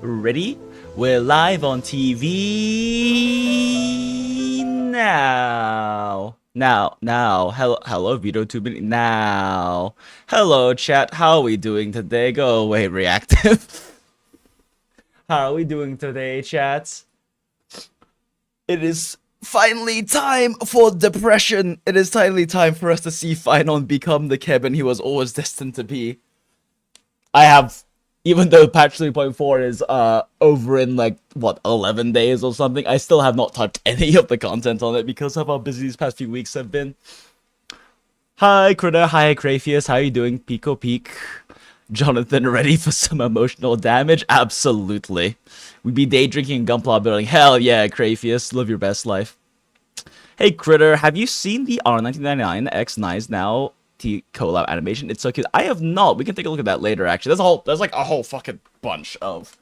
Ready? We're live on TV now. Hello, Vtuber now. Hello, chat. How are we doing today? Go away, reactive. How are we doing today, chat? It is finally time for depression. It is finally time for us to see Phainon become the KEBIN he was always destined to be. Even though patch 3.4 is over in like, what, 11 days or something, I still have not touched any of the content on it because of how busy these past few weeks have been. Hi, Critter. Hi, Crayfius. How you doing? Pico Peak. Jonathan, ready for some emotional damage? Absolutely. We be day drinking and gunpla building. Hell yeah, Crayfius. Live your best life. Hey, Critter. Have you seen the R1999 X Nice Now collab animation? It's so cute. I have not. We can take a look at that later, actually. There's like a whole fucking bunch of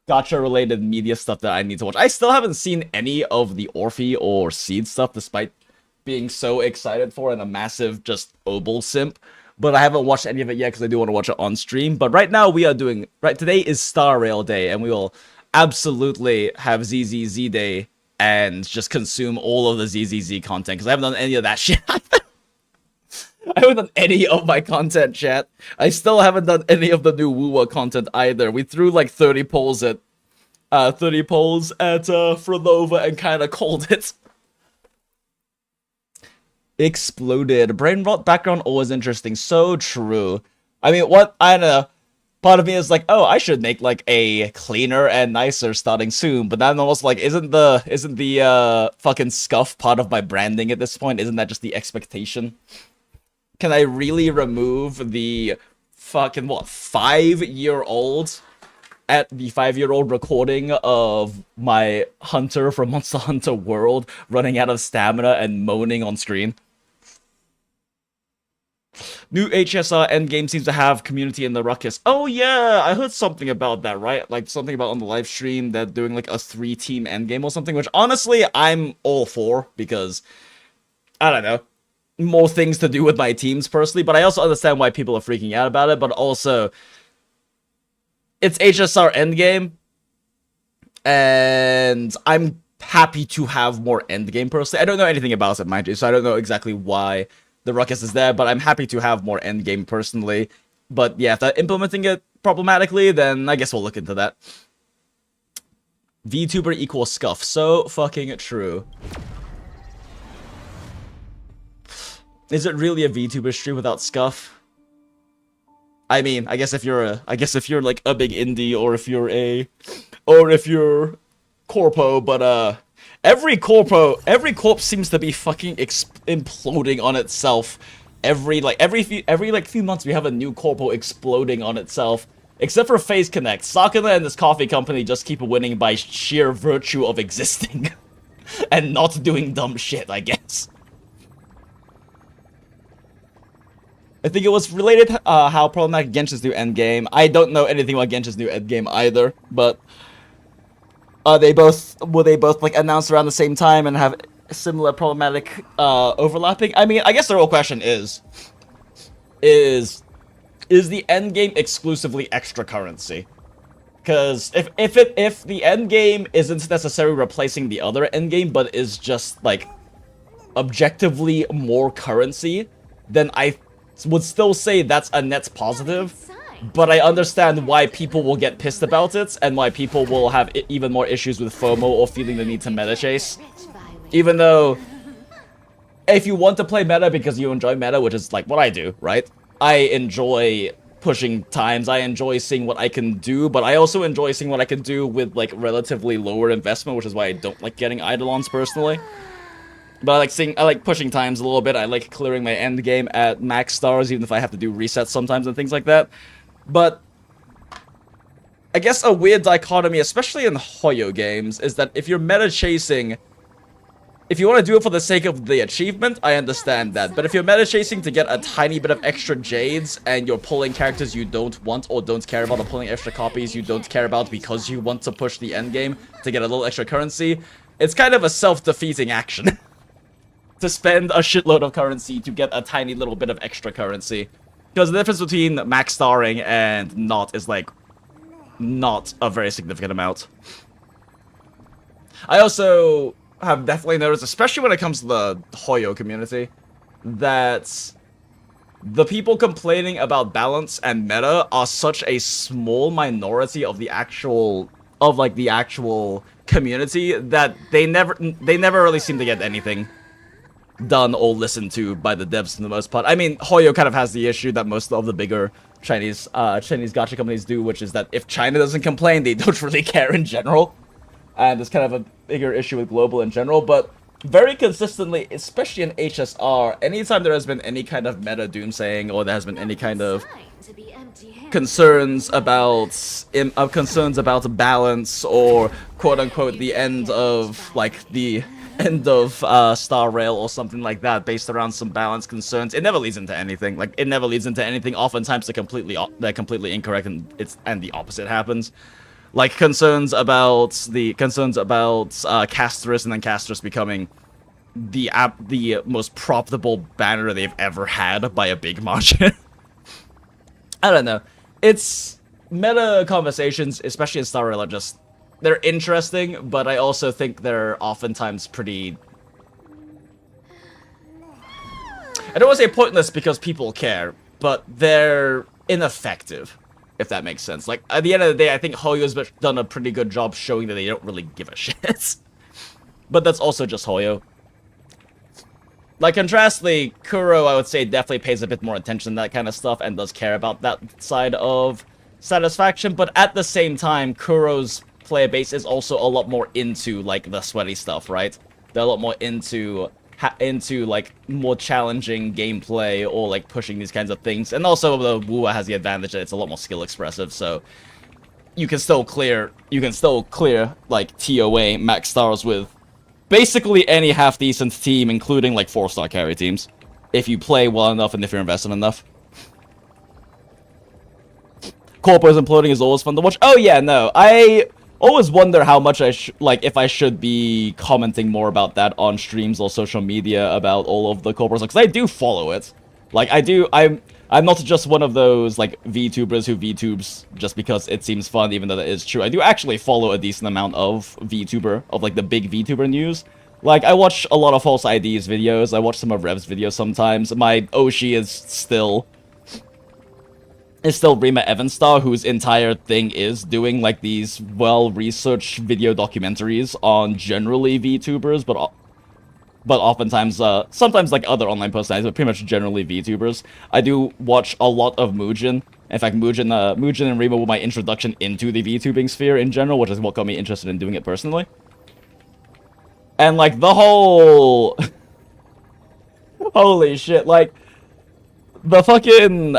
gacha related media stuff that I need to watch. I still haven't seen any of the Orphe or Seed stuff, despite being so excited for and a massive just Obel simp. But I haven't watched any of it yet because I do want to watch it on stream. But right now we are doing, today is Star Rail Day, and we will absolutely have ZZZ Day and just consume all of the ZZZ content because I haven't done any of that shit. I haven't done any of my content, chat. I still haven't done any of the new Woowa content either. We threw like 30 polls at Fronova and kind of called it. Exploded. Brain rot background always interesting. So true. I mean, I don't know. Part of me is like, oh, I should make like a cleaner and nicer starting soon. But then I'm almost like, isn't the fucking scuff part of my branding at this point? Isn't that just the expectation? Can I really remove the fucking, 5-year-old at the 5-year-old recording of my hunter from Monster Hunter World running out of stamina and moaning on screen? New HSR Endgame seems to have community in the ruckus. Oh yeah, I heard something about that, right? Like something about on the live stream that doing like a 3-team Endgame or something, which honestly I'm all for because, I don't know, more things to do with my teams personally, but I also understand why people are freaking out about it, but also it's HSR Endgame and I'm happy to have more Endgame personally. I don't know anything about it, mind you, so I don't know exactly why the ruckus is there, but I'm happy to have more Endgame personally. But yeah, if they're implementing it problematically, then I guess we'll look into that. VTuber equals scuff. So fucking true. Is it really a VTuber stream without scuff? I mean, I guess if you're like a big indie, or if you're corpo, but every corp seems to be fucking imploding on itself. Every few months we have a new corpo exploding on itself. Except for Phase Connect, Sakura and this coffee company just keep winning by sheer virtue of existing and not doing dumb shit, I guess. I think it was related how problematic Genshin's new endgame. I don't know anything about Genshin's new endgame either, but will they both like announce around the same time and have similar problematic overlapping? I mean, I guess the real question is the endgame exclusively extra currency? Because if the endgame isn't necessarily replacing the other endgame, but is just like objectively more currency, then I would still say that's a net positive, but I understand why people will get pissed about it, and why people will have even more issues with FOMO or feeling the need to meta chase. Even though, if you want to play meta because you enjoy meta, which is like what I do, right? I enjoy pushing times, I enjoy seeing what I can do, but I also enjoy seeing what I can do with like relatively lower investment, which is why I don't like getting Eidolons personally. But I like pushing times a little bit. I like clearing my end game at max stars, even if I have to do resets sometimes and things like that. But I guess a weird dichotomy, especially in Hoyo games, is that if you're meta chasing, if you want to do it for the sake of the achievement, I understand that. But if you're meta chasing to get a tiny bit of extra jades, and you're pulling characters you don't want or don't care about, or pulling extra copies you don't care about because you want to push the end game to get a little extra currency, it's kind of a self-defeating action. To spend a shitload of currency to get a tiny little bit of extra currency. Because the difference between max starring and not is like not a very significant amount. I also have definitely noticed, especially when it comes to the Hoyo community, that the people complaining about balance and meta are such a small minority of the actual community that they never really seem to get anything done or listened to by the devs for the most part. I mean, Hoyo kind of has the issue that most of the bigger Chinese gacha companies do, which is that if China doesn't complain, they don't really care in general. And it's kind of a bigger issue with global in general, but very consistently, especially in HSR, anytime there has been any kind of meta doomsaying or there has been any kind of concerns about balance or quote unquote the end of Star Rail or something like that based around some balance concerns, it never leads into anything. Like, it never leads into anything. Oftentimes they're completely incorrect, and the opposite happens. Like concerns about Castris and then Castris becoming the most profitable banner they've ever had by a big margin. I don't know. It's meta conversations, especially in Star Rail, are just, they're interesting, but I also think they're oftentimes pretty, I don't want to say pointless because people care, but they're ineffective, if that makes sense. Like, at the end of the day, I think Hoyo's done a pretty good job showing that they don't really give a shit. But that's also just Hoyo. Like, contrastly, Kuro, I would say, definitely pays a bit more attention to that kind of stuff and does care about that side of satisfaction, but at the same time, Kuro's player base is also a lot more into, like, the sweaty stuff, right? They're a lot more into like, more challenging gameplay or, like, pushing these kinds of things. And also, the Wuwa has the advantage that it's a lot more skill expressive, so you can still clear, like, TOA max stars with basically any half-decent team, including, like, 4-star carry teams, if you play well enough and if you're invested enough. Corpos imploding is always fun to watch. Oh yeah, no, I always wonder how much if I should be commenting more about that on streams or social media about all of the Corpos, because I do follow it. Like, I'm not just one of those, like, VTubers who VTubes just because it seems fun, even though that is true. I do actually follow a decent amount of VTuber, of, like, the big VTuber news. Like, I watch a lot of False IDs videos, I watch some of Rev's videos sometimes. My Oshi is still Rima Evanstar, whose entire thing is doing, like, these well-researched video documentaries on generally VTubers, but oftentimes, sometimes, like, other online personalities, but pretty much generally VTubers. I do watch a lot of Muujin. In fact, Muujin and Rima were my introduction into the VTubing sphere in general, which is what got me interested in doing it personally. And, like, the whole... Holy shit, like, the fucking,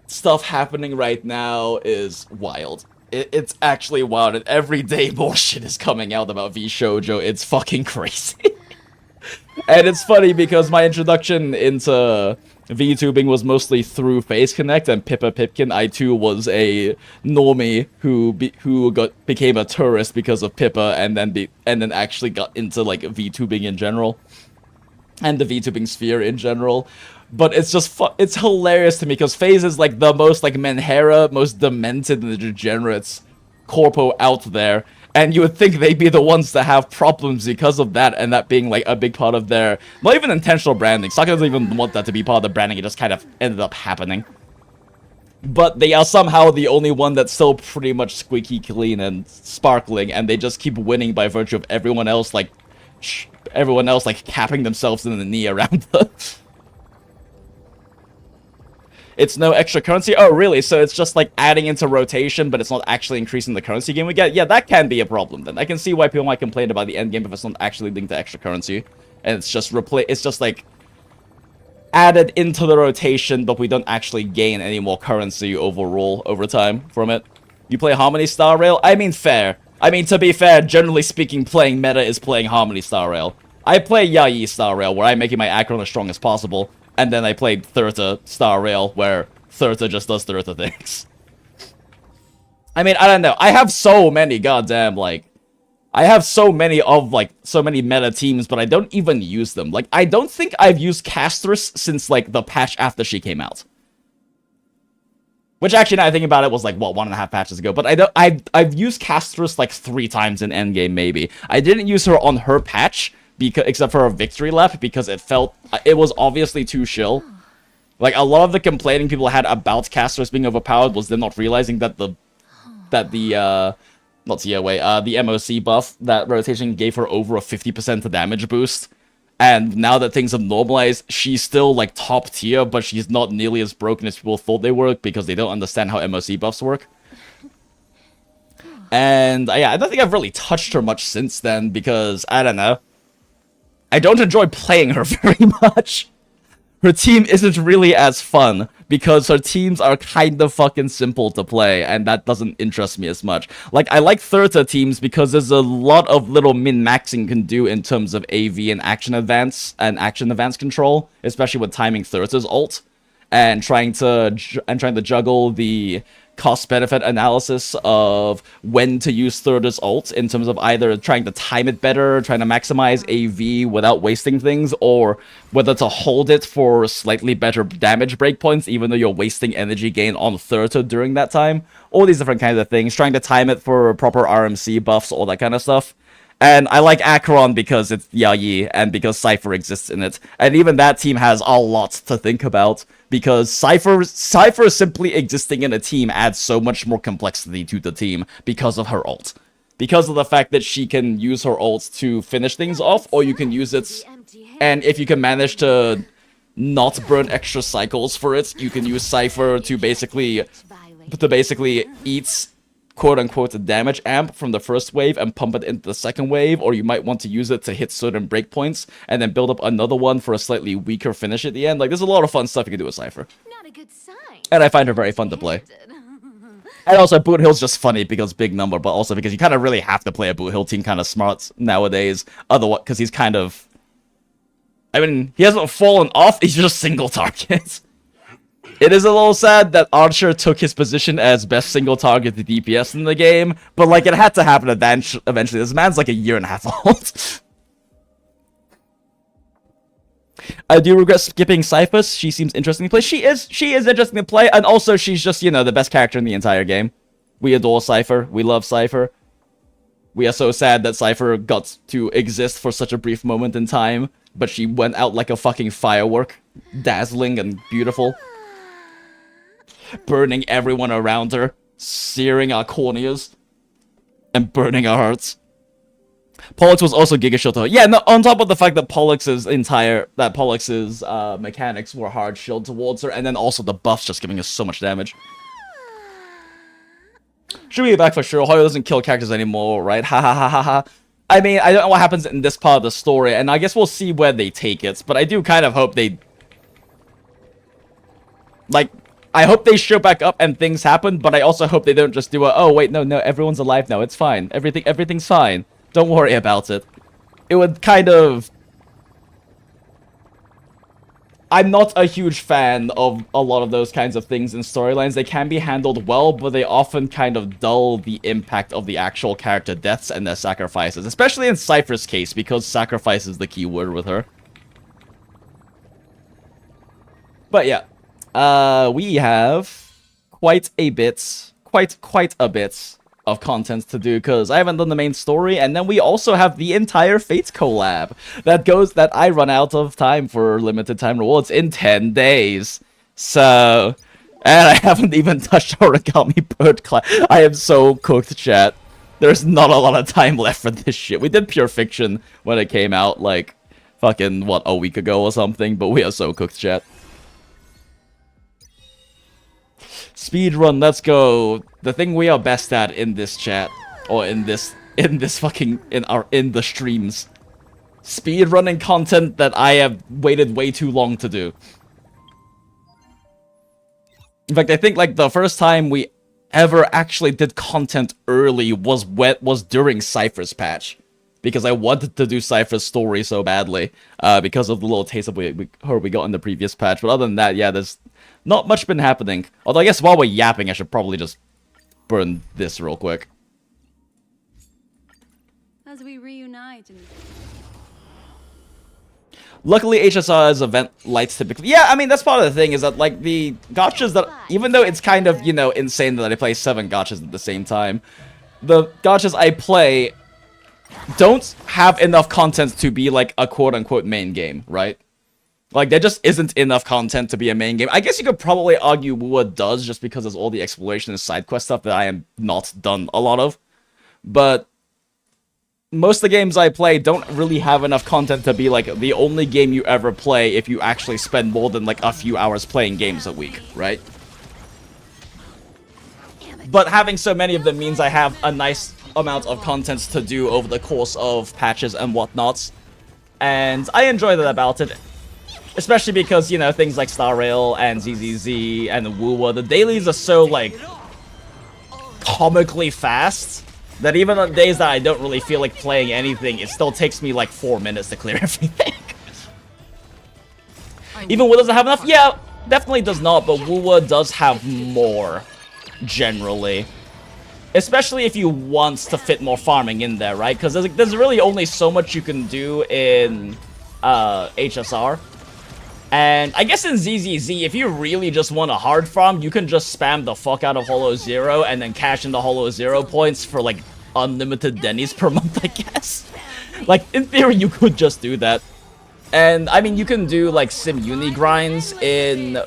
stuff happening right now is wild. It's actually wild, and every day more shit is coming out about V-Shoujo. It's fucking crazy. And it's funny because my introduction into VTubing was mostly through Face Connect and Pippa Pipkin. I too was a normie who became a tourist because of Pippa, and then actually got into, like, VTubing in general and the VTubing sphere in general. But it's just it's hilarious to me because FaZe is, like, the most, like, Menhera, most demented and degenerates corpo out there. And you would think they'd be the ones that have problems because of that, and that being, like, a big part of their, not even intentional branding. Saka doesn't even want that to be part of the branding, it just kind of ended up happening. But they are somehow the only one that's still pretty much squeaky clean and sparkling, and they just keep winning by virtue of everyone else, like, capping themselves in the knee around them. It's no extra currency? Oh, really? So it's just, like, adding into rotation, but it's not actually increasing the currency gain we get? Yeah, that can be a problem, then. I can see why people might complain about the endgame if it's not actually linked to extra currency. And it's just like, added into the rotation, but we don't actually gain any more currency overall over time from it. You play Harmony Star Rail? I mean, fair. I mean, to be fair, generally speaking, playing meta is playing Harmony Star Rail. I play Yayi Star Rail, where I'm making my Acron as strong as possible. And then I played Thurta Star Rail, where Thurta just does Thurta things. I mean, I don't know. I have so many goddamn, like... I have so many meta teams, but I don't even use them. Like, I don't think I've used Castris since, like, the patch after she came out. Which actually, now I think about it, was like, what, 1.5 patches ago. But I've used Castress like 3 times in Endgame, maybe. I didn't use her on her patch, because except for a victory lap, because it was obviously too chill. Like, a lot of the complaining people had about Castress being overpowered was them not realizing that the MOC buff, that rotation gave her over a 50% damage boost. And now that things have normalized, she's still, like, top tier, but she's not nearly as broken as people thought they were, because they don't understand how MOC buffs work. And, yeah, I don't think I've really touched her much since then, because, I don't know. I don't enjoy playing her very much. Her team isn't really as fun, because her teams are kind of fucking simple to play, and that doesn't interest me as much. Like, I like Thurta teams because there's a lot of little min-maxing you can do in terms of AV and action advance control, especially with timing Thurta's ult, and trying to juggle the cost-benefit analysis of when to use Thurta's ult in terms of either trying to time it better, trying to maximize AV without wasting things, or whether to hold it for slightly better damage breakpoints even though you're wasting energy gain on Thurta during that time. All these different kinds of things, trying to time it for proper RMC buffs, all that kind of stuff. And I like Acheron because it's Yayi, and because Cypher exists in it. And even that team has a lot to think about, because Cypher simply existing in a team adds so much more complexity to the team because of her ult. Because of the fact that she can use her ult to finish things off, or you can use it, and if you can manage to not burn extra cycles for it, you can use Cypher to basically eat quote-unquote a damage amp from the first wave and pump it into the second wave, or you might want to use it to hit certain breakpoints and then build up another one for a slightly weaker finish at the end. Like, there's a lot of fun stuff you can do with Cypher. Not a good sign. And I find her very fun to play. And also, Boot Hill's just funny because big number, but also because you kind of really have to play a Boot Hill team kind of smart nowadays. Otherwise, because he's kind of... I mean, he hasn't fallen off, he's just single target. It is a little sad that Archer took his position as best single target DPS in the game, but, like, it had to happen eventually. This man's, like, 1.5 years old. I do regret skipping Cyphus. She seems interesting to play. She is interesting to play, and also she's just, you know, the best character in the entire game. We adore Cypher. We love Cypher. We are so sad that Cypher got to exist for such a brief moment in time, but she went out like a fucking firework. Dazzling and beautiful. Burning everyone around her, searing our corneas, and burning our hearts. Pollux was also Giga Shield to her. Yeah, no, on top of the fact that Pollux's mechanics were hard shield towards her, and then also the buffs just giving us so much damage. Should we be back for sure? Hoyo doesn't kill characters anymore, right? Ha ha ha ha ha. I mean, I don't know what happens in this part of the story, and I guess we'll see where they take it, but I do kind of hope they... Like... I hope they show back up and things happen, but I also hope they don't just do a, oh wait, no, everyone's alive now, it's fine. Everything's fine. Don't worry about it. It would kind of... I'm not a huge fan of a lot of those kinds of things in storylines. They can be handled well, but they often kind of dull the impact of the actual character deaths and their sacrifices. Especially in Cypher's case, because sacrifice is the key word with her. But yeah. We have quite a bit of content to do, because I haven't done the main story, and then we also have the entire Fate collab that I run out of time for limited time rewards in 10 days. So, and I haven't even touched Origami Bird class. I am so cooked, chat. There's not a lot of time left for this shit. We did Pure Fiction when it came out, like, fucking, what, a week ago or something, but we are so cooked, chat. Speedrun, let's go. The thing we are best at in this chat, or in the streams. Speedrunning content that I have waited way too long to do. In fact, I think like the first time we ever actually did content early was during Cypher's patch. Because I wanted to do Cypher's story so badly, because of the little taste of her we got in the previous patch. But other than that, yeah, there's not much been happening. Although I guess while we're yapping, I should probably just burn this real quick. As we reunite Luckily, HSR's event lights typically... Yeah, I mean, that's part of the thing, is that, like, the gachas that... Even though it's kind of, you know, insane that I play 7 gachas at the same time, the gachas I play don't have enough content to be, like, a quote-unquote main game, right? Like, there just isn't enough content to be a main game. I guess you could probably argue Wuwa does, just because there's all the exploration and side quest stuff that I am not done a lot of. But most of the games I play don't really have enough content to be, like, the only game you ever play if you actually spend more than, like, a few hours playing games a week, right? But having so many of them means I have a nice amount of content to do over the course of patches and whatnots. And I enjoy that about it. Especially because, you know, things like Star Rail and ZZZ and Wuwa, the dailies are so, like, comically fast that even on days that I don't really feel like playing anything, it still takes me like 4 minutes to clear everything. Even Wuwa doesn't have enough? Yeah, definitely does not, but Wuwa does have more, generally. Especially if you want to fit more farming in there, right? Because there's really only so much you can do in HSR. And I guess in ZZZ, if you really just want a hard farm, you can just spam the fuck out of Holo Zero and then cash into Holo Zero points for, like, unlimited Denny's per month, I guess. Like, in theory, you could just do that. And, I mean, you can do, like, sim uni grinds in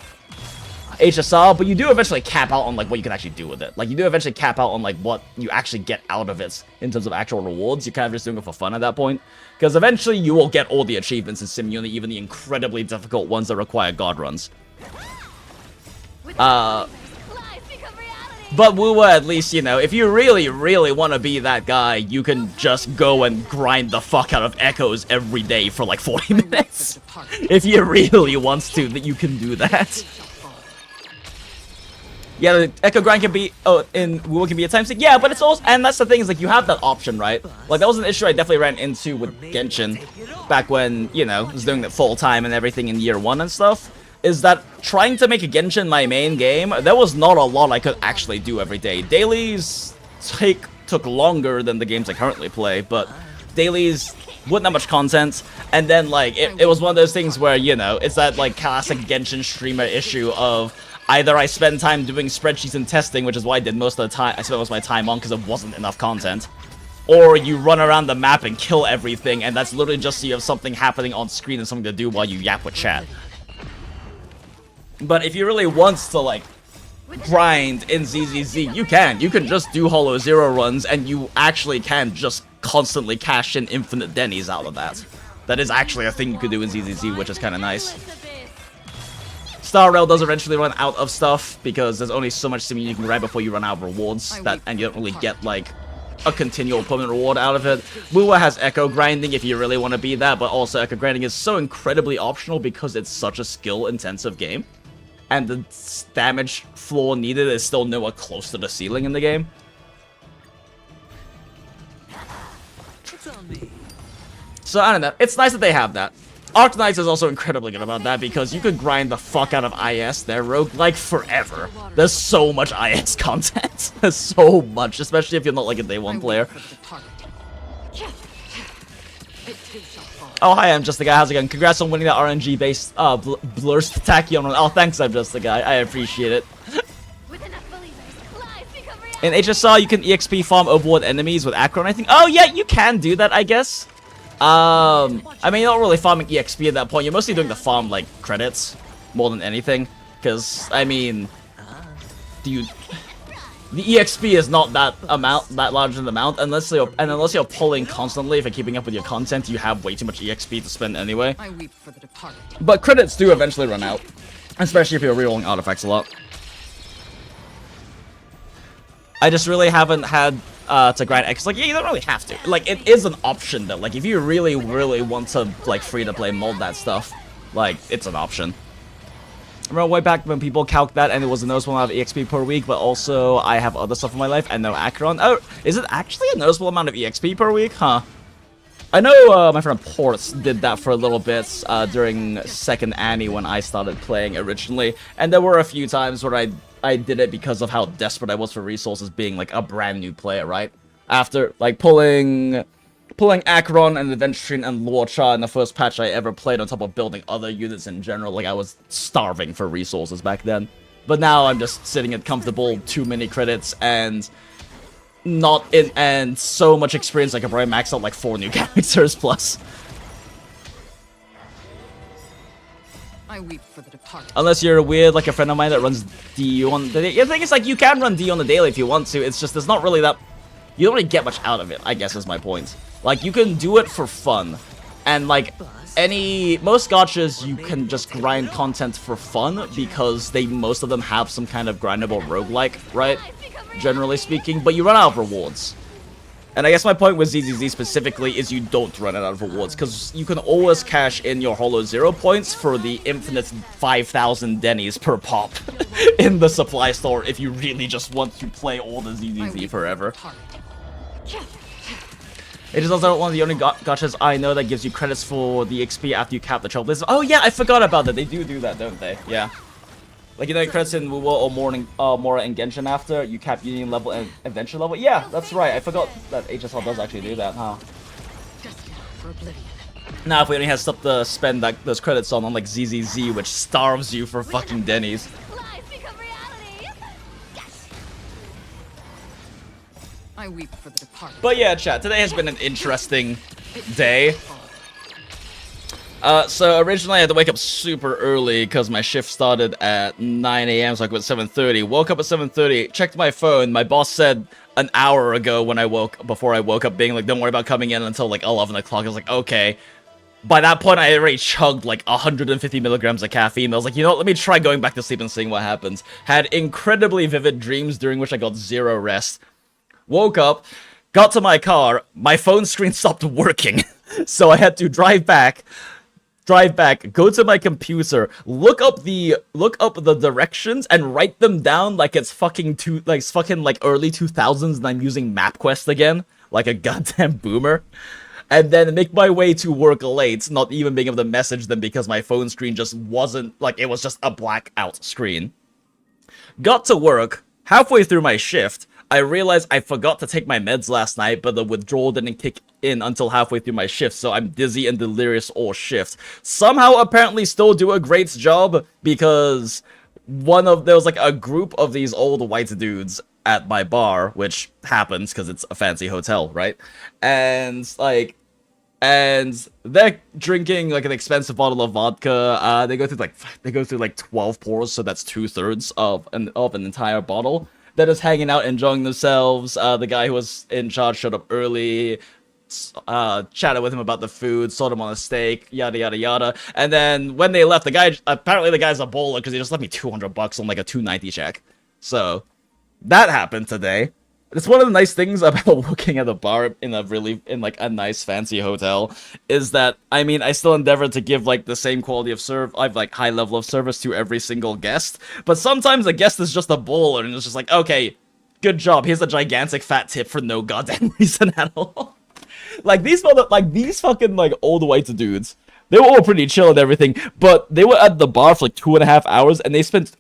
HSR, but you do eventually cap out on, like, what you can actually do with it. Like, you do eventually cap out on, like, what you actually get out of it in terms of actual rewards. You're kind of just doing it for fun at that point. Because eventually you will get all the achievements in Sim Uni, even the incredibly difficult ones that require god runs. But Wuwa, at least, you know, if you really, really want to be that guy, you can just go and grind the fuck out of Echoes every day for like 40 minutes. If you really wants to, that you can do that. Yeah, the Echo grind can be, in Wuwa can be a time sink. Yeah, but it's also, and that's the thing, is like, you have that option, right? Like, that was an issue I definitely ran into with Genshin back when, you know, I was doing it full time and everything in year 1 and stuff, is that trying to make a Genshin my main game, there was not a lot I could actually do every day. Dailies took longer than the games I currently play, but dailies wouldn't have much content, and then, like, it was one of those things where, you know, it's that, like, classic Genshin streamer issue of, either I spend time doing spreadsheets and testing, which is what I did most of the time. I spent most of my time on because there wasn't enough content. Or you run around the map and kill everything, and that's literally just so you have something happening on screen and something to do while you yap with chat. But if you really want to, like, grind in ZZZ, you can. You can just do Holo Zero runs, and you actually can just constantly cash in infinite Denny's out of that. That is actually a thing you could do in ZZZ, which is kind of nice. Star Rail does eventually run out of stuff, because there's only so much sim you can grab before you run out of rewards, and you don't really get, like, a continual permanent reward out of it. Wuwa has Echo grinding if you really want to be that, but also Echo grinding is so incredibly optional because it's such a skill-intensive game. And the damage floor needed is still nowhere close to the ceiling in the game. So, I don't know. It's nice that they have that. Arknights is also incredibly good about that, because you could grind the fuck out of IS there, roguelike, forever. There's so much IS content. There's so much, especially if you're not like a day 1 player. Oh, hi, I'm Just the Guy. How's it going? Congrats on winning that RNG-based Blurst Tachyon run. Oh, thanks, I'm Just the Guy. I appreciate it. In HSR, you can EXP farm overworld enemies with Akron, I think. Oh, yeah, you can do that, I guess. I mean, you're not really farming EXP at that point. You're mostly doing the farm, like, credits more than anything. Because, I mean, the EXP is not that large an amount, unless you're pulling constantly. If you're keeping up with your content, you have way too much EXP to spend anyway. But credits do eventually run out, especially if you're rerolling artifacts a lot. I just really haven't had to grind X. Like, yeah, you don't really have to. Like, it is an option though. Like, if you really, really want to, like, free to play mold that stuff, like, it's an option. I remember way back when people calc that and it was a noticeable amount of EXP per week, but also I have other stuff in my life and no Acheron. Oh, is it actually a noticeable amount of EXP per week? Huh. I know my friend Ports did that for a little bit during Second Annie when I started playing originally, and there were a few times where I did it because of how desperate I was for resources being, like, a brand new player, right? After, like, pulling pulling Acheron and Adventurine and Lorcha in the first patch I ever played on top of building other units in general. Like, I was starving for resources back then. But now I'm just sitting at comfortable 2 mini credits and and so much experience I could probably max out like 4 new characters plus. I weep for the departed. Unless you're weird like a friend of mine that runs DU on the day. The thing is, like, you can run DU on the daily if you want to. It's just there's not really that. You don't really get much out of it, I guess is my point. Like, you can do it for fun. And like most gachas, you can just grind content for fun because most of them have some kind of grindable roguelike, right? Generally speaking, but you run out of rewards. And I guess my point with ZZZ specifically is you don't run out of rewards, because you can always cash in your Holo 0 points for the infinite 5,000 Denny's per pop in the supply store if you really just want to play all the ZZZ forever. It is also one of the only gachas I know that gives you credits for the XP after you cap the Trailblazer. Oh yeah, I forgot about that. They do that, don't they? Yeah. Like, you know, credits in Wuwa or Mora and Genshin after you cap Union level and Adventure level? Yeah, that's right. I forgot that HSL does actually do that, huh? Now, if we only had stuff to spend those credits on like ZZZ, which starves you for fucking Denny's. I weep for the departed. But yeah, chat, today has been an interesting day. So originally I had to wake up super early because my shift started at 9 AM, so I went at 7:30. Woke up at 7:30, checked my phone. My boss said an hour ago before I woke up, being like, don't worry about coming in until like 11 o'clock. I was like, okay. By that point, I already chugged like 150 milligrams of caffeine. I was like, you know what, let me try going back to sleep and seeing what happens. Had incredibly vivid dreams during which I got zero rest. Woke up, got to my car, my phone screen stopped working. So I had to drive back, go to my computer, look up the directions and write them down like it's fucking early 2000s and I'm using MapQuest again, like a goddamn boomer. And then make my way to work late, not even being able to message them because my phone screen just wasn't, like, it was just a blackout screen. Got to work, halfway through my shift, I realized I forgot to take my meds last night, but the withdrawal didn't kick in until halfway through my shift, so I'm dizzy and delirious all shift. Somehow, apparently, still do a great job, because there was like a group of these old white dudes at my bar, which happens because it's a fancy hotel, right? And they're drinking like an expensive bottle of vodka. They go through like 12 pours, so that's 2/3 of an entire bottle. They're just hanging out, enjoying themselves. The guy who was in charge showed up early, chatted with him about the food, sold him on a steak, yada yada yada. And then when they left, apparently the guy's a bowler because he just left me $200 on like a $290 check. So that happened today. It's one of the nice things about working at a bar in like a nice fancy hotel is that, I mean, I still endeavor to give like the same quality of high level of service to every single guest, but sometimes the guest is just a bowler and it's just like, okay, good job, here's a gigantic fat tip for no goddamn reason at all. Like these fucking like old white dudes, they were all pretty chill and everything, but they were at the bar for like 2.5 hours and they spent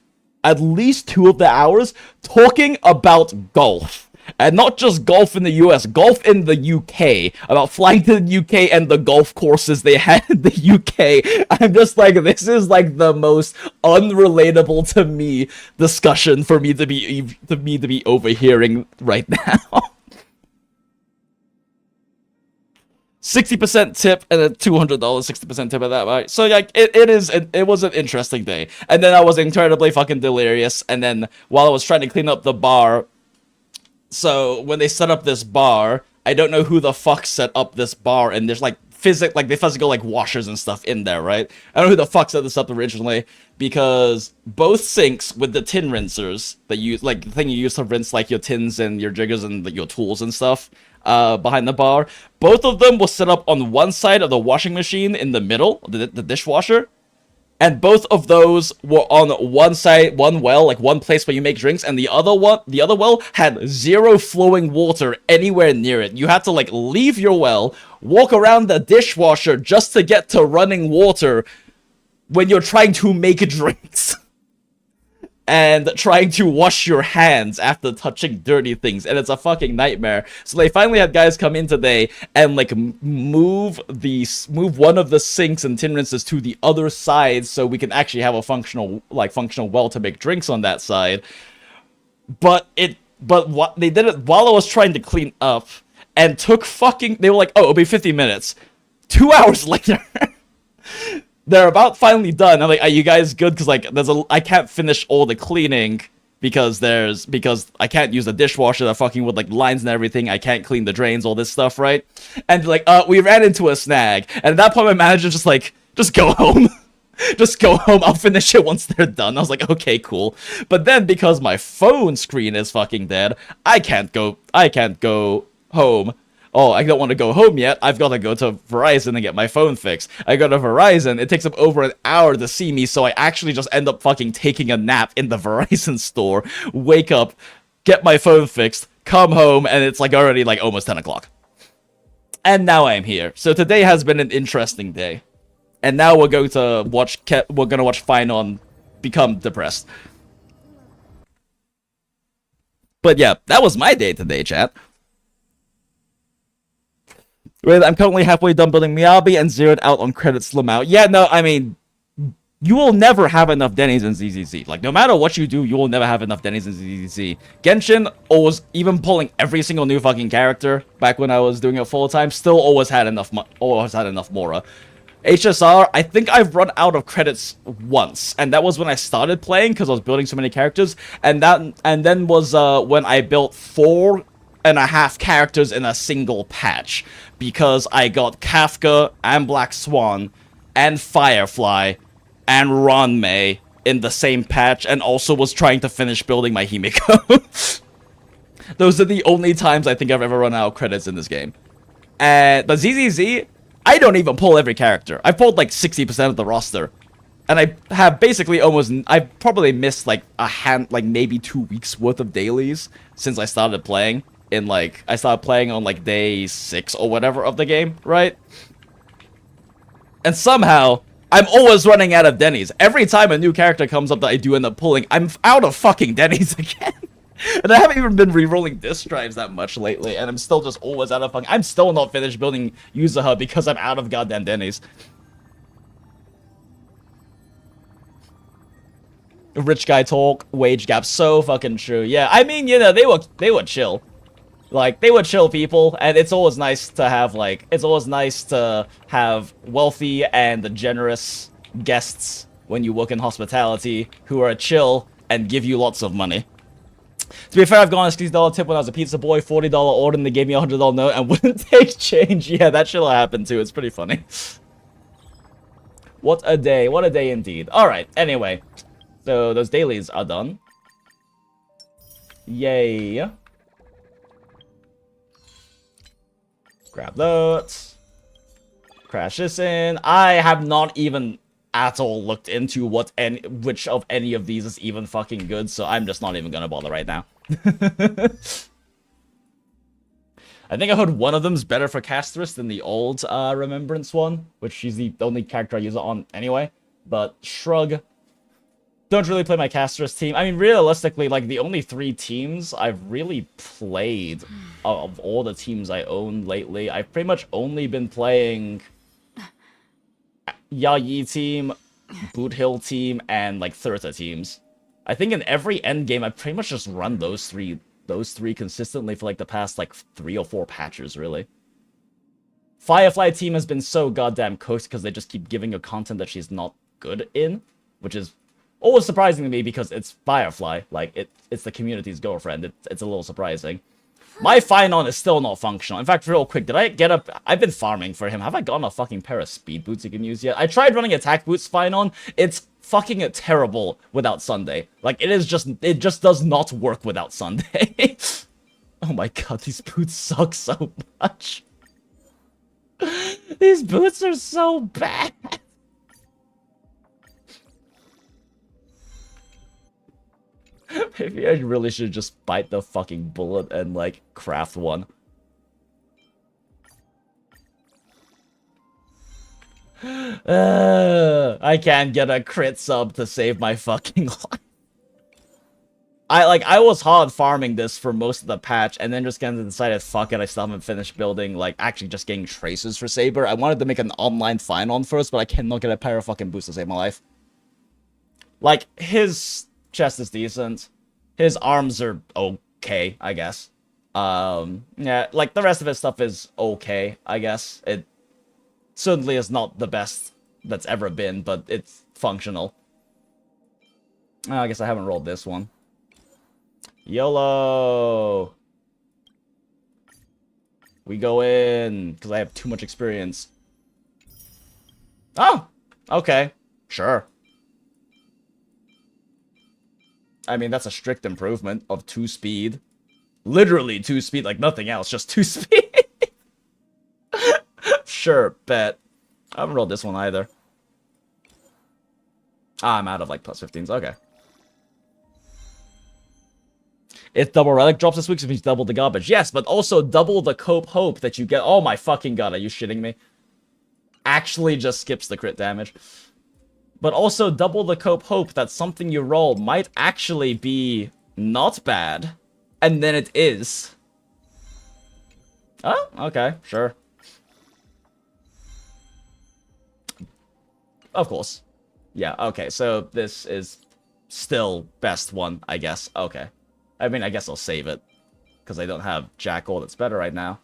at least 2 of the hours talking about golf. And not just golf in the US, golf in the UK. About flying to the UK and the golf courses they had in the UK. I'm just like, this is like the most unrelatable to me discussion for me to be overhearing right now. 60% tip and a $200 60% tip of that, right? So like it was an interesting day. And then I was incredibly fucking delirious. And then while I was trying to clean up the bar, so when they set up this bar, I don't know who the fuck set up this bar, and there's like physical like washers and stuff in there, right? I don't know who the fuck set this up originally, because both sinks with the tin rinsers that you like the thing you use to rinse like your tins and your jiggers and like, your tools and stuff behind the bar, both of them were set up on one side of the washing machine in the middle, the dishwasher. And both of those were on one side, one well, like one place where you make drinks, and the other well had zero flowing water anywhere near it. You had to like leave your well, walk around the dishwasher just to get to running water when you're trying to make drinks. and trying to wash your hands after touching dirty things, and it's a fucking nightmare. So they finally had guys come in today and like move one of the sinks and tin rinsers to the other side so we can actually have a functional well to make drinks on that side. But what they did it while I was trying to clean up, and they were like, oh, it'll be 50 minutes. 2 hours later, they're about finally done. I'm like, are you guys good? Because like I can't finish all the cleaning because I can't use the dishwasher that fucking with like lines and everything. I can't clean the drains, all this stuff, right? And like, we ran into a snag. And at that point my manager's just like, just go home. Just go home, I'll finish it once they're done. I was like, okay, cool. But then because my phone screen is fucking dead, I can't go home. Oh, I don't want to go home yet. I've got to go to Verizon and get my phone fixed. I go to Verizon, it takes them over an hour to see me, so I actually just end up fucking taking a nap in the Verizon store, wake up, get my phone fixed, come home, and it's like already like almost 10 o'clock. And now I'm here. So today has been an interesting day. And now we're going to watch Phainon become depressed. But yeah, that was my day today, chat. I'm currently halfway done building Miyabi and zeroed out on credits slim out. Yeah, no, I mean, you will never have enough Denny's in ZZZ. Like, no matter what you do, you will never have enough Denny's in ZZZ. Genshin, always, even pulling every single new fucking character back when I was doing it full time, still always had enough Mora. HSR, I think I've run out of credits once, and that was when I started playing because I was building so many characters, and then was when I built 4.5 characters in a single patch because I got Kafka and Black Swan and Firefly and Ranmei in the same patch, and also was trying to finish building my Himiko. Those are the only times I think I've ever run out of credits in this game. But ZZZ, I don't even pull every character. I pulled like 60% of the roster. And I have basically I've probably missed like maybe 2 weeks worth of dailies since I started playing. I started playing on like day 6 or whatever of the game, right? And somehow, I'm always running out of Denny's. Every time a new character comes up that I do end up pulling, I'm out of fucking Denny's again. And I haven't even been re-rolling disk drives that much lately, and I'm still just always out of fucking... I'm still not finished building User Hub because I'm out of goddamn Denny's. Rich guy talk, wage gap, so fucking true. Yeah, I mean, you know, they were chill. Like, they were chill people, and it's always nice to have, like... It's always nice to have wealthy and generous guests when you work in hospitality who are chill and give you lots of money. To be fair, I've gone a $60 tip when I was a pizza boy, $40 order, and they gave me a $100 note and wouldn't take change. Yeah, that shit'll happen too. It's pretty funny. What a day. What a day indeed. Alright, anyway. So, those dailies are done. Yay. Grab those. Crash this in. I have not even at all looked into which of any of these is even fucking good, so I'm just not even gonna bother right now. I think I heard one of them's better for Castress than the old Remembrance one, which she's the only character I use it on anyway. But shrug. Don't really play my Castress team. I mean, realistically, like, the only 3 teams I've really played of all the teams I own lately, I've pretty much only been playing Yayi team, Boot Hill team, and like Thurta teams. I think in every endgame I've pretty much just run those three consistently for like the past like 3 or 4 patches, really. Firefly team has been so goddamn cooked because they just keep giving her content that she's not good in, which is always surprising to me because it's Firefly. Like, it's the community's girlfriend. It's a little surprising. My Phainon is still not functional. In fact, real quick, did I get up? I've been farming for him. Have I gotten a fucking pair of speed boots you can use yet? I tried running attack boots Phainon. It's fucking terrible without Sunday. Like, it just does not work without Sunday. Oh my god, these boots suck so much. These boots are so bad. Maybe I really should just bite the fucking bullet and, like, craft one. I can't get a crit sub to save my fucking life. I was hard farming this for most of the patch, and then just kind of decided, fuck it, I still haven't finished building, like, actually just getting traces for Saber. I wanted to make an online Phainon first, but I cannot get a pair of fucking boots to save my life. Like, his chest is decent. His arms are okay, I guess. Yeah, like, the rest of his stuff is okay, I guess. It certainly is not the best that's ever been, but it's functional. I guess I haven't rolled this one. YOLO! We go in, because I have too much experience. Oh! Okay. Sure. I mean, that's a strict improvement of 2 speed. Literally 2 speed, like nothing else, just 2 speed. Sure, bet. I haven't rolled this one either. Ah, I'm out of, like, plus 15s. Okay. If double relic drops this week, so it means double the garbage. Yes, but also double the cope hope that you get. Oh my fucking god, are you shitting me? Actually just skips the crit damage. But also double the cope hope that something you roll might actually be not bad. And then it is. Oh, okay, sure. Of course. Yeah, okay, so this is still best one, I guess. Okay. I mean, I guess I'll save it. Because I don't have Jackal that's better right now.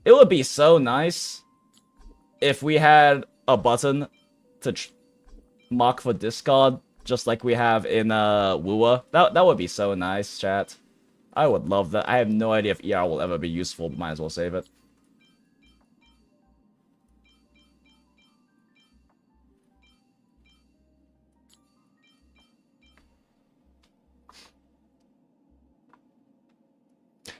It would be so nice if we had a button to mark for discard, just like we have in Wua. That would be so nice, chat. I would love that. I have no idea if ER will ever be useful, but might as well save it.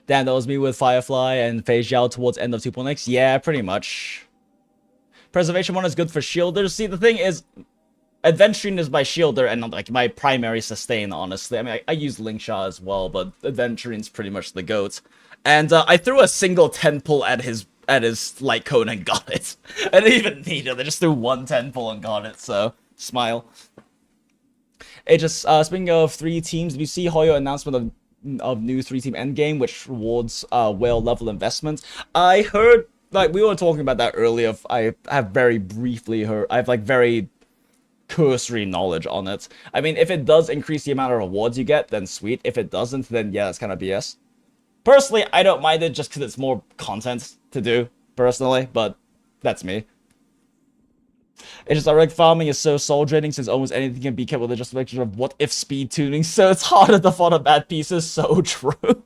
Damn, that was me with Firefly and Phase Zhao towards end of 2.x. Yeah, pretty much. Preservation 1 is good for shielders. See, the thing is, Adventuring is my shielder and like my primary sustain, honestly. I mean, I use Linkshot as well, but Adventuring's pretty much the GOAT. And I threw a single 10 pull at his light cone and got it. I didn't even need it. I just threw one 10 pull and got it, so smile. It just, speaking of 3 teams, did you see Hoyo announcement of new 3-team endgame, which rewards whale level investments? I heard, like, we were talking about that earlier. I have very briefly heard, I have like very cursory knowledge on it. I mean, if it does increase the amount of rewards you get, then sweet. If it doesn't, then yeah, that's kind of BS. Personally, I don't mind it just because it's more content to do, personally, but that's me. It's just ironic farming is so soul draining since almost anything can be kept with just a mixture of what if speed tuning, so it's harder to farm bad pieces. So true.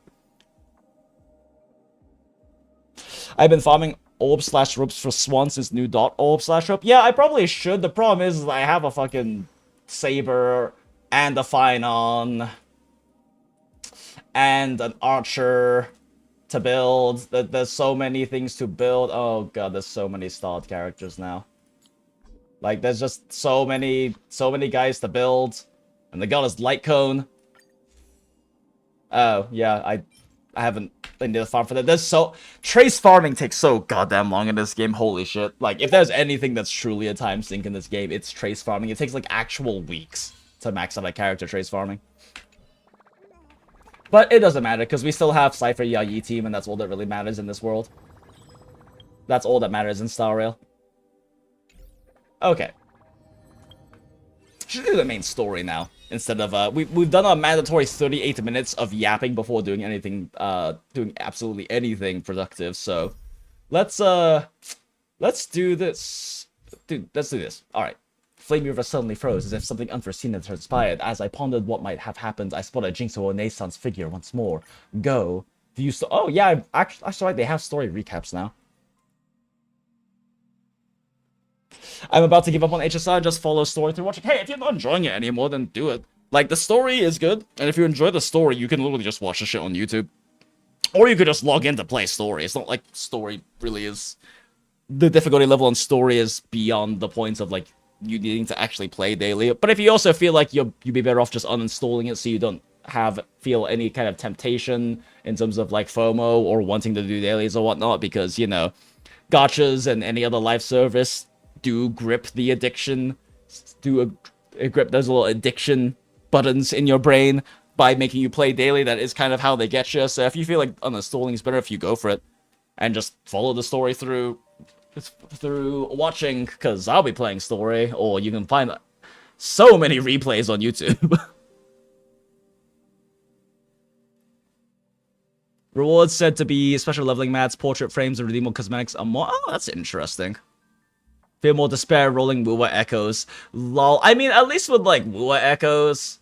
I've been farming orb/ropes for Swan since new dot orb/rope. Yeah, I probably should. The problem is I have a fucking Saber and a Phainon and an Archer to build. There's so many things to build. Oh god, there's so many stalled characters now. Like, there's just so many guys to build. And the god is Light Cone. Oh, yeah, I haven't been to the farm for that. There's so... Trace farming takes so goddamn long in this game. Holy shit. Like, if there's anything that's truly a time sink in this game, it's trace farming. It takes, like, actual weeks to max out a character trace farming. But it doesn't matter, because we still have Cypher Yayi team, and that's all that really matters in this world. That's all that matters in Star Rail. Okay. Should do the main story now instead of we've done a mandatory 38 minutes of yapping before doing anything doing absolutely anything productive. So let's do this. Dude, let's do this. All right. Flame River suddenly froze as if something unforeseen had transpired. As I pondered what might have happened, I spotted Jinxo Onesan's figure once more. Go. View oh yeah, actually they have story recaps now. I'm about to give up on HSI and just follow story through watching. Hey, if you're not enjoying it anymore, then do it. Like, the story is good, and if you enjoy the story, you can literally just watch the shit on YouTube. Or you could just log in to play story. It's not like story really is... The difficulty level on story is beyond the point of, like, you needing to actually play daily. But if you also feel like you'd be better off just uninstalling it so you don't feel any kind of temptation in terms of, like, FOMO or wanting to do dailies or whatnot, because, you know, gachas and any other live service do grip the addiction, grip those little addiction buttons in your brain, by making you play daily. That is kind of how they get you. So if you feel like uninstalling is better, if you go for it and just follow the story through watching, because I'll be playing story, or you can find so many replays on YouTube. Rewards said to be special leveling mats, portrait frames, and redeemable cosmetics are more. Oh, that's interesting. Feel more despair, rolling Wuwa echoes. Lol. I mean, at least with like Wuwa echoes,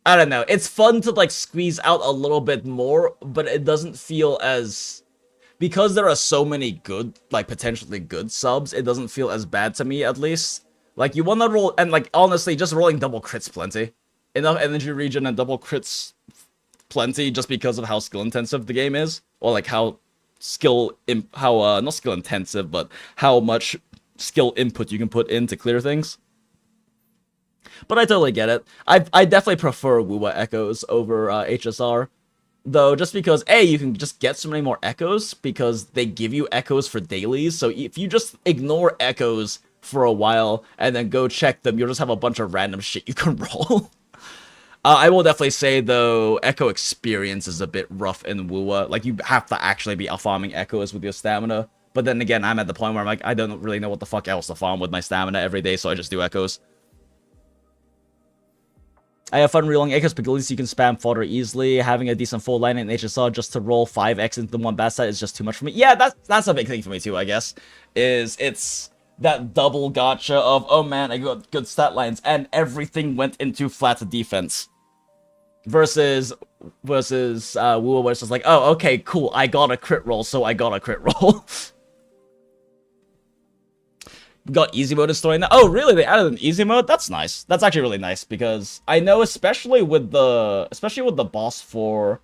I don't know. It's fun to like squeeze out a little bit more, but it doesn't feel as, because there are so many good, like potentially good subs, it doesn't feel as bad to me, at least. Like, you want to roll, and like, honestly, just rolling double crits plenty. Enough energy regen and double crits plenty, just because of how skill intensive the game is. Or like how not skill intensive, but how much skill input you can put in to clear things. But I totally get it. I definitely prefer Wuwa echoes over HSR. Though, just because, A, you can just get so many more echoes, because they give you echoes for dailies, so if you just ignore echoes for a while, and then go check them, you'll just have a bunch of random shit you can roll. I will definitely say, though, echo experience is a bit rough in Wuwa. Like, you have to actually be farming echoes with your stamina. But then again, I'm at the point where I'm like, I don't really know what the fuck else to farm with my stamina every day, so I just do echoes. I have fun reeling echoes, but at least you can spam fodder easily. Having a decent full line in HSR just to roll 5x into one bad side is just too much for me. Yeah, that's a big thing for me too, I guess. It's that double gacha of, oh man, I got good stat lines, and everything went into flat defense. Versus Wuwa, where it's just like, oh, okay, cool, I got a crit roll, so I got a crit roll. Got easy mode in story now. Oh, really? They added an easy mode? That's nice. That's actually really nice, because I know, especially with the boss for,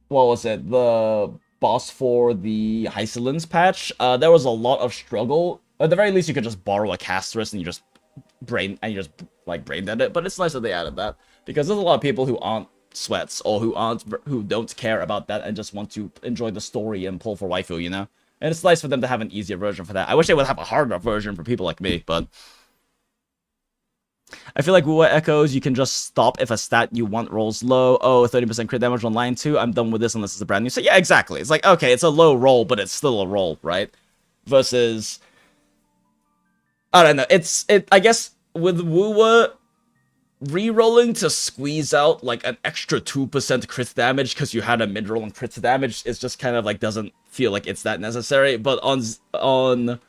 what was it? The boss for the Hysolins patch. There was a lot of struggle. At the very least, you could just borrow a casteress and you just brain dead it. But it's nice that they added that, because there's a lot of people who aren't sweats, or who don't care about that and just want to enjoy the story and pull for waifu, you know? And it's nice for them to have an easier version for that. I wish they would have a harder version for people like me, but I feel like Wuwa echoes, you can just stop if a stat you want rolls low. Oh, 30% crit damage on line 2. I'm done with this unless it's a brand new set. Yeah, exactly. It's like, okay, it's a low roll, but it's still a roll, right? Versus, I don't know. I guess with Wuwa, re-rolling to squeeze out like an extra 2% crit damage because you had a mid-roll and crit damage is just kind of like doesn't feel like it's that necessary. But on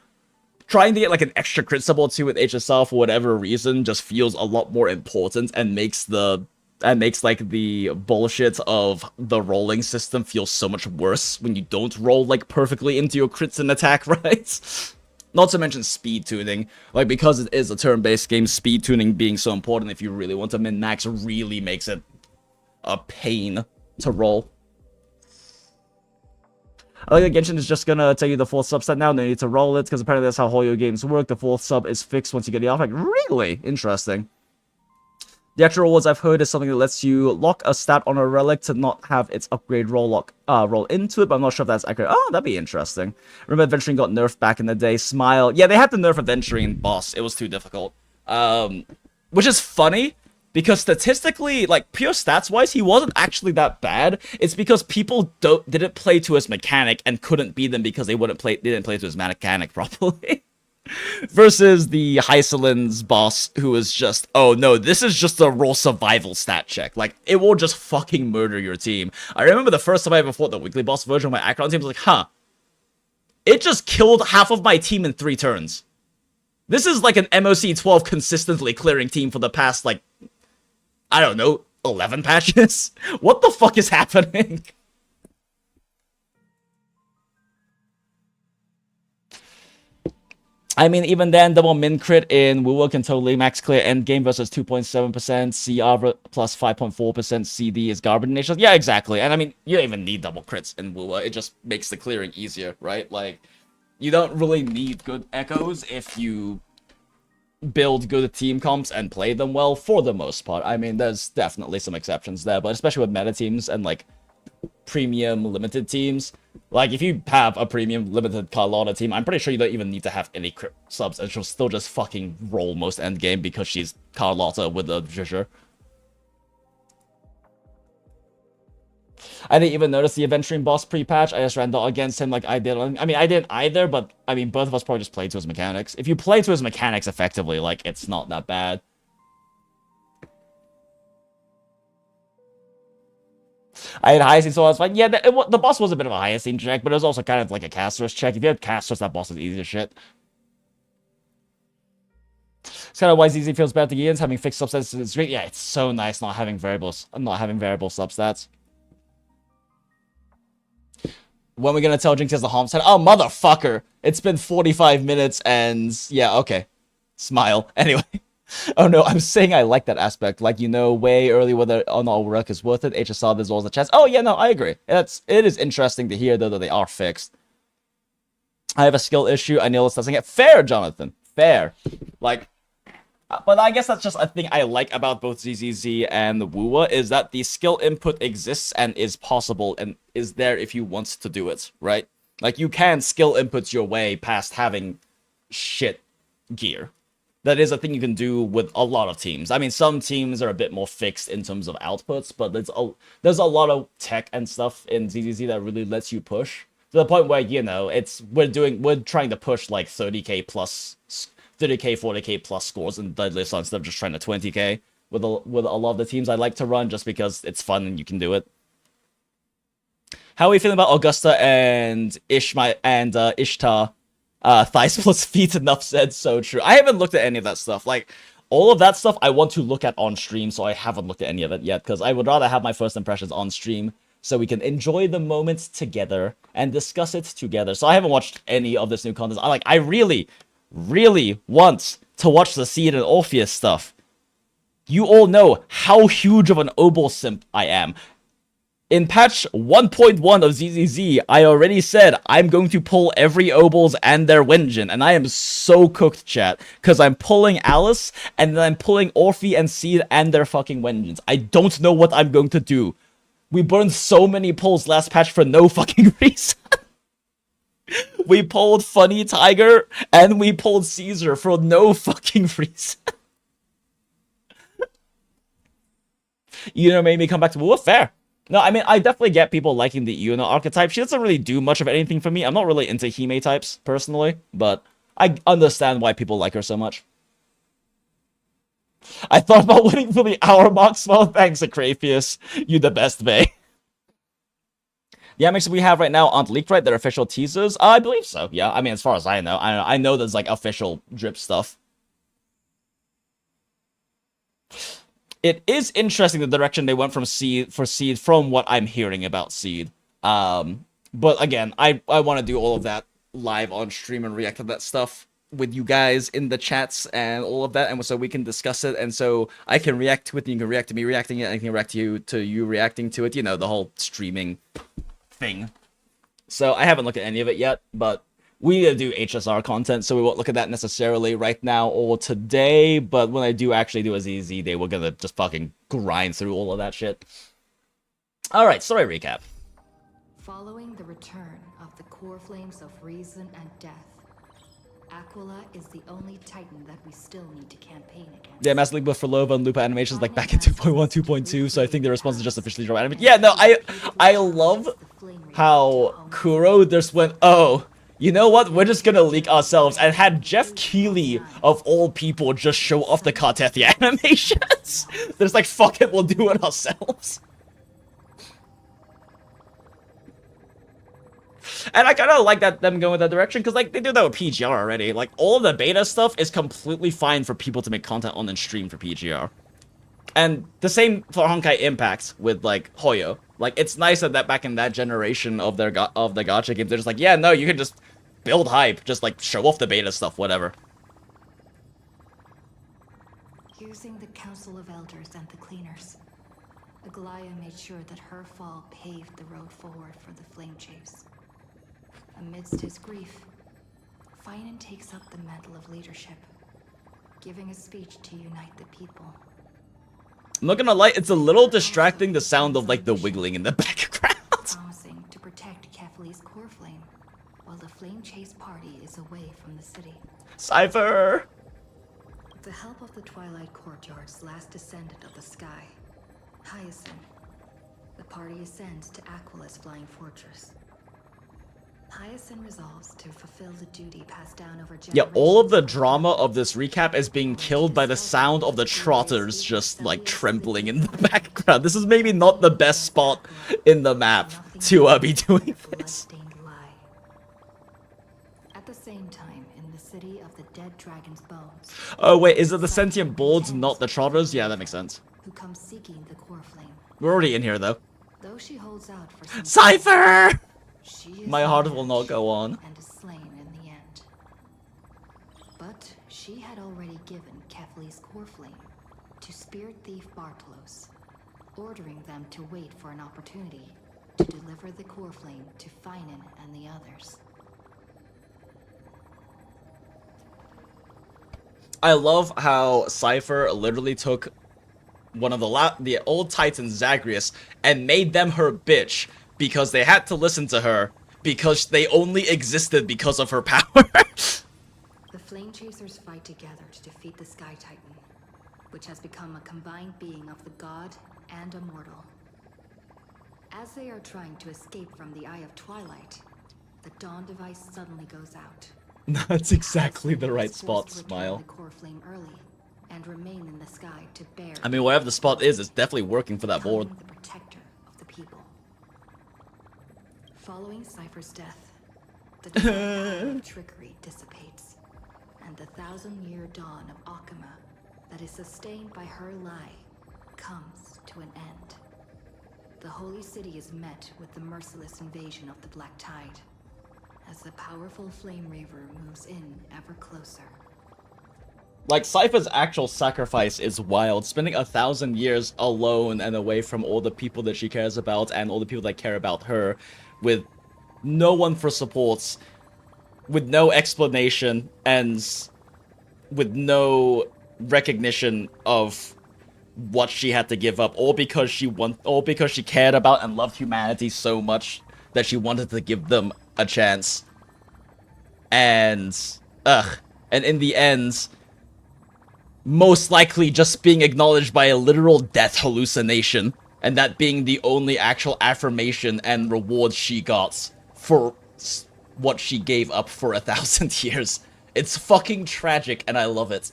trying to get like an extra crit sub or two with HSR for whatever reason just feels a lot more important, and makes like the bullshit of the rolling system feel so much worse when you don't roll like perfectly into your crits and attack, right? Not to mention speed tuning. Like, because it is a turn-based game, speed tuning being so important if you really want to min-max really makes it a pain to roll. I like that Genshin is just gonna tell you the fourth subset now, no need to roll it, because apparently that's how Hoyo games work. The fourth sub is fixed once you get the artifact. Really? Interesting. The actual rewards I've heard is something that lets you lock a stat on a relic to not have its upgrade roll into it, but I'm not sure if that's accurate. Oh, that'd be interesting. Remember Adventuring got nerfed back in the day. Smile. Yeah, they had to nerf Adventuring boss. It was too difficult. Which is funny, because statistically, like, pure stats-wise, he wasn't actually that bad. It's because people didn't play to his mechanic and couldn't beat them because they didn't play to his mechanic properly. Versus the Hysolins boss, who is just, oh no, this is just a roll survival stat check. Like, it will just fucking murder your team. I remember the first time I ever fought the weekly boss version of my Acheron team, I was like, huh. It just killed half of my team in 3 turns. This is like an MOC 12 consistently clearing team for the past, like, I don't know, 11 patches? What the fuck is happening? I mean, even then, double min crit in Wuwa can totally max clear endgame versus 2.7%, CR plus 5.4%, CD is garbage in nature. Yeah, exactly. And I mean, you don't even need double crits in Wuwa. It just makes the clearing easier, right? Like, you don't really need good echoes if you build good team comps and play them well for the most part. I mean, there's definitely some exceptions there, but especially with meta teams and, like, premium limited teams. Like, if you have a premium limited Carlotta team, I'm pretty sure you don't even need to have any crit subs, and she'll still just fucking roll most endgame because she's Carlotta with a Zhuzher. I didn't even notice the Event Stream boss pre-patch. I just ran against him like I did. I mean, I didn't either, but I mean, both of us probably just played to his mechanics. If you play to his mechanics effectively, like, it's not that bad. I had Hyacinth, so I was fine. Yeah, the boss was a bit of a Hyacinth check, but it was also kind of like a Castros check. If you had Castros, that boss is easy as shit. It's kind of why ZZ feels bad to Ian's having fixed substats. It's great. Yeah, it's so nice not having variable substats. When are we gonna tell Jinx he has the Homestead? Oh, motherfucker! It's been 45 minutes and... yeah, okay. Smile. Anyway. Oh no, I'm saying I like that aspect. Like, you know, way early whether or not work is worth it. HSR, there's always a chance. Oh yeah, no, I agree. It is interesting to hear, though, that they are fixed. I have a skill issue. I know it's testing it. Fair, Jonathan. Fair. Like... but I guess that's just a thing I like about both ZZZ and the Woowa, is that the skill input exists and is possible and is there if you want to do it, right? Like, you can skill inputs your way past having shit gear. That is a thing you can do with a lot of teams. I mean, some teams are a bit more fixed in terms of outputs, but there's a lot of tech and stuff in ZZZ that really lets you push. To the point where, you know, we're trying to push like 30k plus 30k, 40k plus scores in deadlifts instead of just trying to 20k with a lot of the teams I like to run, just because it's fun and you can do it. How are we feeling about Augusta and Ishtar? Thighs plus feet, enough said, so true. I haven't looked at any of that stuff. Like, all of that stuff I want to look at on stream, so I haven't looked at any of it yet, because I would rather have my first impressions on stream, so we can enjoy the moments together and discuss it together. So I haven't watched any of this new content. I really want to watch the Seed and Orpheus stuff. You all know how huge of an Obol simp I am. In patch 1.1 of ZZZ, I already said I'm going to pull every Obols and their Wenjin, and I am so cooked, chat, because I'm pulling Alice, and then I'm pulling Orphe and Seed and their fucking Wenjins. I don't know what I'm going to do. We burned so many pulls last patch for no fucking reason. We pulled Funny Tiger, and we pulled Caesar for no fucking reason. You know, made me come back to Woowa. Fair. No, I mean, I definitely get people liking the Yuna archetype. She doesn't really do much of anything for me. I'm not really into Hime types, personally, but I understand why people like her so much. I thought about waiting for the hour mark. Small thanks, Acrapius. You the best, bae. The animations we have right now aren't leaked, right? They're official teasers? I believe so, yeah. I mean, as far as I know. I know there's, like, official drip stuff. It is interesting the direction they went from Seed, from what I'm hearing about Seed. But again, I want to do all of that live on stream and react to that stuff with you guys in the chats and all of that, and so we can discuss it, and so I can react to it, and you can react to me reacting it, and I can react to you reacting to it, you know, the whole streaming thing. So I haven't looked at any of it yet, but we need to do HSR content, so we won't look at that necessarily right now or today, but when I do actually do a ZZ day, we're gonna just fucking grind through all of that shit. Alright, story recap. Following the return of the core flames of reason and death, Aquila is the only Titan that we still need to campaign against. Yeah, Master League buff for Lova and Lupa animations like back in 2.1, 2.2, so I think the response is just officially drop anime. Yeah, no, I love how Kuro just went, oh, you know what? We're just gonna leak ourselves, and had Jeff Keighley, of all people, just show off the Cartethia animations. They're just like, fuck it, we'll do it ourselves. And I kind of like them going that direction, because like they do that with PGR already. Like, all of the beta stuff is completely fine for people to make content on and stream for PGR. And the same for Honkai Impact with like Hoyo. Like, it's nice that back in that generation of the gacha games, they're just like, yeah, no, you can just build hype, just like show off the beta stuff, whatever. Using the Council of Elders and the Cleaners, Aglaya made sure that her fall paved the road forward for the flame chase. Amidst his grief, Phainon takes up the mantle of leadership, giving a speech to unite the people. I'm not gonna lie, it's a little distracting, the sound of like the wiggling in the background. Promising to protect Kefli's core flame, while the flame chase party is away from the city. Cypher! With the help of the Twilight Courtyard's last descendant of the sky, Hyacinth, The party ascends to Aquila's flying fortress. Hyacinth resolves to fulfill the duty passed down over generations. Yeah, all of the drama of this recap is being killed by the sound of the trotters just, like, trembling in the background. This is maybe not the best spot in the map to be doing this. At the same time, in the city of the dead dragon's bones. Oh wait, is it the sentient boards, not the trotters? Yeah, that makes sense. Who come seeking the core flame. We're already in here, though. Though she holds out for some Cypher! she is My heart will not go on. and is slain in the end. But she had already given Kefli's core flame to spirit thief Bartolos, ordering them to wait for an opportunity to deliver the core flame to Phainon and the others. I love how Cypher literally took one of the old titans, Zagreus, and made them her bitch because they had to listen to her because they only existed because of her power. The Flame Chasers fight together to defeat the Sky Titan, which has become a combined being of the god and a mortal. As they are trying to escape from the Eye of Twilight, the Dawn device suddenly goes out. That's exactly the right spot, Forced to return Smile. the core flame early and remain in the sky to bear. I mean, whatever the spot is, it's definitely working for that board. becoming the protector of the people. Following Cypher's death, the divine of trickery dissipates, and the 1,000-year dawn of Akama that is sustained by her lie comes to an end. The holy city is met with the merciless invasion of the Black Tide, as the powerful Flame Reaver moves in ever closer. Like, Cypher's actual sacrifice is wild. Spending 1,000 years alone and away from all the people that she cares about and all the people that care about her, with no one for supports, with no explanation, and with no recognition of what she had to give up, all because she cared about and loved humanity so much that she wanted to give them a chance. And in the end, most likely just being acknowledged by a literal death hallucination, and that being the only actual affirmation and reward she got for what she gave up for 1,000 years. It's fucking tragic, and I love it.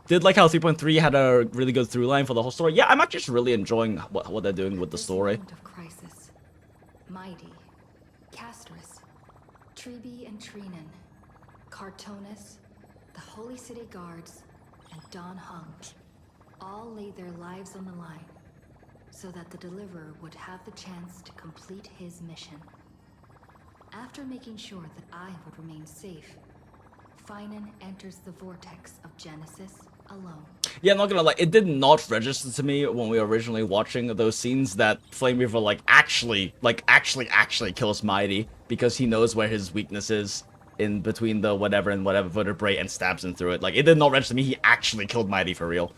Did like how 3.3 had a really good through line for the whole story. Yeah, I'm actually just really enjoying what they're doing with the story. Moment of crisis, Mighty, Castris, Treeby and Trinan, Cartonis, the Holy City Guards, and Don Hung all laid their lives on the line so that the Deliverer would have the chance to complete his mission. After making sure that I would remain safe, Phainon enters the vortex of Genesis alone. Yeah, I'm not gonna lie, it did not register to me when we were originally watching those scenes that Flame Reaver actually kills Mighty because he knows where his weakness is in between the whatever and whatever vertebrae and stabs him through it. Like, it did not register to me he actually killed Mighty for real.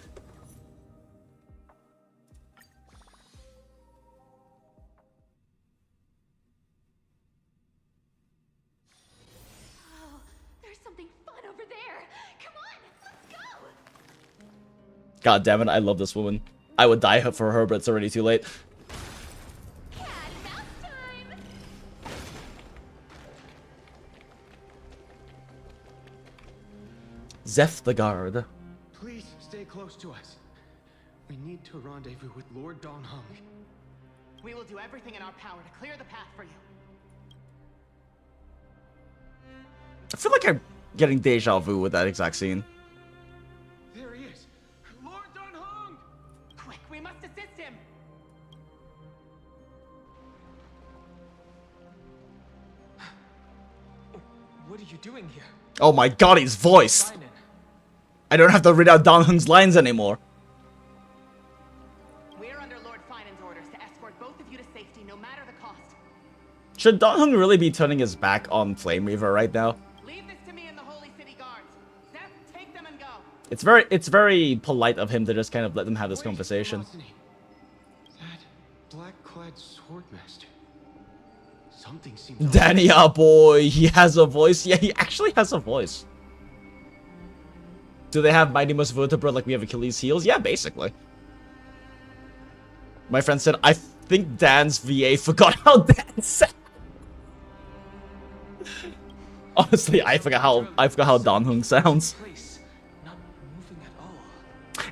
God damn it, I love this woman. I would die for her, but it's already too late. Zeph the guard. Please stay close to us. We need to rendezvous with Lord Don Hung. We will do everything in our power to clear the path for you. I feel like I'm getting deja vu with that exact scene. There he is. Lord Don Hung! Quick, we must assist him. What are you doing here? Oh my god, his voice! Phainon. I don't have to read out Don Hung's lines anymore. We're under Lord Phainon's orders to escort both of you to safety, no matter the cost. Should Don Hung really be turning his back on Flame Reaver right now? Leave this to me and the Holy City Guards. Zeph, take them and go. It's very polite of him to just kind of let them have this Wait, conversation. what's his name? That black-clad swordmaster. Something seems off. Danny, our boy, he has a voice. Yeah, he actually has a voice. Do they have Mighty Most Vertebra like we have Achilles heels? Yeah, basically. My friend said, I think Dan's VA forgot how Dan sounds. Honestly, I forgot how Dan Hung sounds. Place, not moving at all.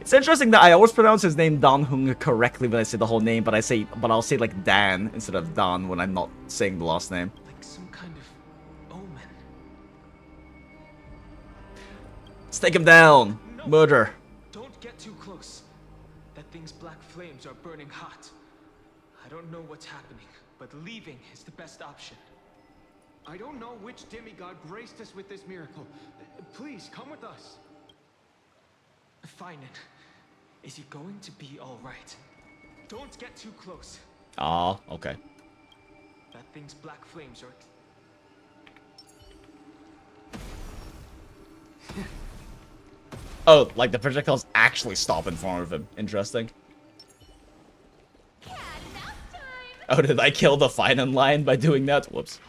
It's interesting that I always pronounce his name Dan Hung correctly when I say the whole name, but I'll say like Dan instead of Dan when I'm not saying the last name. Like some kind of omen. Let's take him down. No. Murder. Don't get too close. That thing's black flames are burning hot. I don't know what's happening, but leaving is the best option. I don't know which demigod graced us with this miracle. Please, come with us. Phainon, is he going to be alright? Don't get too close. Ah, okay. That thing's black flames are... Oh, like the projectiles actually stop in front of him. Interesting. Oh, did I kill the Phainon line by doing that? Whoops.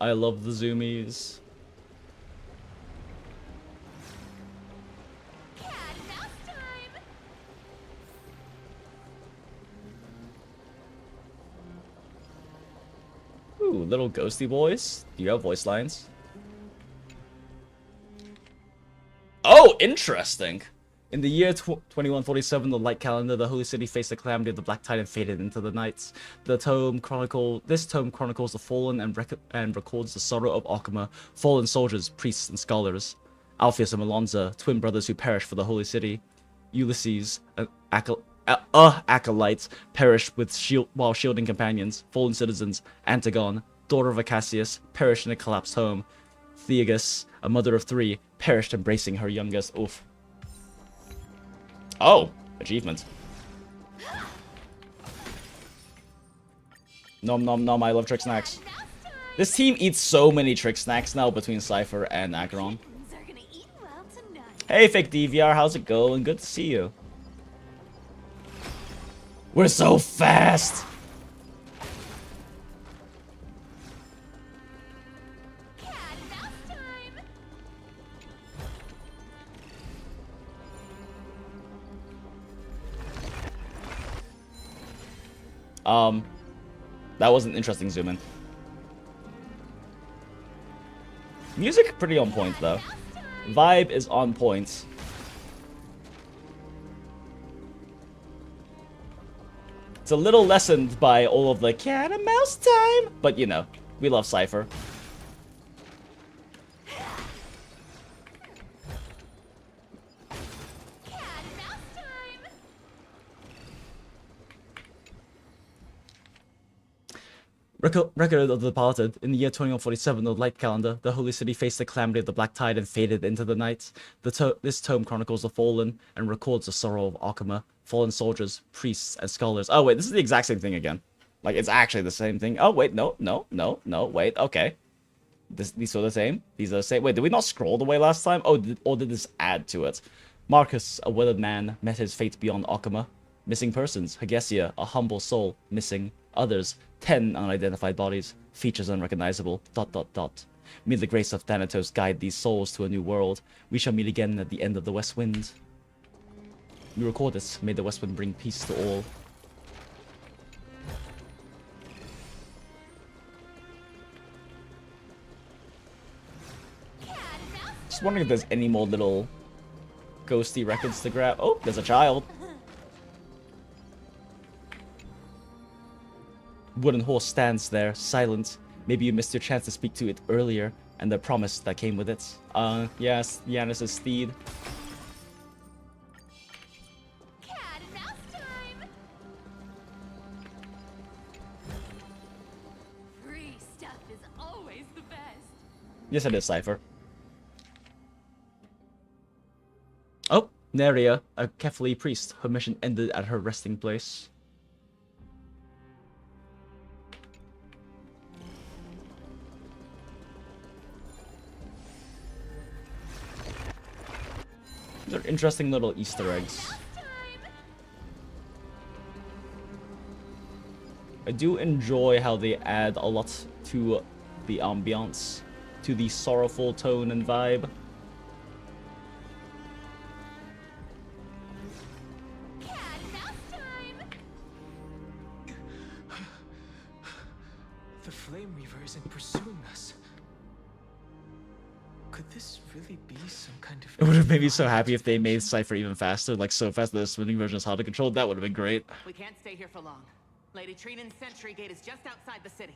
I love the zoomies. Ooh, little ghosty boys. Do you have voice lines? Oh, interesting. In the year 2147, the light calendar, the holy city faced the calamity of the black tide and faded into the night. This tome chronicles the fallen and records the sorrow of Akuma, fallen soldiers, priests, and scholars. Alpheus and Malonza, twin brothers who perished for the holy city. Ulysses, acolyte, perished while shielding companions. Fallen citizens, Antigone, daughter of Acacius, perished in a collapsed home. Theagus, a mother of three, perished embracing her youngest. Oof. Oh, achievement. Nom nom nom, I love trick snacks. This team eats so many trick snacks now between Cypher and Acheron. Hey, fake DVR, how's it going? Good to see you. We're so fast! That was an interesting zoom in. Music pretty on point though. Vibe is on point. It's a little lessened by all of the cat and mouse time, but you know, we love Cypher. Record of the departed. In the year 2147 of the light calendar, the holy city faced the calamity of the black tide and faded into the night. This tome chronicles the fallen and records the sorrow of Akuma, fallen soldiers, priests, and scholars. Oh wait, this is the exact same thing again. Like, it's actually the same thing. Oh wait, no, wait, okay. These are the same? These are the same? Wait, did we not scroll the way last time? Oh, or did this add to it? Marcus, a weathered man, met his fate beyond Akuma. Missing persons, Hagesia, a humble soul, missing. Others, 10 unidentified bodies, features unrecognizable, ... May the grace of Thanatos guide these souls to a new world. We shall meet again at the end of the West Wind. We record this. May the West Wind bring peace to all. Just wondering if there's any more little ghosty records to grab. Oh, there's a child. Wooden horse stands there, silent. Maybe you missed your chance to speak to it earlier, and the promise that came with it. Yes, Yanis' steed. Cat and mouse time! Free stuff is always the best. Yes, it is, Cypher. Oh, Neria, a Kefali priest. Her mission ended at her resting place. These are interesting little Easter eggs. I do enjoy how they add a lot to the ambiance, to the sorrowful tone and vibe. Cat and mouse time! The Flame Reaver isn't pursuing us. Could this really be some kind of... It would have made me so happy if they made Cypher even faster, like so fast that the swimming version is hard to control. That would have been great. We can't stay here for long. Lady Trinan's sentry gate is just outside the city.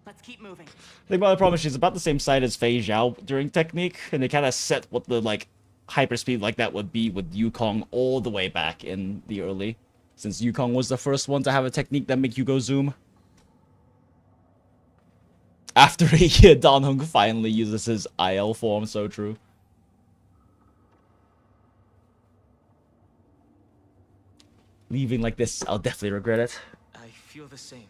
Let's keep moving. I think my other problem is she's about the same side as Fei Zhao during Technique, and they kind of set what the like hyperspeed like that would be with Yukong all the way back in the early, since Yukong was the first one to have a technique that make you go zoom. After a year, Dan Heng finally uses his IL form, so true. Leaving like this, I'll definitely regret it. I feel the same.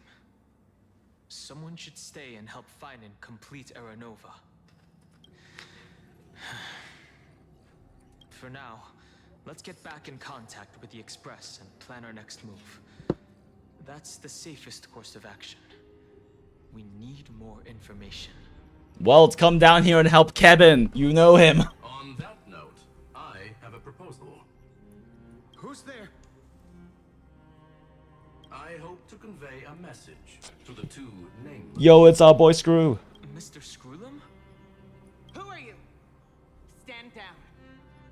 Someone should stay and help Phainon complete Aranova. For now, let's get back in contact with the Express and plan our next move. That's the safest course of action. We need more information. Well, come down here and help KEBIN. You know him. On that note, I have a proposal. Who's there? I hope to convey a message to the two nameless. Yo, it's our boy Screw. Mr. Screwlum? Who are you? Stand down.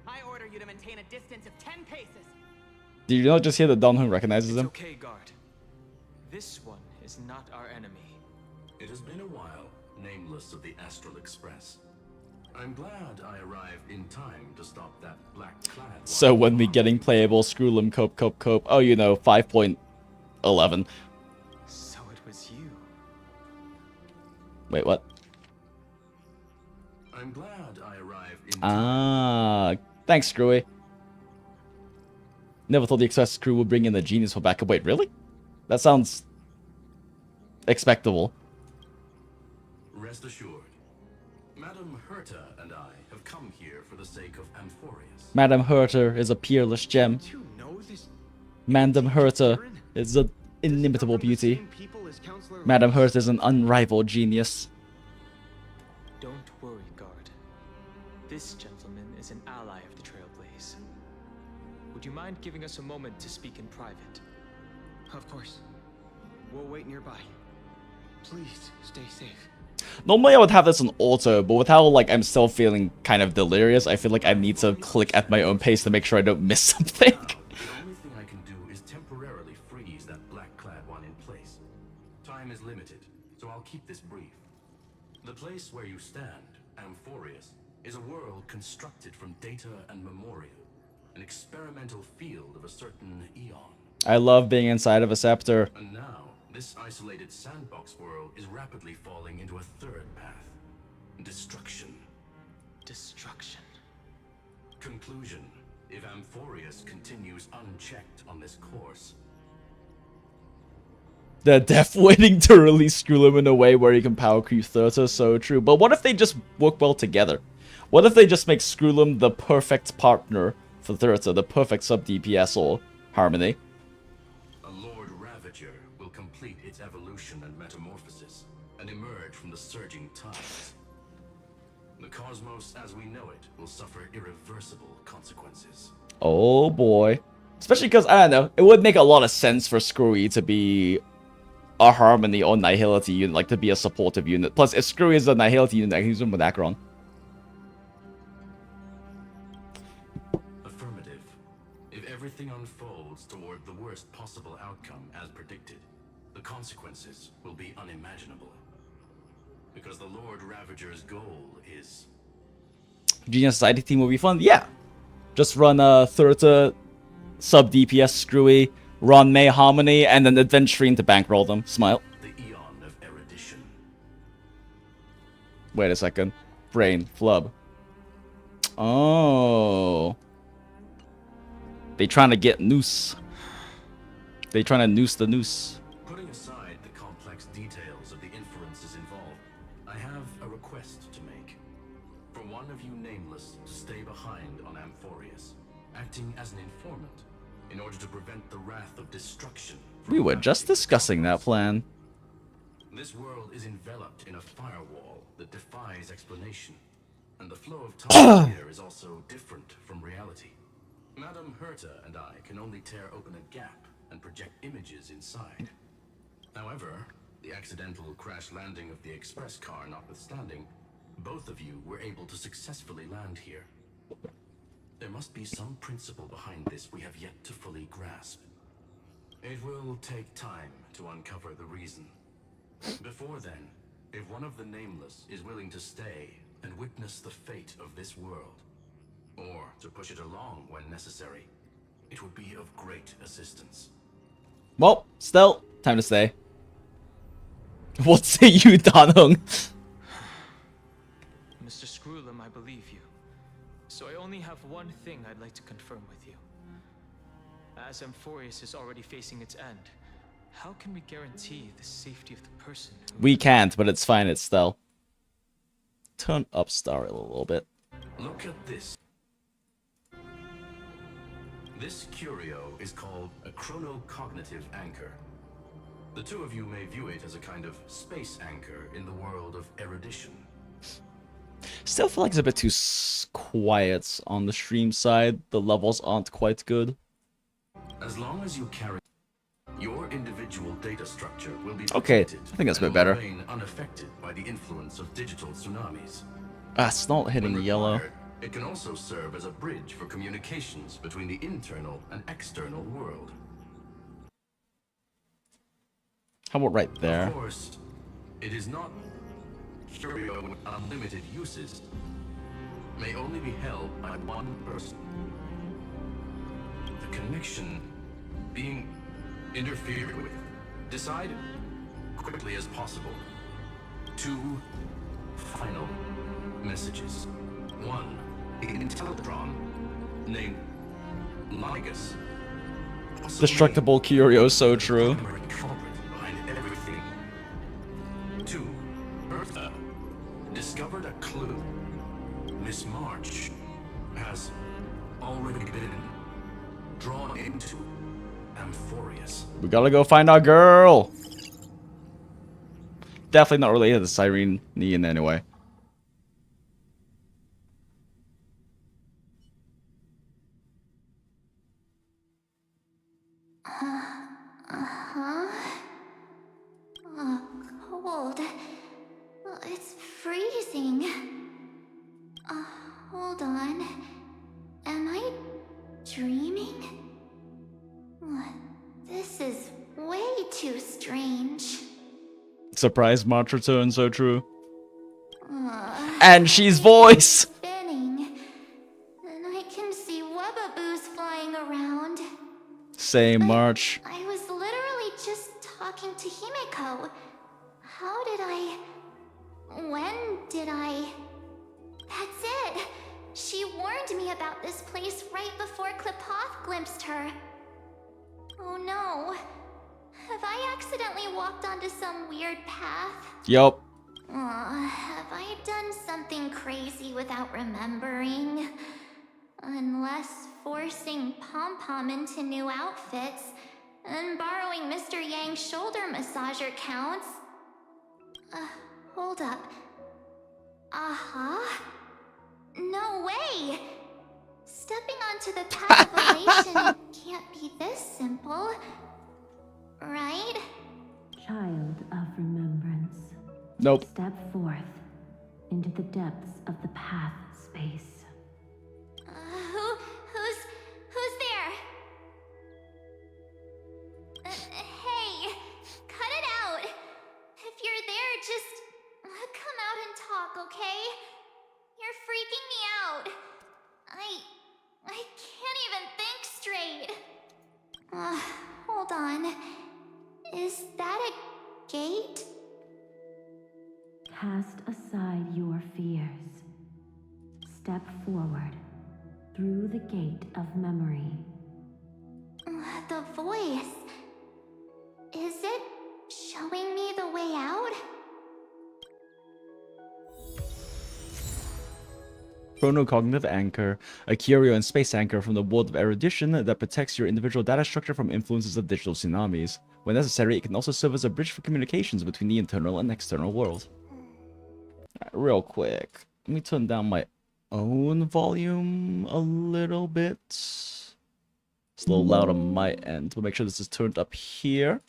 I order you to maintain a distance of 10 paces. Did you not just hear that Dan Heng recognizes It's him? okay, guard. This one is not our enemy. It has been a while, nameless of the Astral Express. I'm glad I arrived in time to stop that black-clad one. So when we getting playable, Screwlum, cope. Oh, you know, 5.11. So it was you. Wait, what? I'm glad I arrived in time. Ah, thanks, Screwy. Never thought the Express crew would bring in the genius for backup. Wait, really? That sounds expectable. Rest assured, Madame Herta and I have come here for the sake of Amphorius. Madame Herta is a peerless gem. Do you know this? Madame Herta is an inimitable beauty. Same people as Counselor Madame Herta is an unrivaled genius. Don't worry, guard. This gentleman is an ally of the Trailblaze. Would you mind giving us a moment to speak in private? Of course. We'll wait nearby. Please stay safe. Normally I would have this on auto, but with how like I'm still feeling kind of delirious, I feel like I need to click at my own pace to make sure I don't miss something. Now, the only thing I can do is temporarily freeze that black-clad one in place. Time is limited, so I'll keep this brief. The place where you stand, Amphorius, is a world constructed from data and memoria, an experimental field of a certain eon. I love being inside of a scepter. And now, this isolated sandbox world is rapidly falling into a third path. Destruction. Destruction. Conclusion. If Amphorius continues unchecked on this course, They're def waiting to release Screwlum in a way where he can power creep Thurta, so true. But what if they just work well together? What if they just make Screwlum the perfect partner for Thurta, the perfect sub-DPS or Harmony? a Lord Ravager will complete its evolution and metamorphosis and emerge from the surging tides. The cosmos as we know it will suffer irreversible consequences. Oh boy. Especially because, I don't know, it would make a lot of sense for Screwy to be a Harmony or Nihility unit, like to be a supportive unit. Plus, if Screwy is a Nihility unit, I can use him with Acheron. Affirmative. If everything unfolds toward the worst possible outcome as predicted, the consequences will be unimaginable. Because the Lord Ravager's goal is... Genius Society team will be fun. Yeah. Just run Thurta, sub-DPS Screwy, run May Harmony, and then Adventurine to bankroll them. Smile. the eon of erudition. Wait a second. Brain. Flub. Oh. They trying to get noose. They trying to noose the noose. Putting aside the complex details of the inferences involved, I have a request to make. For one of you nameless to stay behind on Amphorius, acting as an informant, in order to prevent the wrath of destruction. We were just discussing that plan. This world is enveloped in a firewall that defies explanation, and the flow of time here is also different from reality. Madame Herta and I can only tear open a gap and project images inside. However, the accidental crash landing of the express car notwithstanding, both of you were able to successfully land here. There must be some principle behind this we have yet to fully grasp. It will take time to uncover the reason. Before then, if one of the Nameless is willing to stay and witness the fate of this world, or to push it along when necessary, it would be of great assistance. Well, still, time to stay. What say you, Danhung? Mr. Screwlum, I believe you. So I only have one thing I'd like to confirm with you. As Amphorius is already facing its end, how can we guarantee the safety of the person who... We can't, but it's fine, it's still. Turn up Star a little bit. Look at this. This curio is called a chronocognitive anchor. The two of you may view it as a kind of space anchor in the world of erudition. Still feel like it's a bit too quiet on the stream side. The levels aren't quite good. As long as you carry your individual data structure will be Okay, protected I think that's a bit and better. remain unaffected by the influence of digital tsunamis. Ah, it's not hitting When yellow. required, it can also serve as a bridge for communications between the internal and external world. How about right there? Of course, it is not curio with unlimited uses. May only be held by one person. The connection being interfered with. Decide quickly as possible. 2 final messages. 1 Intellatron named Ligus. Destructible Curio, so true. Primary culprit behind everything. 2 Bertha discovered a clue. Miss March has already been drawn into Amphorius. We gotta go find our girl. Definitely not related to Cyrene in any way. Cold. It's freezing. Hold on. Am I dreaming? This is way too strange. Surprise March return, so true. And she's voice! Spinning. And I can see webbaboos flying around. Same March. I was literally just talking to Himeko. How did I... When did I... That's it! She warned me about this place right before Klipoth glimpsed her. Oh no. Have I accidentally walked onto some weird path? Yup. Have I done something crazy without remembering? Unless forcing Pom-Pom into new outfits and borrowing Mr. Yang's shoulder massager counts. Hold up. No way! Stepping onto the path of elation can't be this simple. Right? Child of remembrance. Nope. Step forth into the depths of the path space. Who's there? Hey, cut it out. If you're there, just come out and talk, okay? You're freaking me out. I can't even think straight. Hold on. Is that a gate? Cast aside your fears. Step forward through the gate of memory. The voice. Is it showing me the way out? chronocognitive anchor, a curio and space anchor from the world of erudition that protects your individual data structure from influences of digital tsunamis. When necessary, it can also serve as a bridge for communications between the internal and external world. Right, real quick, let me turn down my own volume a little bit. It's a little loud on my end. We'll make sure this is turned up here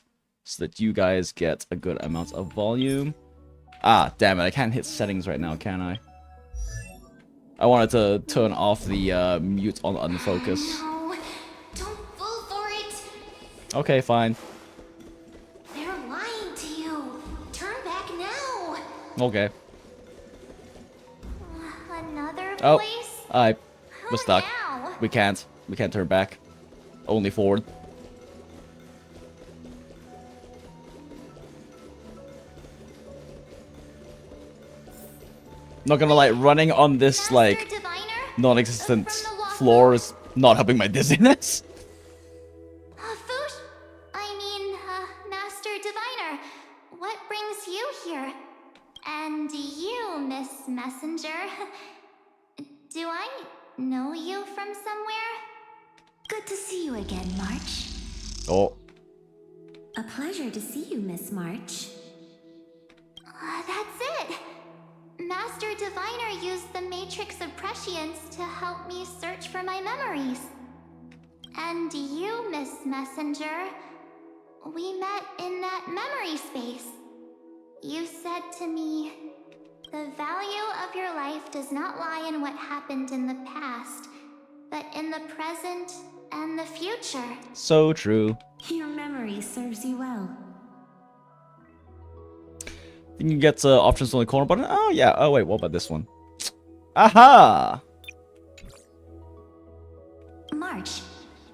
so that you guys get a good amount of volume. Ah, damn it, I can't hit settings right now, can I? I wanted to turn off the mute on unfocus. No, don't fall for it. Okay, fine. They're lying to you. Turn back now. Okay. Another Oh, place? we're stuck. Now? We can't turn back. Only forward. Not gonna lie, running on this Master like Diviner? non-existent From the Lost floor is not helping my dizziness. Master Diviner, what brings you here? And you, Miss Messenger. Do I know you from somewhere? Good to see you again, March. Oh. A pleasure to see you, Miss March. That's it. Master Diviner used the Matrix of Prescience to help me search for my memories. And you, Miss Messenger, we met in that memory space. You said to me, the value of your life does not lie in what happened in the past, but in the present and the future. So true. Your memory serves you well. You can get options on the corner button. Oh, yeah. Oh, wait. What about this one? Aha! March,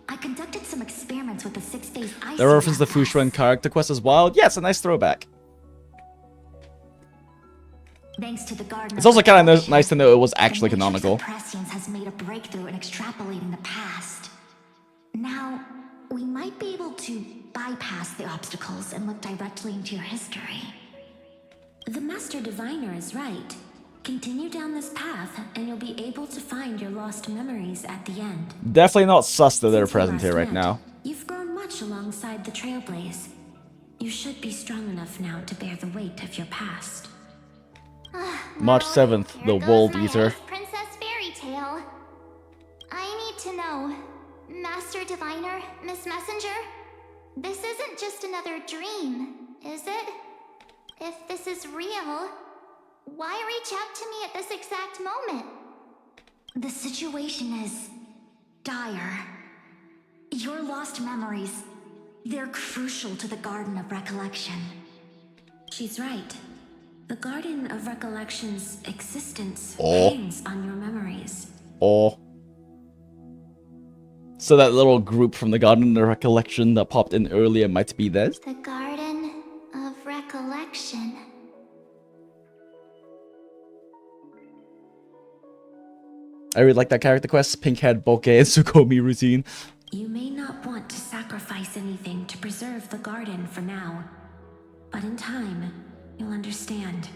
I conducted some experiments with the six-phase ice. They reference the Fushuan character quest as well. Yeah, it's a nice throwback. Thanks to the garden. It's also kind of nice to know it was actually canonical. The Matrix of Prescience has made a breakthrough in extrapolating the past. Now, we might be able to bypass the obstacles and look directly into your history. The Master Diviner is right. Continue down this path, and you'll be able to find your lost memories at the end. Definitely not sus that they're Since we present here last right met, now. You've grown much alongside the Trailblaze. You should be strong enough now to bear the weight of your past. March 7th, the World Eater. Princess Fairy Tale. I need to know, Master Diviner, Miss Messenger, this isn't just another dream, is it? If this is real, why reach out to me at this exact moment? The situation is dire. Your lost memories, they're crucial to the Garden of Recollection. She's right. The Garden of Recollection's existence hangs on your memories. Oh. So that little group from the Garden of Recollection that popped in earlier might be this? The Garden of Recollection. I really like that character quest, pink-haired bokeh and Tsukomi routine. You may not want to sacrifice anything to preserve the garden for now, but in time, you'll understand.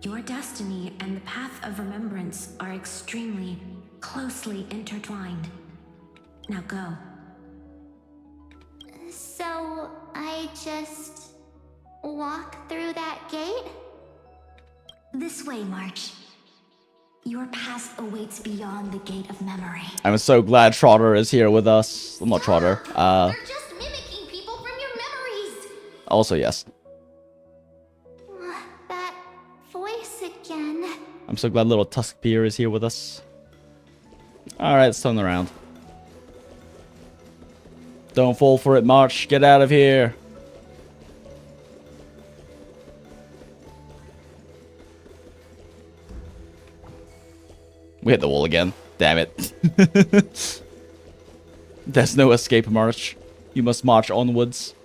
Your destiny and the path of remembrance are extremely, closely intertwined. Now go. So, I just walk through that gate? This way, March. Your past awaits beyond the gate of memory. I'm so glad Trotter is here with us. Well, not Trotter. They're just mimicking people from your memories. Also, yes. That voice again. I'm so glad little Tuskbeer is here with us. Alright, let's turn around. Don't fall for it, March. Get out of here. We hit the wall again. Damn it. There's no escape, March. You must march onwards.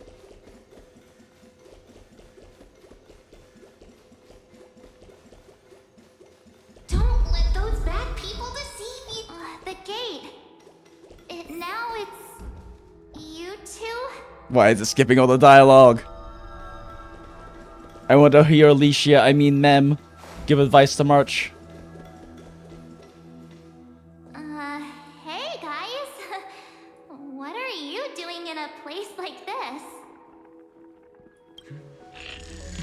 Don't let those bad people deceive you. The gate. Now it's you two? Why is it skipping all the dialogue? I want to hear Alicia, I mean Mem, give advice to March.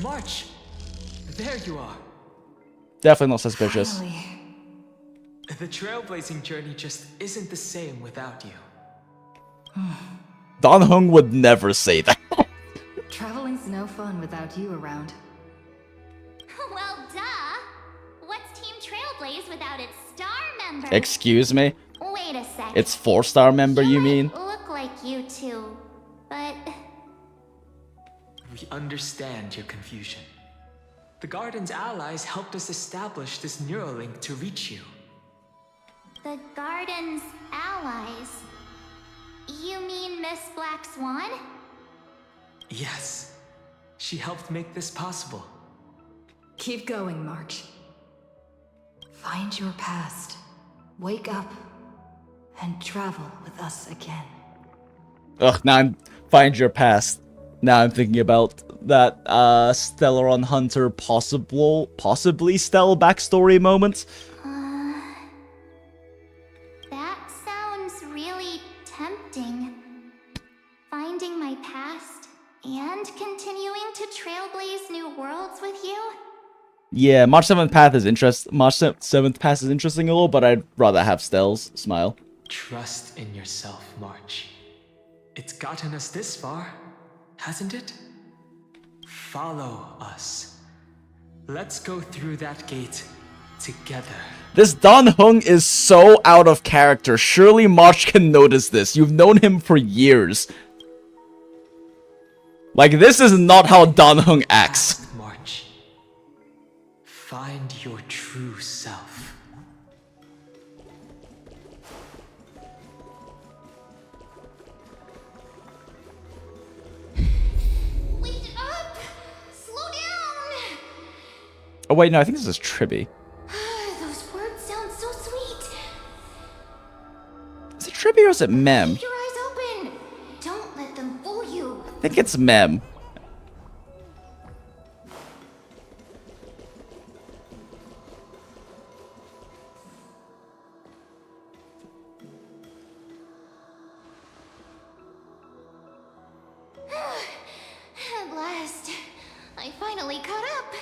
March! There you are. Definitely not suspicious. Finally. The trailblazing journey just isn't the same without you. Don Hung would never say that. Traveling's no fun without you around. Well, duh. What's Team Trailblaze without its star member? Excuse me? Wait a sec. It's 4-star member, you mean? Look like you two, but We understand your confusion. The Garden's allies helped us establish this neural link to reach you. the Garden's allies. You mean Miss Black Swan? Yes, she helped make this possible. Keep going, March. Find your past. Wake up. And travel with us again. Ugh, now I'm... Find your past. Now I'm thinking about that, Stellaron Hunter possibly Stell backstory moment. That sounds really tempting. Finding my past and continuing to trailblaze new worlds with you? Yeah, March 7th Path is March 7th Path is interesting a little, but I'd rather have Stell's smile. Trust in yourself, March. It's gotten us this far, hasn't it? Follow us. Let's go through that gate together. This Don Hung is so out of character. Surely March can notice this. You've known him for years. Like, this is not how Don Hung acts. Ask March. Find your true self. Wake up! Slow down! Oh wait, no, I think this is Tribby. Those words sound so sweet. Is it Tribby or is it Mem? Keep your eyes open. Don't let them fool you. I think it's Mem. At last, I finally caught up.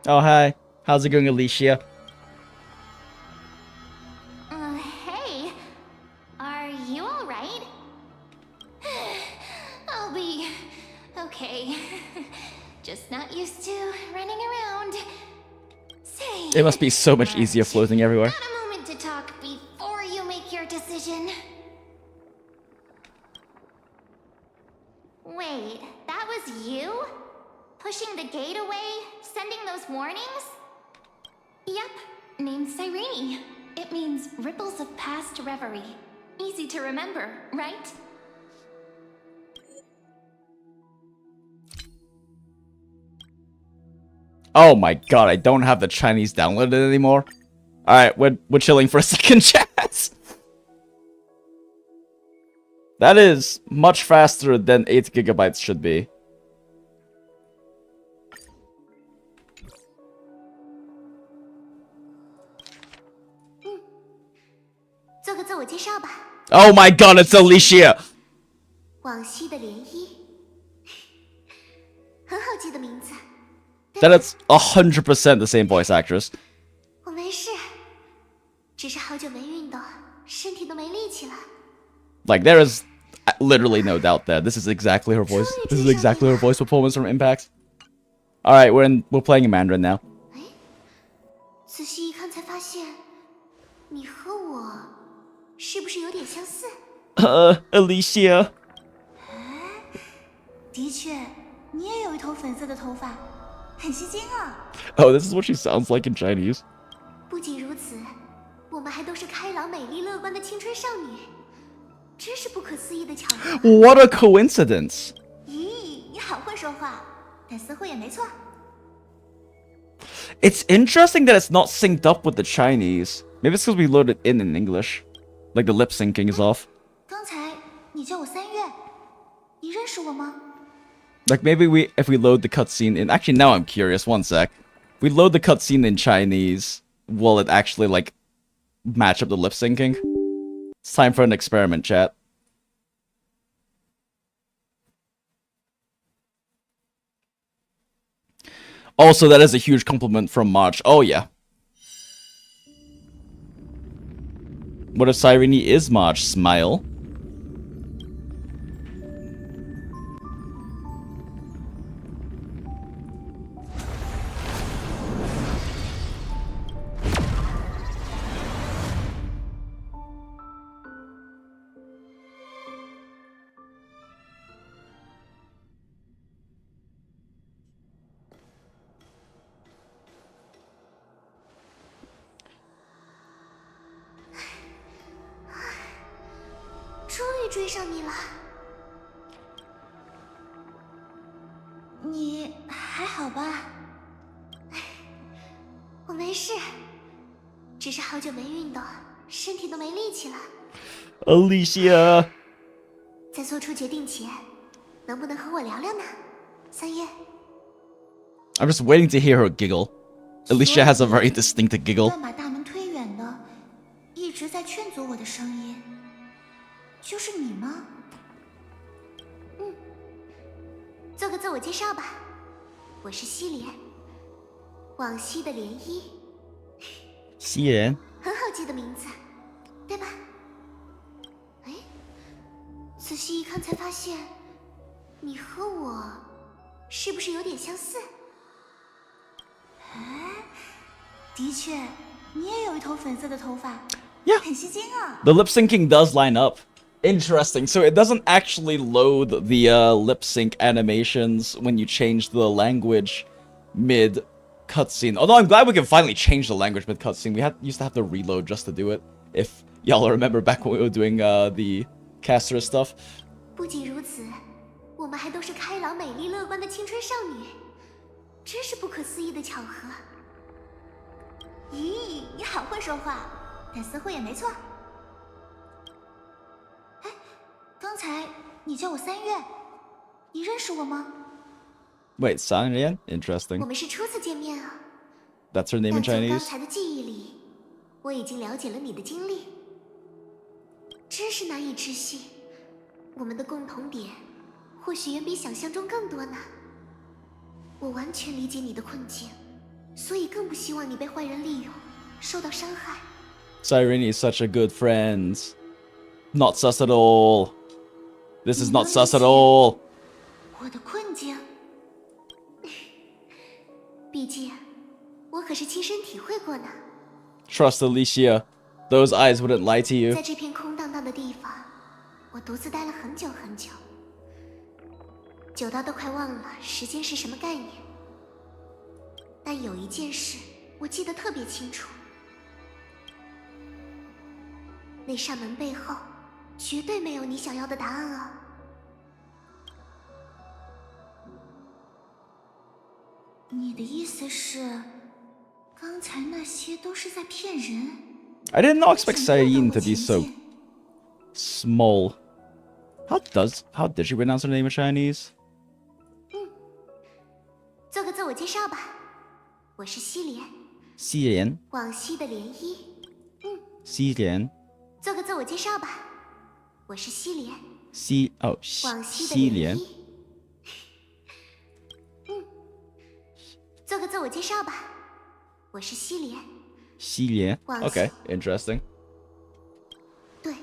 Oh, hi. How's it going, Alicia? Hey, are you all right? I'll be okay. Just not used to running around. Say, It must be so much easier floating everywhere. got a moment to talk before you make your decision. Wait, that was you? Pushing the gate away? Sending those warnings? Yep, named Cyrene. It means ripples of past reverie. Easy to remember, right? Oh my god, I don't have the Chinese downloaded anymore. Alright, we're chilling for a second, chat. That is much faster than 8 gigabytes should be. Oh my god, it's Alicia! 往昔的涟漪，很好记的名字。 That is 100% the same voice actress. 我没事，只是好久没运动，身体都没力气了。 Like, there is literally no doubt there. This is exactly her voice. This is exactly her voice performance from Impact. Alright, we're playing in Mandarin now. 仔细一看才发现，你和我是不是有点相似？ Alicia. 的确，你也有一头粉色的头发，很吸睛啊。 Oh, this is what she sounds like in Chinese. 不仅如此，我们还都是开朗、美丽、乐观的青春少女，真是不可思议的巧合。 What a coincidence. 咦，你好会说话，但似乎也没错。 It's interesting that it's not synced up with the Chinese. Maybe it's because we loaded in English. Like the lip syncing is off. 刚才你叫我3月，你认识我吗？ Like maybe if we load the cutscene in... Actually, now I'm curious. One sec. If we load the cutscene in Chinese, will it actually, like, match up the lip syncing? It's time for an experiment, chat. Also, that is a huge compliment from March. Oh yeah. What if Cyrene is March? Smile.终于追上你了。你还好吧？我没事，只是好久没运动，身体都没力气了。Alicia. 在做出决定前，能不能和我聊聊呢？三叶。I'm just waiting to hear her giggle. Alicia has a very distinct giggle. 把大门推远的，一直在劝阻我的声音，就是你吗？做个自我介绍吧，我是西莲，往昔的涟漪。西莲。很好记的名字，对吧？哎，仔细一看才发现，你和我是不是有点相似？哎，的确，你也有一头粉色的头发， Yeah. 很吸睛啊。The lip syncing does line up. Interesting. So it doesn't actually load the lip sync animations when you change the language mid cutscene. Although I'm glad we can finally change the language mid cutscene. We used to have to reload just to do it. If y'all remember back when we were doing the caster stuff. 不仅如此，我们还都是开朗、美丽、乐观的青春少女，真是不可思议的巧合。咦，你好会说话，但似乎也没错。哎，刚才你叫我三月，你认识我吗？ Wait, Sanyan? Interesting. 我们是初次见面啊。 That's her name in 但从刚 Chinese. 才的记忆里，我已经了解了你的经历，真是难以置信。我们的共同点，或许远比想象中更多呢。我完全理解你的困境，所以更不希望你被坏人利用，受到伤害。 Cyrene is such a good friend. Not sus at all. This is not sus at all. 我的困境，毕竟我可是亲身体会过呢。 Trust Alicia. Those eyes wouldn't lie to you. 在这片空荡荡的地方，我独自待了很久很久，久到都快忘了时间是什么概念。但有一件事我记得特别清楚，那扇门背后绝对没有你想要的答案啊！你的意思是，刚才那些都是在骗人？ I did not expect Cyrene to be so small. How did she pronounce her name in Chinese? 做个自我介绍吧，我是西莲。西莲。往昔的涟漪。西莲。做个自我介绍吧，我是西莲。往昔的涟漪。做个自我介绍吧，我是西莲。西莲。Okay, interesting. 对，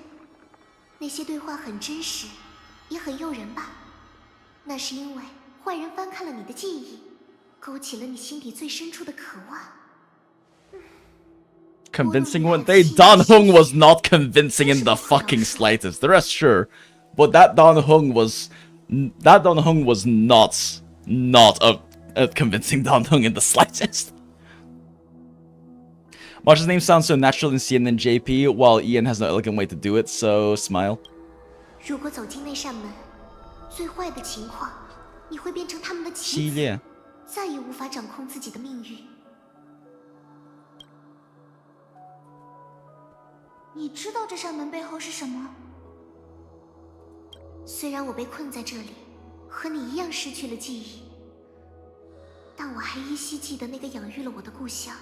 那些对话很真实，也很诱人吧？那是因为坏人翻看了你的记忆，勾起了你心底最深处的渴望。Convincing one day, Dan Hong was not convincing in the fucking slightest. The rest, sure, but that Dan Hong was not a convincing Dan Hong in the slightest. Marsh's name sounds so natural in CN and JP, while Ian has no elegant way to do it, so smile. 如果走进那扇门，最坏的情况，你会变成他们的棋子，再也无法掌控自己的命运。你知道这扇门背后是什么？虽然我被困在这里，和你一样失去了记忆，但我还依稀记得那个养育了我的故乡。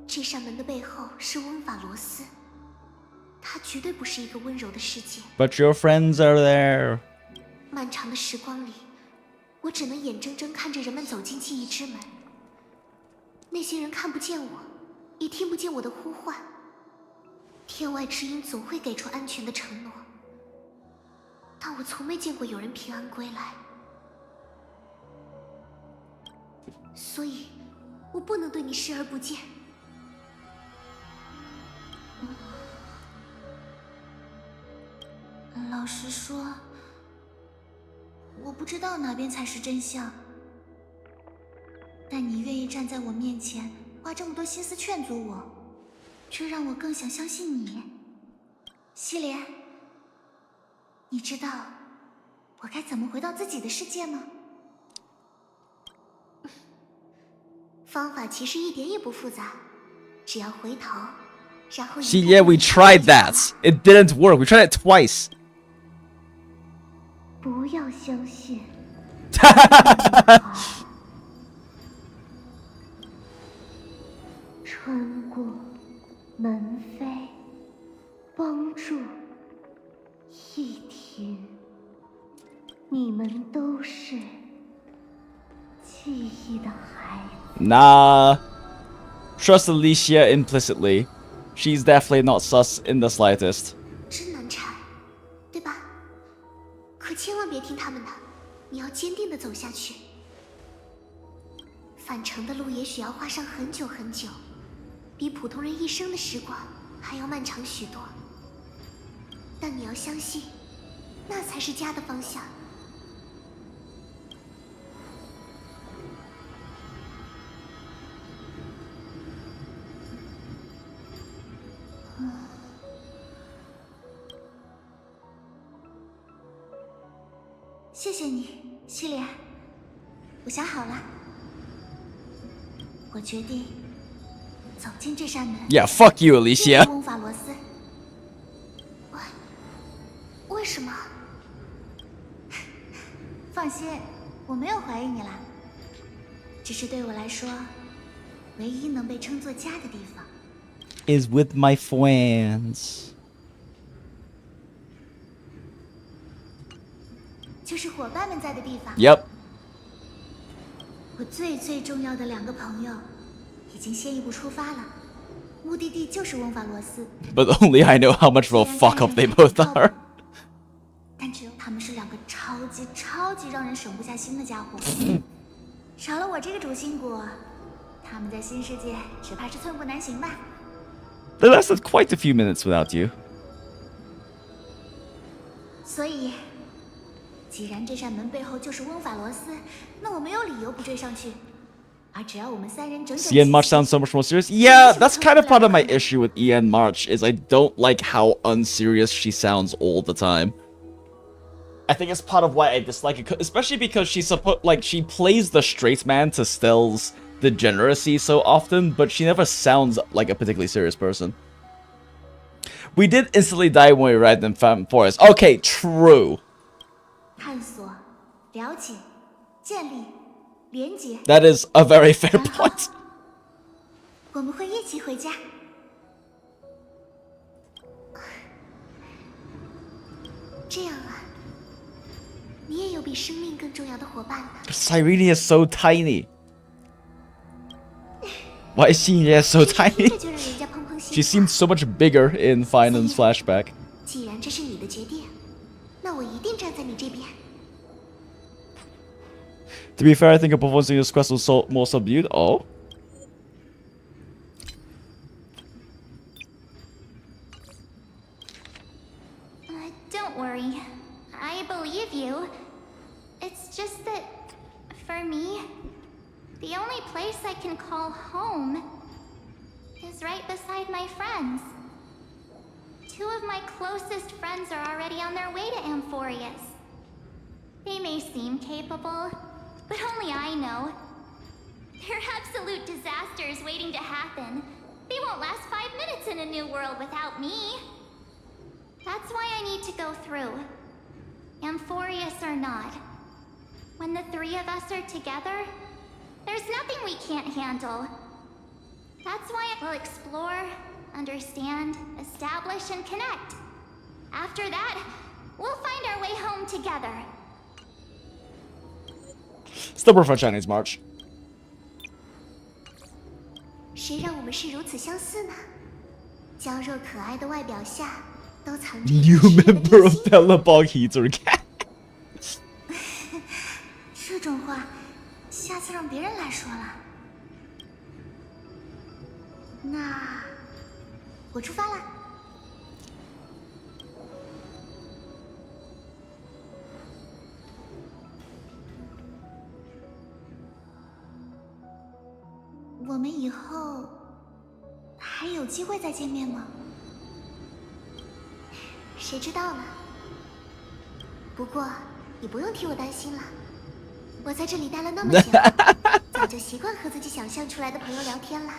这扇门的背后是温法罗斯，它绝对不是一个温柔的世界。But your friends are there. 漫长的时光里，我只能眼睁睁看着人们走进记忆之门。那些人看不见我，也听不见我的呼唤。天外之音总会给出安全的承诺，但我从没见过有人平安归来。所以，我不能对你视而不见。老实说，我不知道哪边才是真相。但你愿意站在我面前，花这么多心思劝阻我，却让我更想相信你。西莲，你知道我该怎么回到自己的世界吗？方法其实一点也不复杂，只要回头，然后。See, yeah, we tried that. It didn't work. We tried it twice. 不要相信。穿过门扉，帮助一停。你们都是记忆的孩子。Nah. Trust Alicia implicitly. She's definitely not sus in the slightest. 真难缠，对吧？可千万别听他们的，你要坚定地走下去。返程的路也许要花上很久很久，比普通人一生的时光还要漫长许多。但你要相信，那才是家的方向。谢谢你，西莲。我想好了，我决定走进这扇门。Yeah, fuck you, Alicia. 翁法罗斯。为什么？放心，我没有怀疑你啦。只是对我来说，唯一能被称作家的地方 is with my friends. 就是伙伴们在的地方。Yep. 我最重要的2个朋友已经先一步出发了，目的地就是翁法罗斯。But only I know how much of a fuck up they both are. 但只有他们是2个超级让人省不下心的家伙。少了我这个主心骨，他们在新世界只怕是寸步难行吧。They lasted quite a few minutes without you. 所以，既然这扇门背后就是翁法罗斯，那我没有理由不追上去。而只要我们3人整整。Ian March sounds so much more serious. Yeah, that's kind of part of my issue with Ian March is I don't like how unserious she sounds all the time. I think it's part of why I dislike it, especially because she plays the straight man to Stell's degeneracy so often, but she never sounds like a particularly serious person. We did instantly die when we read in Phainon Forest. Okay, true. 探索、了解、建立、连结。 That is a very fair point. 我们会一起回家。这样啊，你也有比生命更重要的伙伴了。Cyrene is so tiny. Why is she so tiny? She seemed so much bigger in Phainon's flashback. 既然这是你的决定，那我一定站在你这边。 To be fair, I think her performance in this quest was more subdued. Oh. Don't worry. I believe you. It's just that, for me, the only place I can call home is right beside my friends. 2 of my closest friends are already on their way to Amphorius. They may seem capable, but only I know. They're absolute disasters waiting to happen. They won't last 5 minutes in a new world without me. That's why I need to go through. Amphorius or not. When the 3 of us are together, there's nothing we can't handle. That's why we'll explore, understand, establish, and connect. After that, we'll find our way home together. Still prefer Chinese March. 谁让我们是如此相似呢？娇弱可爱的外表下，都藏着 New member of Telebog Heater Cat. 这种话，下次让别人来说了。那我出发了。我们以后还有机会再见面吗？谁知道呢？不过你不用替我担心了，我在这里待了那么久，早就习惯和自己想象出来的朋友聊天了。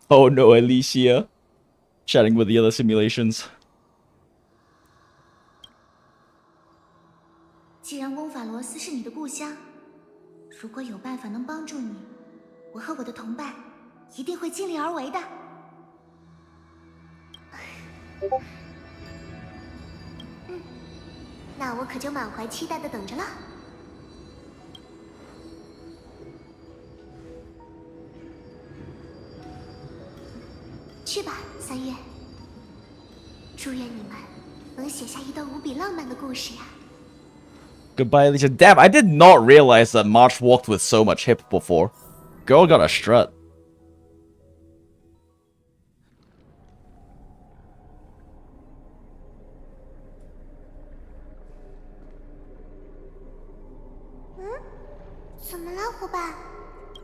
Oh no, Alicia. Chatting with the other simulations. 既然翁法罗斯是你的故乡，如果有办法能帮助你，我和我的同伴一定会尽力而为的。那我可就满怀期待的等着了。去吧，3月。祝愿你们能写下一段无比浪漫的故事呀。 Goodbye, Alicia. Damn, I did not realize that March walked with so much hip before. Girl got a strut.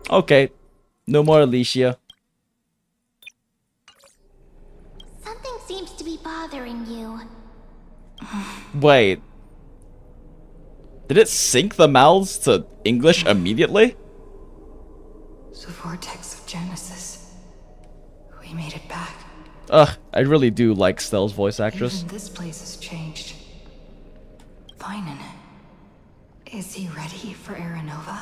Okay, no more Alicia. Something seems to be bothering you. Wait. Did it sync the mouths to English immediately? The vortex of Genesis. We made it back. Ugh, I really do like Stell's voice actress. Even this place has changed. Phainon. Is he ready for Aranova?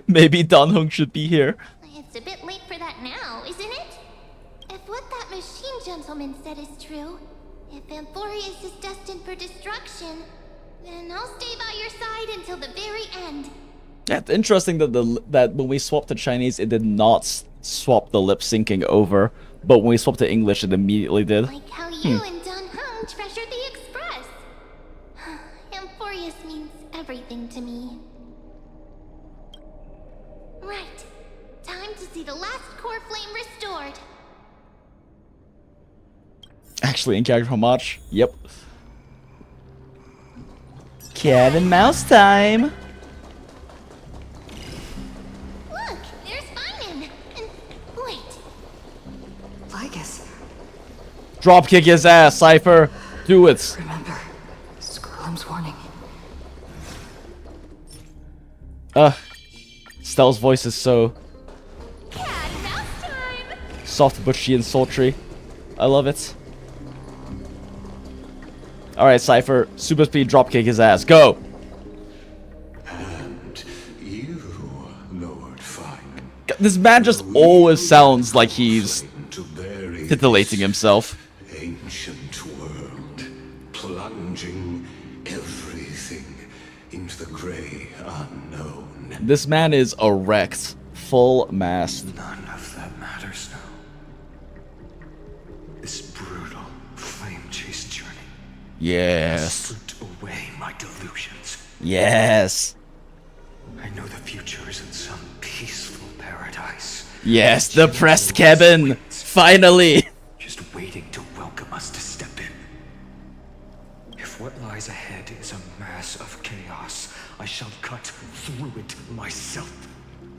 Maybe Danhong should be here. It's a bit late for that now, isn't it? If what that machine gentleman said is true, if Amphorius is destined for destruction, then I'll stay by your side until the very end. Yeah, it's interesting that that when we swapped to Chinese, it did not swap the lip syncing over, but when we swapped to English, it immediately did. Like how you and Don Hung treasured the Express. Amphorius means everything to me. Right. Time to see the last core flame restored. Actually, in character homage. Yep. Cat and mouse time. Look, there's Phainon. And wait. Lygus. Dropkick his ass, Cypher. Do it. Remember, Skrulum's warning. Stell's voice is so Cat and mouse time. soft, bushy, and sultry. I love it. Alright, Cypher. Super speed dropkick his ass. Go! And you, Lord Phainon. This man just always sounds like he's To bury titillating himself. this ancient world, plunging everything into the grey unknown. This man is erect. Full mast. None of that matters now. This brutal flame chase journey Yes. stripped away my delusions. Yes. I know the future is in some peaceful paradise. Yes, the pressed KEBIN. Finally. Just waiting to welcome us to step in. If what lies ahead is a mass of chaos, I shall cut through it myself.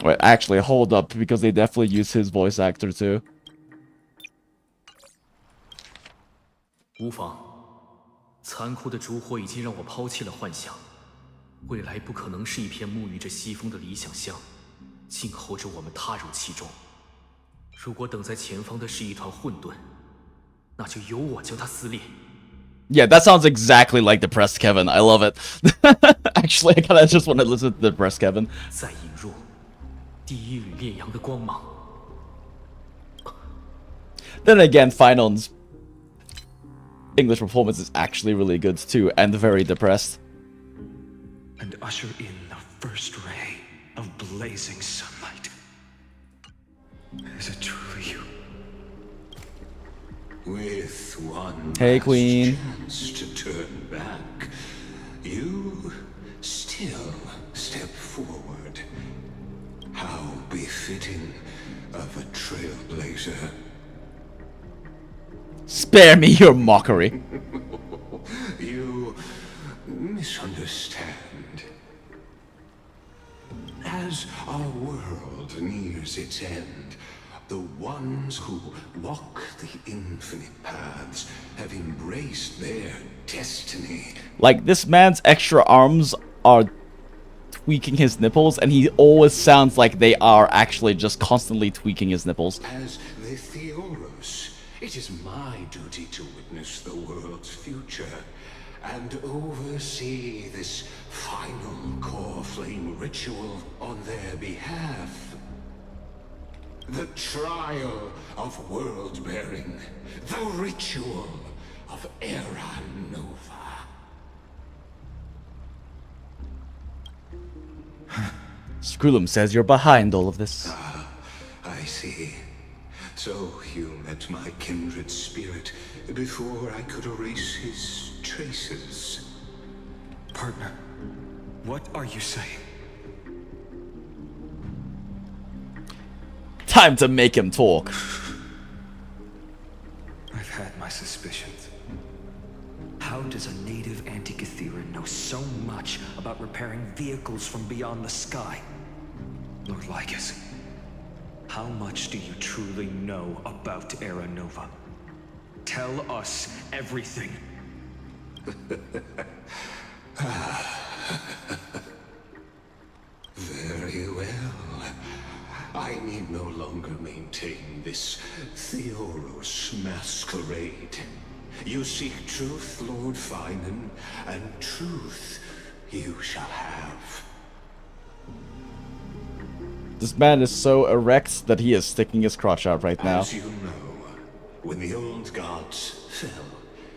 Wait, actually, hold up, because they definitely use his voice actor too. 无妨，残酷的烛火已经让我抛弃了幻想，未来不可能是一片沐浴着西风的理想乡，静候着我们踏入其中。如果等在前方的是一团混沌，那就由我将它撕裂。 Yeah, that sounds exactly like the pressed KEBIN. I love it. Actually, I kinda just want to listen to the pressed KEBIN. 再引入第一缕烈阳的光芒。 Then again, Phainon's English performance is actually really good too, and very depressed. And usher in the first ray of blazing sunlight. Is it truly you? With one Hey, last Queen. chance to turn back, you still step forward. How befitting of a trailblazer. Spare me your mockery. You misunderstand. As our world nears its end, the ones who walk the infinite paths have embraced their destiny. Like, this man's extra arms are tweaking his nipples, and he always sounds like they are actually just constantly tweaking his nipples. As the Theoros, it is my duty to witness the world's future and oversee this final core flame ritual on their behalf. The trial of world-bearing, the ritual of Era Nova. Scroolum says you're behind all of this. I see. So you met my kindred spirit before I could erase his traces. Partner, what are you saying? Time to make him talk. I've had my suspicions. How does a native Antikytheran know so much about repairing vehicles from beyond the sky? Lord Lycus, how much do you truly know about Era Nova? Tell us everything. Very well. I need no longer maintain this Theoros masquerade. You seek truth, Lord Phainon, and truth you shall have. This man is so erect that he is sticking his crotch out right now. As you know, when the old gods fell,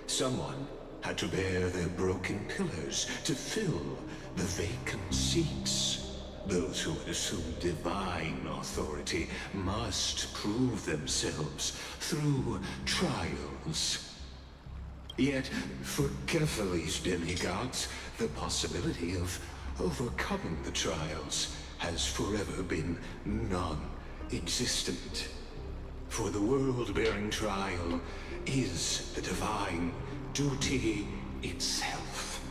someone had to bear their broken pillars to fill the vacant seats. Those who would assume divine authority must prove themselves through trials. Yet, for Kefali's demigods, the possibility of overcoming the trials has forever been non-existent. For the world-bearing trial is the divine duty itself.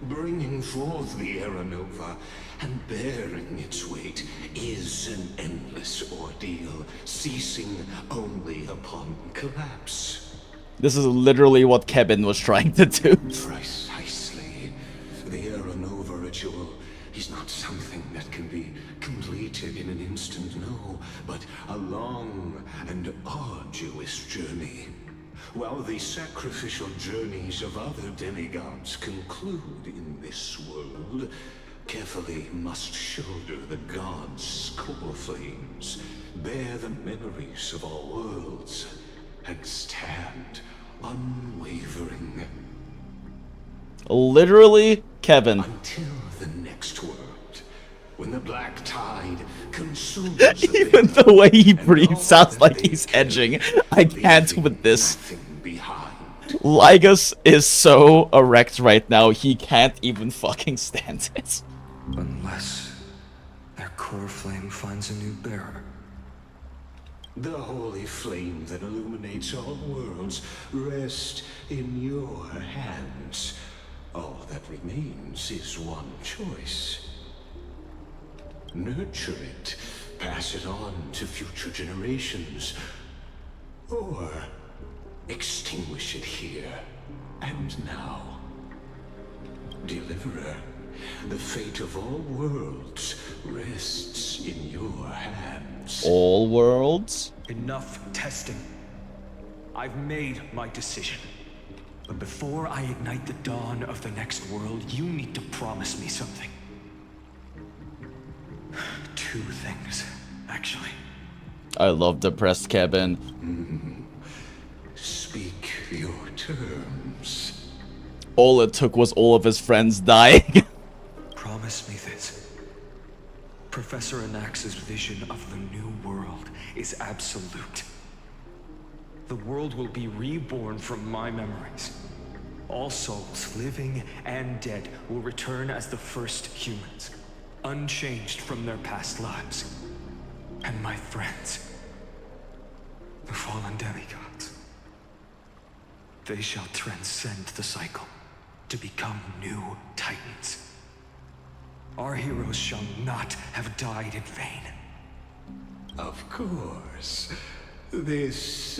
Bringing forth the Era Nova and bearing its weight is an endless ordeal, ceasing only upon collapse. This is literally what KEBIN was trying to do. Precisely. The Era Nova ritual is not something that can be completed in an instant, no, but a long and arduous journey. While the sacrificial journeys of other demigods conclude in this world, Kefali must shoulder the gods' core flames, bear the memories of all worlds, and stand unwavering. Literally, KEBIN. Until the next world, when the black tide consumes Even the way he breathes sounds like he's edging. I can't with this. Lygus is so erect right now, he can't even fucking stand it. Unless their core flame finds a new bearer. The holy flame that illuminates all worlds rests in your hands. All that remains is one choice. Nurture it, pass it on to future generations, or extinguish it here and now. Deliverer, the fate of all worlds rests in your hands. All worlds? Enough testing. I've made my decision. But before I ignite the dawn of the next world, you need to promise me something. Two things, actually. I love depressed KEBIN. Speak your terms. All it took was all of his friends dying. Promise me this. Professor Anax's vision of the new world is absolute. The world will be reborn from my memories. All souls, living and dead, will return as the first humans, unchanged from their past lives. And my friends, the fallen demigods, they shall transcend the cycle to become new titans. Our heroes shall not have died in vain. Of course. This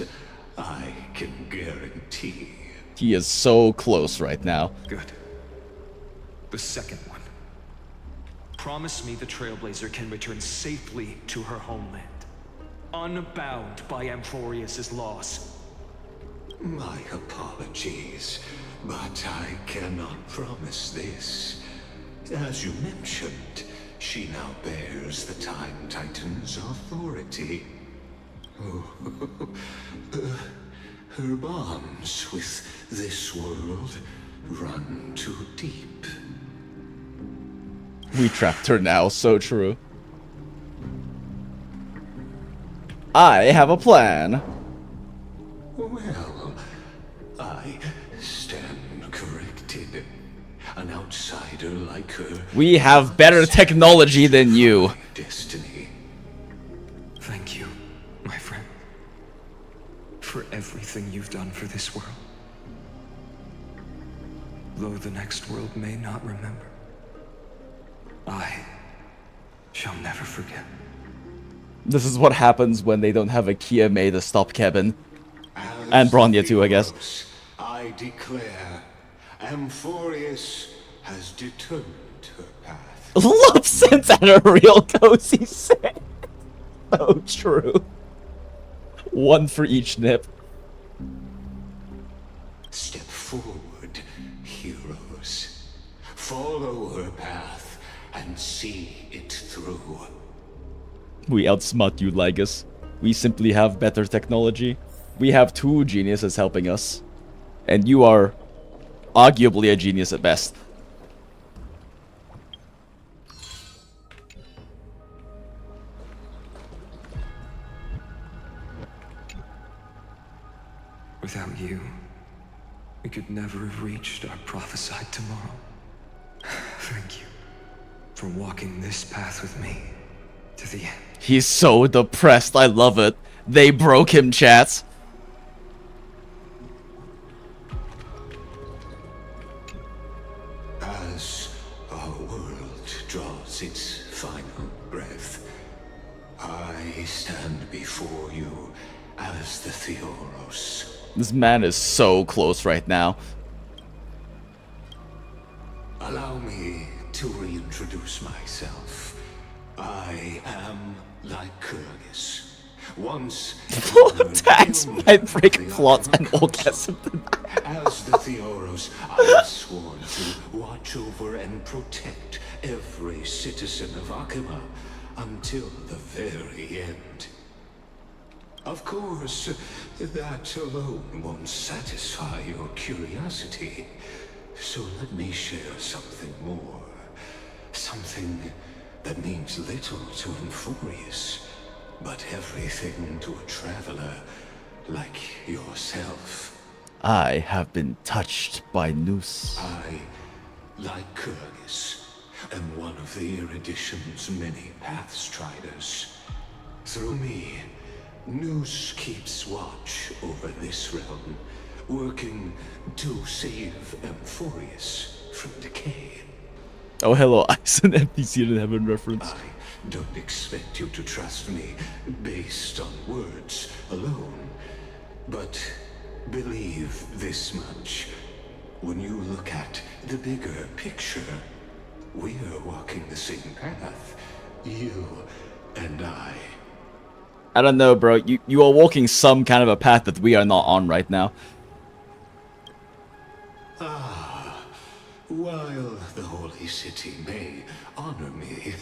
I can guarantee. He is so close right now. Good. The second one. Promise me the Trailblazer can return safely to her homeland, unbound by Amphorius's loss. My apologies, but I cannot promise this. As you mentioned, she now bears the Time Titan's authority. Her bonds with this world run too deep. We trapped her now, so true. I have a plan. Well, I stand corrected. An outsider like her. We have better technology than you. Destiny. Thank you, my friend, for everything you've done for this world. Though the next world may not remember, I shall never forget. This is what happens when they don't have a Kiame to stop KEBIN. And Bronya too, I guess. I declare, Amphorius has determined her path. Love sense and a real cozy set. So true. One for each nip. Step forward, heroes. Follow her path and see it through. We outsmart you, Lygus. We simply have better technology. We have two geniuses helping us. And you are arguably a genius at best. Without you, we could never have reached our prophesied tomorrow. Thank you for walking this path with me to the end. He's so depressed, I love it. They broke him, chat. As our world draws its final breath, I stand before you as the Theoros. This man is so close right now. Allow me to reintroduce myself. I am Lycurgus. Once Attacks might break plot and orgasm. as the Theoros, I have sworn to watch over and protect every citizen of Akima until the very end. Of course, that alone won't satisfy your curiosity. So let me share something more. Something that means little to Amphorius, but everything to a traveler like yourself. I have been touched by Noose. I, Lycurgus, am one of the Erudition's many Pathstriders. Through me, Noose keeps watch over this realm, working to save Amphorius from decay. Oh, hello, Ice and NPC in Heaven reference. I don't expect you to trust me based on words alone, but believe this much. When you look at the bigger picture, we're walking the same path, you and I. I don't know, bro. You are walking some kind of a path that we are not on right now. While the Holy City may honor me,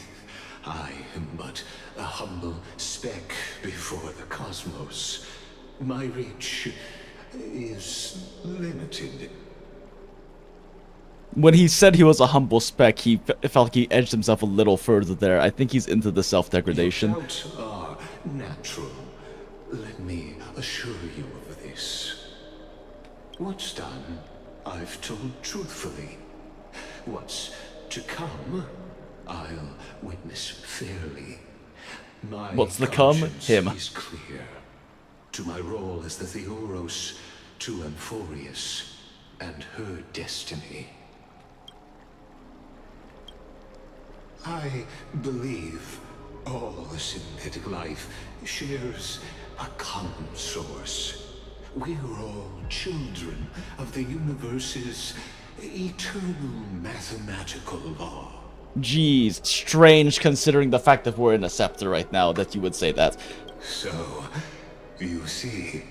I am but a humble speck before the cosmos. My reach is limited. When he said he was a humble spec, he felt like he edged himself a little further there. I think he's into the self-degradation. Your doubts are natural. Let me assure you of this. What's done, I've told truthfully. What's to come, I'll witness fairly. My What's to come? conscience Him. is clear. To my role as the Theoros, to Amphorius, and her destiny. I believe all synthetic life shares a common source. We're all children of the universe's eternal mathematical law. Jeez, strange considering the fact that we're in a scepter right now that you would say that. So, you see,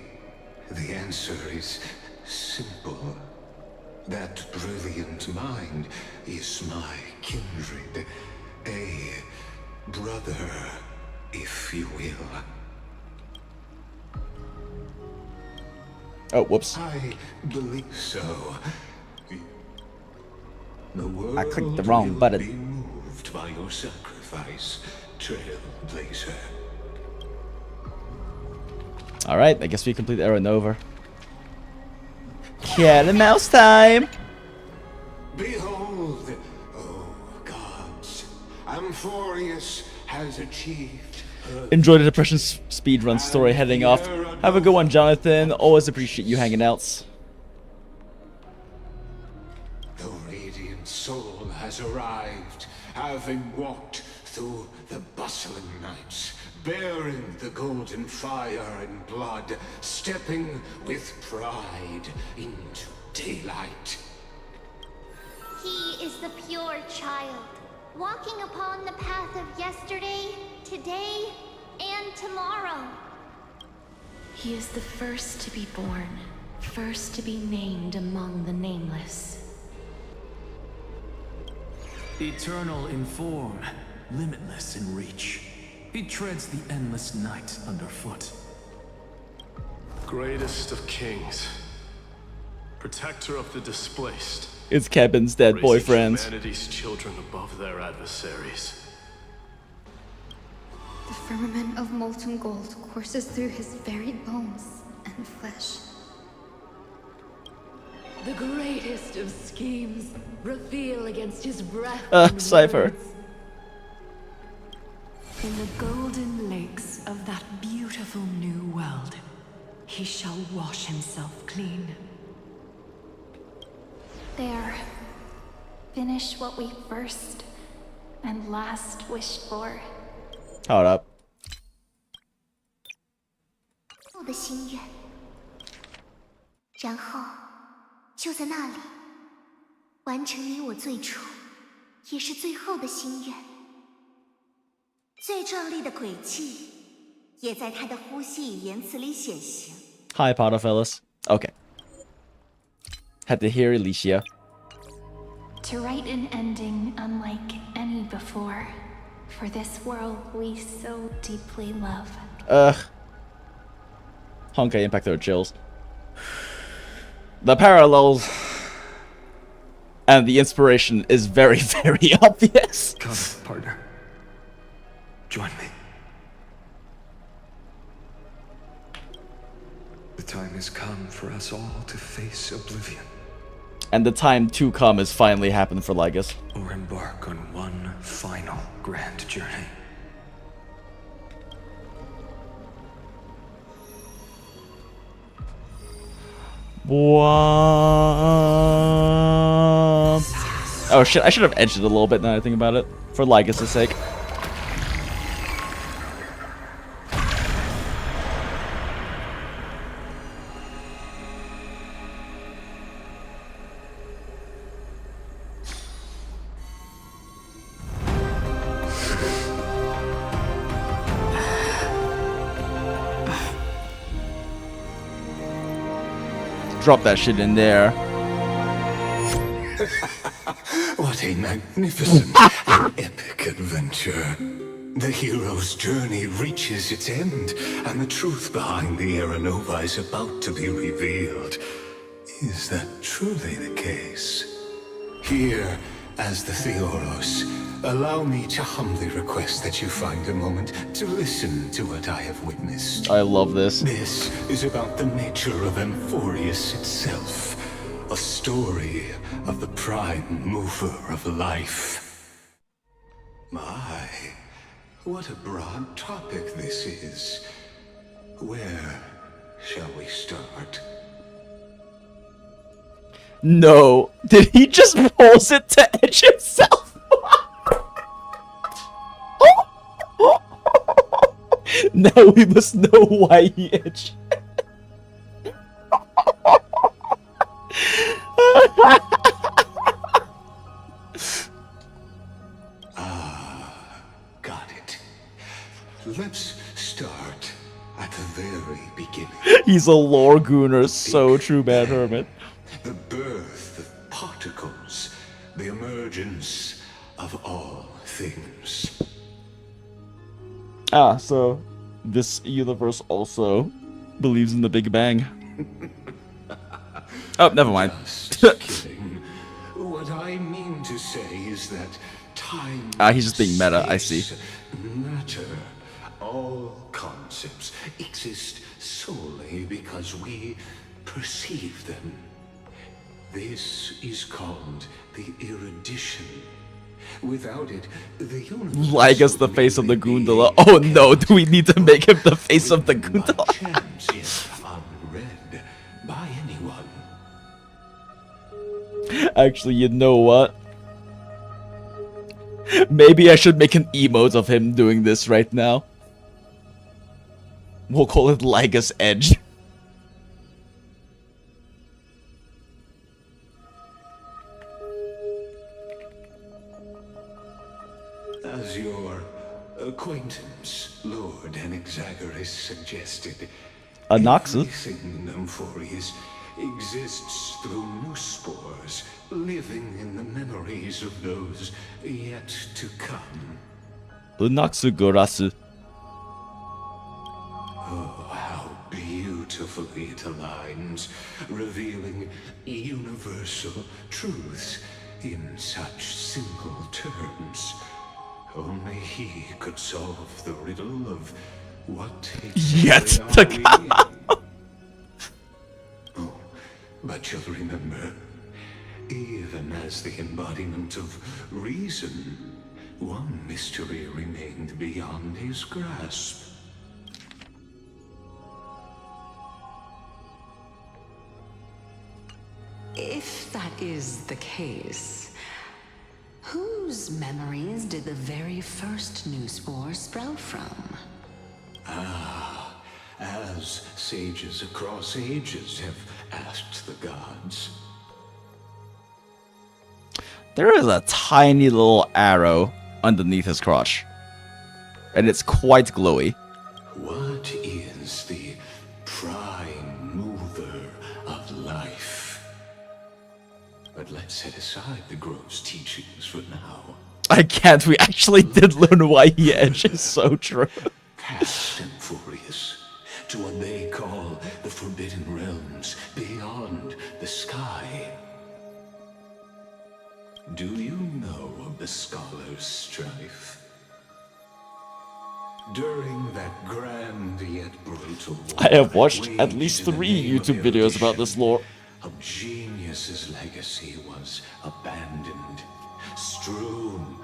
the answer is simple. That brilliant mind is my kindred. A brother, if you will. Oh, whoops. I believe so. The world I clicked the wrong will button. be moved by your sacrifice, Trailblazer. Alright, I guess we complete Aeronova. Cat and mouse time! Behold, oh gods, Amphorius has achieved. Enjoy the Depression speedrun story heading off. Have a good one, Jonathan. Always appreciate you hanging out. The radiant soul has arrived, having walked through the bustling nights, bearing the golden fire and blood, stepping with pride into daylight. He is the pure child, walking upon the path of yesterday, today, and tomorrow. He is the first to be born, first to be named among the nameless. Eternal in form, limitless in reach. He treads the endless night underfoot. Greatest of kings. Protector of the displaced. It's Kevin's dead Raising boyfriend. humanity's children above their adversaries. The firmament of molten gold courses through his very bones and flesh. The greatest of schemes reveal against his breath. and Cypher. words. In the golden lakes of that beautiful new world, he shall wash himself clean. There. Finish what we first and last wished for. Hold up. 我的心愿，然后就在那里完成你我最初也是最后的心愿。最壮丽的轨迹也在他的呼吸与言辞里显形。 Hi, Potter fellas. Okay. Had to hear Alicia. To write an ending unlike any before, for this world we so deeply love. Honkai Impact their chills. The parallels and the inspiration is very, very obvious. Come, partner. Join me. The time has come for us all to face oblivion. And the time to come has finally happened for Lygus. Or embark on one final grand journey. Oh shit, I should have edged it a little bit now that I think about it. For Lygus' sake. Drop that shit in there. What a magnificent and epic adventure. The hero's journey reaches its end, and the truth behind the Era Nova is about to be revealed. Is that truly the case? Here, as the Theoros, allow me to humbly request that you find a moment to listen to what I have witnessed. I love this. This is about the nature of Amphorius itself, a story of the prime mover of life. My, what a broad topic this is. Where shall we start? No. Did he just pause it to edge himself? Now we must know why he edged. Got it. Let's start at the very beginning. He's a lore gooner, so true, Bad Hermit. The birth of particles, the emergence of all things. Ah, so this universe also believes in the Big Bang. Oh, never mind. Just kidding. What I mean to say is that time. He's just being meta, I see. Matter. All concepts exist solely because we perceive them. This is called the erudition. Without it, the universe Like us the face of the Goondola. Oh no, do we need to make him the face of the Goondola? chance is unread by anyone. Actually, you know what? Maybe I should make an emote of him doing this right now. We'll call it Ligus Edge. As your acquaintance, Lord Anaxagoras, suggested, Anaxus? everything in Amphorius exists through new spores, living in the memories of those yet to come. Unaxugorasu. Oh, how beautifully it aligns, revealing universal truths in such simple terms. Only he could solve the riddle of what Yet exactly to are we? Oh, but you'll remember, even as the embodiment of reason, one mystery remained beyond his grasp. If that is the case, whose memories did the very first new spore sprout from? As sages across ages have asked the gods. There is a tiny little arrow underneath his crotch. And it's quite glowy. What is the prime mover of life? But let's set aside the gross teachings for now. I can't, we actually did learn why he edges, so true. Past Amphorius, to what they call the Forbidden Realms beyond the sky. Do you know of the Scholar's Strife? During that grand yet brutal war, I have watched at waged least in the 3 name of YouTube videos about erudition, this lore. a genius's legacy was abandoned, strewn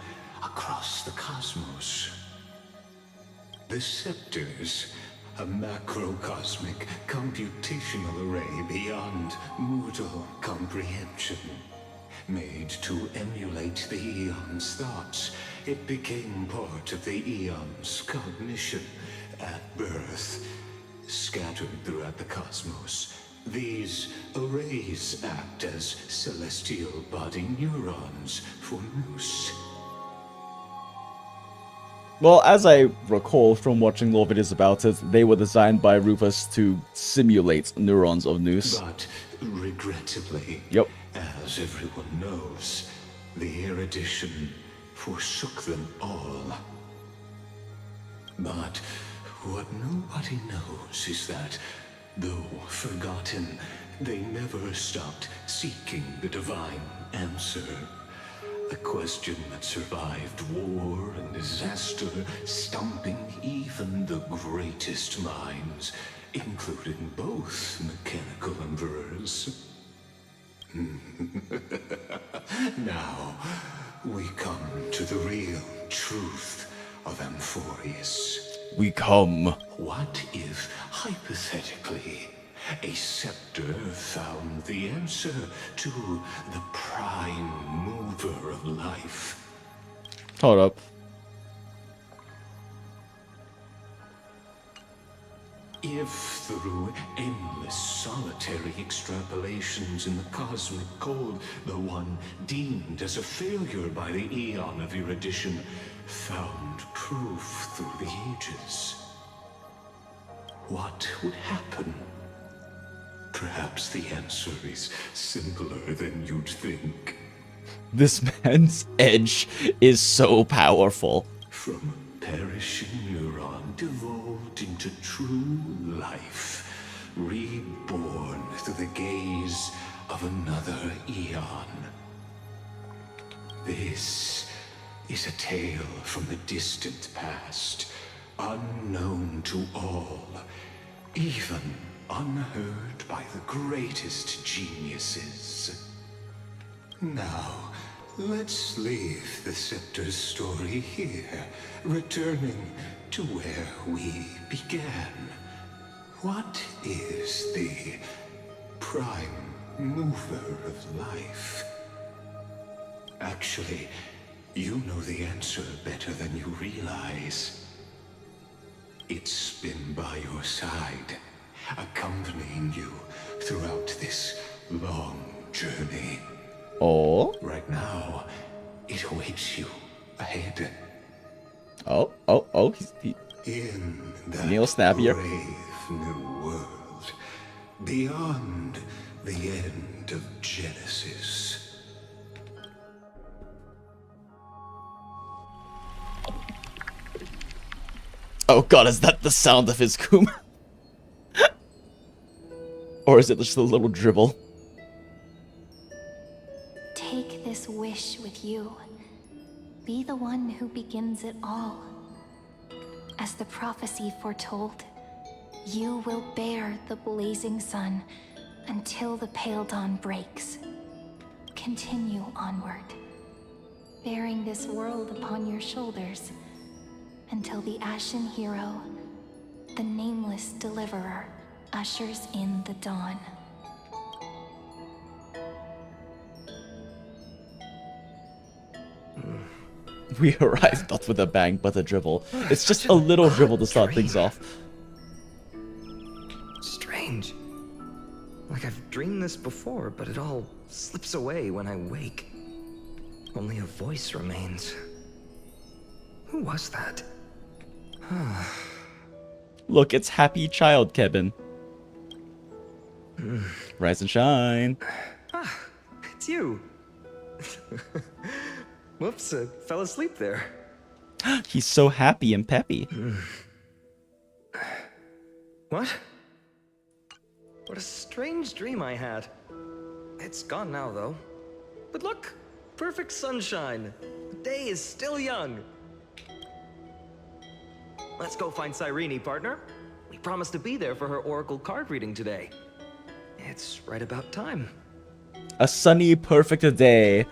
across the cosmos. The scepters, a macrocosmic computational array beyond mortal comprehension. Made to emulate the Eon's thoughts, it became part of the Eon's cognition at birth. Scattered throughout the cosmos, these arrays act as celestial body neurons for Nous. Well, as I recall from watching lore videos about it, they were designed by Rufus to simulate neurons of Nous. But regrettably, Yep. as everyone knows, the erudition forsook them all. But what nobody knows is that, though forgotten, they never stopped seeking the divine answer. A question that survived war and disaster, stumping even the greatest minds, including both mechanical emperors. Now, we come to the real truth of Amphorius. We come. What if, hypothetically, a scepter found the answer to the prime mover of life? Hold up. If through endless solitary extrapolations in the cosmic code, the one deemed as a failure by the Eon of Erudition found proof through the ages, what would happen? Perhaps the answer is simpler than you'd think. This man's edge is so powerful. From a perishing neuron devolved into true life, reborn through the gaze of another eon. This is a tale from the distant past, unknown to all, even unheard by the greatest geniuses. Now, let's leave the Scepter's story here, returning to where we began. What is the prime mover of life? Actually, you know the answer better than you realize. It's been by your side, accompanying you throughout this long journey. Oh? Right now, it awaits you ahead. Oh. In that Neil Snappier. brave new world, beyond the end of Genesis. Oh god, is that the sound of his Kuma? Or is it just a little dribble? Take this wish with you. Be the one who begins it all. As the prophecy foretold, you will bear the blazing sun until the pale dawn breaks. Continue onward, bearing this world upon your shoulders, until the Ashen Hero, the nameless deliverer, ushers in the dawn. We arrived not with a bang, but a dribble. It's just a little dribble to start things off. Strange. Like I've dreamed this before, but it all slips away when I wake. Only a voice remains. Who was that? Look, it's happy child KEBIN. Rise and shine. Ah, it's you. Whoops, I fell asleep there. He's so happy and peppy. What? What a strange dream I had. It's gone now, though. But look, perfect sunshine. The day is still young. Let's go find Cyrene, partner. We promised to be there for her oracle card reading today. It's right about time. A sunny, perfect day.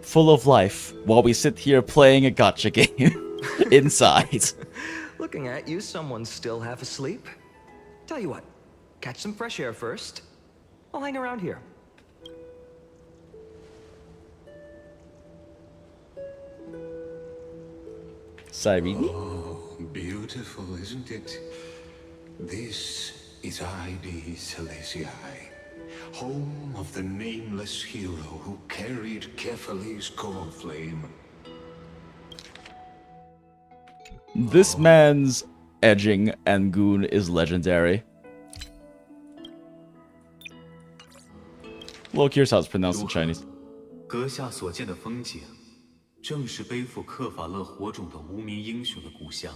Full of life, while we sit here playing a gacha game inside. Looking at you, someone's still half asleep. Tell you what, catch some fresh air first. I'll hang around here. Cyrene? Oh, beautiful, isn't it? This is ID Silesiae, home of the nameless hero who carried Kefali's core flame. This man's edging and goon is legendary. Look, here's how it's pronounced in Chinese. 阁下所见的风景，正是背负克法勒火种的无名英雄的故乡，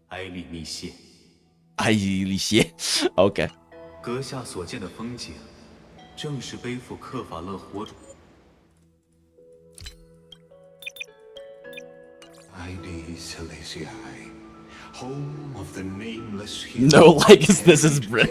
埃利密谢。埃利密谢 ，OK。阁下所见的风景，正是背负克法勒火种。Home of the nameless No, like this is Brit.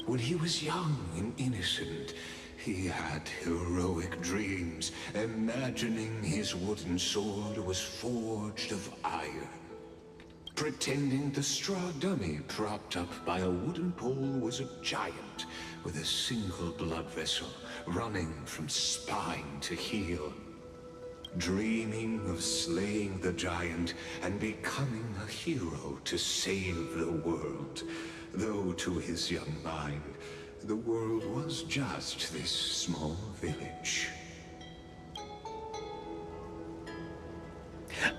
When he was young and innocent, he had heroic dreams, imagining his wooden sword was forged of iron. Pretending the straw dummy propped up by a wooden pole was a giant with a single blood vessel running from spine to heel. Dreaming of slaying the giant and becoming a hero to save the world. Though to his young mind, the world was just this small village.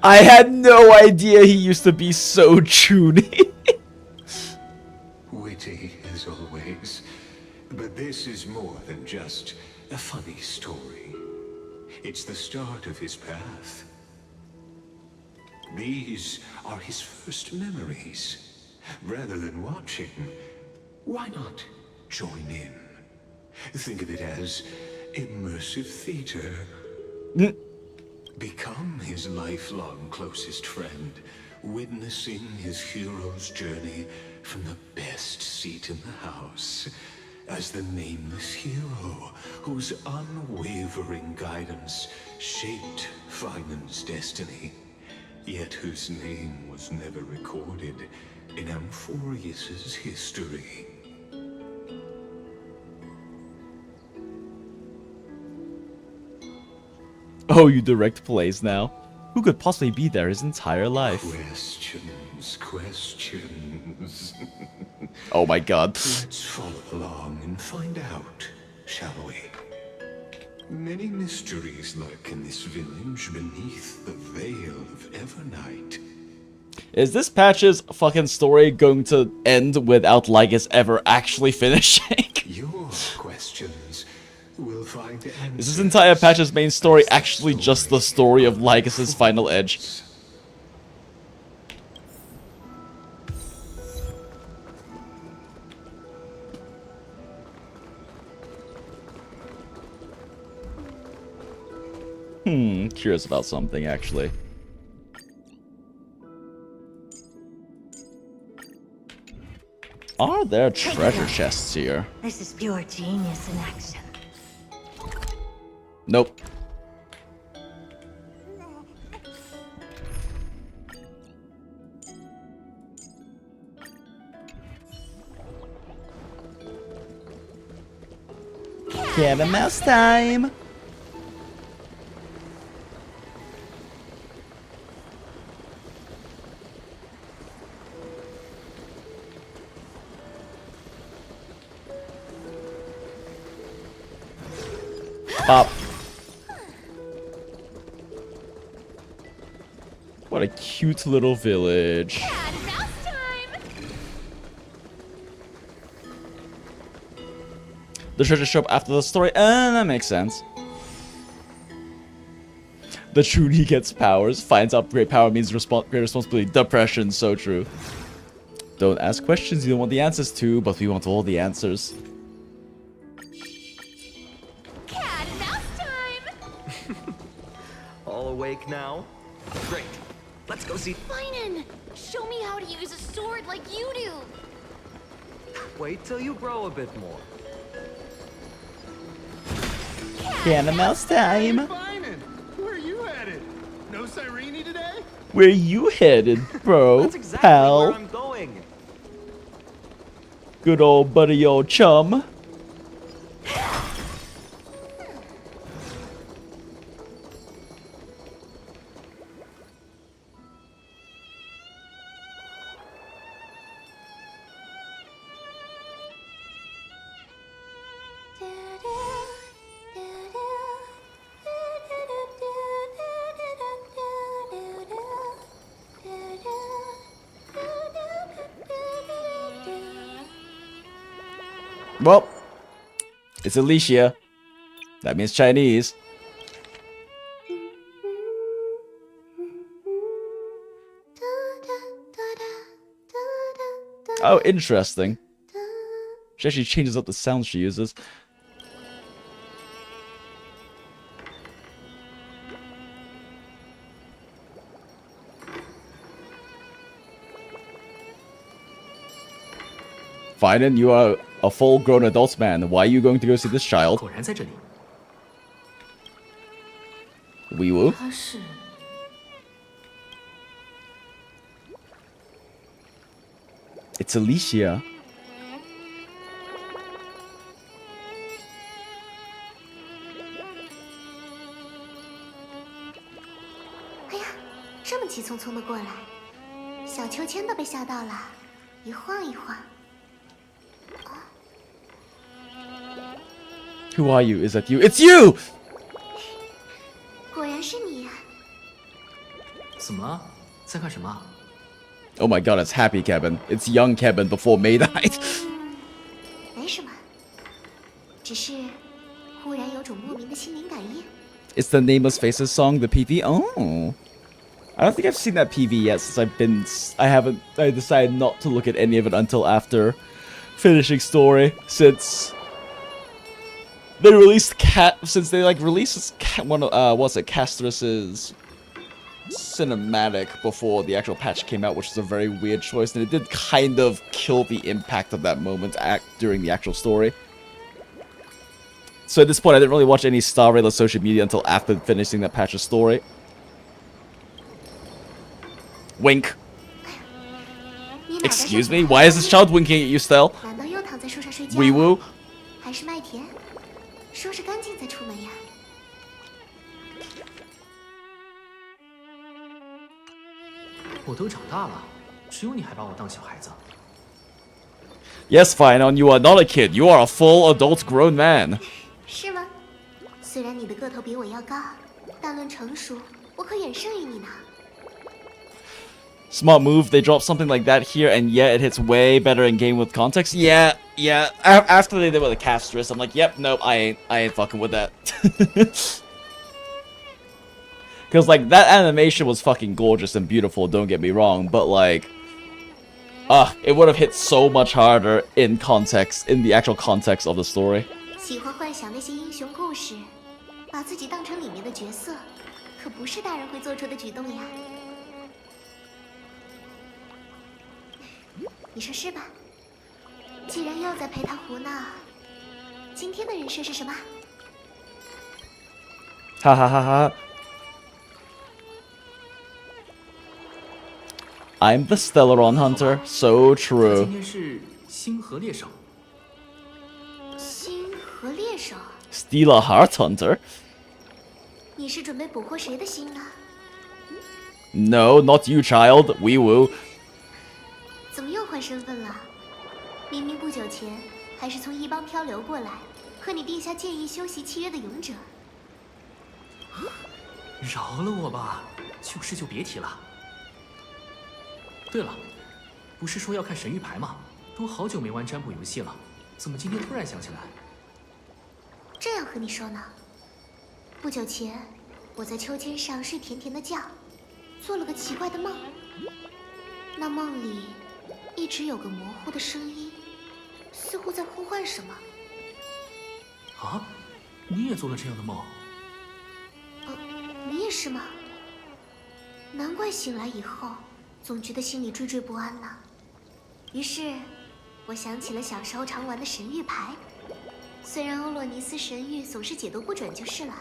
I had no idea he used to be so chuny. Witty as always, but this is more than just a funny story. It's the start of his path. These are his first memories. Rather than watching, why not join in? Think of it as immersive theater. Become his lifelong closest friend, witnessing his hero's journey from the best seat in the house. As the nameless hero whose unwavering guidance shaped Phainon's destiny, yet whose name was never recorded in Amphorius's history. Oh, you direct plays now. Who could possibly be there his entire life? Questions. Oh my god. Let's follow along and find out, shall we? Many mysteries lurk in this village beneath the veil of Evernight. Is this patch's fucking story going to end without Lygus ever actually finishing? Your questions will find answers. Is this entire patch's main story actually just the story of Lygus's final edge? Curious about something, actually. Are there treasure chests here? This is pure genius in action. Nope. Cat and mouse time! Pop. What a cute little village. The treasure shop after the story, that makes sense. The Trudy gets powers, finds out great power means great responsibility. Depression, so true. Don't ask questions you don't want the answers to, but we want all the answers. All awake now? Great. Let's go see. Phainon, show me how to use a sword like you do. Wait till you grow a bit more. Cat and mouse time. Hey, Phainon, where are you headed? No Cyrene today? Where you headed, bro? That's exactly Pal. where I'm going. Good old buddy, old chum. Well, it's Alicia. That means Chinese. Oh, interesting. She actually changes up the sounds she uses. Phainon, you are a full-grown adult man. Why are you going to go see this child? 果然在这里。 Wee Woo? 他是 It's Alicia. 哎呀，这么急匆匆的过来，小秋千都被吓到了，一晃一晃。 Who are you? Is that you? It's you! 果然是你呀、怎么了？在干什么？ Oh my god, it's happy Kevin. It's young Kevin before May died. 没什么，只是忽然有种莫名的心灵感应。 It's the Nameless Faces song, the PV. Oh. I don't think I've seen that PV yet since I decided not to look at any of it until after finishing story, since they released Castrus's cinematic before the actual patch came out, which is a very weird choice, and it did kind of kill the impact of that moment during the actual story. So at this point, I didn't really watch any Star Rail or social media until after finishing that patch's story. Wink. Excuse me? Why is this child winking at you still? 难道又躺在树上睡觉？ Wee Woo? 还是麦田？收拾干净再出门呀。 我都长大了，只有你还把我当小孩子。 Yes, Phainon, you are not a kid. You are a full adult grown man. 是吗？虽然你的个头比我要高，但论成熟，我可远胜于你呢。 Smart move. They drop something like that here, and yeah, it hits way better in game with context. Yeah. After they did with the Castrus, I'm like, yep, nope, I ain't fucking with that. Because, like, that animation was fucking gorgeous and beautiful, don't get me wrong, but, like, it would have hit so much harder in the actual context of the story. 喜欢幻想那些英雄故事，把自己当成里面的角色，可不是大人会做出的举动呀。你说是吧？既然又在陪他胡闹，今天的人设是什么？哈哈哈哈。I'm the Stellaron Hunter. So 他 true. 今天是星河猎手。星河猎手， Stella Heart Hunter? 你是准备捕获谁的心呢？ No, not you, child. Wee Woo. 怎么又换身份了？明明不久前还是从异邦漂流过来，和你定下建议修习契约的勇者。饶了我吧，旧事就别提了。对了，不是说要看神谕牌吗？都好久没玩占卜游戏了，怎么今天突然想起来？这样和你说呢。不久前，我在秋千上睡甜甜的觉，做了个奇怪的梦。那梦里一直有个模糊的声音，似乎在呼唤什么。啊，你也做了这样的梦？你也是吗？难怪醒来以后总觉得心里惴惴不安呢。于是，我想起了小时候常玩的神谕牌，虽然欧洛尼斯神谕总是解读不准就是了。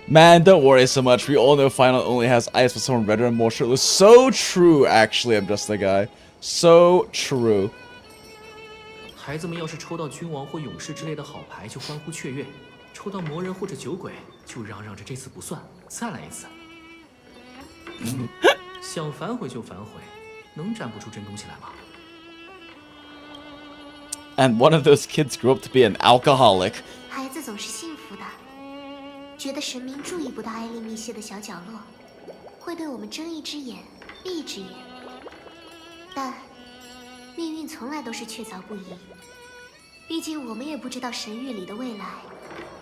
Man, don't worry so much. We all know Phainon only has eyes for someone redder and more shirtless. So true, actually, I'm just a guy. So true. 孩子们要是抽到君王或勇士之类的好牌，就欢呼雀跃；抽到魔人或者酒鬼，就嚷嚷着这次不算，再来一次。想反悔就反悔，能占不出真东西来吗？ And one of those kids grew up to be an alcoholic. 孩子总是幸福的，觉得神明注意不到艾丽密歇的小角落，会对我们睁一只眼闭一只眼。但命运从来都是确凿不疑，毕竟我们也不知道神谕里的未来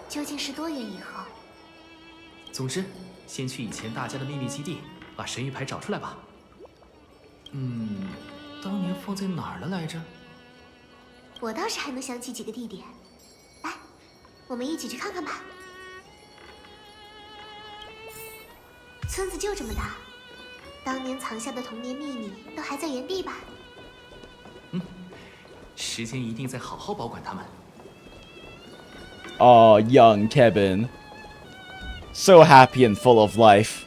究竟是多远以后。总之，先去以前大家的秘密基地，把神谕牌找出来吧。当年放在哪儿了来着？我倒是还能想起几个地点，来，我们一起去看看吧。村子就这么大，当年藏下的童年秘密都还在原地吧？时间一定在好好保管它们。Oh, young Kevin. So happy and full of life.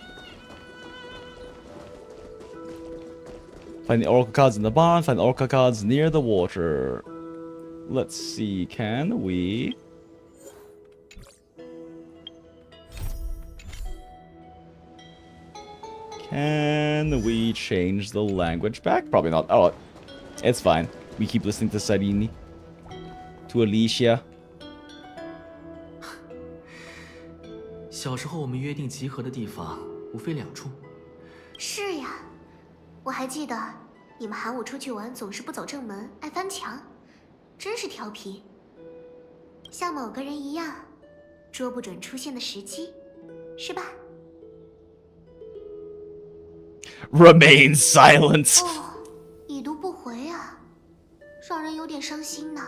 Find the oracle cards in the barn, find the oracle cards near the water. Let's see, can we... Can we change the language back? Probably not. Oh, it's fine. We keep listening to Sarini. To Alicia. 小时候我们约定集合的地方无非2处。是呀，我还记得你们喊我出去玩总是不走正门，爱翻墙，真是调皮。像某个人一样，捉不准出现的时机，是吧？ Remain silent. 哦，已读不回啊，让人有点伤心呢。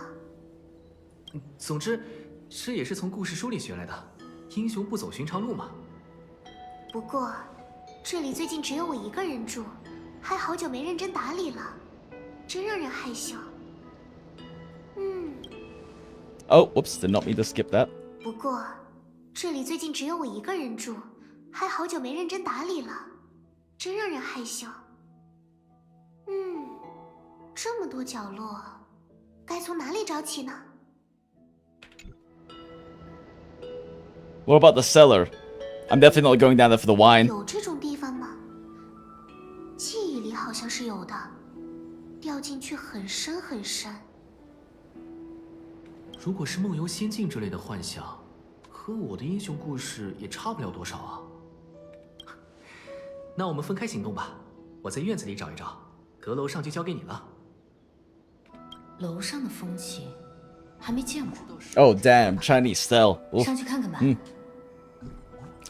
总之，这也是从故事书里学来的，英雄不走寻常路嘛。不过，这里最近只有我一个人住，还好久没认真打理了，真让人害羞。Oh, whoops, did not mean to skip that. 不过，这里最近只有我一个人住，还好久没认真打理了。 真让人害羞。这么多角落，该从哪里找起呢？ What about the cellar? I'm definitely not going down there for the wine. 有这种地方吗？记忆里好像是有的，掉进去很深很深。如果是梦游仙境之类的幻想，和我的英雄故事也差不了多少啊。 那我们分开行动吧，我在院子里找一找，阁楼上就交给你了。楼上的风情还没见过。Oh damn, Chinese style. Oof. 上去看看吧。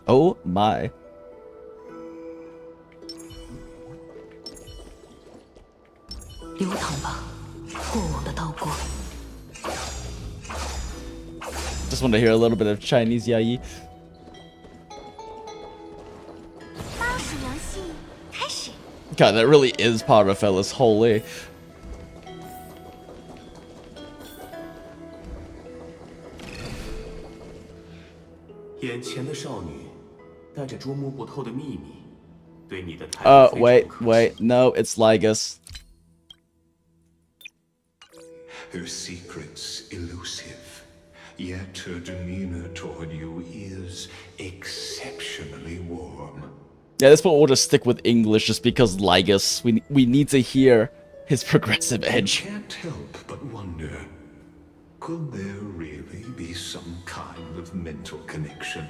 Oh my. 流淌吧，过往的刀光。 Just want to hear a little bit of Chinese yayi. God, that really is Parafellas, holy. 眼前的少女带着捉摸不透的秘密，对你的态度非常不客气。 wait, no, it's Ligus. Her secret's elusive, yet her demeanor toward you is exceptionally warm. Yeah, this point we'll just stick with English just because Ligus. We need to hear his progressive edge. I can't help but wonder, could there really be some kind of mental connection?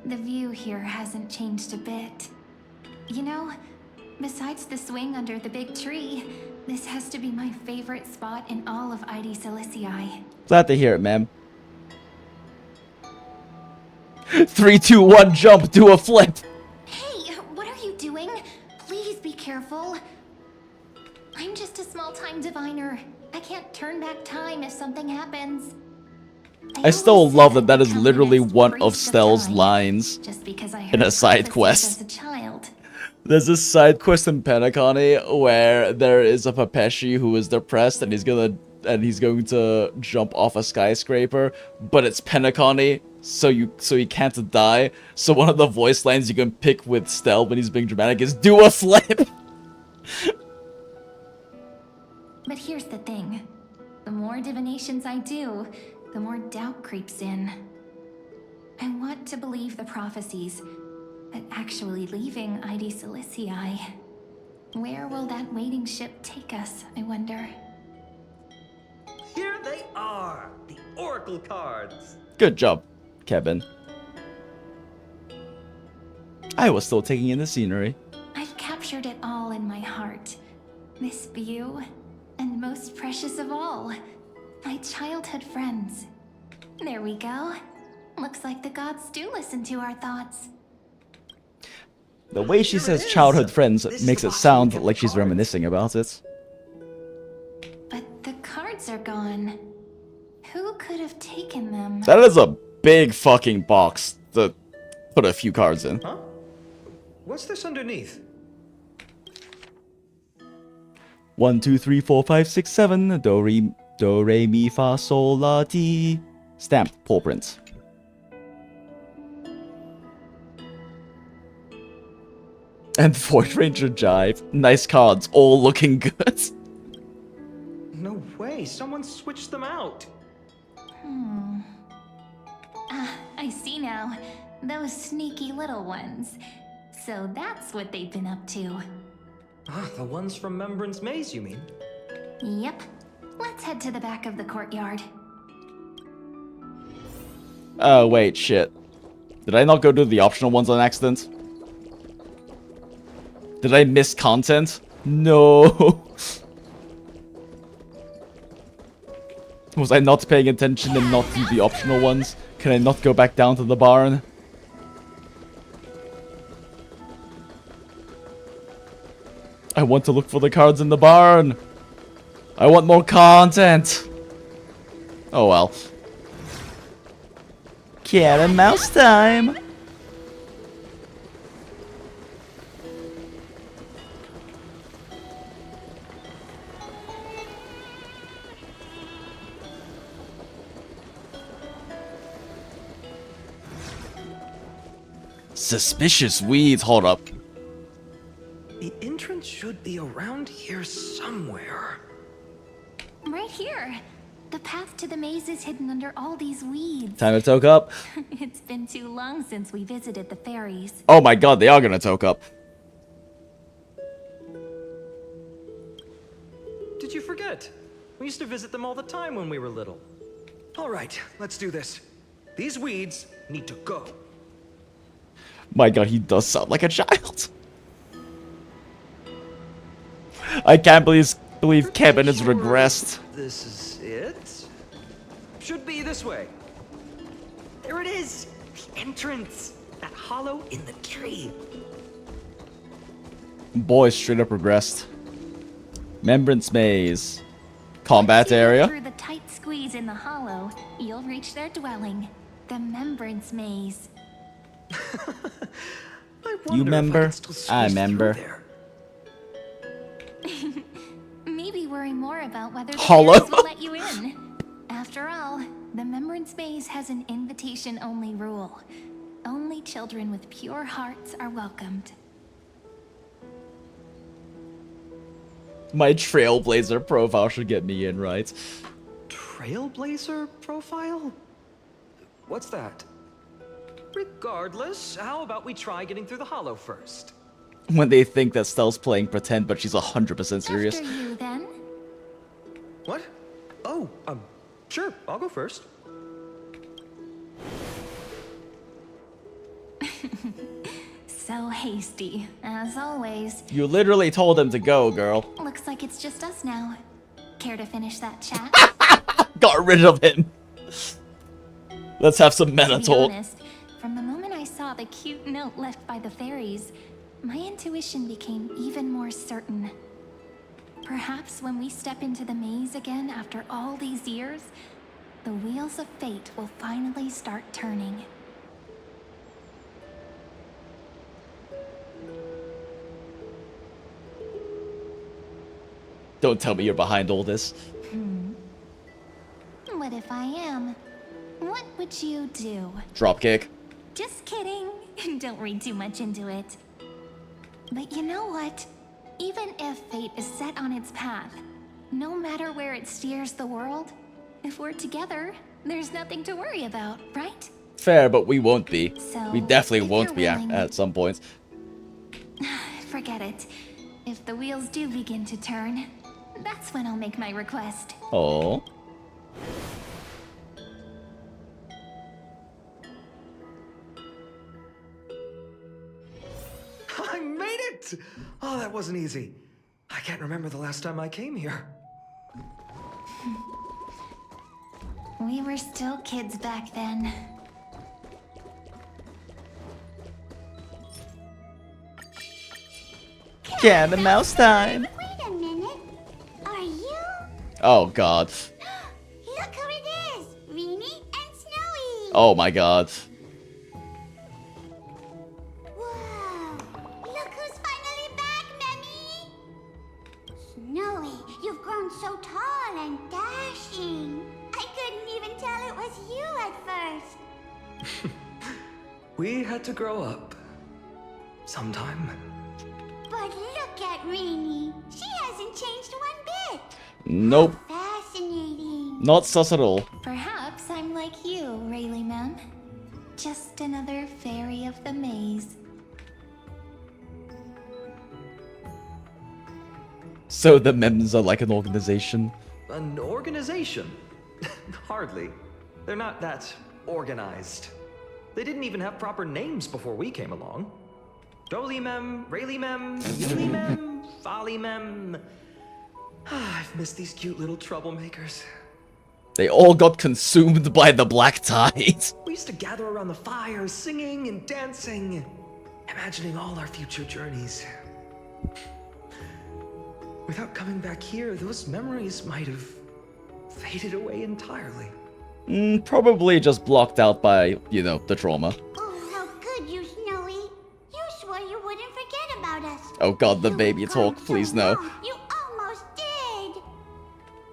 The view here hasn't changed a bit. You know, besides the swing under the big tree, this has to be my favorite spot in all of ID Silicii. Glad to hear it, ma'am. 3, 2, 1, jump, do a flip. Hey, what are you doing? Please be careful. I'm just a small-time diviner. I can't turn back time if something happens. I still love that is literally one of Stell's lines in a side quest. There's a side quest in Penacony where there is a Papeshi who is depressed and he's going to jump off a skyscraper, but it's Penacony, so he can't die. So one of the voice lines you can pick with Stell when he's being dramatic is "do a flip." But here's the thing. The more divinations I do, the more doubt creeps in. I want to believe the prophecies, but actually leaving ID Silicii, where will that waiting ship take us, I wonder? Here they are, the oracle cards. Good job, Kevin. I was still taking in the scenery. I've captured it all in my heart. This view, and most precious of all, my childhood friends. There we go. Looks like the gods do listen to our thoughts. The way she says childhood friends makes it sound like she's reminiscing about it. But the cards are gone. Who could have taken them? That is a big fucking box to put a few cards in. Huh? What's this underneath? 1, 2, 3, 4, 5, 6, 7. Do re mi fa sol la ti. Stamped paw print. And Void Ranger Jive. Nice cards, all looking good. No way, someone switched them out. I see now. Those sneaky little ones. So that's what they've been up to. Ah, the ones from Remembrance Maze, you mean? Yep. Let's head to the back of the courtyard. Oh, wait, shit. Did I not go do the optional ones on accident? Did I miss content? No. Was I not paying attention and not do the optional ones? Can I not go back down to the barn? I want to look for the cards in the barn. I want more content. Oh well. Cat and mouse time. Suspicious weeds. Hold up. The entrance should be around here somewhere. Right here. The path to the maze is hidden under all these weeds. Time to toke up. It's been too long since we visited the fairies. Oh my god, they are gonna toke up. Did you forget? We used to visit them all the time when we were little. All right, let's do this. These weeds need to go. My god, he does sound like a child. I can't believe KEBIN has regressed. This is it? Should be this way. There it is! The entrance! That hollow in the tree. Boy, straight up regressed. Remembrance Maze. Combat area. Through the tight squeeze in the hollow, you'll reach their dwelling. The Remembrance Maze. You remember? I remember. Maybe worry more about whether the Hollow. fairies will let you in. After all, the Remembrance Maze has an invitation-only rule. Only children with pure hearts are welcomed. My Trailblazer profile should get me in, right? Trailblazer profile? What's that? Regardless, how about we try getting through the hollow first? When they think that Stell's playing pretend, but she's 100% serious. After you, then. What? Oh, sure, I'll go first. So hasty, as always. You literally told him to go, girl. Looks like it's just us now. Care to finish that chat? Got rid of him. Let's have some meta To be talk. honest, from the moment I saw the cute note left by the fairies, my intuition became even more certain. Perhaps when we step into the maze again after all these years, the wheels of fate will finally start turning. Don't tell me you're behind all this. What if I am? What would you do? Dropkick. Just kidding. Don't read too much into it. But you know what? Even if fate is set on its path, no matter where it steers the world, if we're together, there's nothing to worry about, right? Fair, but we won't be. So, We definitely if won't you're be willing- at some point. Forget it. If the wheels do begin to turn, that's when I'll make my request. Oh. I made it! Oh, that wasn't easy. I can't remember the last time I came here. We were still kids back then. Cat and mouse time. Wait a minute. Are you? Oh god. Look who it is! Rini and Snowy! Oh my god. Whoa! Look who's finally back, Memmy! Snowy, you've grown so tall and dashing. I couldn't even tell it was you at first. We had to grow up. Sometime. But look at Rini. She hasn't changed one bit. Nope. Fascinating. Not sus at all. Perhaps I'm like you, Rayleigh ma'am. Just another fairy of the maze. So the memes are like an organization. An organization? Hardly. They're not that organized. They didn't even have proper names before we came along. Dolimem, Rayleigh-mem, Yulimem, Folly-mem. I've missed these cute little troublemakers. They all got consumed by the black tide. We used to gather around the fire, singing and dancing, imagining all our future journeys. Without coming back here, those memories might have faded away entirely. Probably just blocked out by, you know, the trauma. Oh, how good you, Snowy. You swore you wouldn't forget about us. Oh god, the baby talk, please no. You almost did.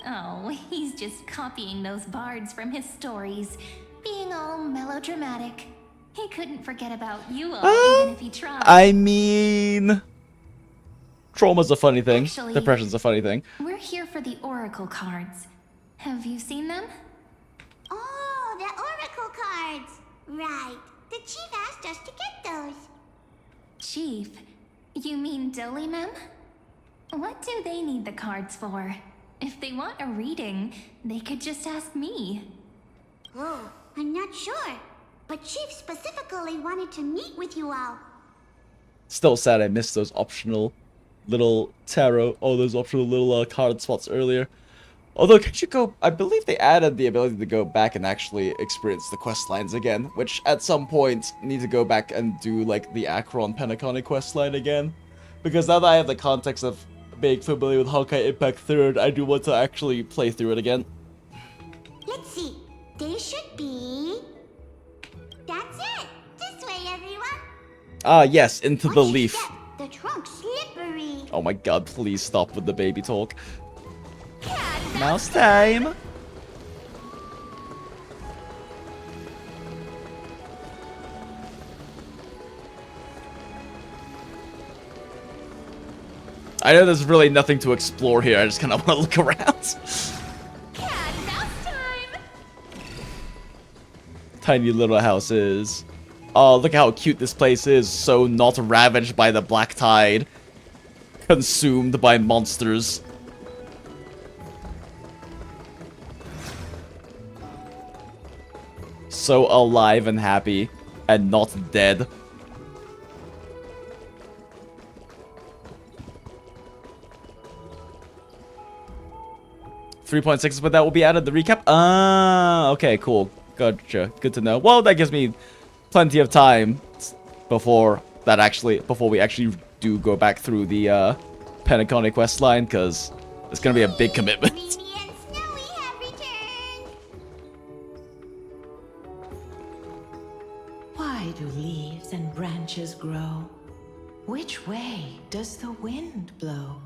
Oh, he's just copying those bards from his stories, being all melodramatic. He couldn't forget about you all, even if he tried. I mean... Trauma's a funny thing. Actually, Depression's a funny thing. We're here for the oracle cards. Have you seen them? Oh, the oracle cards. Right. The chief asked us to get those. Chief? You mean Dolly, ma'am? What do they need the cards for? If they want a reading, they could just ask me. Oh, I'm not sure. But Chief specifically wanted to meet with you all. Still sad I missed those optional little tarot, those optional little card spots earlier. Although, could you go... I believe they added the ability to go back and actually experience the quest lines again, which at some point need to go back and do, like, the Acheron Penaconic quest line again. Because now that I have the context of being familiar with Honkai Impact 3rd, I do want to actually play through it again. Let's see. They should be... That's it. This way, everyone. Ah, yes, into the leaf. The trunk's slippery. Oh my god, please stop with the baby talk. Mouse time! I know there's really nothing to explore here, I just kind of want to look around. Tiny little houses. Oh, look how cute this place is, so not ravaged by the black tide. Consumed by monsters. So alive and happy, and not dead. .6, but that will be added the recap. Ah, okay, cool. Gotcha. Good to know. Well, that gives me plenty of time before we actually do go back through the Penaconic quest line, because it's gonna be a big commitment. Why do leaves and branches grow? Which way does the wind blow?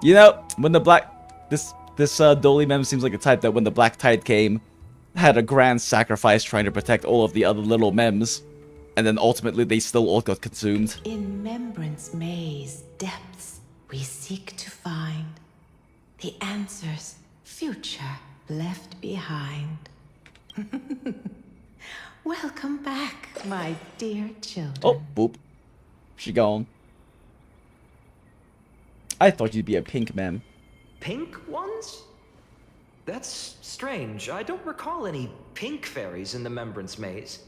You know, when the this Dolly mem seems like a type that when the black tide came, had a grand sacrifice trying to protect all of the other little mems, and then ultimately they still all got consumed. In Remembrance Maze depths we seek to find the answers future left behind. Welcome back, my dear children. Oh, boop. She gone. I thought you'd be a pink mem. Pink ones? That's strange. I don't recall any pink fairies in the Remembrance Maze.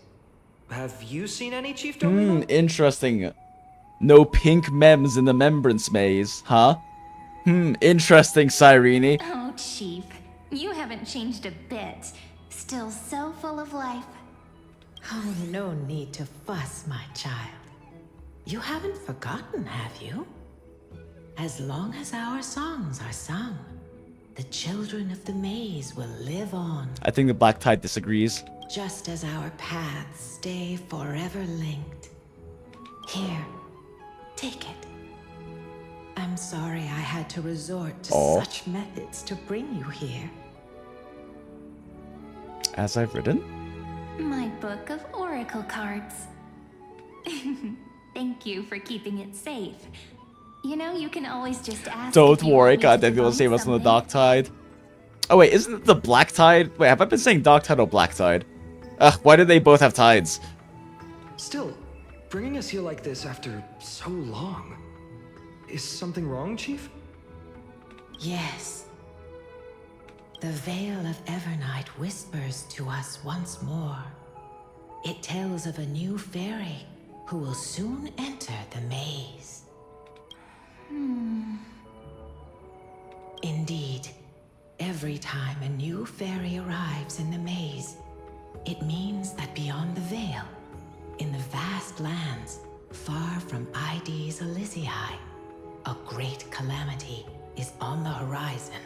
Have you seen any, Chief Domino? Interesting. No pink mems in the Remembrance Maze, huh? Interesting, Cyrene. Oh, Chief. You haven't changed a bit. Still so full of life. Oh, no need to fuss, my child. You haven't forgotten, have you? As long as our songs are sung, the children of the maze will live on. I think the Black Tide disagrees. Just as our paths stay forever linked. Here, take it. I'm sorry I had to resort to such methods to bring you here. As I've written? My book of oracle cards. Thank you for keeping it safe. You know, you can always just ask. Don't worry, God, they're gonna save us from the Dark Tide. Oh wait, isn't it the Black Tide? Wait, have I been saying Dark Tide or Black Tide? Ugh, why do they both have tides? Still, bringing us here like this after so long. Is something wrong, Chief? Yes. The Veil of Evernight whispers to us once more. It tells of a new fairy who will soon enter the maze. Indeed, every time a new fairy arrives in the maze, it means that beyond the veil, in the vast lands, far from ID's Elysiae, a great calamity is on the horizon.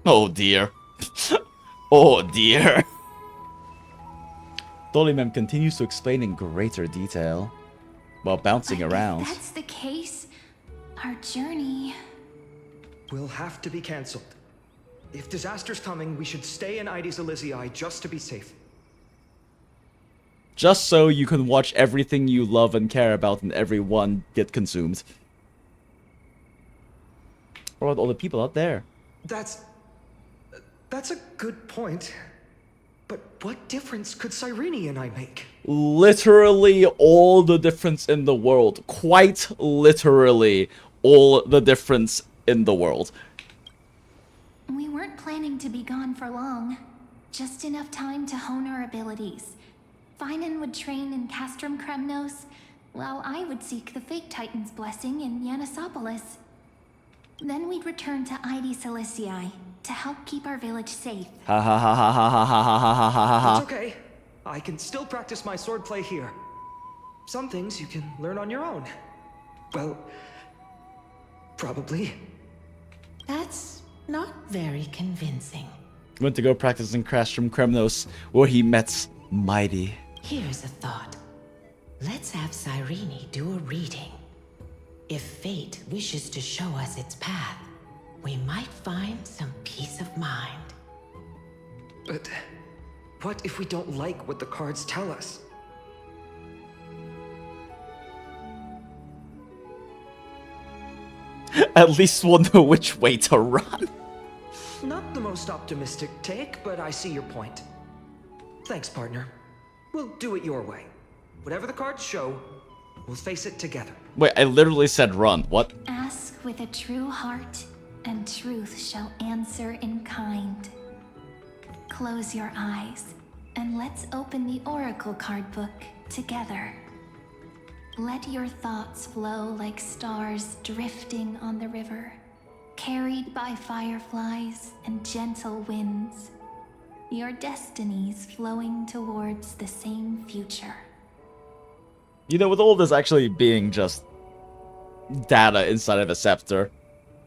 Oh dear. Oh dear. Dolimem continues to explain in greater detail while bouncing around. If that's the case, our journey will have to be cancelled. If disaster's coming, we should stay in ID's Elysiae just to be safe. Just so you can watch everything you love and care about and everyone get consumed. What about all the people out there? That's a good point. But what difference could Cyrene and I make? Literally all the difference in the world. Quite literally all the difference in the world. We weren't planning to be gone for long. Just enough time to hone our abilities. Phainon would train in Castrum Kremnos, while I would seek the Fake Titan's blessing in Yanisopolis. Then we'd return to ID Ciliciae to help keep our village safe. Ha ha ha ha ha ha ha ha ha ha ha. It's okay. I can still practice my swordplay here. Some things you can learn on your own. Well, probably. That's not very convincing. Went to go practice in Castrum Kremnos, where he met Mighty. Here's a thought. Let's have Cyrene do a reading. If fate wishes to show us its path, we might find some peace of mind. But what if we don't like what the cards tell us? At least we'll know which way to run. Not the most optimistic take, but I see your point. Thanks, partner. We'll do it your way. Whatever the cards show, we'll face it together. Wait, I literally said run. What? Ask with a true heart, and truth shall answer in kind. Close your eyes, and let's open the oracle card book together. Let your thoughts flow like stars drifting on the river, carried by fireflies and gentle winds. Your destinies flowing towards the same future. You know, with all this actually being just data inside of a scepter,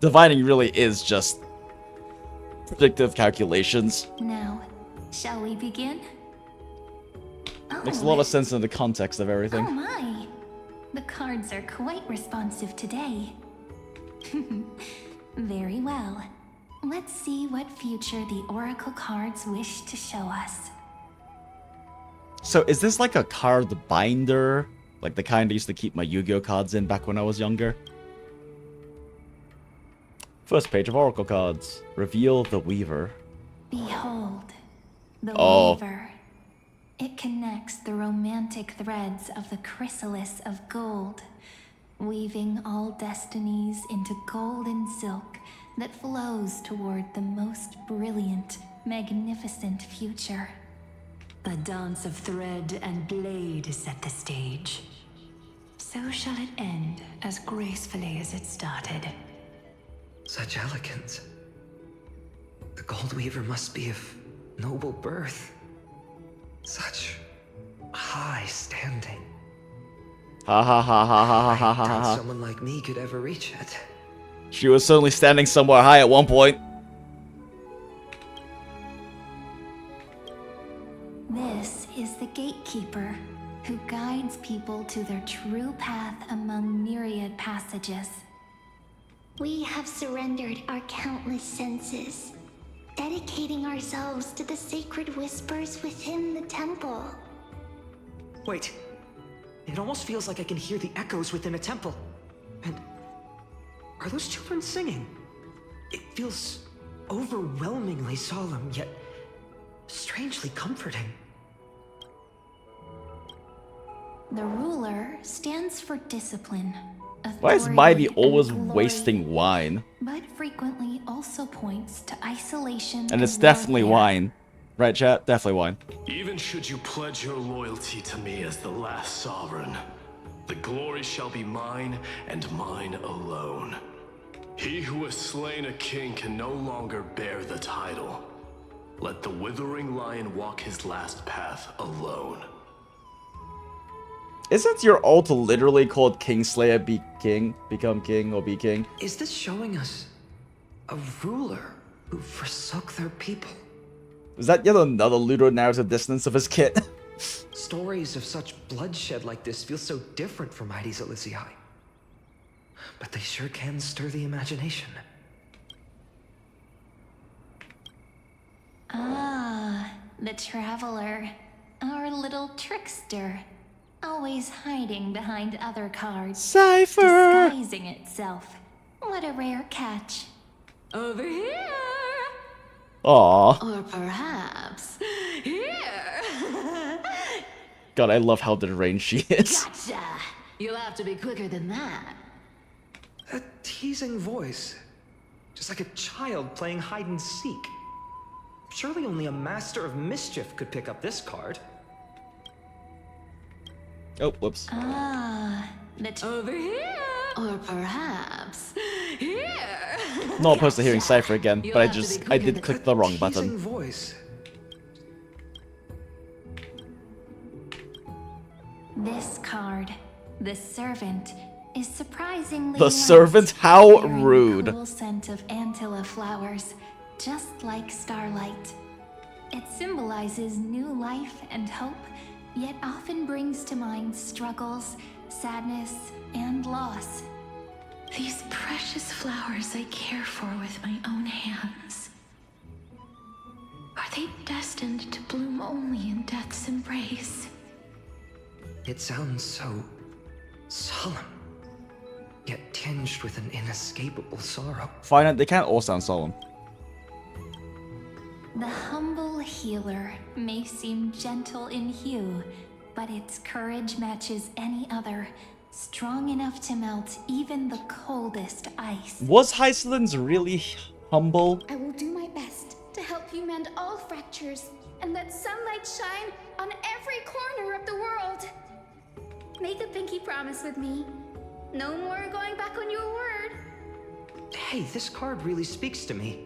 divining really is just predictive calculations. Now, shall we begin? Makes a lot of sense in the context of everything. Oh my! The cards are quite responsive today. Very well. Let's see what future the oracle cards wish to show us. So is this like a card binder? Like the kind I used to keep my Yu-Gi-Oh cards in back when I was younger? First page of oracle cards. Reveal the Weaver. Behold, the Oh. Weaver. It connects the romantic threads of the chrysalis of gold, weaving all destinies into golden silk that flows toward the most brilliant, magnificent future. The dance of thread and blade set the stage. So shall it end as gracefully as it started. Such elegance. The Gold Weaver must be of noble birth. Such high standing. Ha ha ha ha ha ha ha I ha doubt ha. someone like me could ever reach it. She was certainly standing somewhere high at one point. This is the gatekeeper who guides people to their true path among myriad passages. We have surrendered our countless senses, dedicating ourselves to the sacred whispers within the temple. Wait. It almost feels like I can hear the echoes within a temple. And are those children singing? It feels overwhelmingly solemn, yet strangely comforting. The ruler stands for discipline. Why is authority, Mighty and always glory, wasting wine? but frequently also points to isolation And it's definitely warfare. wine. Right, chat? Definitely wine. Even should you pledge your loyalty to me as the last sovereign, the glory shall be mine and mine alone. He who has slain a king can no longer bear the title. Let the withering lion walk his last path alone. Isn't your ult literally called Kingslayer be king? Become king or be king? Is this showing us a ruler who forsook their people? Is that yet another literal narrative dissonance of his kit? Stories of such bloodshed like this feel so different from Heidi's Elysiae. But they sure can stir the imagination. Ah, the traveler. Our little trickster. Always hiding behind other cards. Cypher! Disguising itself. What a rare catch. Over here! Aww. Or perhaps here! God, I love how deranged she is. Gotcha! You'll have to be quicker than that. A teasing voice. Just like a child playing hide and seek. Surely only a master of mischief could pick up this card. Oh, whoops. Ah, Over here! Or perhaps here! Not opposed to hearing Cypher again, but I did click the wrong Teasing button. voice. this card, the servant, is surprisingly The light, servant? How bearing rude. The cool scent of Antilla flowers, just like starlight. It symbolizes new life and hope, yet often brings to mind struggles, sadness, and loss. These precious flowers I care for with my own hands. Are they destined to bloom only in death's embrace? It sounds so solemn, yet tinged with an inescapable sorrow. Phainon, they can't all sound solemn. The humble healer may seem gentle in hue, but its courage matches any other, strong enough to melt even the coldest ice. Was Hycelin's really humble? I will do my best to help you mend all fractures and let sunlight shine on every corner of the world. Make a pinky promise with me. No more going back on your word. Hey, this card really speaks to me.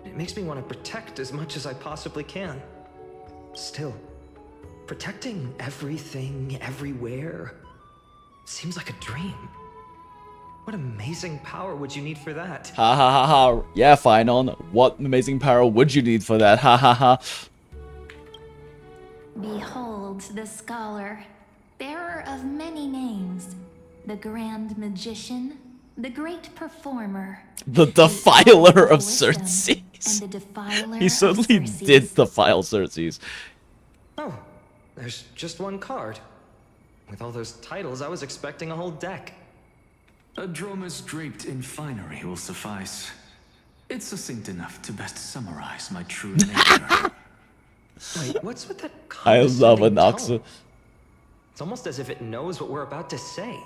It makes me want to protect as much as I possibly can. Still, protecting everything, everywhere, seems like a dream. What amazing power would you need for that? Ha ha ha ha. Yeah, Phainon. What amazing power would you need for that? Ha ha ha. Behold the scholar, bearer of many names, the grand magician, the great performer, The defiler of wisdom, Xerxes. and the defiler He of certainly Xerxes. did defile Xerxes. Oh, there's just one card. With all those titles, I was expecting a whole deck. A dromus draped in finery will suffice. It's succinct enough to best summarize my true nature. Wait, what's with that I love an condescending ox. tone? It's almost as if it knows what we're about to say.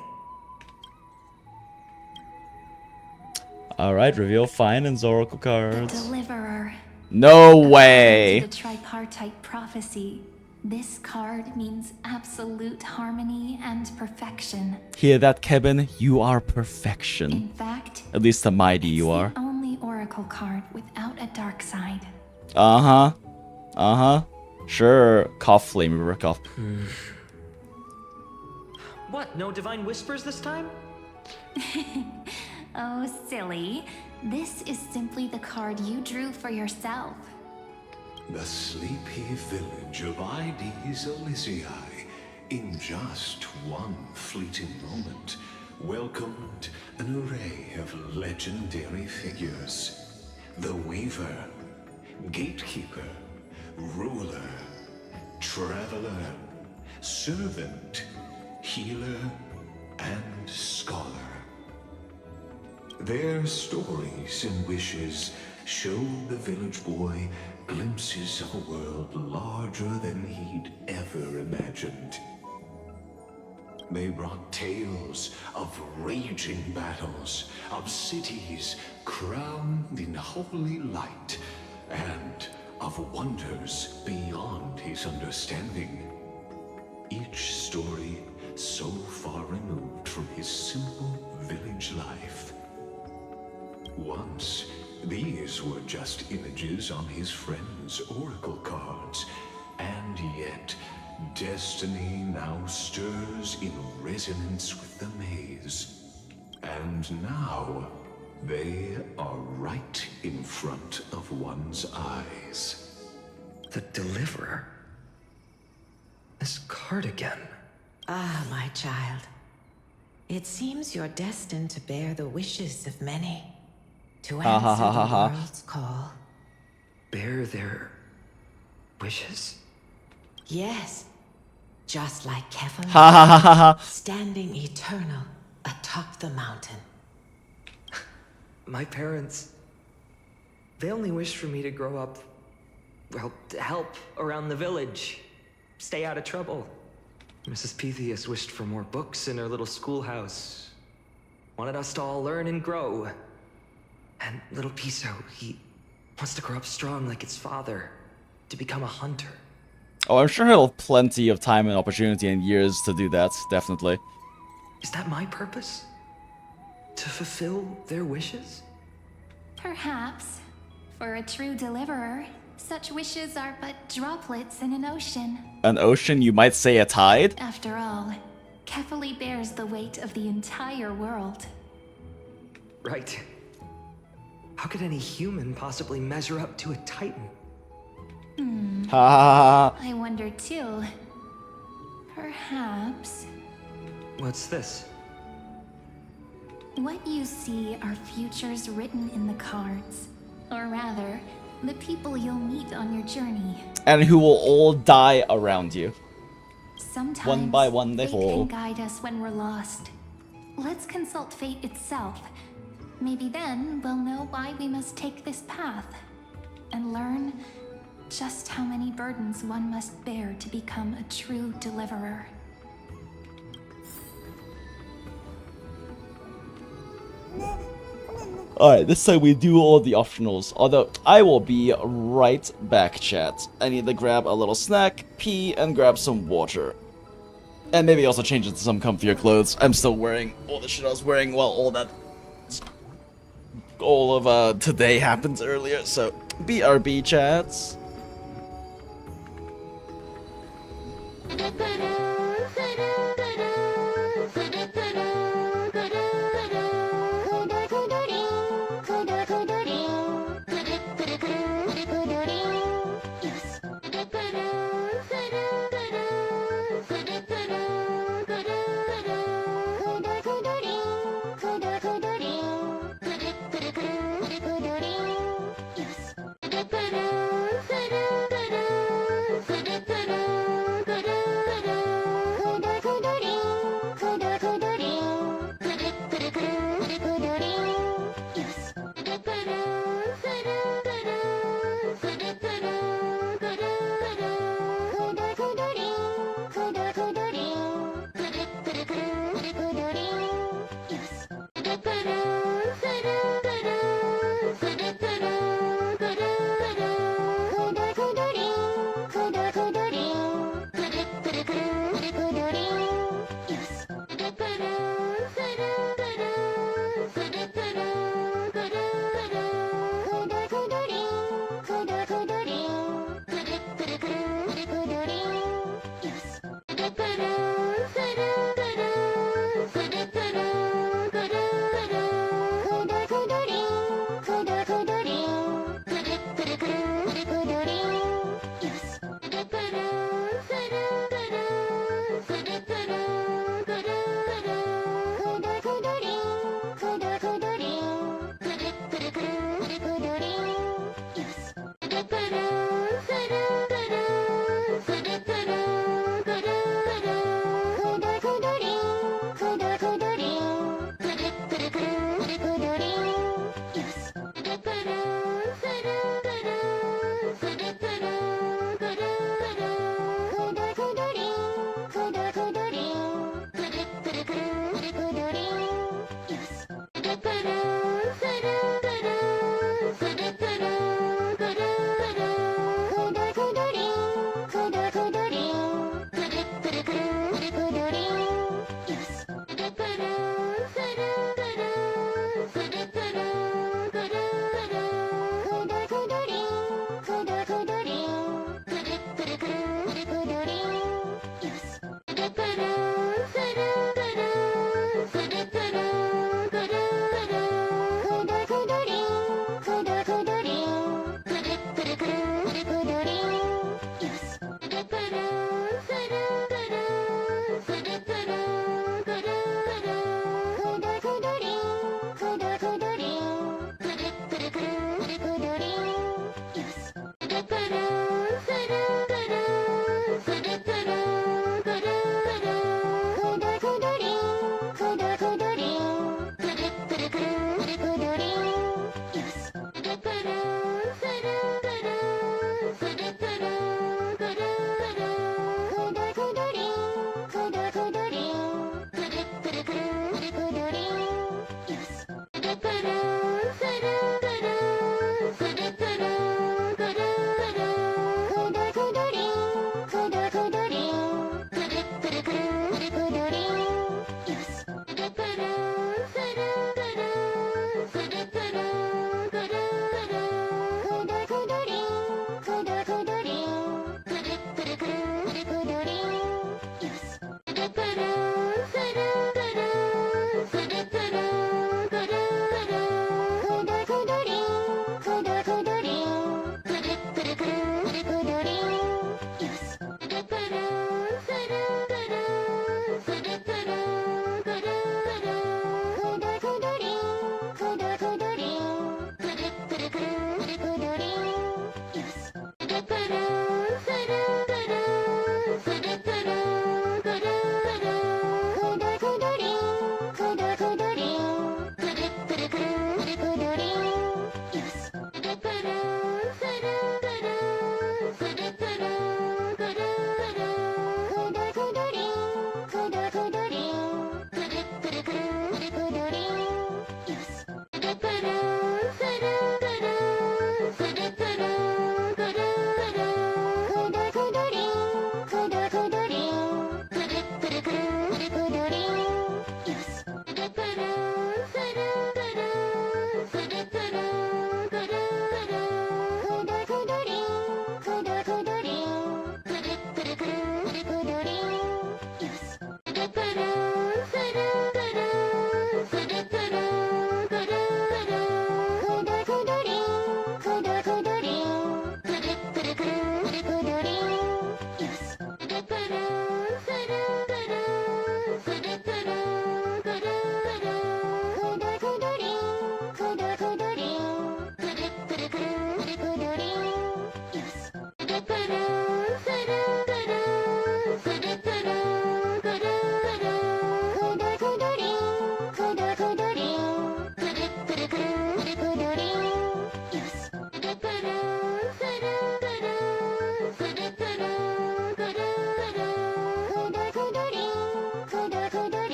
Alright, reveal Phainon's oracle The cards. deliverer. No According way. to the tripartite prophecy, this card means absolute harmony and perfection. Hear that, KEBIN? You are perfection. In fact, At least to Mighty you the are. only oracle card without a dark side. Uh-huh. Uh-huh. Sure, cough flame river cough. What, no divine whispers this time? Oh, silly. This is simply the card you drew for yourself. The sleepy village of Ides Elysiae, in just one fleeting moment, welcomed an array of legendary figures. The Weaver, Gatekeeper, Ruler, Traveler, Servant, Healer, and Scholar. Their stories and wishes showed the village boy glimpses of a world larger than he'd ever imagined. They brought tales of raging battles, of cities crowned in holy light, and of wonders beyond his understanding. Each story so far removed from his simple village life. Once, these were just images on his friend's oracle cards, and yet destiny now stirs in resonance with the maze. And now, they are right in front of one's eyes. The Deliverer? This card again. Ah, my child. It seems you're destined to bear the wishes of many. To answer the world's call. Bear their wishes? Yes. Just like Ha ha ha ha ha. standing eternal atop the mountain. My parents... they only wished for me to grow up... well, to help around the village. Stay out of trouble. Mrs. Pythias wished for more books in her little schoolhouse. Wanted us to all learn and grow. And little Piso, he wants to grow up strong like his father. To become a hunter. Oh, I'm sure he'll have plenty of time and opportunity and years to do that, definitely. Is that my purpose? To fulfill their wishes? Perhaps. For a true deliverer, such wishes are but droplets in an ocean. An ocean, you might say a tide? After all, Kefali bears the weight of the entire world. Right. How could any human possibly measure up to a titan? Ha I wonder too. Perhaps... What's this? What you see are futures written in the cards. Or rather, the people you'll meet on your journey. And who will all die around you. Sometimes one by one they fate fall. can guide us when we're lost. Let's consult fate itself. Maybe then we'll know why we must take this path. And learn just how many burdens one must bear to become a true deliverer. Alright, this time we do all the optionals. Although, I will be right back, chat. I need to grab a little snack, pee, and grab some water. And maybe also change into some comfier clothes. I'm still wearing all the shit I was wearing while all of today happens earlier, so BRB, chats.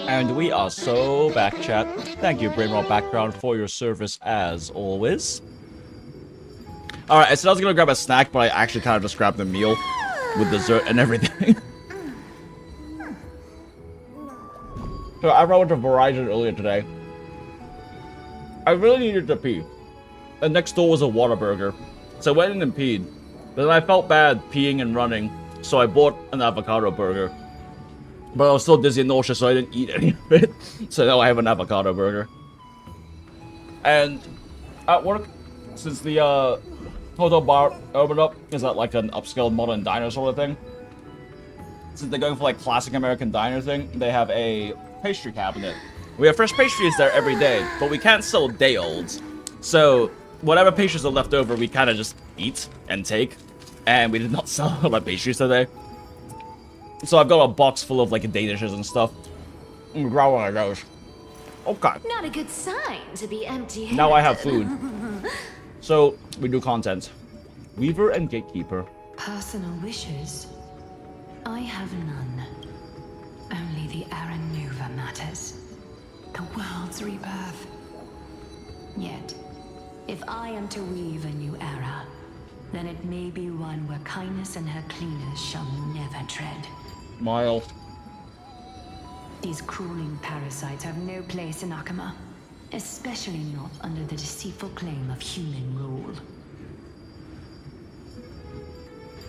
And we are so back, chat. Thank you, Brainrot Background, for your service as always. Alright, I said I was gonna grab a snack, but I actually kind of just grabbed a meal with dessert and everything. So I went to Verizon earlier today. I really needed to pee. And next door was a Whataburger. So I went in and peed. But then I felt bad peeing and running, so I bought an avocado burger. But I was still dizzy and nauseous, so I didn't eat any of it. So now I have an avocado burger. And at work, since the hotel bar opened up, is that like an upscale modern diner sort of thing? Since they're going for like classic American diner thing, they have a pastry cabinet. We have fresh pastries there every day, but we can't sell day olds. So whatever pastries are left over, we kind of just eat and take. And we did not sell our pastries today. So I've got a box full of like Danishes and stuff. Grab one of those. Okay. Not a good sign to be empty-handed. Now I have food. So we do content. Weaver and Gatekeeper. Personal wishes? I have none. Only the Era Nova matters. The world's rebirth. Yet, if I am to weave a new era, then it may be one where kindness and her cleaners shall never tread. Mild. These crawling parasites have no place in Akama, especially not under the deceitful claim of human rule.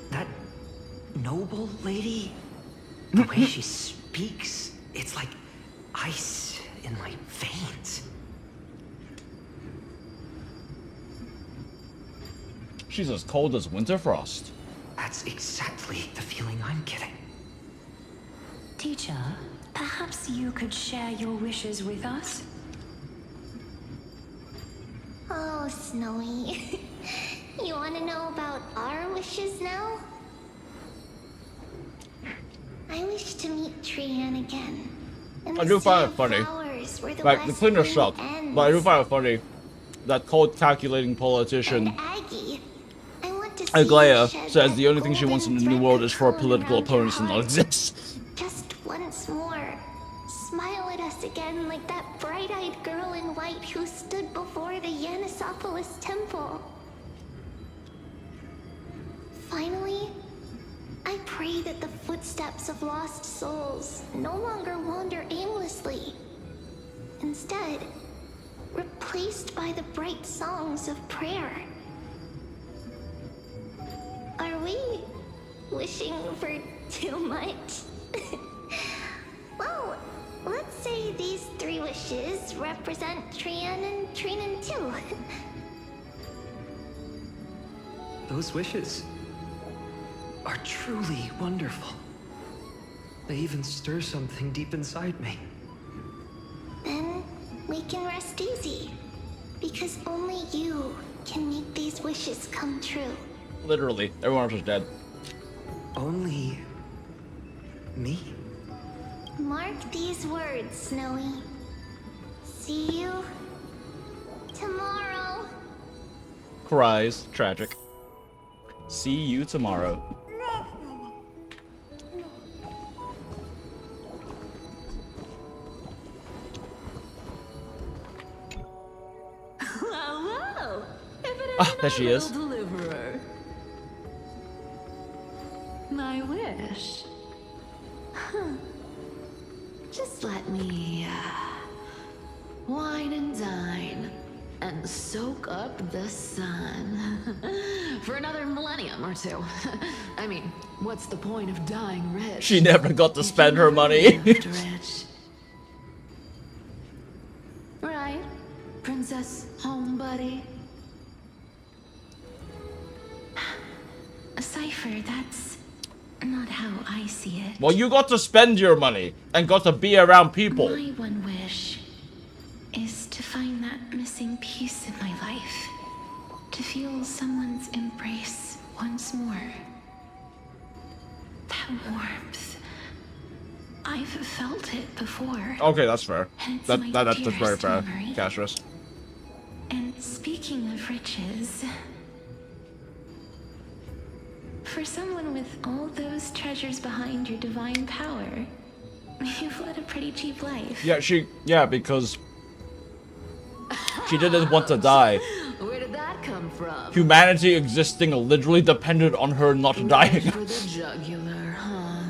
That noble lady, the way she speaks, it's like ice in my veins. She's as cold as winter frost. That's exactly the feeling I'm getting. Teacher, perhaps you could share your wishes with us? Oh, Snowy. You want to know about our wishes now? I wish to meet Trian again. I do find it funny. Like, the cleaners suck, but I do find it funny that cold calculating politician Aglaya says the only thing she wants in the new world is for her political opponents to not exist. Just once more, smile at us again like that bright-eyed girl in white who stood before the Yanisopolis temple. Finally, I pray that the footsteps of lost souls no longer wander aimlessly. Instead, replaced by the bright songs of prayer. Are we wishing for too much? Well, let's say these 3 wishes represent Trian and Trinan too. Those wishes are truly wonderful. They even stir something deep inside me. Then we can rest easy, because only you can make these wishes come true. Literally, everyone else is dead. Only me? Mark these words, Snowy. See you tomorrow. Cries. Tragic. See you tomorrow. Hello. Ah, there she is. Deliverer. My wish. Just let me wine and dine and soak up the sun for another millennium or 2. I mean, what's the point of dying rich? She never got to spend her money. Rich. Right, Princess Homebuddy? Cypher, that's not how I see it. Well, you got to spend your money and got to be around people. My one wish is to find that missing piece in my life. To feel someone's embrace once more. That warmth. I've felt it before. Okay, that's fair. It's That's my very dearest fair, memory. Cassius. And speaking of riches, for someone with all those treasures behind your divine power, You've led a pretty cheap life. Yeah, because she didn't want to die. Where did that come from? Humanity existing literally depended on her not dying. For the jugular, huh?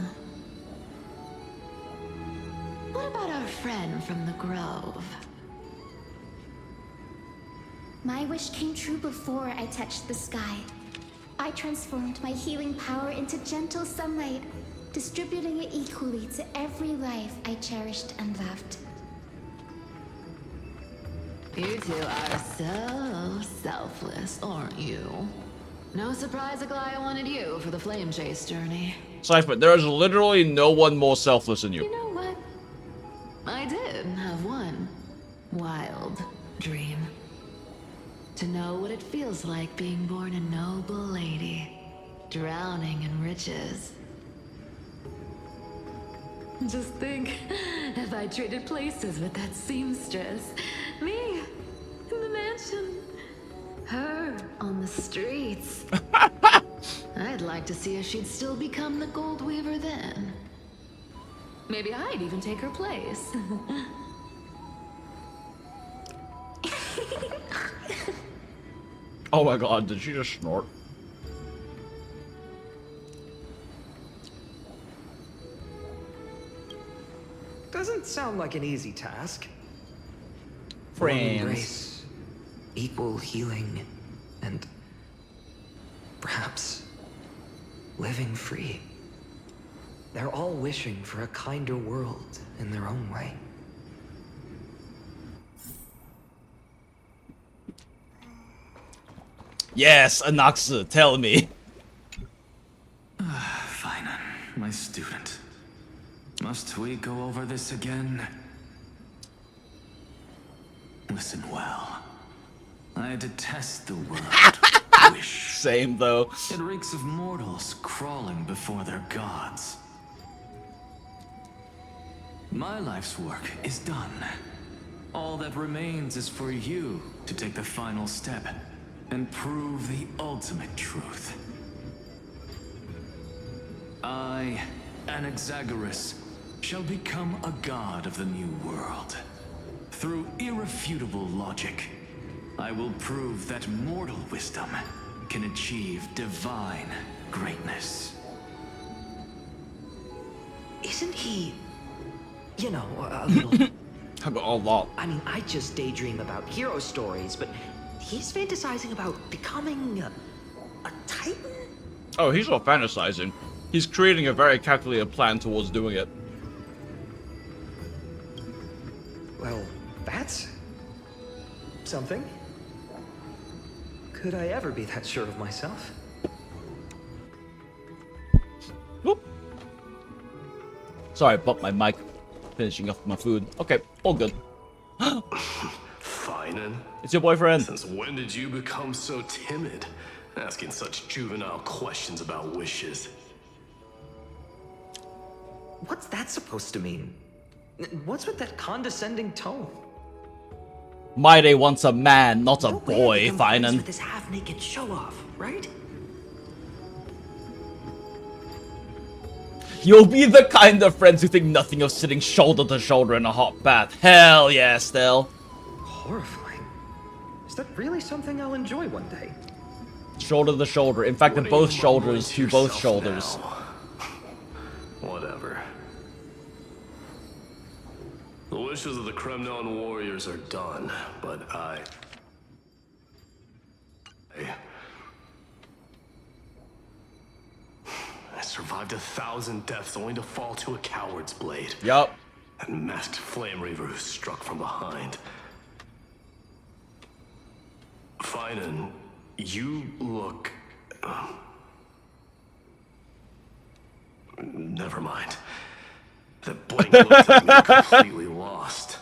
What about our friend from the Grove? My wish came true before I touched the sky. I transformed my healing power into gentle sunlight, distributing it equally to every life I cherished and loved. You two are so selfless, aren't you? No surprise Aglaya wanted you for the flame chase journey. Cypher, there is literally no one more selfless than you. You know what? I did have one wild dream. To know what it feels like being born a noble lady, drowning in riches. Just think, if I traded places with that seamstress, me in the mansion, her on the streets. I'd like to see if she'd still become the gold weaver then. Maybe I'd even take her place. Oh my god, did she just snort? Doesn't sound like an easy task. Friends. Embrace, equal healing, and perhaps living free. They're all wishing for a kinder world in their own way. Yes, Anaxa, tell me. Phainon, my student. Must we go over this again? Listen well. I detest the word wish. Same though. It reeks of mortals crawling before their gods. My life's work is done. All that remains is for you to take the final step and prove the ultimate truth. I, Anaxagoras, shall become a god of the new world. Through irrefutable logic, I will prove that mortal wisdom can achieve divine greatness. Isn't he, you know, a little... A lot. I mean, I just daydream about hero stories, but he's fantasizing about becoming a titan? Oh, he's not fantasizing. He's creating a very calculated plan towards doing it. Well, that's something. Could I ever be that sure of myself? Whoop. Sorry, I bumped my mic. Finishing off my food. Okay, all good. Phainon? It's your boyfriend. Since when did you become so timid? Asking such juvenile questions about wishes. What's that supposed to mean? What's with that condescending tone? Maide wants a man, not a boy, With Phainon. this half-naked show-off, right? You'll be the kind of friends who think nothing of sitting shoulder to shoulder in a hot bath. Hell yeah, Stell. Horrifying. Is that really something I'll enjoy one day? Shoulder to shoulder. In fact, What in are you both shoulders mumbling to to both yourself shoulders. now? Whatever. The wishes of the Kremnon warriors are done, but I survived 1,000 deaths only to fall to a coward's blade. Yup. That masked flame reaver who struck from behind. Phainon, you look... Never mind. That blank looked like me completely lost.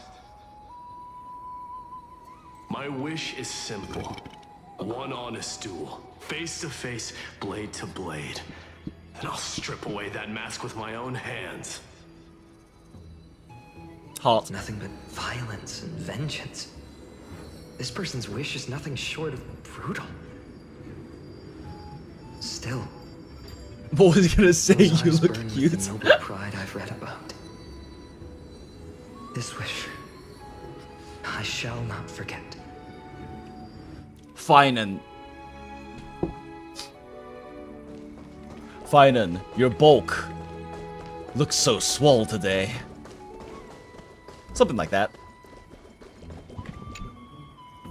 My wish is simple. One honest duel. Face to face, blade to blade. Then I'll strip away that mask with my own hands. Hot. Nothing but violence and vengeance. This person's wish is nothing short of brutal. Still, What was he gonna say? You those eyes burn with look the cute. noble pride I've read about. This wish, I shall not forget. Phainon. Phainon, your bulk looks so swole today. Something like that.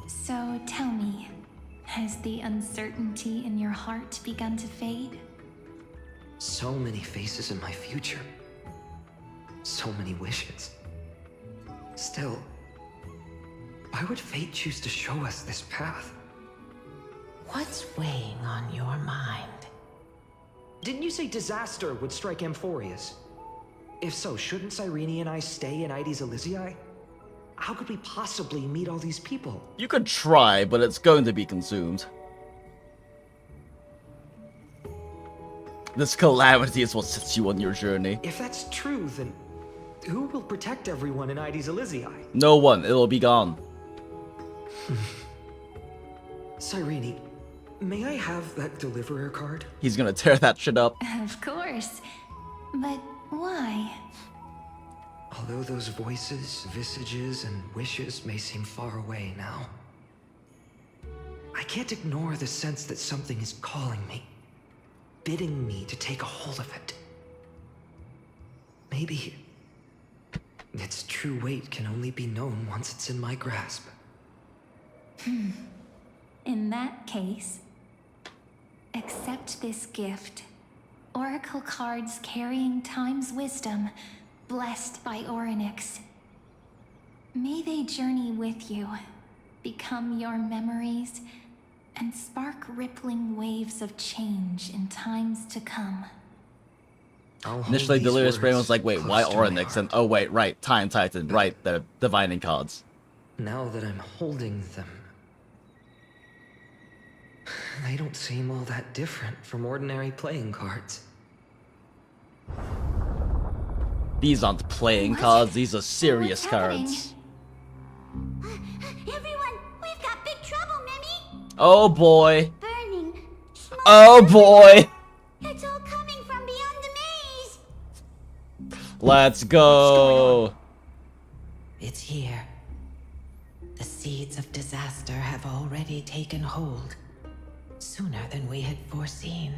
So tell me, has the uncertainty in your heart begun to fade? So many faces in my future. So many wishes. Still, why would fate choose to show us this path? What's weighing on your mind? Didn't you say disaster would strike Amphorius? If so, shouldn't Cyrene and I stay in Ides Elysiae? How could we possibly meet all these people? You could try, but it's going to be consumed. This calamity is what sets you on your journey. If that's true, then who will protect everyone in Ides Elysiae? No one, it'll be gone. Cyrene, may I have that deliverer card? He's gonna tear that shit up. Of course. But why? Although those voices, visages, and wishes may seem far away now, I can't ignore the sense that something is calling me, bidding me to take a hold of it. Maybe its true weight can only be known once it's in my grasp. In that case, accept this gift. Oracle cards carrying time's wisdom, blessed by Orynyx. May they journey with you, become your memories, and spark rippling waves of change in times to come. Initially, Delirious Brain was like, wait, why Orynyx? And oh wait, right, Time Titan, right, the divining cards. Now that I'm holding them, they don't seem all that different from ordinary playing cards. These aren't playing cards, these are serious cards. Everyone, we've got big trouble, Mimi! Oh boy. Burning. Oh boy. It's all coming from beyond the maze! Let's go. It's here. The seeds of disaster have already taken hold, sooner than we had foreseen.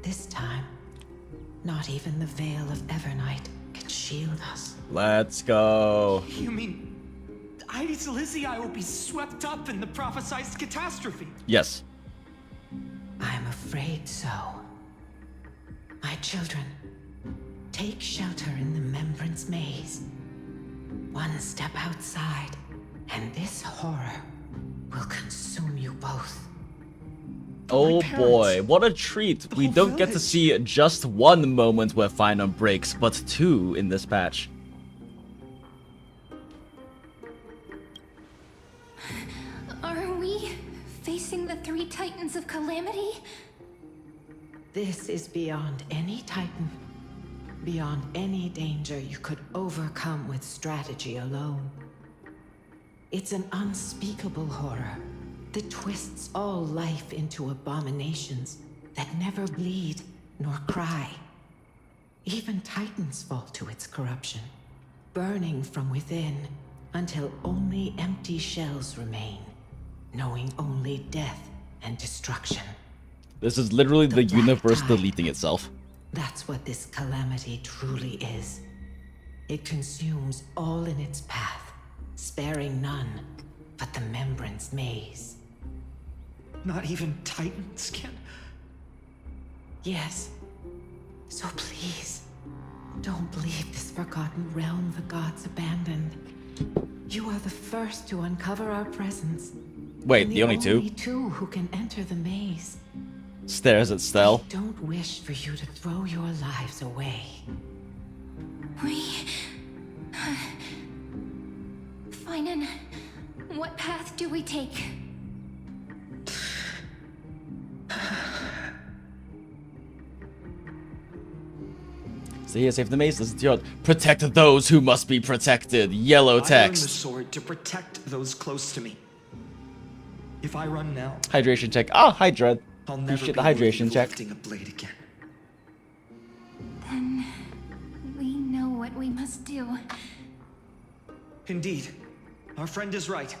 This time, not even the veil of Evernight can shield us. Let's go. You mean Ides Elysiae will be swept up in the prophesized catastrophe? Yes. I'm afraid so. My children, take shelter in the Membrance Maze. One step outside, and this horror will consume you both. Oh boy, what a treat. We don't get to see just one moment where Phainon breaks, but two in this patch. Are we facing the three titans of calamity? This is beyond any titan, beyond any danger you could overcome with strategy alone. It's an unspeakable horror that twists all life into abominations that never bleed nor cry. Even titans fall to its corruption, burning from within until only empty shells remain, knowing only death and destruction. This is literally the universe deleting itself. That's what this calamity truly is. It consumes all in its path, sparing none but the Membrance Maze. Not even titans can... Yes. So please, don't leave this forgotten realm the gods abandoned. You are the first to uncover our presence. Wait, and the only two? only two who can enter the maze. Stares at Stell. I don't wish for you to throw your lives away. Phainon, what path do we take? Stay here, save the maze, listen to your heart. Protect those who must be protected. Yellow I earned the text. sword to protect those close to me. If I run now, Hydration check. Ah, Hydra. I'll never Appreciate be the hydration worthy of check. lifting a blade again. Then we know what we must do. Indeed, our friend is right.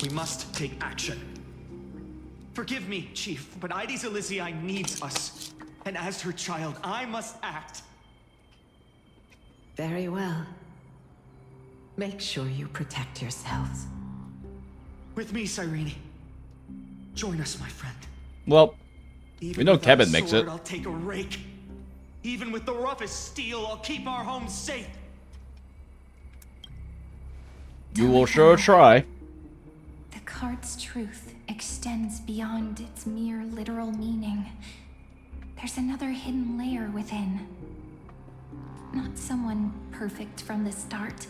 We must take action. Forgive me, Chief, but Ides Elysiae needs us. And as her child, I must act. Very well. Make sure you protect yourselves. With me, Cyrene. Join us, my friend. Well, Even we know without KEBIN makes sword, it. I'll take a rake. Even with the roughest steel, I'll keep our home safe. You will sure try. The card's truth extends beyond its mere literal meaning. There's another hidden layer within. Not someone perfect from the start,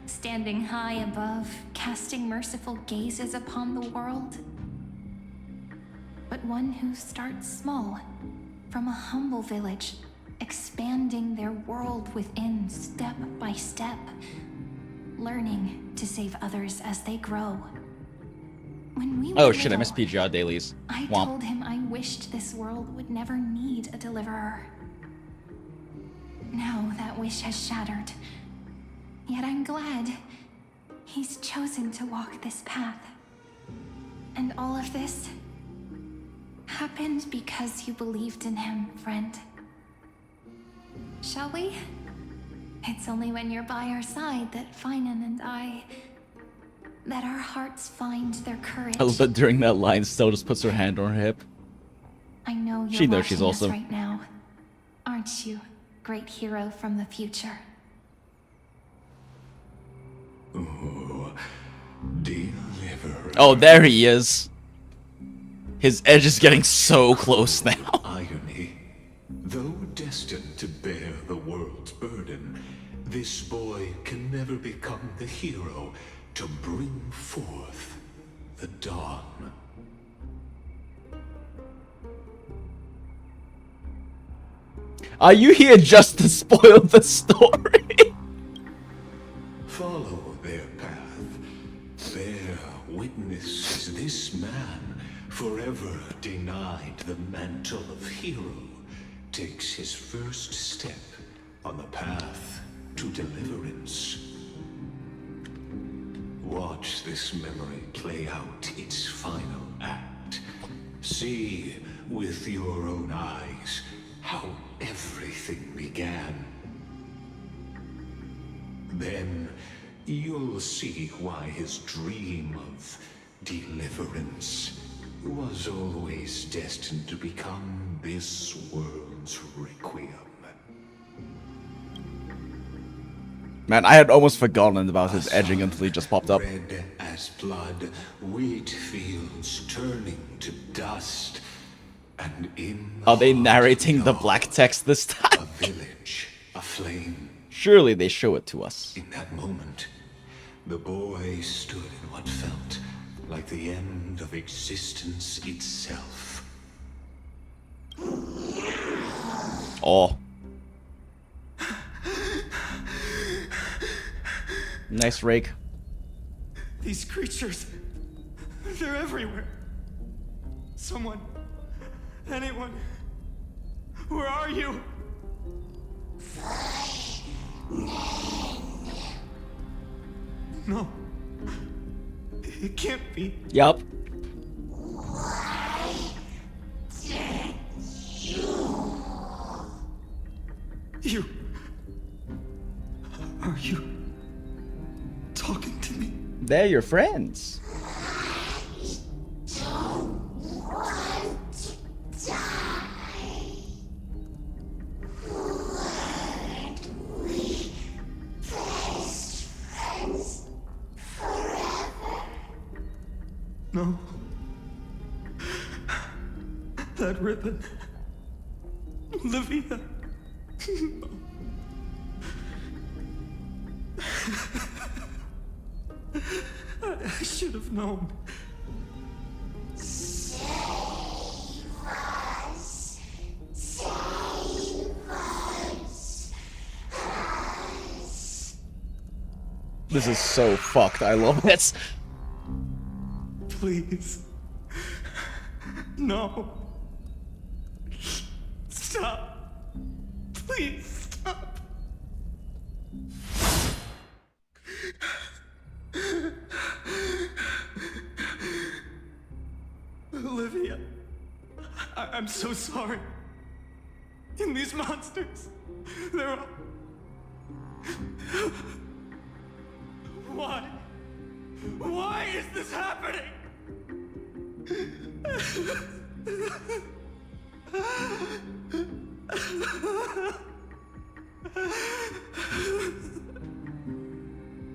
standing high above, casting merciful gazes upon the world. But one who starts small, from a humble village, expanding their world within step by step, learning to save others as they grow. When we Oh were shit, I little, missed PGR dailies. I Womp. told him I wished this world would never need a deliverer. Now that wish has shattered. Yet I'm glad he's chosen to walk this path. And all of this happened because you believed in him, friend. Shall we? It's only when you're by our side that Phainon and that our hearts find their courage. I love that during that line, Stella just puts her hand on her hip. I know you're She knows she's watching us awesome. right now, aren't you, great hero from the future? Oh, deliver. Oh, there he is. His edge is getting so close now. Irony. Though destined to bear the world's burden, this boy can never become the hero to bring forth the dawn. Are you here just to spoil the story? Follow their path. Bear witness as this man, forever denied the mantle of hero, takes his first step on the path to deliverance. Watch this memory play out its final act. See with your own eyes how everything began. Then you'll see why his dream of deliverance was always destined to become this world's requiem. Man, I had almost forgotten about his edging until he just popped up. Red as blood, wheat fields turning to dust, and in Are they narrating the black text this time? a village aflame. Surely they show it to us. In that moment, the boy stood in what felt like the end of existence itself. Oh. Nice rake. These creatures, they're everywhere. Someone, anyone, where are you? No, it can't be. Yup. You, are you talking to me? They're your friends. No. That ribbon. Olivia. I should have known. This is so fucked. I love it. Please. No. Stop. Please stop. I'm so sorry. And these monsters, they're all... Why? Why is this happening?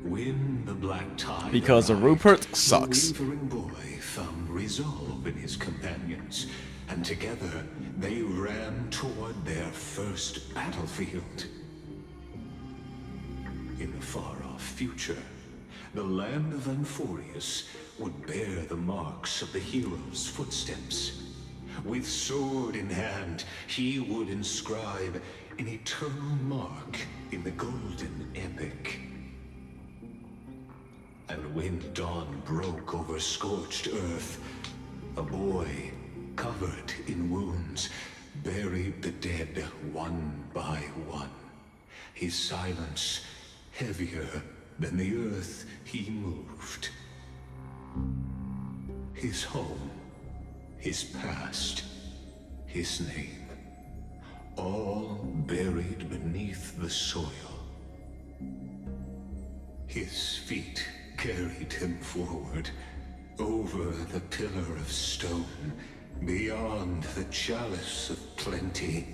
When the black tide Because arrived, Rupert sucks. The wavering boy found resolve in his companions, and together they ran toward their first battlefield. In the far-off future, the land of Anforius would bear the marks of the hero's footsteps. With sword in hand, he would inscribe an eternal mark in the golden epic. And when dawn broke over scorched earth, a boy, covered in wounds, buried the dead one by one. His silence heavier than the earth he moved. His home, his past, his name, all buried beneath the soil. His feet carried him forward, over the pillar of stone, beyond the chalice of plenty,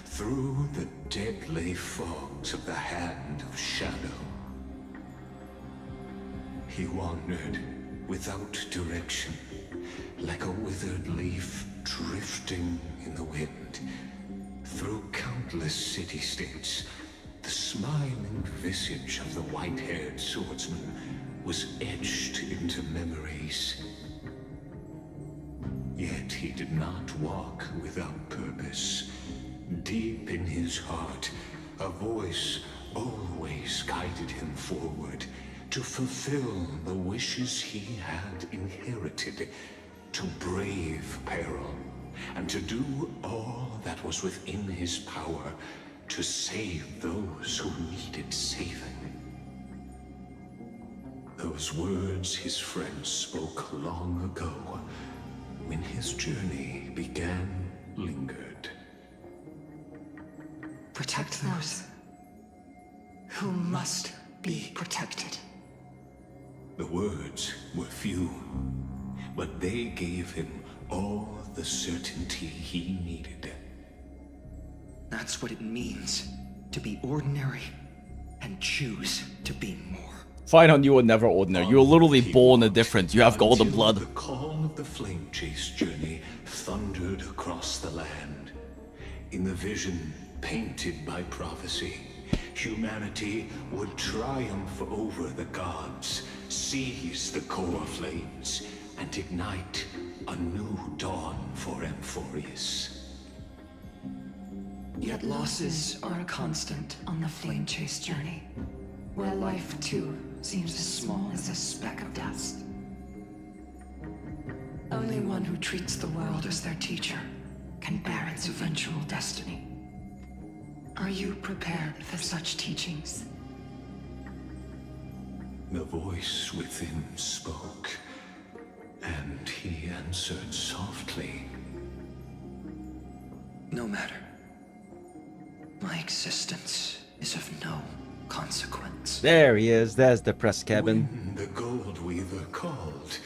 through the deadly fogs of the hand of shadow. He wandered without direction, like a withered leaf drifting in the wind. Through countless city-states, the smiling visage of the white-haired swordsman was etched into memories. Yet he did not walk without purpose. Deep in his heart, a voice always guided him forward to fulfill the wishes he had inherited, to brave peril, and to do all that was within his power to save those who needed saving. Those words his friend spoke long ago, when his journey began, lingered. Protect those who must be protected. The words were few, but they gave him all the certainty he needed. That's what it means to be ordinary and choose to be more. Phainon, you were never ordinary. You were literally born different. You have golden Until blood. The call of the flame chase journey thundered across the land. In the vision painted by prophecy, humanity would triumph over the gods, seize the core flames, and ignite a new dawn for Amphorius. Yet losses are a constant on the flame chase journey, where life too seems as small as a speck of dust. Only one who treats the world as their teacher can bear its eventual destiny. Are you prepared for such teachings? The voice within spoke, and he answered softly. No matter. My existence is of no consequence. There he is. There's the press cabin. When the Gold Weaver called,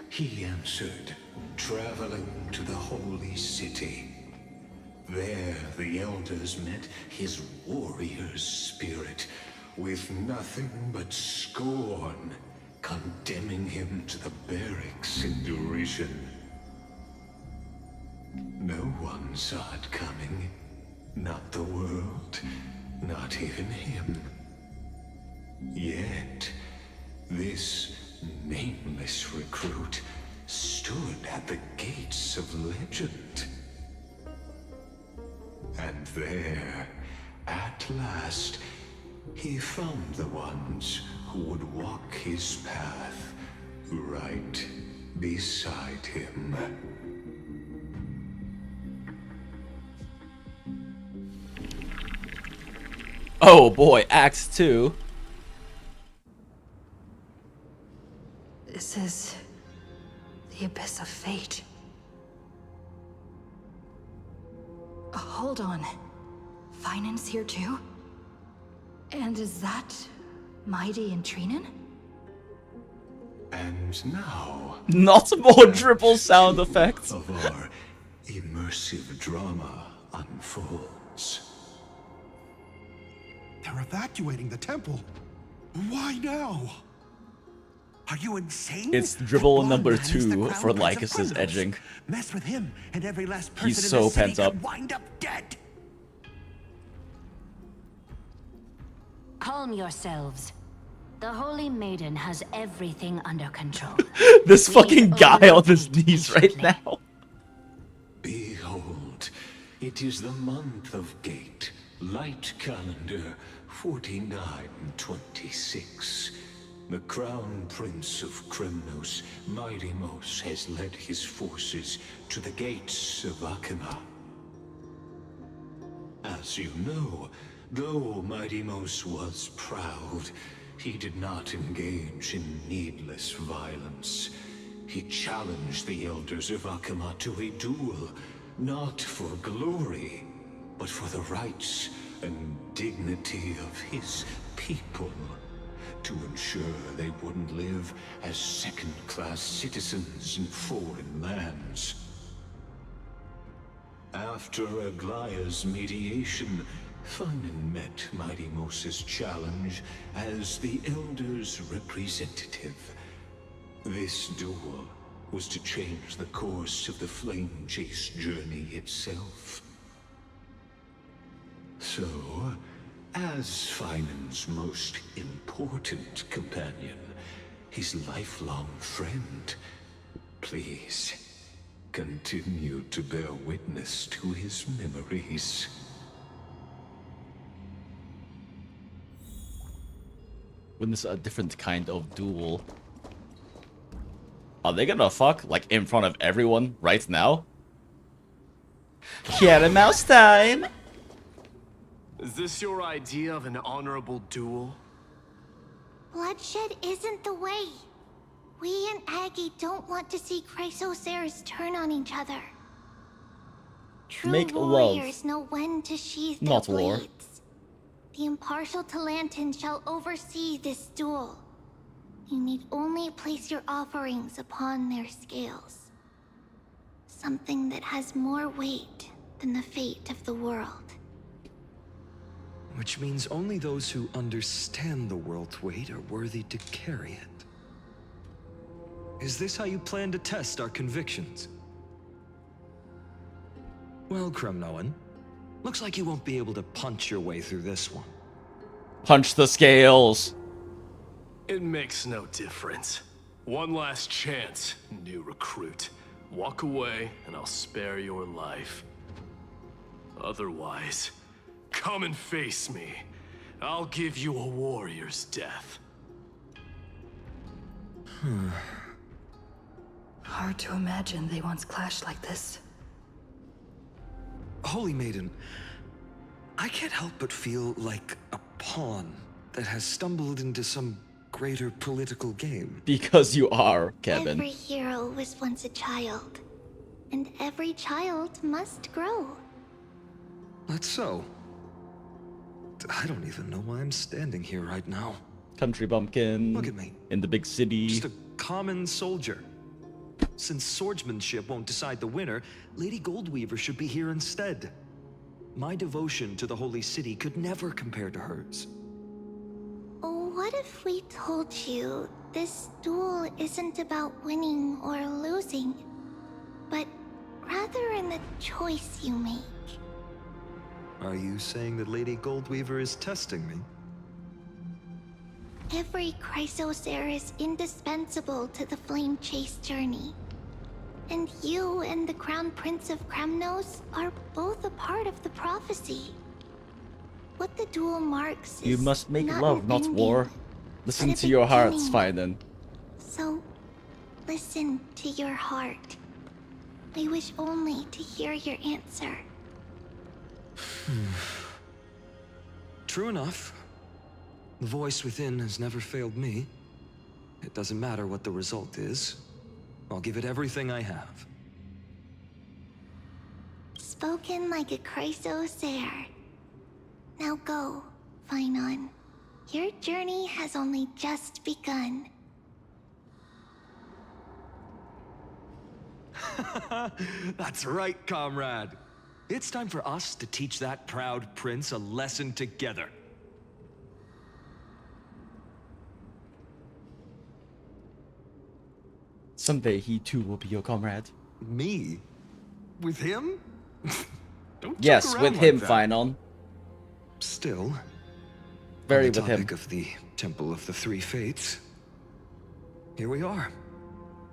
he answered, traveling to the holy city. There the elders met his warrior's spirit, with nothing but scorn, condemning him to the barracks in derision. No one saw it coming. Not the world, not even him. Yet, this nameless recruit stood at the gates of legend. And there, at last, he found the ones who would walk his path right beside him. Oh boy, Act 2. This is the abyss of fate. Hold on. Phainon's here too? And is that Mighty and Trinan? And now... Not more dribble sound effects. Of our immersive drama unfolds. They're evacuating the temple. Why now? Are you insane? It's dribble That number blonde man is the 2 crown for prince of Lycus's criminals. edging. Mess with him, and every last person He's in so the city pent up. could wind up dead. Calm yourselves. The Holy Maiden has everything under control. This fucking guy on his knees right now. Behold, it is the month of Gate, light calendar 4926. The crown prince of Kremnos, Midimos, has led his forces to the gates of Akima. As you know, though Midimos was proud, he did not engage in needless violence. He challenged the elders of Akima to a duel, not for glory, but for the rights and dignity of his people, to ensure they wouldn't live as second-class citizens in foreign lands. After Aglaya's mediation, Phainon met Midimos' challenge as the Elder's representative. This duel was to change the course of the Flame Chase journey itself. So, as Phainon's most important companion, his lifelong friend, please continue to bear witness to his memories. Witness a different kind of duel. Are they gonna fuck, like, in front of everyone right now? Cat and mouse time! Is this your idea of an honorable duel? Bloodshed isn't the way. We and Aggie don't want to see Chrysoceres turn on each other. True Make warriors love, know when to sheathe their not war. blades. The impartial Talantin shall oversee this duel. You need only place your offerings upon their scales. Something that has more weight than the fate of the world. Which means only those who understand the world's weight are worthy to carry it. Is this how you plan to test our convictions? Well, Kremnoan, looks like you won't be able to punch your way through this one. Punch the scales. It makes no difference. One last chance, new recruit. Walk away, and I'll spare your life. Otherwise, come and face me. I'll give you a warrior's death. Hard to imagine they once clashed like this. Holy Maiden, I can't help but feel like a pawn that has stumbled into some greater political game. Because you are, Kevin. Every hero was once a child, and every child must grow. That's so. I don't even know why I'm standing here right now. Country bumpkin. Look at me. In the big city. Just a common soldier. Since swordsmanship won't decide the winner, Lady Goldweaver should be here instead. My devotion to the Holy City could never compare to hers. What if we told you this duel isn't about winning or losing, but rather in the choice you make? Are you saying that Lady Goldweaver is testing me? Every Chrysocer is indispensable to the Flame Chase journey. And you and the Crown Prince of Kremnos are both a part of the prophecy. What the duel marks is You must make not love, an not ending, war. but Listen a to your hearts, beginning. Phainon. So, listen to your heart. I wish only to hear your answer. True enough. The voice within has never failed me. It doesn't matter what the result is. I'll give it everything I have. Spoken like a chrysosaur. Now go, Phainon. Your journey has only just begun. That's right, comrade. It's time for us to teach that proud prince a lesson together. Someday he too will be your comrade. Me? With him? Don't Yes, joke with around him, like that. Phainon. Still, Very on the with him. topic of the Temple of the Three Fates, here we are,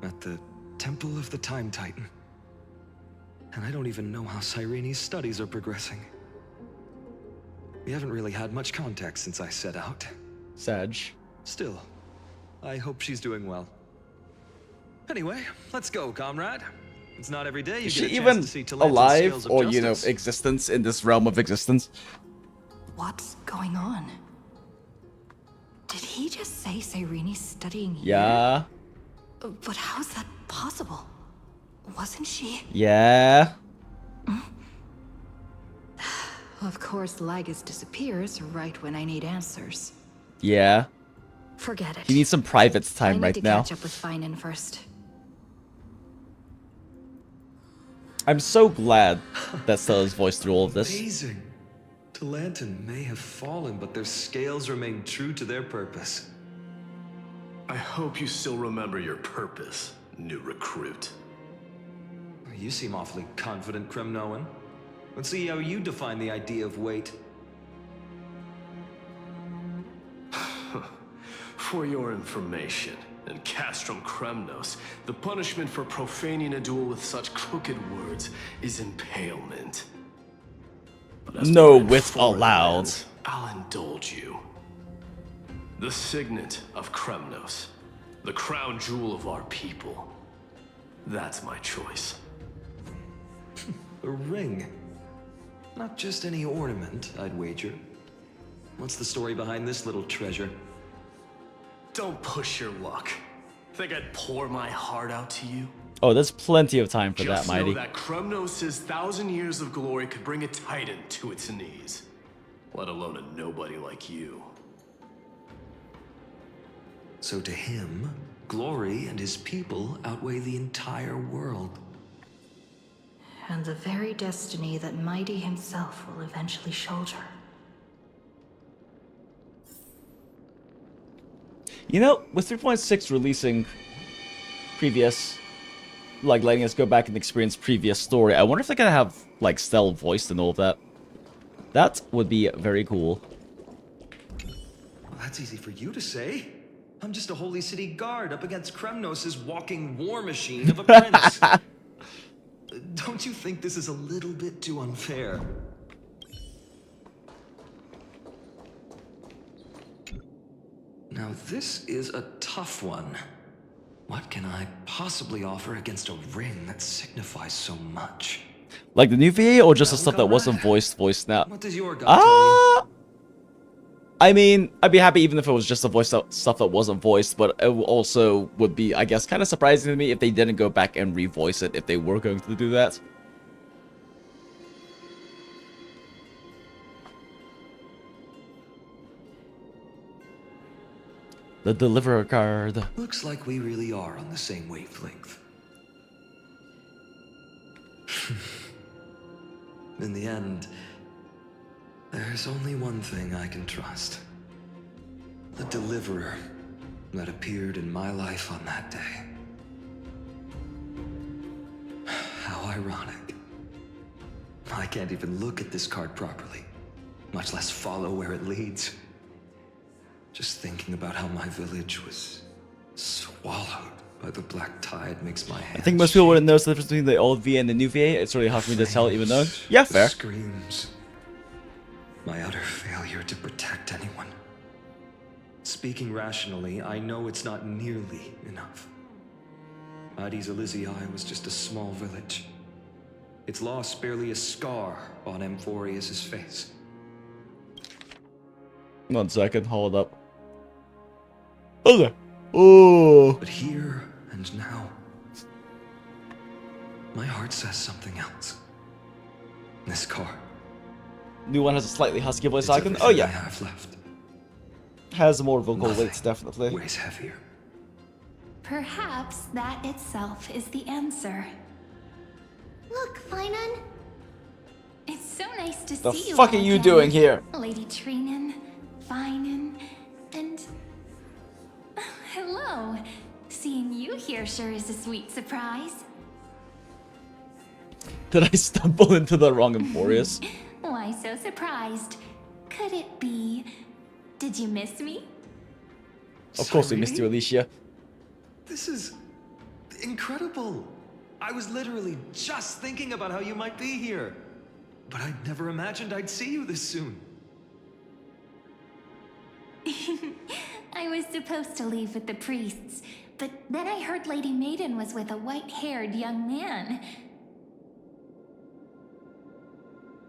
at the Temple of the Time Titan. And I don't even know how Cyrene's studies are progressing. We haven't really had much contact since I set out. Sag. Still, I hope she's doing well. Anyway, let's go, comrade. It's not every day you Is get she a chance even to see Talented alive, scales of or you know, justice. existence in this realm of existence? What's going on? Did he just say Cyrene's studying here? Yeah. But how's that possible? Wasn't she? Yeah. Of course, Lygus disappears right when I need answers. Yeah. Forget it. He needs some private I time need right to now. catch up with Phainon first. I'm so glad that Stella's voiced through all of this. Amazing. Talanton may have fallen, but their scales remain true to their purpose. I hope you still remember your purpose, new recruit. You seem awfully confident, Kremnoan. Let's see how you define the idea of weight. For your information, in Castrum Kremnos, the punishment for profaning a duel with such crooked words is impalement. But as No for wit foreign allowed. lands, I'll indulge you. The signet of Kremnos, the crown jewel of our people. That's my choice. A ring. Not just any ornament, I'd wager. What's the story behind this little treasure? Don't push your luck. Think I'd pour my heart out to you? Oh, there's plenty of time for Just that, Mighty. know that Kremnos' 1,000 years of glory could bring a titan to its knees. Let alone a nobody like you. So to him, glory and his people outweigh the entire world. And the very destiny that Mighty himself will eventually shoulder. You know, with 3.6 releasing previous, like letting us go back and experience previous story, I wonder if they're gonna have like Stell voiced and all of that. That would be very cool. Well, that's easy for you to say. I'm just a holy city guard up against Kremnos' walking war machine of a prince. Don't you think this is a little bit too unfair? Now this is a tough one. What can I possibly offer against a ring that signifies so much? Like the new VA or just the stuff that wasn't voiced now? What does your gut tell you? I mean, I'd be happy even if it was just the voice stuff that wasn't voiced, but it also would be, I guess, kind of surprising to me if they didn't go back and revoice it if they were going to do that. The Deliverer card. Looks like we really are on the same wavelength. In the end, there's only one thing I can trust. The Deliverer that appeared in my life on that day. How ironic. I can't even look at this card properly, much less follow where it leads. Just thinking about how my village was swallowed by the black tide makes my hands I think most people wouldn't know the difference between the old VA and the new VA. It's really hard for me to tell, even though, yeah, fair. Screams. My utter failure to protect anyone. Speaking rationally, I know it's not nearly enough. Addis Elysiae was just a small village. Its loss barely a scar on Amphorius' face. 1 second, hold up. Okay. Oh. But here and now, my heart says something else. This car. New one has a slightly husky voice It's icon. Oh everything yeah. I have left. Has more vocal Nothing weights, definitely. weighs heavier. Perhaps that itself is the answer. Look, Phainon. It's so nice to The see you. fuck are all you again. doing here? Lady Phainon, Phainon, and hello. Seeing you here sure is a sweet surprise. Did I stumble into the wrong Emporius? Why so surprised? Could it be? Did you miss me? Of course we missed you, Alicia. This is incredible. I was literally just thinking about how you might be here. But I'd never imagined I'd see you this soon. I was supposed to leave with the priests, but then I heard Lady Maiden was with a white-haired young man.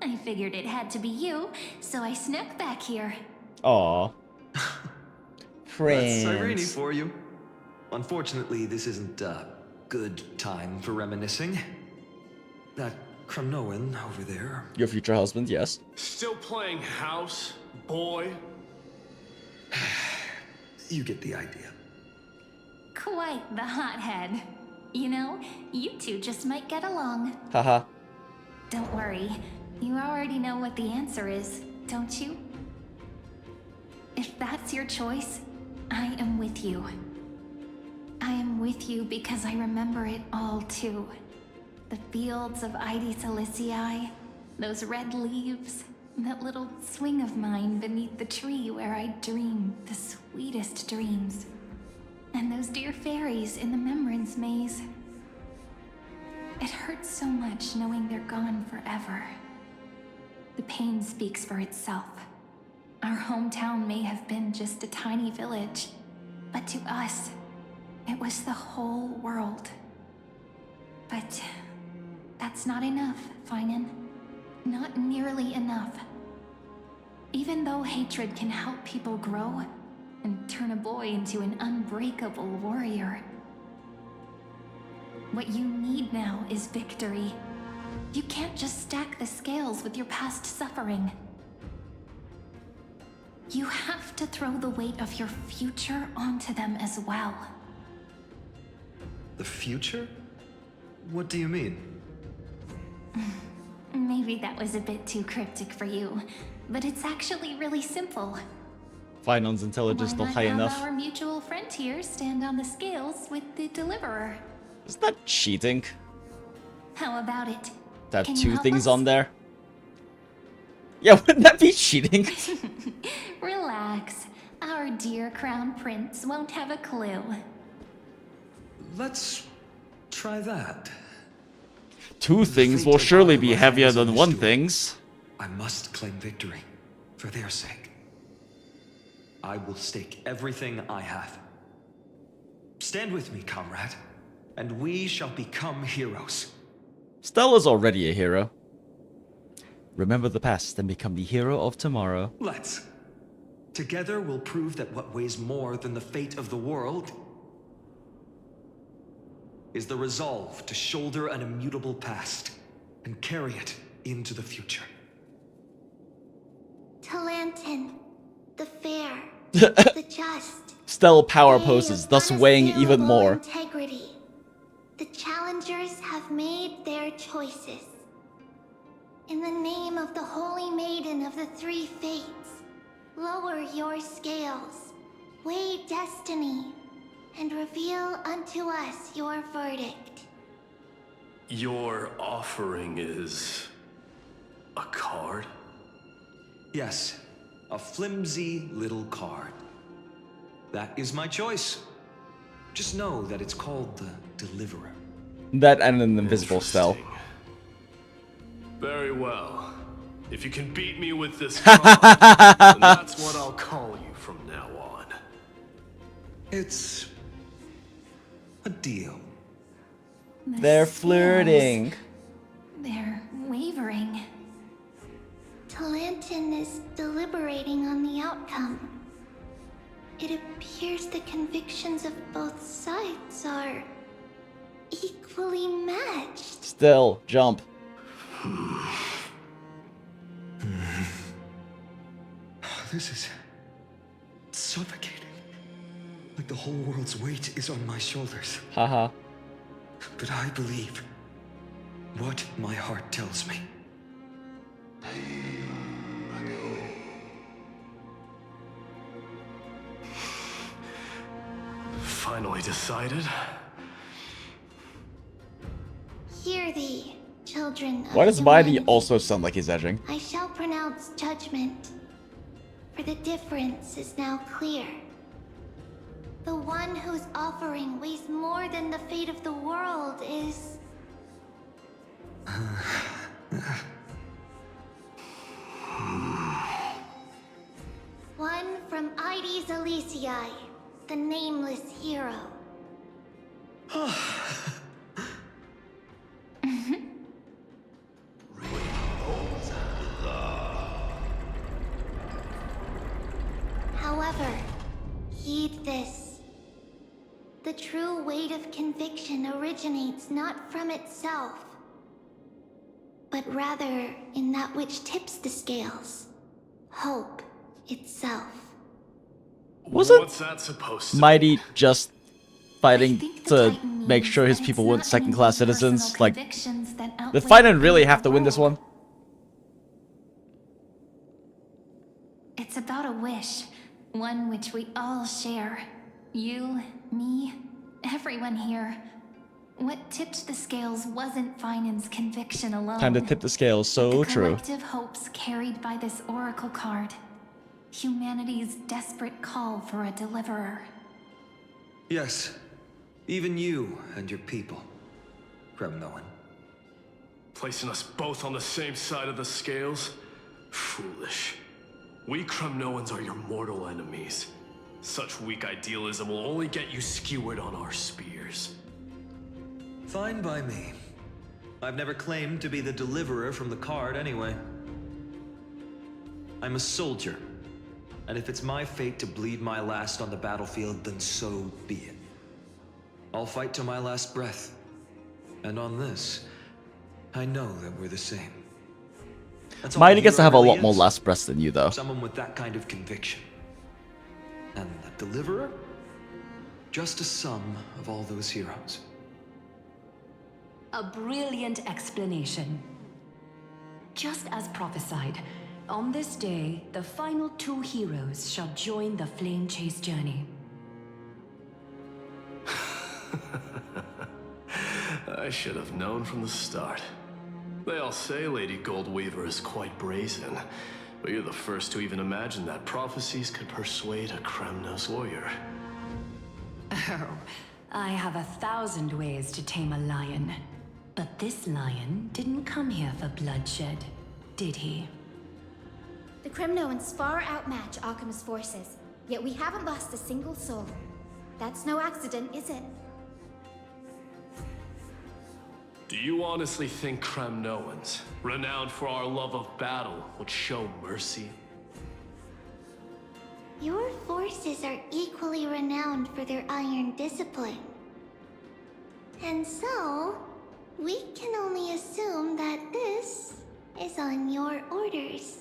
I figured it had to be you, so I snuck back here. Aw. That's Irene Friends. for you. Unfortunately, this isn't a good time for reminiscing. That Cronoan over there. Your future husband, yes. Still playing house, boy? You get the idea. Quite the hothead. You know, you two just might get along. Haha. Don't worry, you already know what the answer is, don't you? If that's your choice, I am with you. I am with you because I remember it all too. The fields of Ide Silicii, those red leaves, that little swing of mine beneath the tree where I dream the sweetest dreams. And those dear fairies in the Memorance maze. It hurts so much knowing they're gone forever. The pain speaks for itself. Our hometown may have been just a tiny village, but to us, it was the whole world. But that's not enough, Phainon. Not nearly enough. Even though hatred can help people grow and turn a boy into an unbreakable warrior, what you need now is victory. You can't just stack the scales with your past suffering. You have to throw the weight of your future onto them as well. The future? What do you mean? Maybe that was a bit too cryptic for you, but it's actually really simple. Phainon's intelligence not high Why not enough. have our mutual friend here stand on the scales with the deliverer? Is that cheating? How about it? To have Can you two help things us? on there? Yeah, wouldn't that be cheating? Relax. Our dear crown prince won't have a clue. Let's try that. Two things will surely be heavier than one things. I must claim victory, for their sake. I will stake everything I have. Stand with me, comrade, and we shall become heroes. Stella's already a hero. Remember the past and become the hero of tomorrow. Let's. Together we'll prove that what weighs more than the fate of the world is the resolve to shoulder an immutable past and carry it into the future. Talantin, the fair, the just. Stella power Day poses, of thus weighing even unassailable more. Integrity. The challengers have made their choices. In the name of the Holy Maiden of the Three Fates, lower your scales, weigh destiny, and reveal unto us your verdict. Your offering is a card? Yes, a flimsy little card. That is my choice. Just know that it's called the Deliverer. That and an invisible spell. Very well. If you can beat me with this card, then that's what I'll call you from now on. It's a deal. They're flirting. They're wavering. Talantin is deliberating on the outcome. It appears the convictions of both sides are equally matched. Still, jump. This is suffocating. Like the whole world's weight is on my shoulders. Haha. But I believe what my heart tells me. Finally decided? Hear thee, children of Why does humanity. Mighty also sound like he's edging? I shall pronounce judgment, for the difference is now clear. The one whose offering weighs more than the fate of the world is... one from Ides Elysiae, the nameless hero. However, heed this. The true weight of conviction originates not from itself, but rather in that which tips the scales. Hope itself. What's that supposed to Mighty just fighting to make sure his people weren't second-class citizens? Like, did Phainon really have to win this one? It's about a wish, one which we all share. You, me, everyone here. What tipped the scales wasn't Phainon's conviction alone. Time to tip the scales, so the true. collective hopes carried by this oracle card. Humanity's desperate call for a deliverer. Yes, even you and your people, Kremnoan. Placing us both on the same side of the scales? Foolish. We Kremnoans are your mortal enemies. Such weak idealism will only get you skewered on our spears. Fine by me. I've never claimed to be the deliverer from the card anyway. I'm a soldier, and if it's my fate to bleed my last on the battlefield, then so be it. I'll fight to my last breath. And on this, I know that we're the same. That's all Mighty the gets to hero have a really lot more is. last breaths than you, though. Someone with that kind of conviction. And the deliverer? Just a sum of all those heroes. A brilliant explanation. Just as prophesied, on this day, the final two heroes shall join the flame chase journey. I should have known from the start. They all say Lady Goldweaver is quite brazen, but you're the first to even imagine that prophecies could persuade a Kremnos warrior. Oh, I have 1,000 ways to tame a lion. But this lion didn't come here for bloodshed, did he? The Kremnoans far outmatch Akima's forces, yet we haven't lost a single soul. That's no accident, is it? Do you honestly think Kremnoans, renowned for our love of battle, would show mercy? Your forces are equally renowned for their iron discipline. And so, we can only assume that this is on your orders.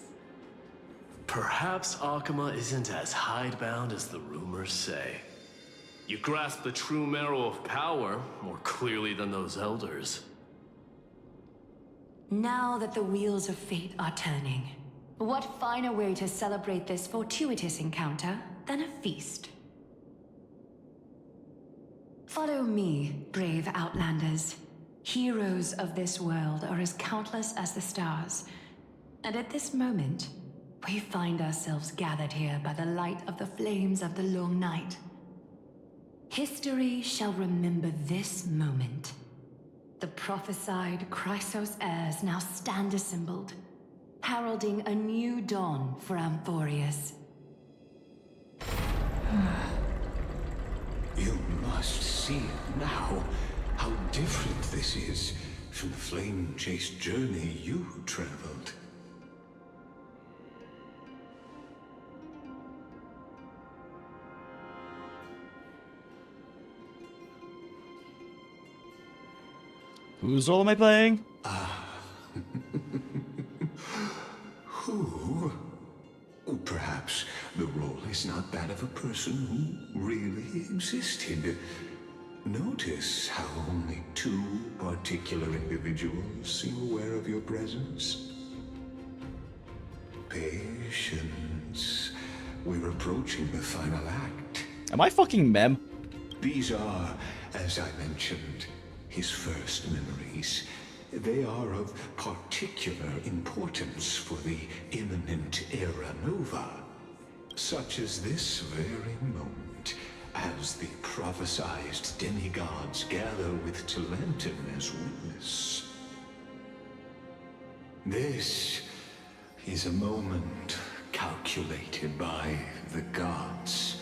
Perhaps Akima isn't as hidebound as the rumors say. You grasp the true marrow of power more clearly than those elders. Now that the wheels of fate are turning, what finer way to celebrate this fortuitous encounter than a feast? Follow me, brave Outlanders. Heroes of this world are as countless as the stars. And at this moment, we find ourselves gathered here by the light of the flames of the long night. History shall remember this moment. The prophesied Chrysos heirs now stand assembled, heralding a new dawn for Amphorius. You must see now how different this is from the flame-chased journey you traveled. Whose role am I playing? Who? Perhaps is not that of a person who really existed. Notice how only 2 particular individuals seem aware of your presence. Patience. We're approaching the final act. Am I fucking Mem? These are, as I mentioned, his first memories. They are of particular importance for the imminent Era Nova, such as this very moment, as the prophesized demigods gather with Talentum as witness. This is a moment calculated by the gods.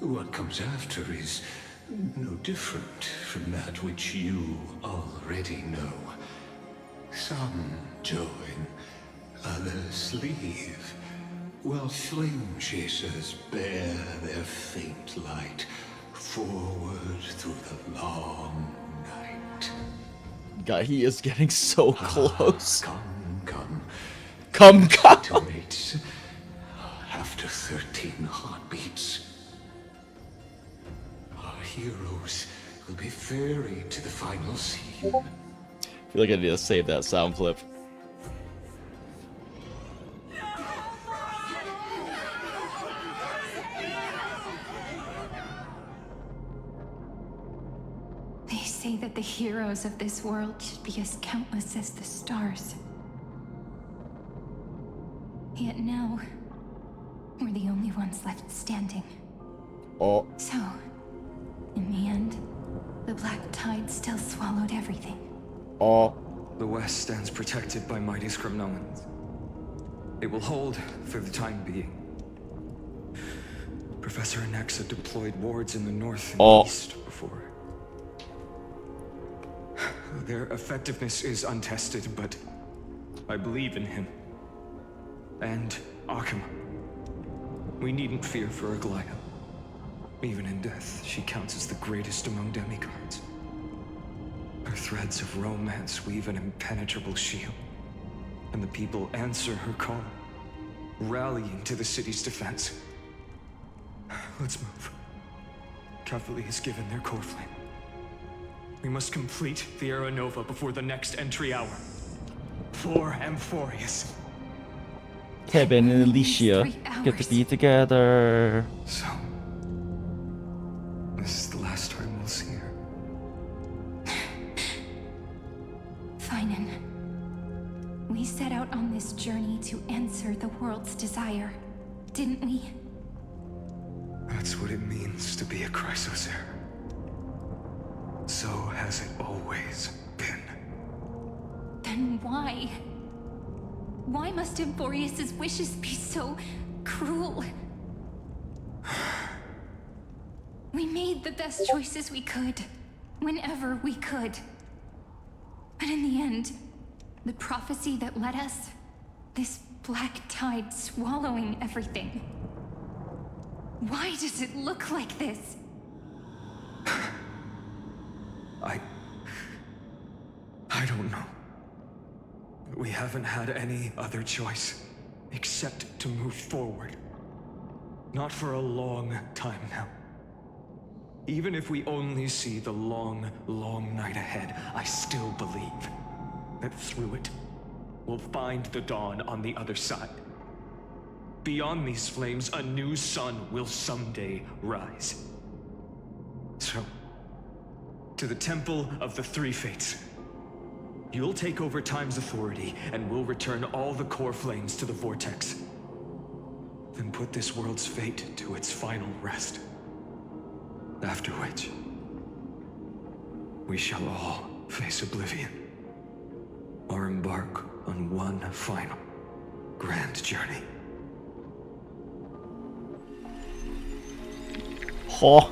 What comes after is no different from that which you already know. Some join, others leave, while flame chasers bear their faint light forward through the long night. God, he is getting so close. Come. Come. After 13 heartbeats, our heroes will be ferried to the final scene. I feel like I need to save that sound clip. They say that the heroes of this world should be as countless as the stars. Yet now, we're the only ones left standing. Oh. So, in the end, the black tide still swallowed everything. Oh. The West stands protected by mighty Scrimnolans. It will hold for the time being. Professor Anexa deployed wards in the north and east before. Their effectiveness is untested, but I believe in him. And Akuma. We needn't fear for Aglaya. Even in death, she counts as the greatest among demigods. Her threads of romance weave an impenetrable shield, and the people answer her call, rallying to the city's defense. Let's move. Cavalry has given their core flame. We must complete the Era Nova before the next entry hour. For Amphorius. KEBIN and Alicia get to be together. So, this is the last time we'll see her. Phainon, we set out on this journey to answer the world's desire, didn't we? That's what it means to be a Chrysosaur. So has it always been. Then why? Why must Amphorius' wishes be so cruel? We made the best choices we could, whenever we could. But in the end, the prophecy that led us, this black tide swallowing everything. Why does it look like this? I don't know. We haven't had any other choice, except to move forward. Not for a long time now. Even if we only see the long, long night ahead, I still believe that through it, we'll find the dawn on the other side. Beyond these flames, a new sun will someday rise. So, to the Temple of the Three Fates. You'll take over Time's authority, and we'll return all the core flames to the Vortex. Then put this world's fate to its final rest. After which, we shall all face oblivion. Or embark on one final, grand journey. Oh.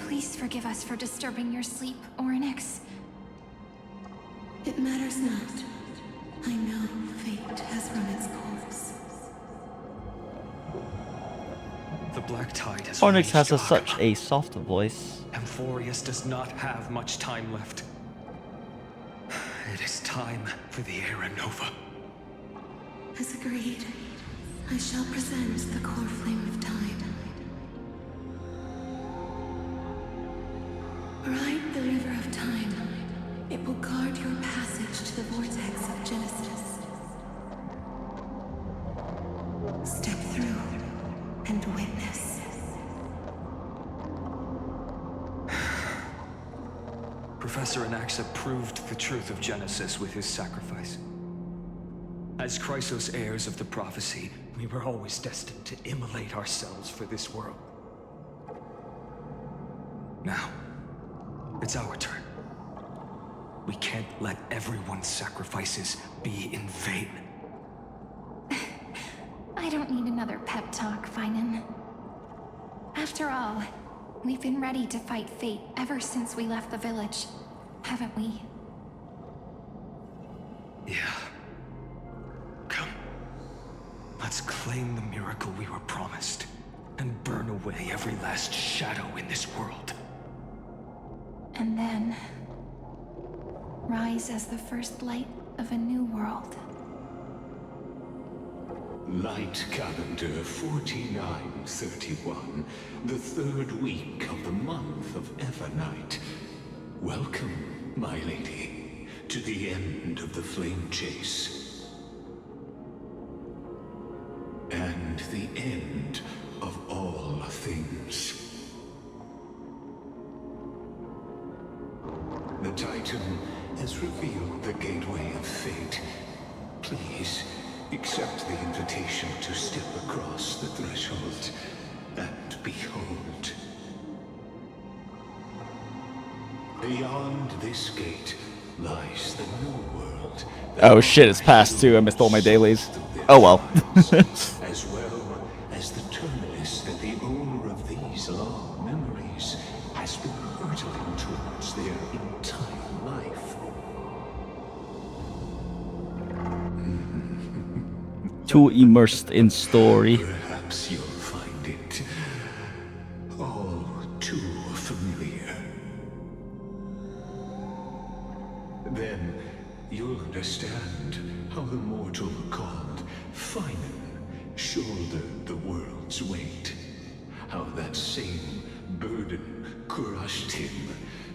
Please forgive us for disturbing your sleep, Oryx. It matters not. I know fate has run its course. The black tide has Oryx has such a soft voice. Amphorius does not have much time left. It is time for the Era Nova. As agreed, I shall present the core flame of time. Ride the river of time. It will guard your passage to the vortex of Genesis. Step through and witness. Professor Anaxa proved the truth of Genesis with his sacrifice. As Chrysos heirs of the prophecy, we were always destined to immolate ourselves for this world. Now, it's our turn. We can't let everyone's sacrifices be in vain. I don't need another pep talk, Phainon. After all, we've been ready to fight fate ever since we left the village, haven't we? Yeah. Come. Let's claim the miracle we were promised, and burn away every last shadow in this world. And then rise as the first light of a new world. Light calendar 4931, the third week of the month of Evernight. Welcome, my lady, to the end of the flame chase. And the end of all things. The Titan has revealed the gateway of fate. Please, accept the invitation to step across the threshold and behold. Beyond this gate lies the new world. Oh shit, it's past 2. I missed all my dailies. Oh well. As well as the terminus that the owner of these long memories has been hurtling towards their entire life. Too immersed in story. Perhaps you'll find it all too familiar. Then you'll understand how the mortal called Phainon shouldered the world's weight. How that same burden crushed him,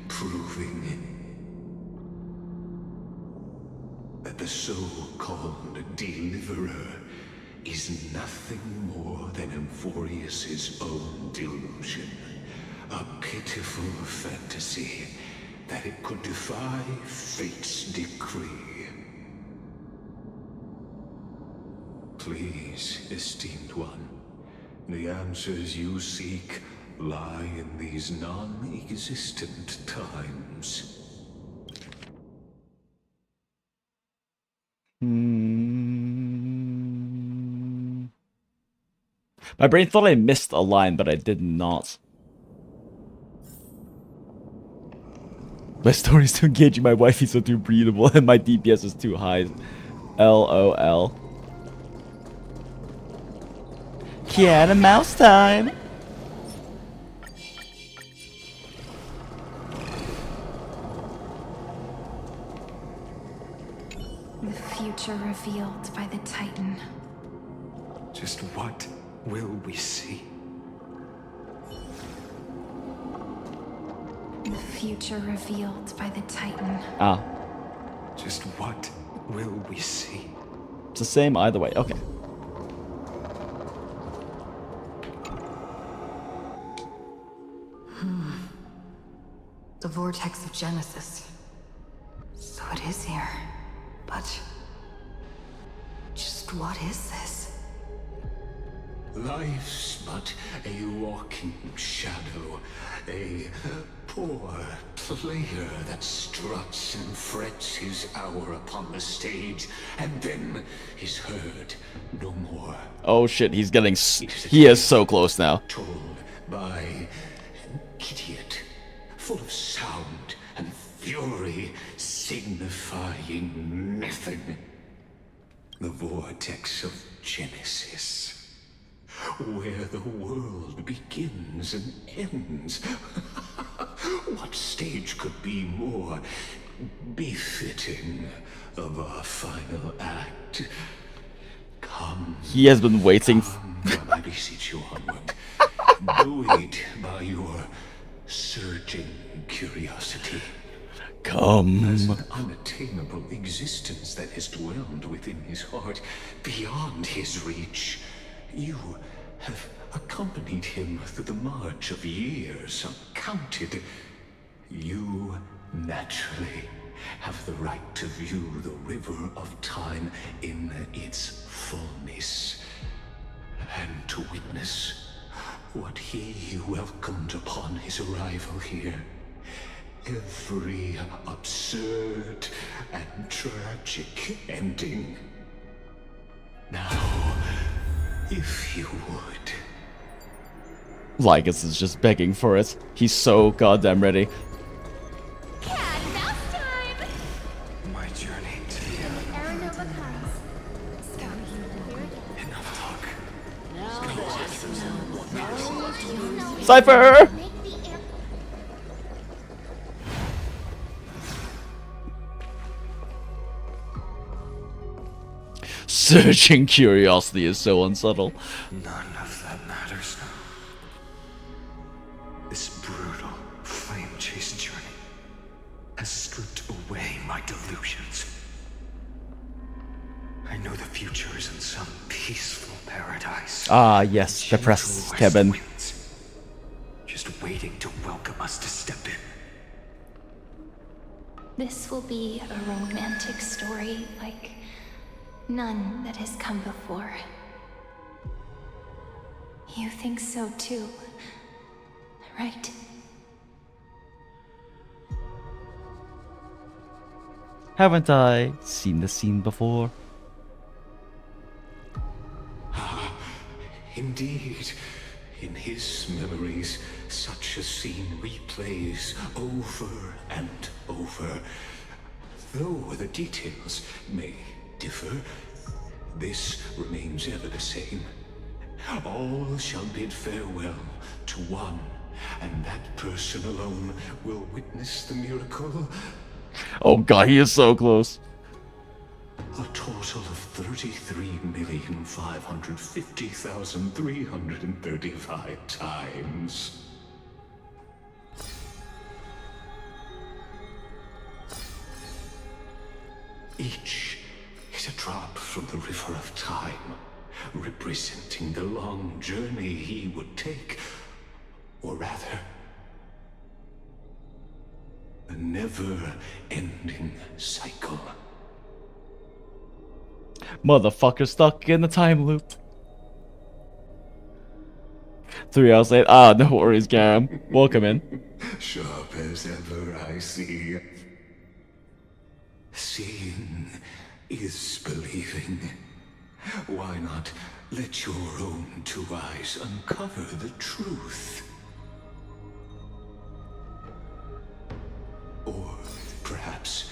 proving that the so-called Deliverer is nothing more than Emphorius's own delusion. A pitiful fantasy that it could defy fate's decree. Please, esteemed one, the answers you seek lie in these non-existent times. My brain thought I missed a line, but I did not. My story's too engaging, my wifey's so too breathable, and my DPS is too high. LOL. Cat and mouse time! The future revealed by the Titan. Just what will we see? The future revealed by the Titan. Ah. Just what will we see? It's the same either way. Okay. The vortex of Genesis. So it is here. But just what is this? Life's but a walking shadow, a poor player that struts and frets his hour upon the stage, and then is heard no more. Oh shit, he's getting he is so close now. Told by an idiot, full of sound and fury, signifying nothing. The vortex of Genesis. Where the world begins and ends. What stage could be more befitting of our final act. Come. He has been waiting. While I beseech you onward, buoyed by your surging curiosity. Come. As an unattainable existence that has dwelled within his heart, beyond his reach, you have accompanied him through the march of years uncounted. You naturally have the right to view the river of time in its fullness, and to witness what he welcomed upon his arrival here. Every absurd and tragic ending. Now, if you would. Lycus is just begging for it. He's so goddamn ready. My journey to the end. Aranova comes. Enough talk. Cypher! Searching curiosity is so unsubtle. None of that matters. This brutal, flame-chased journey has stripped away my delusions. I know the future is in some peaceful paradise. Ah, yes, the press, KEBIN. Just waiting to welcome us to step in. This will be a romantic story like none that has come before. You think so too, right? Haven't I seen the scene before? Indeed, in his memories, such a scene replays over and over. Though the details may differ, this remains ever the same. All shall bid farewell to one, and that person alone will witness the miracle. Oh god, he is so close. A total of 33,550,335 times. Each is a drop from the river of time, representing the long journey he would take, or rather, a never-ending cycle. Motherfucker stuck in the time loop. 3 hours later. Ah, no worries, Garam. Welcome in. Sharp as ever, I see. Seeing is believing. Why not let your own two eyes uncover the truth? Or perhaps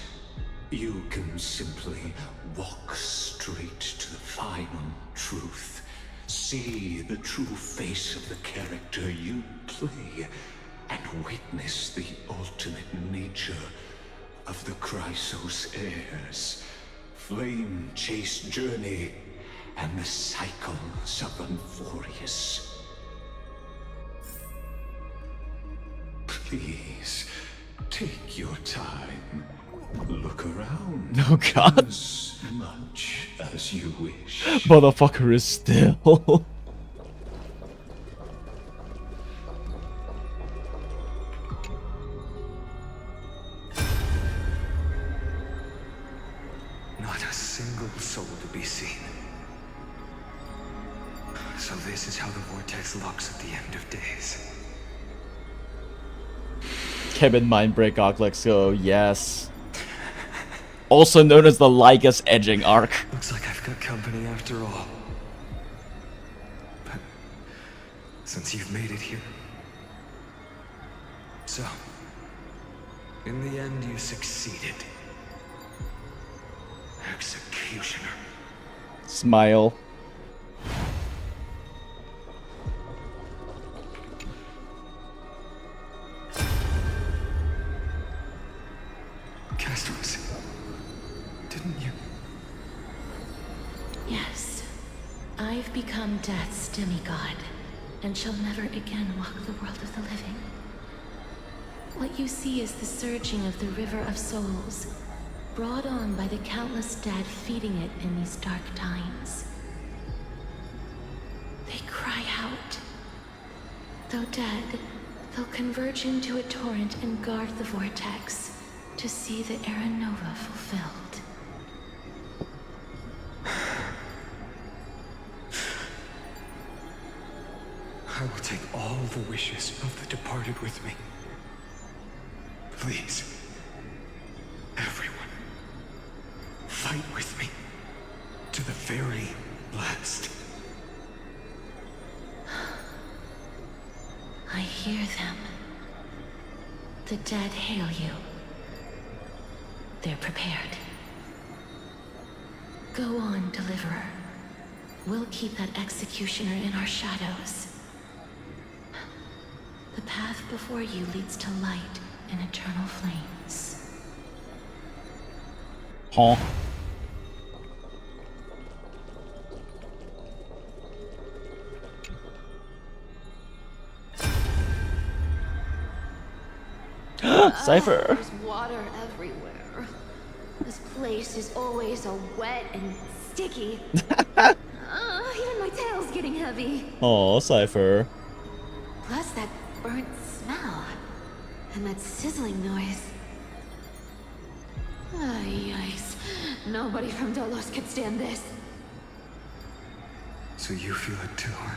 you can simply walk straight to the final truth. See the true face of the character you play, and witness the ultimate nature of the Chrysos heirs, flame-chased journey, and the cycles of Euphorius. Please, take your time. Look around. Oh god. As much as you wish. Motherfucker is still. Not a single soul to be seen. So this is how the vortex looks at the end of days. KEBIN Mind Break arc, let's go, yes. Also known as the Lycus edging arc. Looks like I've got company after all. But since you've made it here. So, in the end you succeeded. Executioner. Smile. have become death's demigod, and shall never again walk the world of the living. What you see is the surging of the river of souls, brought on by the countless dead feeding it in these dark times. They cry out. Though dead, they'll converge into a torrent and guard the vortex to see the Era Nova fulfilled. I will take all the wishes of the departed with me. Please, everyone, fight with me to the very last. I hear them. The dead hail you. They're prepared. Go on, Deliverer. We'll keep that executioner in our shadows. The path before you leads to light and eternal flames. Huh? Cypher. There's water everywhere. This place is always so wet and sticky. Even my tail's getting heavy. Oh, Cypher. Plus that burnt smell. And that sizzling noise. Yikes. Nobody from Dolos could stand this. So you feel it too, huh?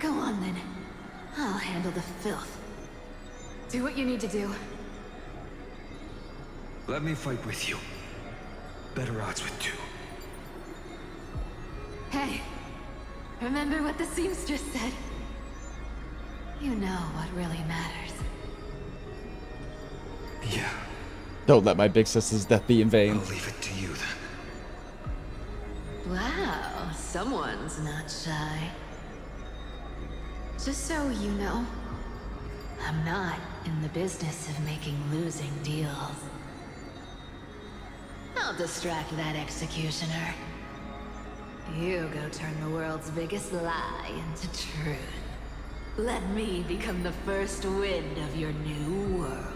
Go on then. I'll handle the filth. Do what you need to do. Let me fight with you. Better odds with two. Hey, remember what the seamstress said? You know what really matters. Yeah. Don't let my big sister's death be in vain. I'll leave it to you then. Wow, someone's not shy. Just so you know, I'm not in the business of making losing deals. I'll distract that executioner. You go turn the world's biggest lie into truth. Let me become the first wind of your new world.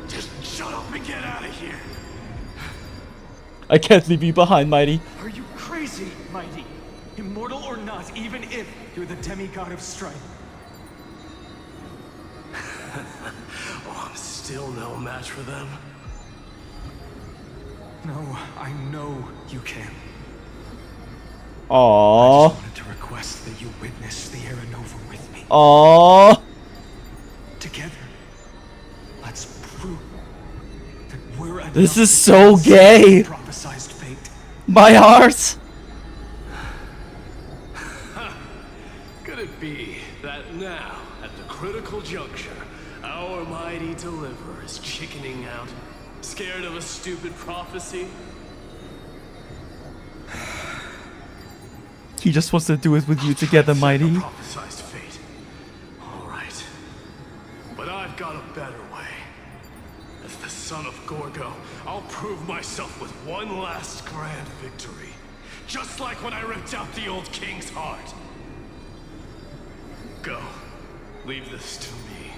Just shut up and get out of here. I can't leave you behind, Mighty. Are you crazy, Mighty? Immortal or not, even if you're the demigod of strife. Oh, I'm still no match for them. No, I know you can. Aww. I just wanted to request that you witness the Era Nova with me. Aww. Together, let's prove that we're enough This is to so cancel gay. the prophesized fate. My heart. Could it be that now, at the critical juncture, our mighty deliverer is chickening out, scared of a stupid prophecy? He just wants to do it with you together, Mighty. Prophesized fate. All right. But I've got a better way. As the son of Gorgo, I'll prove myself with one last grand victory. Just like when I ripped out the old king's heart. Go. Leave this to me.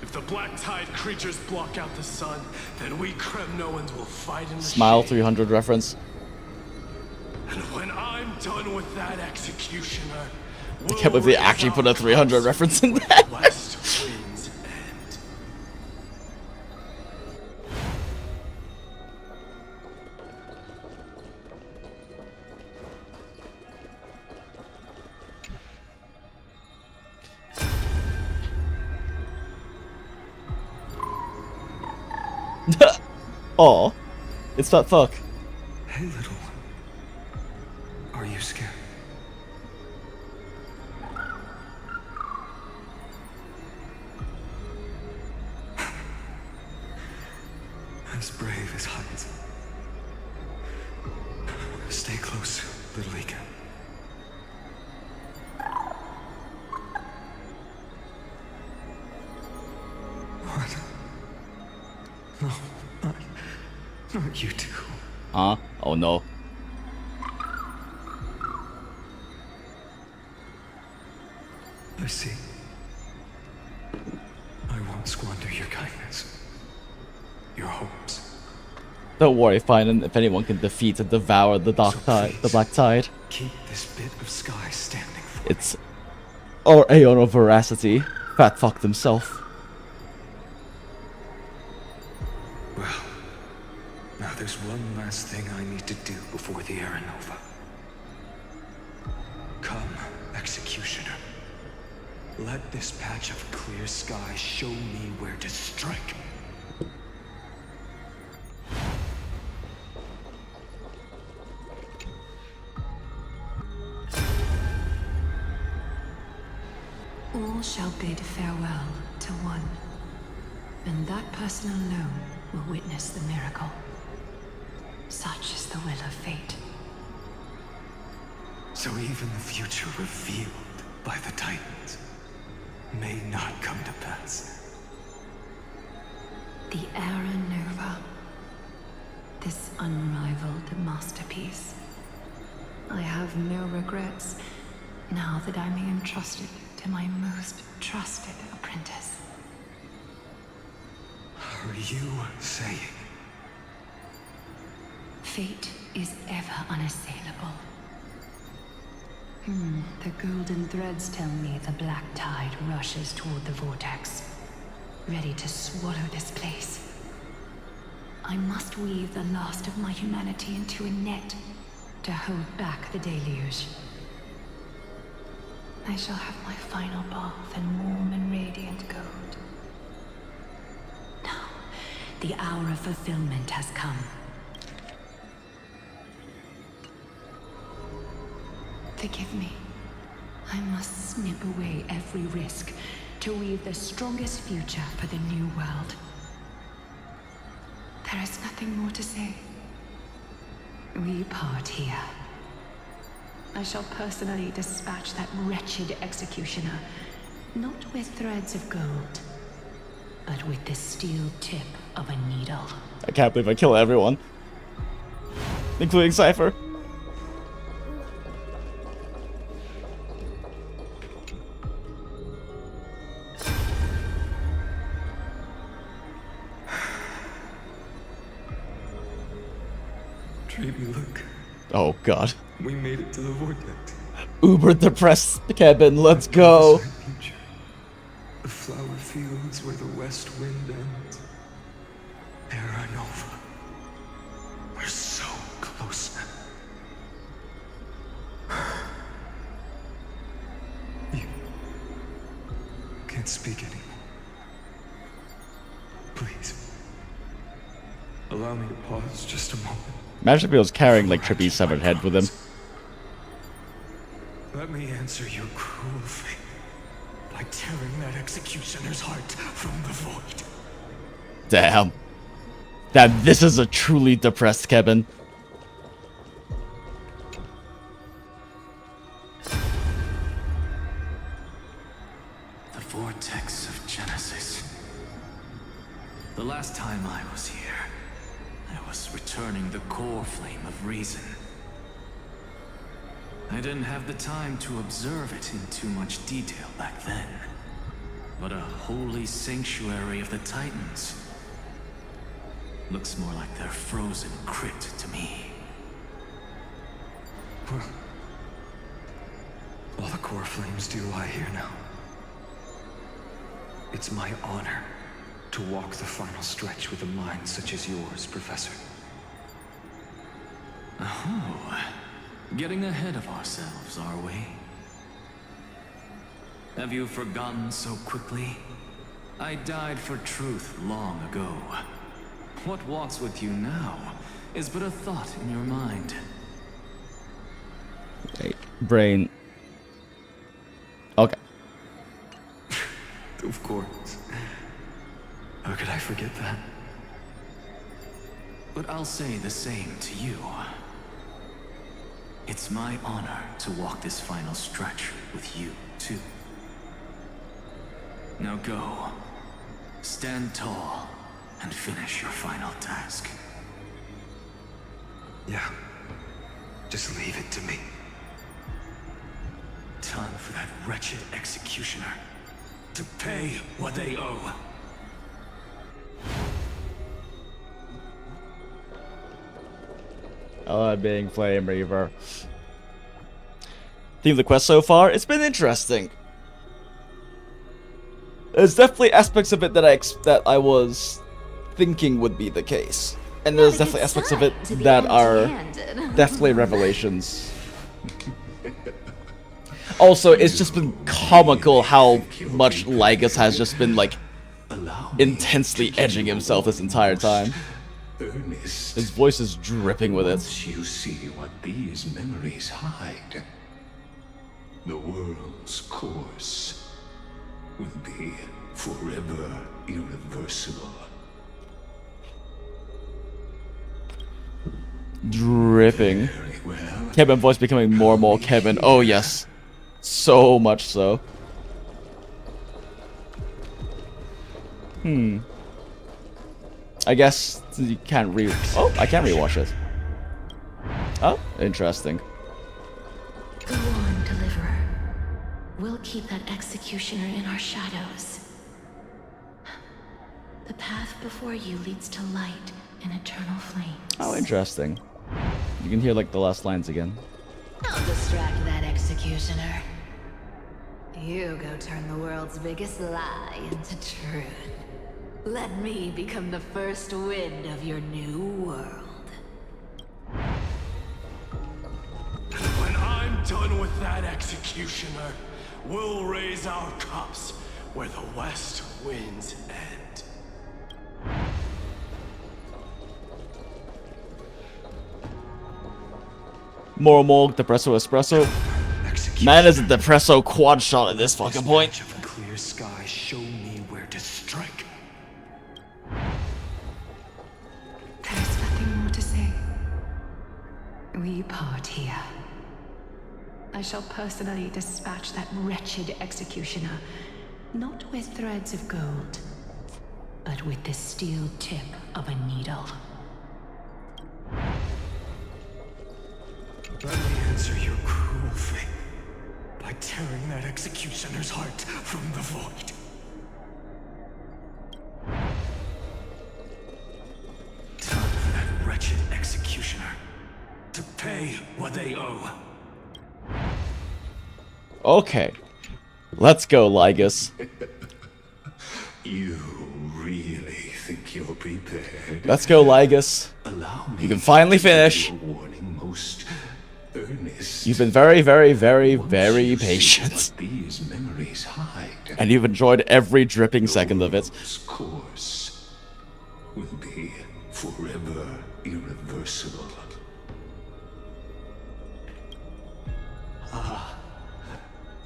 If the black tide creatures block out the sun, then we Kremnoans will fight in the Smile shade. 300 reference. And when I'm done with that executioner, I can't believe they actually put a 300 reference in that. West Wind's End. Aw. It's that fuck. Hey, little. Are you scared? As brave as heights. Stay close, little Ika. Not you two. Huh? Oh no. I see. I won't squander your kindness. Your hopes. Don't worry, Phainon. If anyone can defeat and devour the dark tide, the black tide, Keep this bit of sky standing for it's our Aeon of Veracity. Fat fucked himself. Well, now there's one last thing I need to do before the Era Nova. Come, Executioner. Let this patch of clear sky show me where to strike. All shall bid farewell to one, and that person alone will witness the miracle. Such is the will of fate. So even the future revealed by the Titans may not come to pass. The Era Nova. This unrivaled masterpiece. I have no regrets now that I'm entrusted to my most trusted apprentice. Are you saying? Fate is ever unassailable. The golden threads tell me the black tide rushes toward the vortex, ready to swallow this place. I must weave the last of my humanity into a net to hold back the deluge. I shall have my final bath in warm and radiant gold. Now, the hour of fulfillment has come. Forgive me. I must snip away every risk to weave the strongest future for the new world. There is nothing more to say. We part here. I shall personally dispatch that wretched executioner, not with threads of gold, but with the steel tip of a needle. I can't believe I kill everyone, including Cypher. Baby, look. Oh god. We made it to the vortex. Uber depressed, KEBIN. Let's go. The flower fields where the west wind ends. Era Nova. We're so close now. You can't speak anymore. Please. Allow me to pause just a moment. Imagine if he was carrying like Trippy's severed head with him. Let me answer your cruel fate by tearing that executioner's heart from the void. Damn. That this is a truly depressed KEBIN. The vortex of Genesis. The last time I was here, I was returning the core flame of reason. I didn't have the time to observe it in too much detail back then. But a holy sanctuary of the Titans looks more like their frozen crypt to me. Well, all the core flames do lie here now. It's my honor to walk the final stretch with a mind such as yours, Professor. Oh, getting ahead of ourselves, are we? Have you forgotten so quickly? I died for truth long ago. What walks with you now is but a thought in your mind. Wait, brain. Okay. Of course. How could I forget that? But I'll say the same to you. It's my honor to walk this final stretch with you, too. Now go. Stand tall and finish your final task. Yeah. Just leave it to me. Time for that wretched executioner to pay what they owe. Being Flame Reaver. Theme of the quest so far, it's been interesting. There's definitely aspects of it that I was thinking would be the case. And there's definitely aspects of it that are definitely revelations. Also, it's just been comical how much Lygus has just been, like, intensely edging himself this entire time. His voice is dripping with it. Once you see what these memories hide, the world's course will be forever irreversible. Dripping. KEBIN voice becoming more and more KEBIN. Oh yes. So much so. I guess you can't Oh, I can rewatch it. Oh, interesting. Go on, Deliverer. We'll keep that executioner in our shadows. The path before you leads to light and eternal flame. Oh, interesting. You can hear like the last lines again. I'll distract that executioner. You go turn the world's biggest lie into truth. Let me become the first wind of your new world. When I'm done with that executioner, we'll raise our cups where the west winds end. More and more Depresso Espresso. Man is a Depresso quad shot at this fucking point. Clear sky, show me where to strike. There's nothing more to say. We part here. I shall personally dispatch that wretched executioner, not with threads of gold, but with the steel tip of a needle. Let me answer your cruel fate by tearing that executioner's heart from the void. Time for that wretched executioner to pay what they owe. Okay. Let's go, Lygus. You really think you're prepared? Let's go, Lygus. You can finally finish. You've been very, very, very, very patient. These memories hide. And you've enjoyed every dripping second of it. Course will be forever irreversible. Ah,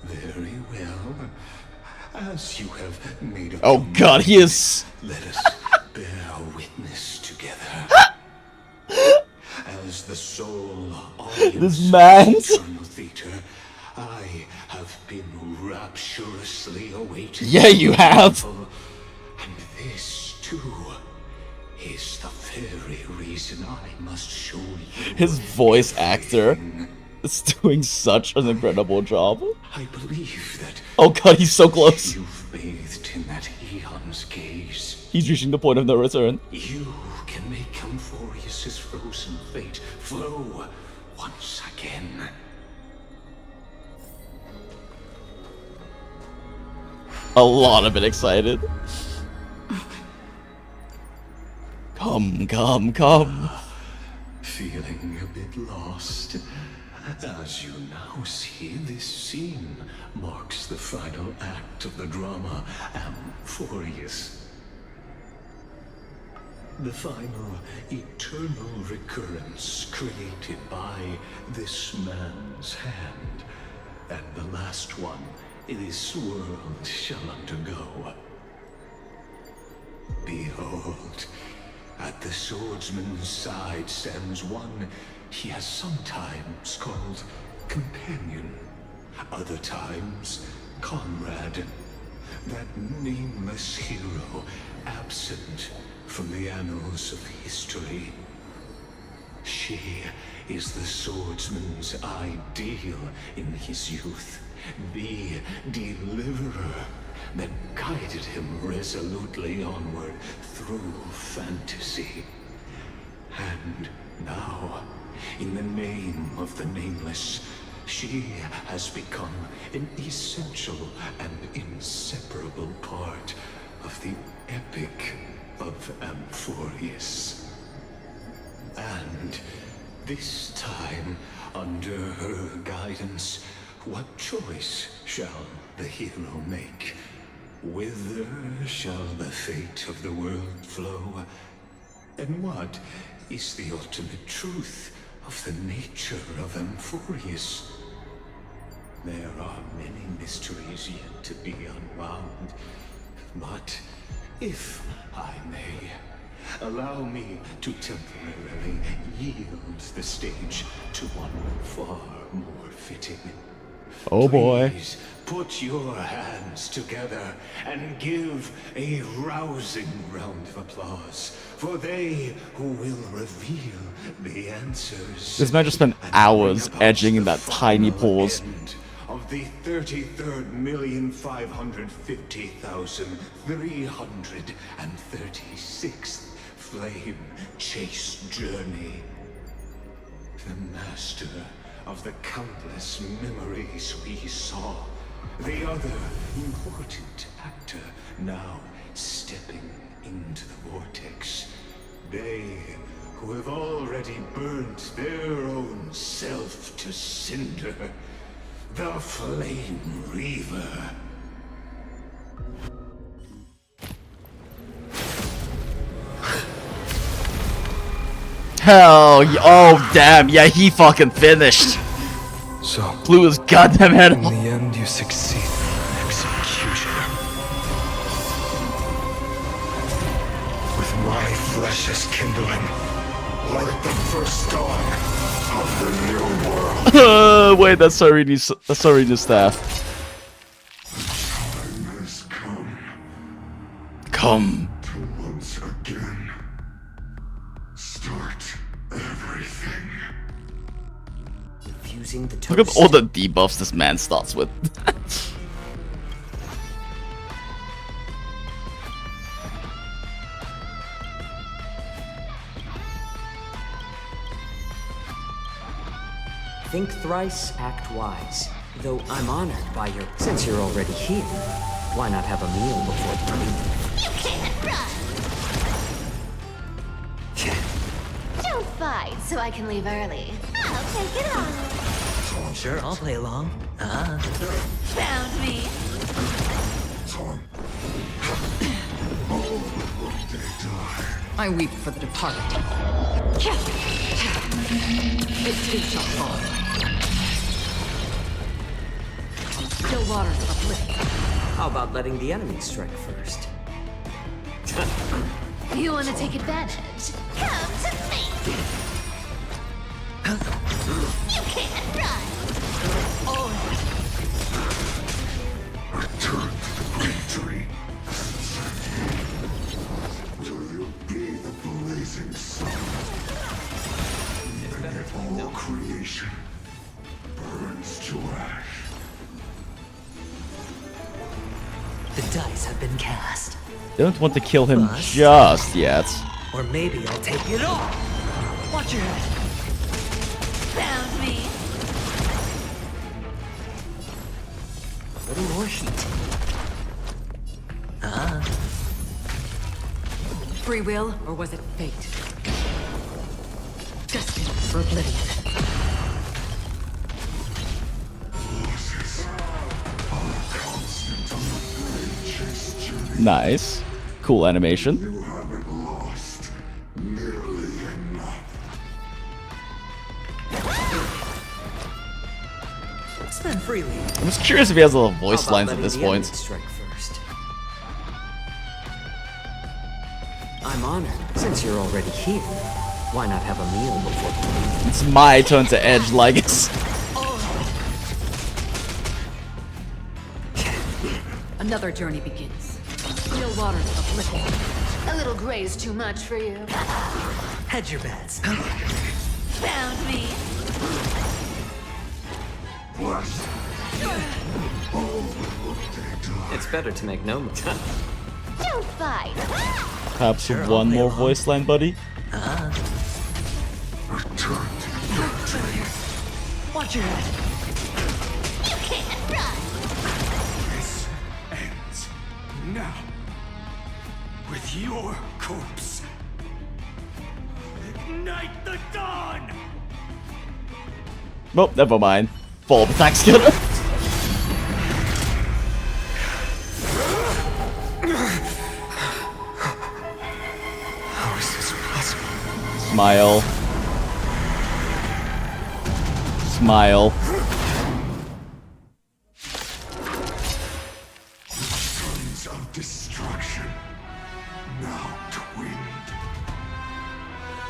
very well. As you have made a Oh god, he is. Let us bear witness together. As the sole audience This man's of eternal theater, I have been rapturously awaiting. Yeah, you have. And this too is the very reason I must show you. His voice actor is doing such an incredible job. I believe that. Oh god, he's so close. You've bathed in that eon's gaze. He's reaching the point of no return. You can make Amphorius's frozen fate flow once again. A lot of it excited. Come, come, come. Feeling a bit lost. As you now see, this scene marks the final act of the drama Amphorius. The final eternal recurrence created by this man's hand, and the last one this world shall undergo. Behold, at the swordsman's side stands one he has sometimes called companion, other times comrade, that nameless hero absent from the annals of history. She is the swordsman's ideal in his youth. The deliverer that guided him resolutely onward through fantasy. And now, in the name of the Nameless, she has become an essential and inseparable part of the epic of Amphorius. And this time, under her guidance, what choice shall the hero make? Whither shall the fate of the world flow? And what is the ultimate truth of the nature of Amphorius? There are many mysteries yet to be unwound, but if I may, allow me to temporarily yield the stage to one far more fitting. Oh boy. Please put your hands together and give a rousing round of applause for they who will reveal the answers. This man just spent hours edging in that tiny pause. Of the 33,550,336th flame chase journey. The master of the countless memories we saw. The other important actor now stepping into the vortex. They who have already burnt their own self to cinder. The Flame Reaver. Hell, oh damn, yeah, he fucking finished. So, blew his goddamn head off. In the end, you succeed. Executioner. With my flesh as kindling, like the first dawn of the new world. Wait, that's Sarini's staff. Time has Come. to once again start everything. Fusing the Look at all the debuffs this man starts with. Think thrice, act wise. Though I'm honored by your... Since you're already here, why not have a meal before the meeting? You can't run! Don't fight so I can leave early. I'll take it on. Sure, I'll play along. Found me. I weep for the departed. It too shall fall. Still waters of uplift. How about letting the enemy strike first? You want to take advantage? Come to me! You can't run! Return to the great tree. Will you be the blazing sun? And if all creation burns to ash. The dice have been cast. Don't want to kill him just yet. Or maybe I'll take it off. Watch your head. Found me. A little more heat. Free will, or was it fate? Destined for oblivion. Nice. Cool animation. You haven't lost nearly enough. Spend freely. I'm just curious if he has little voice How about lines at letting this the point. enemy strike first? I'm honored. Since you're already here, why not have a meal before the meeting? It's my turn to edge Lygus. Another journey begins. Still waters of uplift. A little gray's too much for you. Hedge your bets. found me. It's better to make no mistake. Don't fight. Perhaps one more voice line, buddy. Watch your head. You can't run. This ends now. With your corpse. Ignite the dawn! Well, never mind. Follow the attack skill. How is this possible? Smile. Smile. Sons of destruction. Now twinned.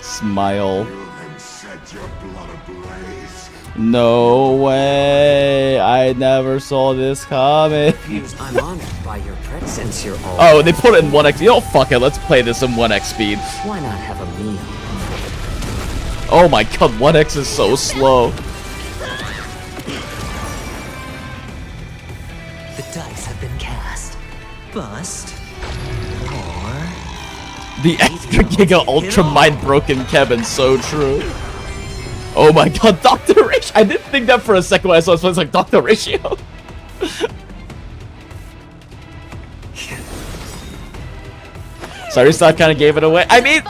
Smile. Will then set your blood ablaze. No way. I never saw this coming. I'm honored by your presence since you're all. Oh, they put it in 1x. You know, fuck it. Let's play this in 1x speed. Why not have a meal? Oh my god, 1x is so slow. The dice have been cast. Bust. Or The extra giga ultra mind broken KEBIN, so true. Oh my god, Dr. Ratio. I didn't think that for a second when I saw this. It's like Dr. Ratio. Sorry, Stock kind of gave it away. I mean,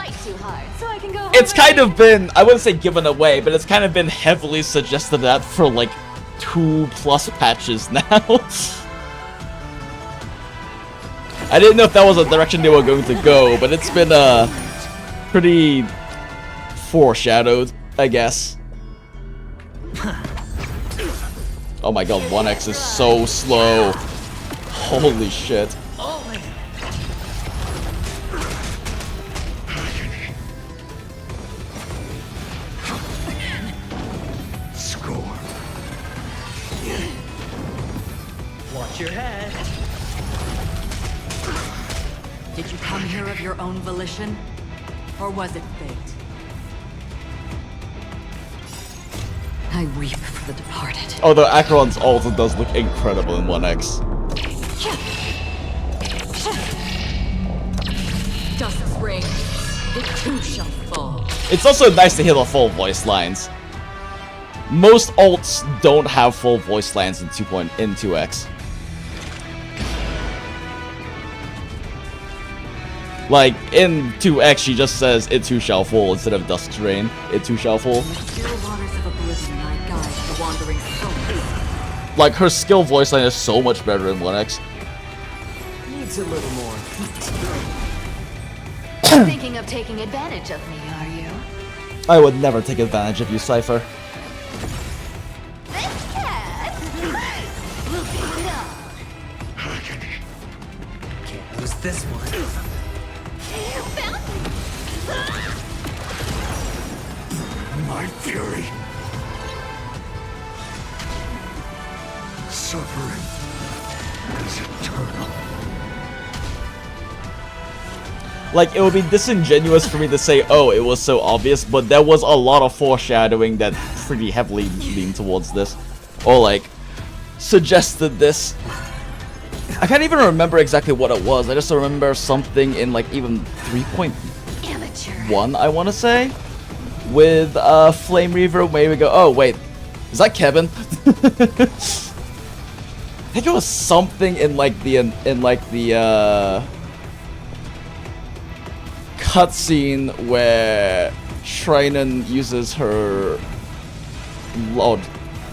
it's kind of been, I wouldn't say given away, but it's kind of been heavily suggested that for like 2+ patches now. I didn't know if that was a direction they were going to go, but it's been pretty foreshadowed, I guess. Oh my god, 1x is so slow. Holy shit. Score. Watch your head. Did you come here of your own volition? Or was it fate? I weep for the departed. Although Acheron's ult does look incredible in 1x. Dust's ring, it too shall fall. It's also nice to hear the full voice lines. Most ults don't have full voice lines in 2x. Like, in 2x, she just says, it too shall fall, instead of Dusk's Reign, it too shall fall. Still waters of oblivion I guide the wandering soul. Like, her skill voice line is so much better in 1x. Needs a little more. Thinking of taking advantage of me, are you? I would never take advantage of you, Cypher. Can't lose this one. My fury. Suffering is eternal. Like, it would be disingenuous for me to say, oh, it was so obvious, but there was a lot of foreshadowing that pretty heavily leaned towards this. Or, like, suggested this. I can't even remember exactly what it was. I just remember something in, like, even 3.1, I want to say. With Flame Reaver, where we go, oh, wait. Is that KEBIN? I think it was something in, like, the cutscene where Phainon uses her Lord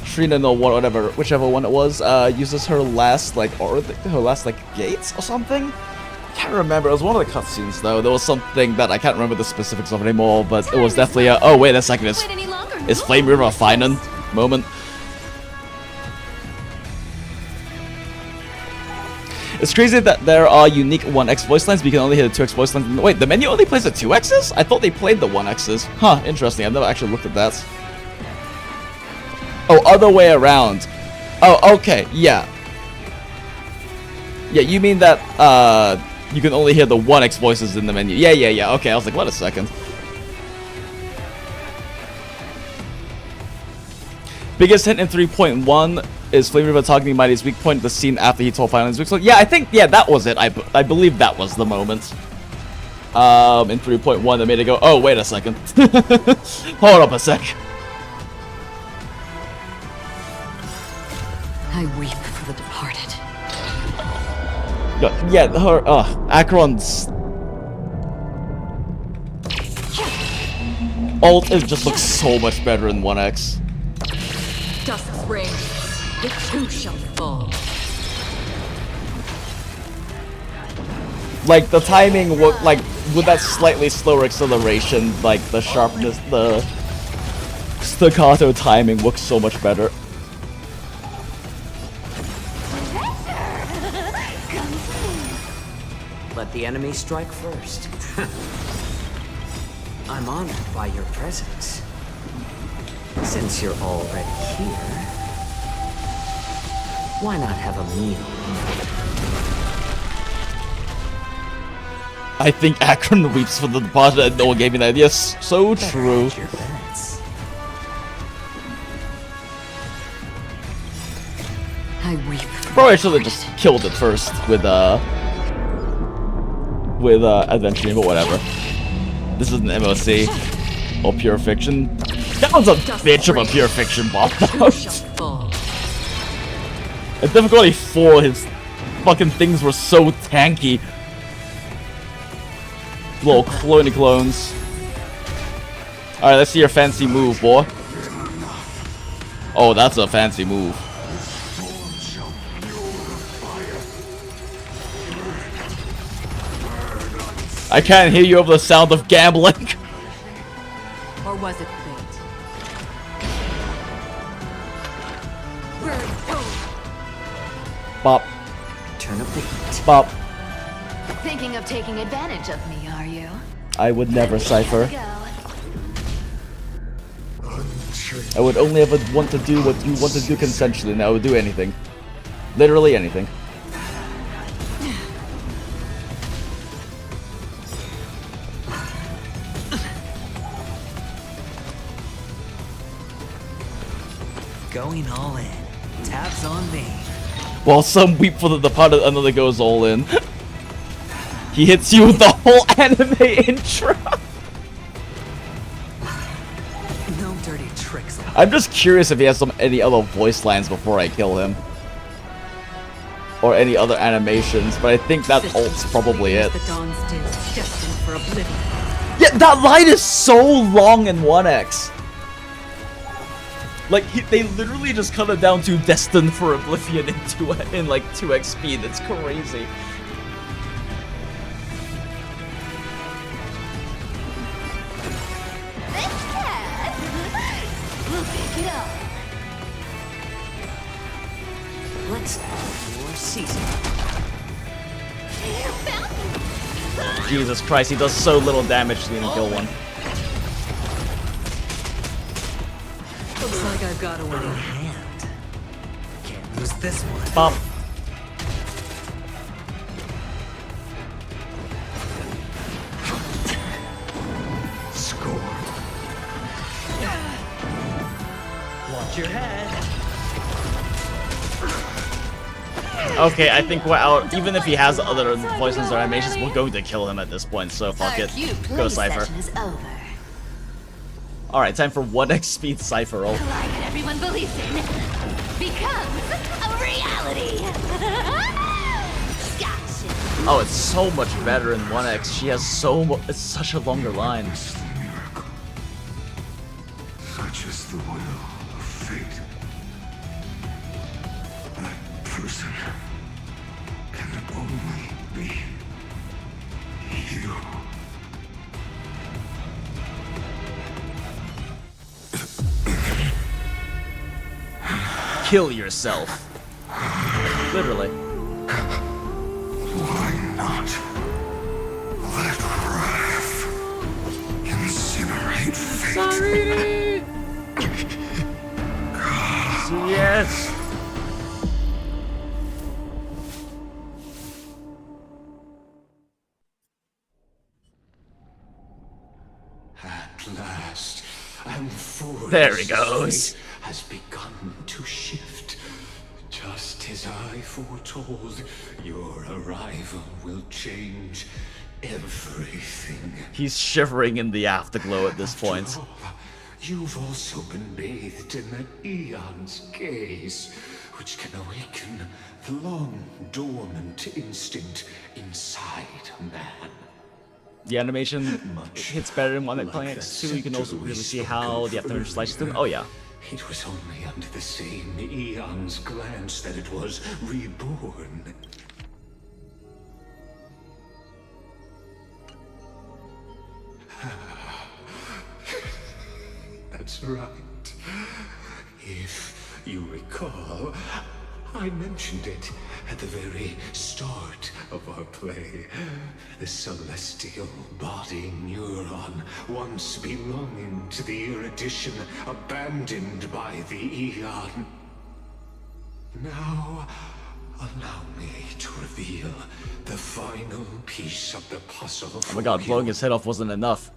Phainon or whatever, whichever one it was, uses her last gates or something. I can't remember. It was one of the cutscenes though. There was something that I can't remember the specifics of anymore, but it was definitely a oh wait a second, is Flame River a Phainon moment. It's crazy that there are unique 1x voice lines, but you can only hear the 2x voice lines. Wait, the menu only plays the 2x's? I thought they played the 1x's. Huh, interesting. I've never actually looked at that. Oh, other way around. Oh, okay, yeah. Yeah, you mean that, you can only hear the 1x voices in the menu. Yeah, okay, I was like, what a second. Biggest hint in 3.1 is Flame River talking Mighty's weak point, the scene after he told Phainon his weak point. Yeah, I think, yeah, that was it. I believe that was the moment. In 3.1 that made it go, oh, wait a second. Hold up a sec. I weep for the departed. Yeah, her, Acheron's ult, it just looks so much better in 1x. Dusk's reign, it too shall fall. Like, the timing, like, with that slightly slower acceleration, like, the sharpness, the staccato timing looks so much better. Let the enemy strike first. I'm honored by your presence. Since you're already here, why not have a meal? I think Acheron weeps for the deposit and no one gave me that idea. So true. I weep. Probably should have just killed it first with Adventuring, but whatever. This is an MOC or pure fiction. That was a bitch of a pure fiction boss. And difficulty 4, his fucking things were so tanky. Little cloney clones. Alright, let's see your fancy move, boy. Oh, that's a fancy move. I can't hear you over the sound of gambling. Or was it fate? Bop. Turn up the heat. Bop. Thinking of taking advantage of me, are you? I would never, Cypher. I would only ever want to do what you want to do consensually, and I would do anything. Literally anything. Going all in. Tabs on me. While some weep for the departed, another goes all in. He hits you with the whole anime intro. No dirty tricks. I'm just curious if he has any other voice lines before I kill him. Or any other animations, but I think that ult's probably it. The dawn's due, destined for oblivion. Yeah, that line is so long in 1x. Like, they literally just cut it down to destined for oblivion in like 2x speed. It's crazy. We'll pick it up. Let's have more season. Jesus Christ, he does so little damage to even kill one. Looks like I've got a winning hand. Can't lose this one. Bop. Score. Watch your head. Okay, I think we're out. Even if he has other voices or animations, we're going to kill him at this point, so fuck it. Go Cypher. Alright, time for 1x speed Cypher roll. Like everyone believes in becomes a reality. Gotcha. Oh, it's so much better in 1x. She has it's such a longer line. Such is the will of fate. That person can only be you. Kill yourself. Literally. Why not let wrath incinerate fate? Sorry. Yes. At last, and for There he goes. has begun to shift. Just as I foretold, your arrival will change everything. He's shivering in the afterglow at this point. After all, you've also been bathed in that eon's gaze, which can awaken the long-dormant instinct inside a man. The animation hits better than One Night Playing X2. You can also really see how the afternoon slices through. Oh yeah. It was only under the same eon's glance that it was reborn. That's right. If you recall, I mentioned it at the very start of our play. The celestial body neuron, once belonging to the erudition, abandoned by the eon. Now, allow me to reveal the final piece of the puzzle. Oh my god, blowing his head off wasn't enough.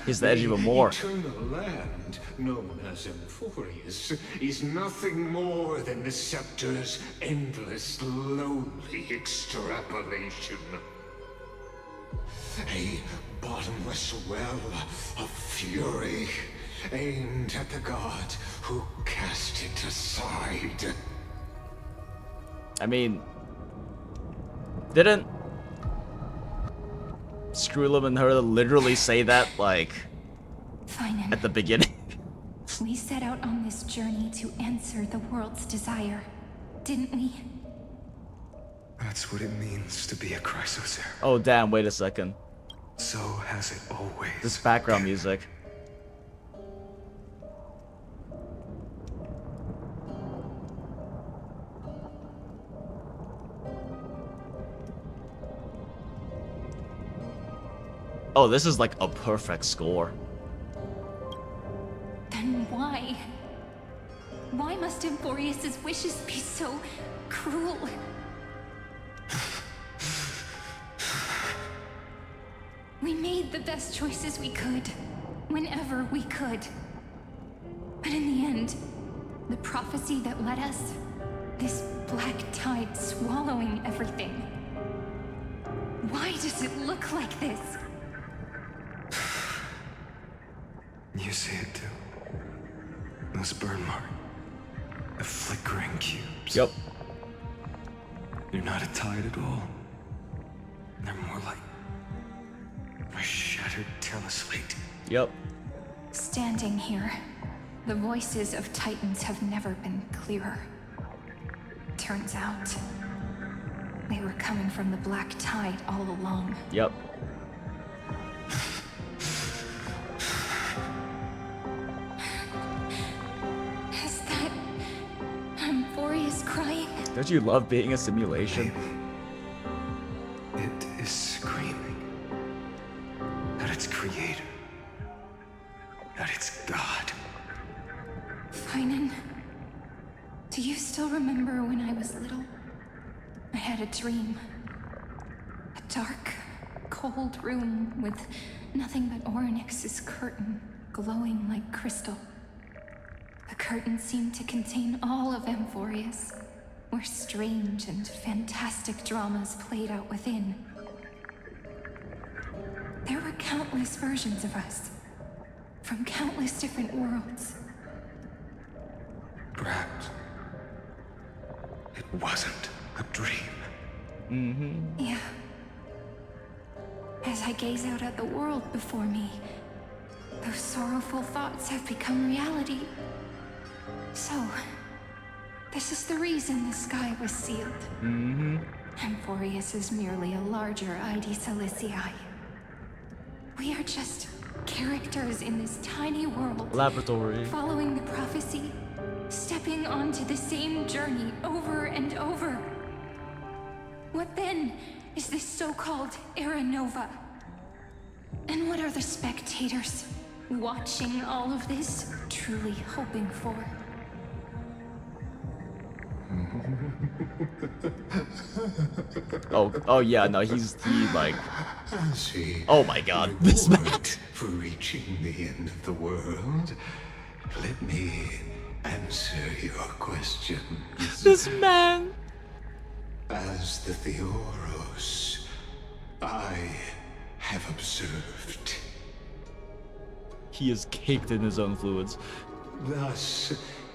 He's the edge even more. The eternal land, known as Emphorius, is nothing more than the scepter's endless, lonely extrapolation. A bottomless well of fury, aimed at the god who cast it aside. I mean, didn't Screwlum and her literally say that, like, Phainon, at the beginning? we set out on this journey to answer the world's desire, didn't we? That's what it means to be a Chrysocer. Oh damn, wait a second. So has it always. This background music. Oh, this is like a perfect score. Then why? Why must Emphorius's wishes be so cruel? We made the best choices we could, whenever we could. But in the end, the prophecy that led us, this black tide swallowing everything. Why does it look like this? You see it too. Those burn marks. The flickering cubes. Yep. They're not a tide at all. They're more like a shattered teleslate. Yep. Standing here, the voices of Titans have never been clearer. Turns out, they were coming from the black tide all along. Yep. Is that Emphorius crying? Don't you love being a simulation? It is screaming at its creator, at its god. Phainon, do you still remember when I was little? I had a dream. A dark, cold room with nothing but Orynyx's curtain glowing like crystal. The curtain seemed to contain all of Emphorius, where strange and fantastic dramas played out within. There were countless versions of us, from countless different worlds. Perhaps it wasn't a dream. Mm-hmm. Yeah. As I gaze out at the world before me, those sorrowful thoughts have become reality. So, this is the reason the sky was sealed. Mm-hmm. Emphorius is merely a larger ID Silicii. We are just characters in this tiny world. Laboratory. Following the prophecy, stepping onto the same journey over and over. What then is this so-called Era Nova? And what are the spectators watching all of this truly hoping for? Oh yeah, no, he like. Oh my god, this man. For reaching the end of the world, let me answer your questions. This man. As the Theoros, I have observed. He is caked in his own fluids. Thus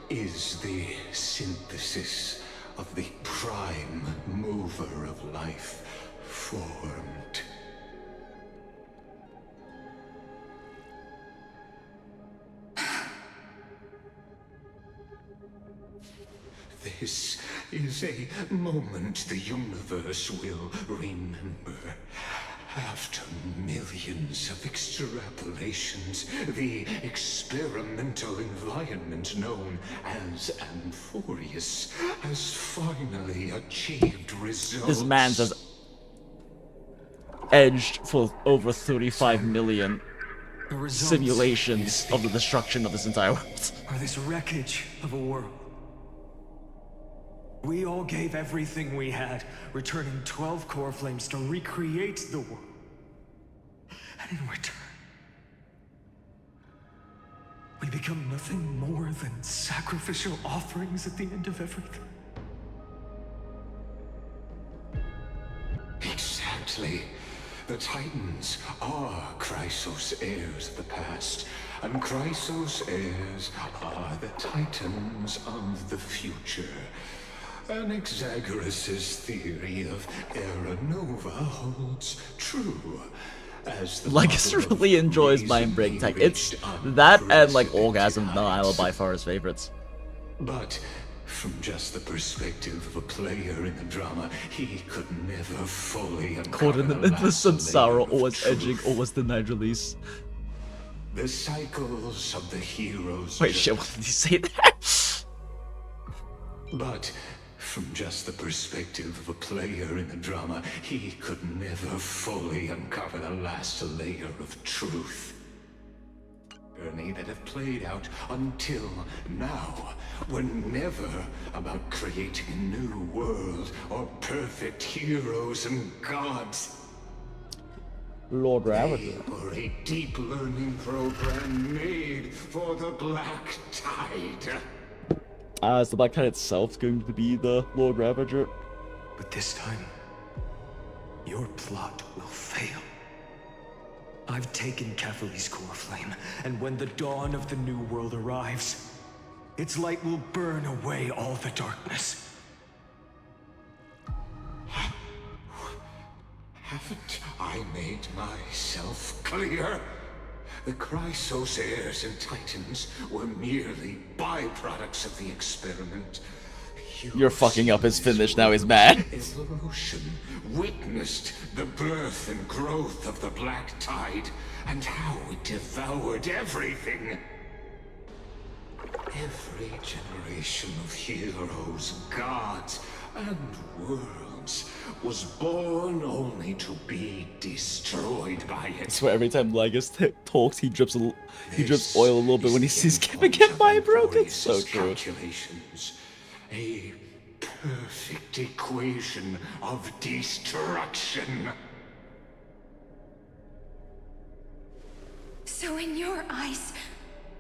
is the synthesis of the prime mover of life formed. This is a moment the universe will remember. After millions of extrapolations, the experimental environment known as Amphorius has finally achieved results. This man has edged for over 35 million simulations of the destruction of this entire world. Are this wreckage of a world? We all gave everything we had, returning 12 core flames to recreate the world. And in return, we become nothing more than sacrificial offerings at the end of everything. Exactly. The Titans are Chrysos heirs of the past, and Chrysos heirs are the Titans of the future. Anaxagoras' theory of Era Nova holds true. As the Legacy really enjoys Mind Break Tech. It's that and like Orgasm Denial by far his favorites. But from just the perspective of a player in the drama, he could never fully Caught in the samsara, of always truth. edging, always denied release. The cycles of the heroes. Wait, shit, what did he say there? But from just the perspective of a player in the drama, he could never fully uncover the last layer of truth. Journey that have played out until now were never about creating a new world or perfect heroes and gods. Lord They Ravager. were a deep learning program made for the Black Tide. Is the Black Tide itself going to be the Lord Ravager? But this time, your plot will fail. I've taken Catholi's core flame, and when the dawn of the new world arrives, its light will burn away all the darkness. Haven't I made myself clear? The Chrysos heirs and Titans were merely byproducts of the experiment. You're fucking up his finish, now he's mad. Evolution witnessed the birth and growth of the Black Tide, and how it devoured everything. Every generation of heroes, gods, and worlds was born only to be destroyed by I it. swear every time Legus talks, he drips oil a little bit when he sees KEBIN get mind broke. It's so true. Calculations. A perfect equation of destruction. So in your eyes,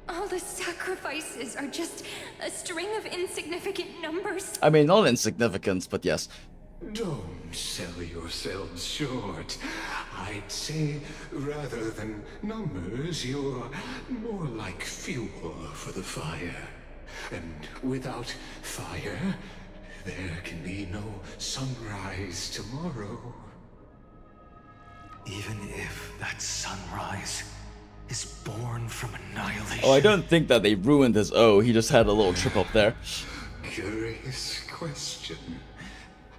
all the sacrifices are just a string of insignificant numbers? I mean, not insignificance, but yes. Don't sell yourselves short. I'd say, rather than numbers, you're more like fuel for the fire. And without fire, there can be no sunrise tomorrow. Even if that sunrise is born from annihilation. Oh, I don't think that they ruined his O. He just had a little trip up there. Curious question.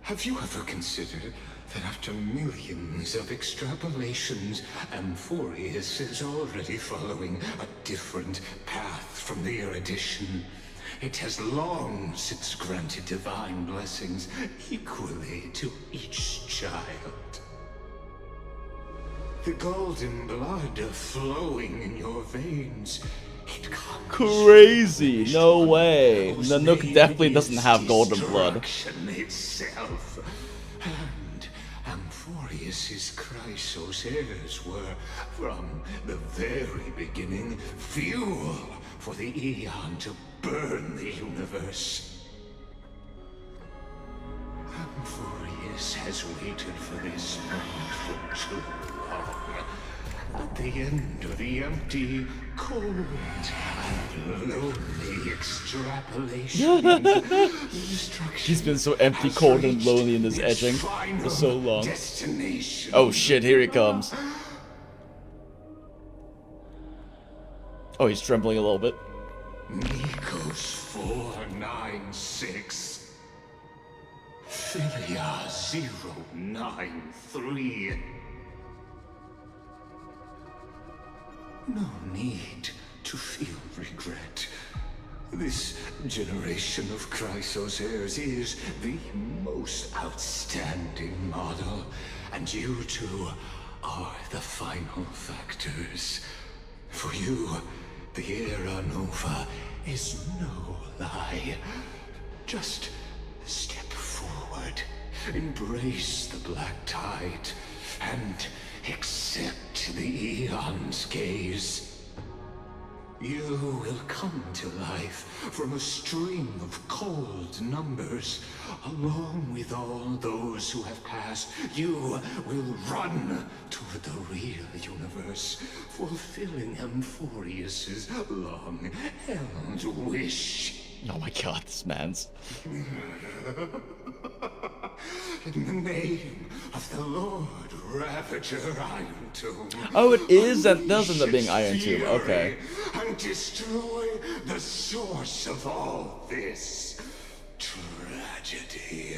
Have you ever considered that after millions of extrapolations, Amphorius is already following a different path from the erudition? It has long since granted divine blessings equally to each child. The golden blood flowing in your veins, it comes Crazy, no way. Nanook definitely doesn't have golden blood. destruction itself. And Amphorius's Chrysos were, from the very beginning, fuel for the Aeon to burn the universe. Amphorius has waited for this moment for too long. At the end of the empty, cold, and lonely extrapolation, He's been so empty, cold, and lonely in this etching for so long. Oh shit, here he comes. Oh, he's trembling a little bit. Nikos 496. Philia 093. No need to feel regret. This generation of Chrysos heirs is the most outstanding model, and you two are the final factors. For you, the Era Nova is no lie. Just step forward, embrace the black tide, and accept the Aeon's gaze. You will come to life from a string of cold numbers. Along with all those who have passed, you will run toward the real universe, fulfilling Amphorius's long-held wish. Oh my god, this man's... In the name of the Lord Ravager Iron Tomb. Oh, it is? That does end up being Iron Tomb, okay. And destroy the source of all this tragedy.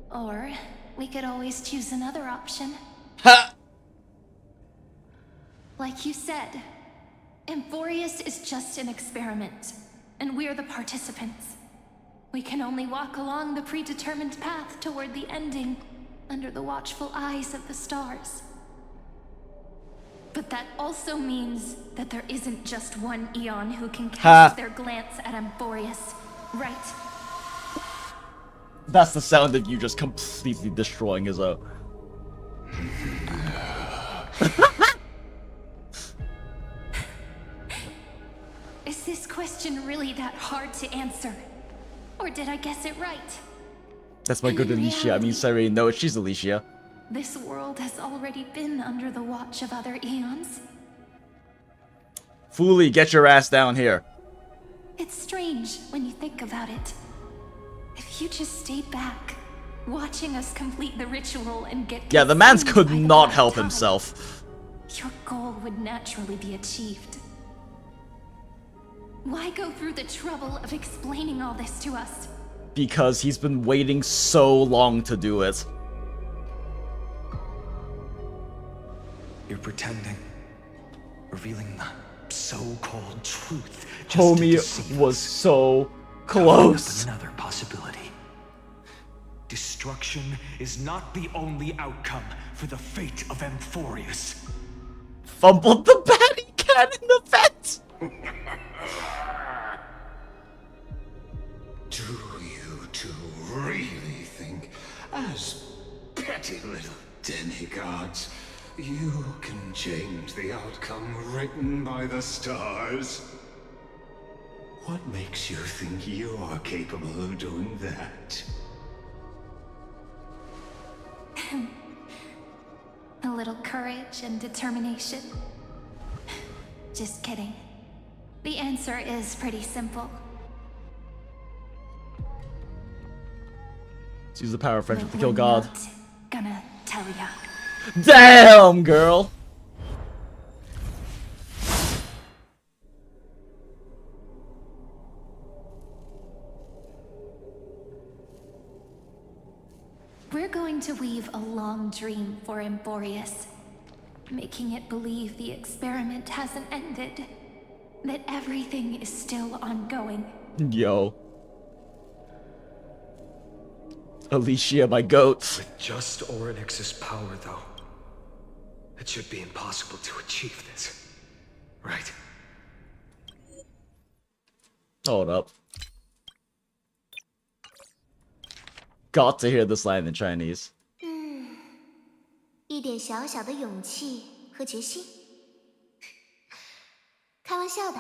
Or we could always choose another option. Ha! Like you said, Amphorius is just an experiment, and we're the participants. We can only walk along the predetermined path toward the ending, under the watchful eyes of the stars. But that also means that there isn't just one Aeon who can cast their glance at Amphorius, right? That's the sound of you just completely destroying his own. Is this question really that hard to answer? Or did I guess it right? That's my good Alicia. I mean, sorry, no, she's Alicia. This world has already been under the watch of other Aeons. Fooly, get your ass down here. It's strange when you think about it. If you just stayed back, watching us complete the ritual and get... Yeah, the man's could not help himself. Your goal would naturally be achieved. Why go through the trouble of explaining all this to us? Because he's been waiting so long to do it. You're pretending. Revealing the so-called truth. Homie was so close. Another possibility. Destruction is not the only outcome for the fate of Amphorius. Fumbled the batting can in the vent! Do you two really think, as petty little demigods, you can change the outcome written by the stars? What makes you think you're capable of doing that? A little courage and determination. Just kidding. The answer is pretty simple. Let's use the power of friendship to kill God. Gonna tell ya. Damn, girl! We're going to weave a long dream for Amphorius, making it believe the experiment hasn't ended, that everything is still ongoing. Yo. Alicia, my goat. With just Orynyx's power, though, it should be impossible to achieve this, right? Hold up. got to hear this line in Chinese. 一点小小的勇气和决心。开玩笑的，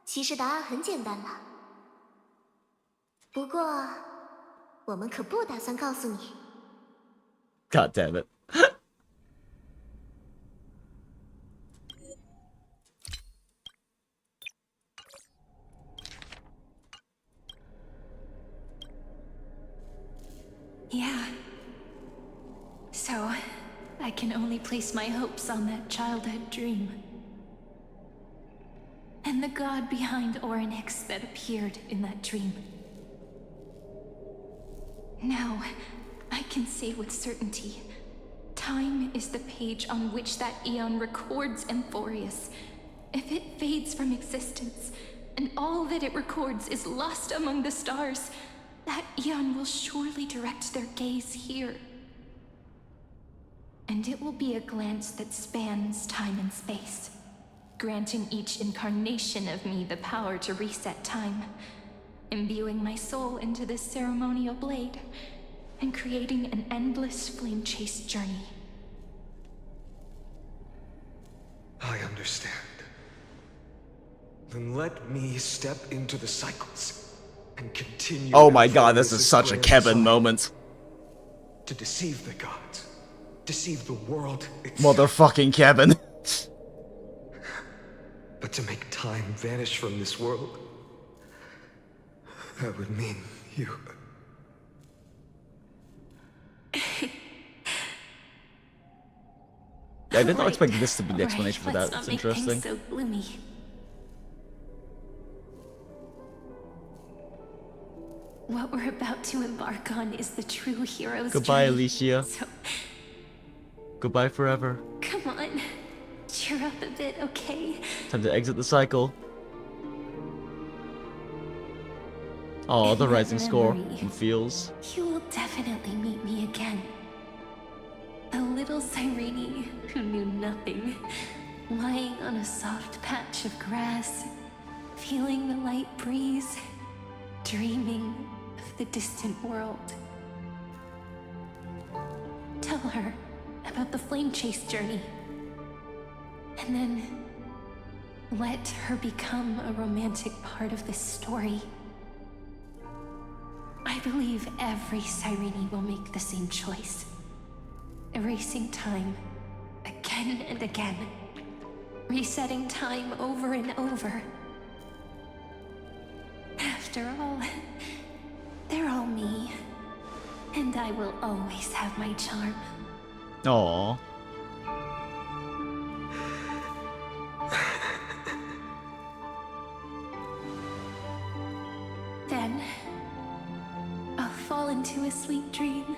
其实答案很简单了。不过，我们可不打算告诉你。God damn it. Yeah. So, I can only place my hopes on that childhood dream. And the god behind Orynyx that appeared in that dream. Now, I can say with certainty, time is the page on which that eon records Amphorius. If it fades from existence, and all that it records is lost among the stars, that eon will surely direct their gaze here. And it will be a glance that spans time and space, granting each incarnation of me the power to reset time, imbuing my soul into this ceremonial blade, and creating an endless flame-chased journey. I understand. Then let me step into the cycles and continue. Oh my god, this is such a KEBIN moment. To deceive the gods, deceive the world itself. Motherfucking KEBIN. But to make time vanish from this world, that would mean you. I did not expect this to be the explanation for that. It's interesting. So gloomy. What we're about to embark on is the true hero's Goodbye, journey. Alicia. So, goodbye forever. come on, cheer up a bit, okay? Time to exit the cycle. Oh, the rising score and feels. You will definitely meet me again. A little Cyrene who knew nothing, lying on a soft patch of grass, feeling the light breeze, dreaming of the distant world. Tell her about the flame chase journey, and then let her become a romantic part of this story. I believe every Cyrene will make the same choice. Erasing time again and again. Resetting time over and over. After all, they're all me. And I will always have my charm. Aww. Then, I'll fall into a sweet dream,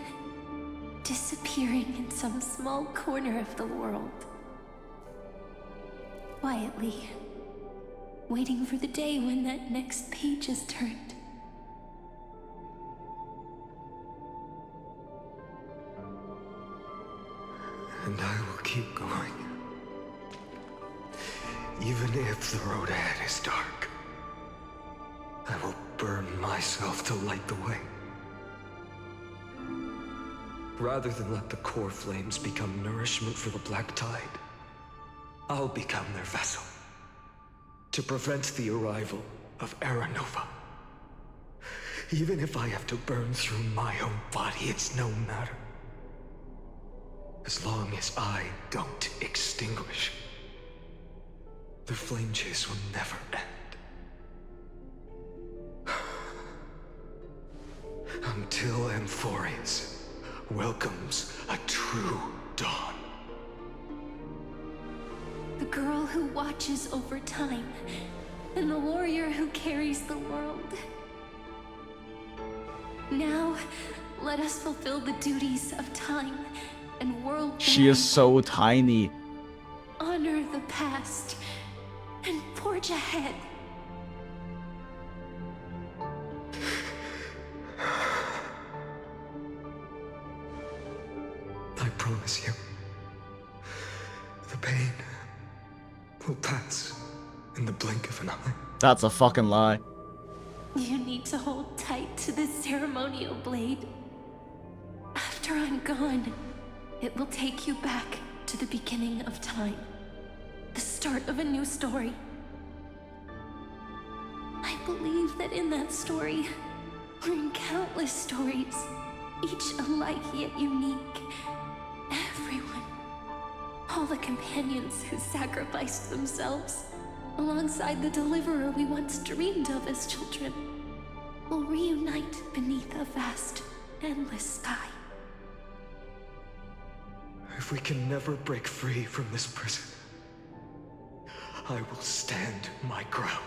disappearing in some small corner of the world. Quietly, waiting for the day when that next page is turned. And I will keep going. Even if the road ahead is dark, I will burn myself to light the way. Rather than let the core flames become nourishment for the black tide, I'll become their vessel. To prevent the arrival of Aranova. Even if I have to burn through my own body, it's no matter. As long as I don't extinguish, the flame chase will never end. Until Amphorius welcomes a true dawn. The girl who watches over time, and the warrior who carries the world. Now, let us fulfill the duties of time and world. She is so tiny. Honor the past and forge ahead. I promise you, the pain will pass in the blink of an eye. That's a fucking lie. You need to hold tight to this ceremonial blade. after I'm gone, it will take you back to the beginning of time. The start of a new story. I believe that in that story, or in countless stories, each alike yet unique, everyone, all the companions who sacrificed themselves, alongside the deliverer we once dreamed of as children, will reunite beneath a vast, endless sky. If we can never break free from this prison, I will stand my ground.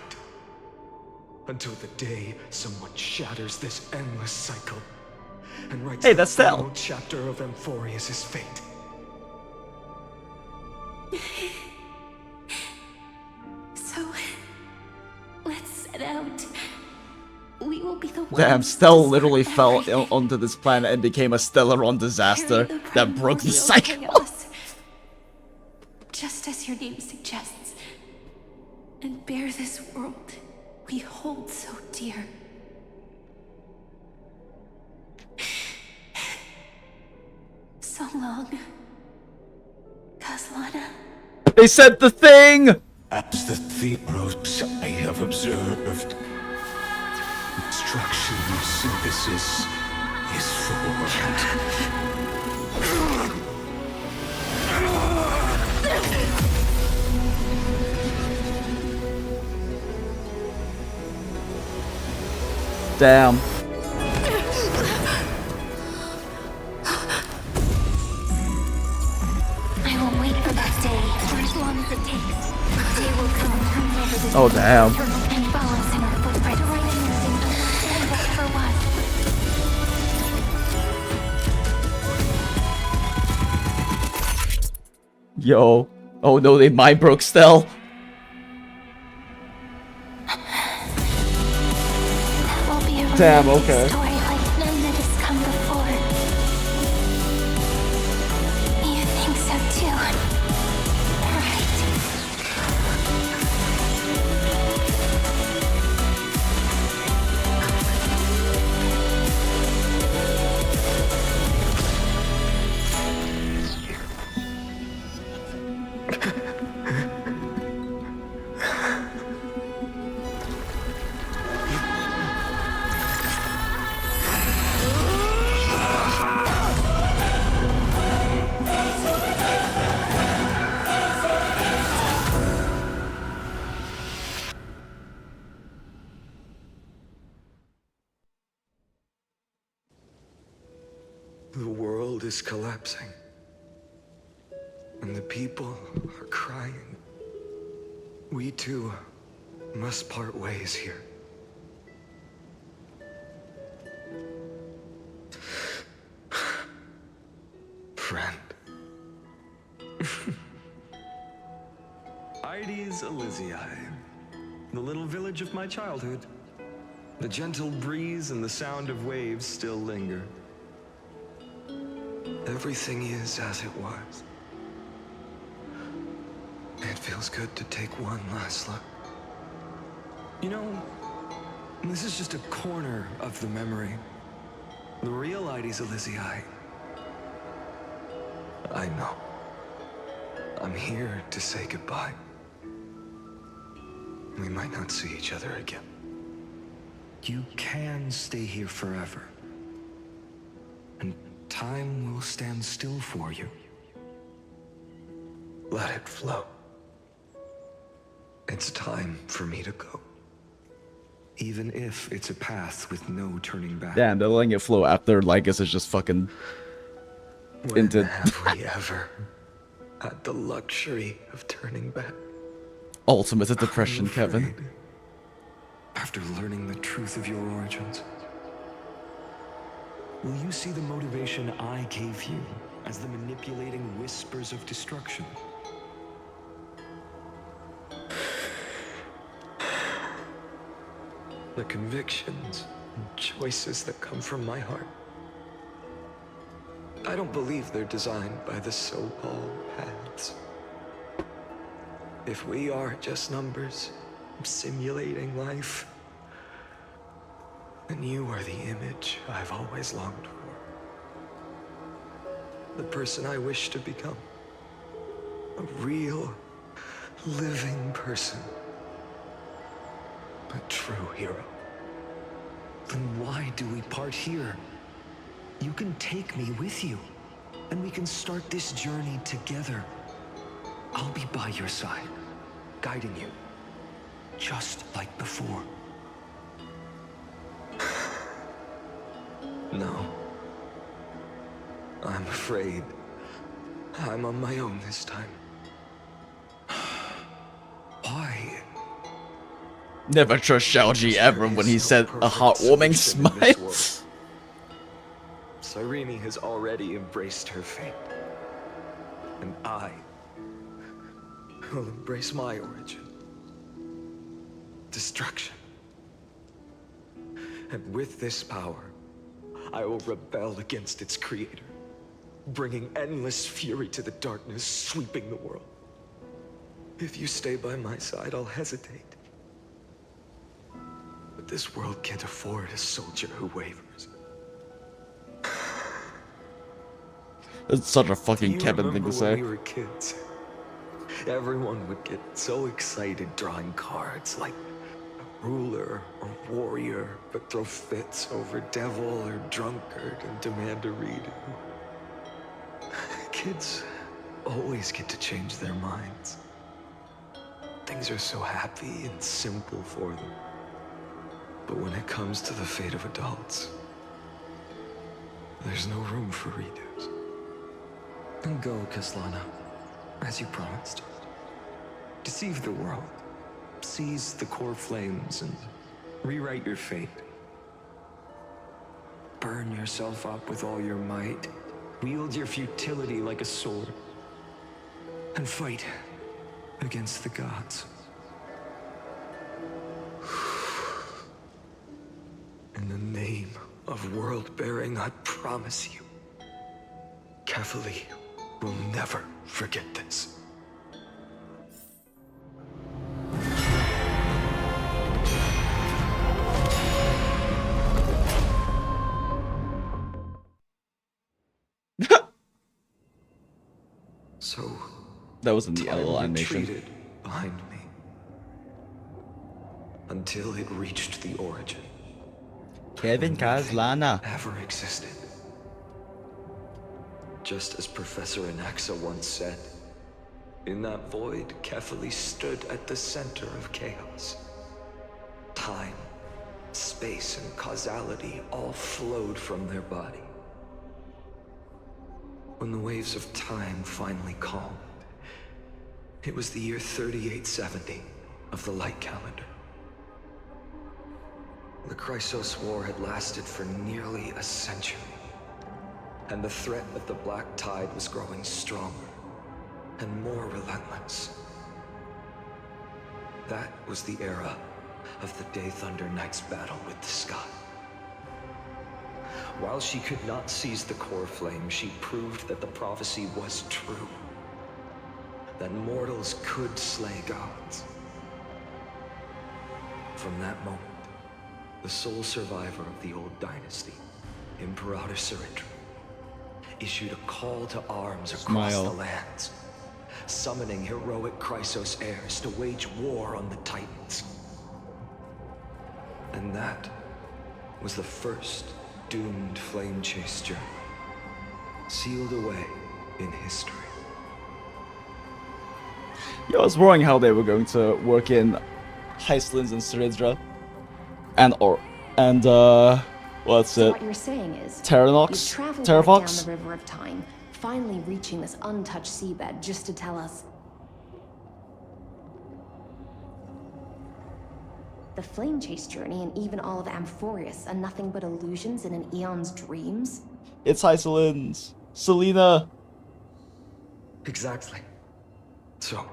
Until the day someone shatters this endless cycle and writes Hey, the that's Stell. final chapter of Amphorius' fate. So, let's set out. We will be the ones. Damn, Stell literally fell onto this planet and became a Stellaron disaster that broke the cycle. Chaos, just as your name suggests, and bear this world we hold so dear. So long, Kaslana. They said the thing! As the Theros I have observed, instruction synthesis is formed. Damn. I will wait for that day for as long as it takes. The day will come turning over this Oh, damn. and follow us in our footprints right in the whatever was. Yo. Oh no, they mind broke Stell. Will be a Damn, romantic okay. story like none that has come before. You think so too, right? The world is collapsing. And the people are crying. We too must part ways here. Friend. Ides Elysiae, the little village of my childhood. The gentle breeze and the sound of waves still linger. Everything is as it was. It feels good to take one last look. You know, this is just a corner of the memory. The real Ides Elysiae. I know. I'm here to say goodbye. We might not see each other again. You can stay here forever. And time will stand still for you. Let it flow. It's time for me to go. Even if it's a path with no turning back. Damn, they're letting it flow after Lycus is just fucking When have we ever had the luxury of turning back? ultimate depression, I'm Kevin. afraid, after learning the truth of your origins, will you see the motivation I gave you as the manipulating whispers of destruction? The convictions and choices that come from my heart. I don't believe they're designed by the so-called paths. If we are just numbers simulating life, then you are the image I've always longed for. the person I wish to become. A real, living person. A true hero. Then why do we part here? You can take me with you, and we can start this journey together. I'll be by your side, guiding you, just like before. No. I'm afraid I'm on my own this time. Why? Never trust Xiaoji ever when he said a heartwarming smile. Cyrene has already embraced her fate. And I will embrace my origin. Destruction. And with this power, I will rebel against its creator, bringing endless fury to the darkness, sweeping the world. If you stay by my side, I'll hesitate. But this world can't afford a soldier who wavers. It's such a fucking Kevin thing to say. When we were kids, everyone would get so excited drawing cards like ruler or warrior, but throw fits over devil or drunkard and demand a redo. Kids always get to change their minds. Things are so happy and simple for them. But when it comes to the fate of adults, there's no room for redos. And go, Kaslana, as you promised. Deceive the world. Seize the core flames and rewrite your fate. Burn yourself up with all your might. Wield your futility like a sword. And fight against the gods. In the name of world-bearing, I promise you, Kefali will never forget this. So that was in the time LL animation. retreated behind me until it reached the origin. Kevin Kaslana Ever existed. Just as Professor Anaxa once said, in that void, Kefali stood at the center of chaos. Time, space, and causality all flowed from their body. When the waves of time finally calmed, it was the year 3870 of the light calendar. The Chrysos War had lasted for nearly a century, and the threat of the Black Tide was growing stronger and more relentless. That was the era of the Day Thunder Knight's battle with the sky. While she could not seize the core flame, she proved that the prophecy was true. That mortals could slay gods. From that moment, the sole survivor of the old dynasty, Imperator Cyrindra, issued a call to arms across the lands, summoning heroic Chrysos heirs to wage war on the Titans. And that was the first doomed flame chase journey, sealed away in history. Yeah, I was worrying how they were going to work in Heistlins and Cyrindra. What's So it? what you're saying is, Terranox? you traveled Terravox? back down the river of time, finally reaching this untouched seabed just to tell us the flame chase journey and even all of Amphorius are nothing but illusions in an eon's dreams? It's Heislins. Selena. Exactly. So,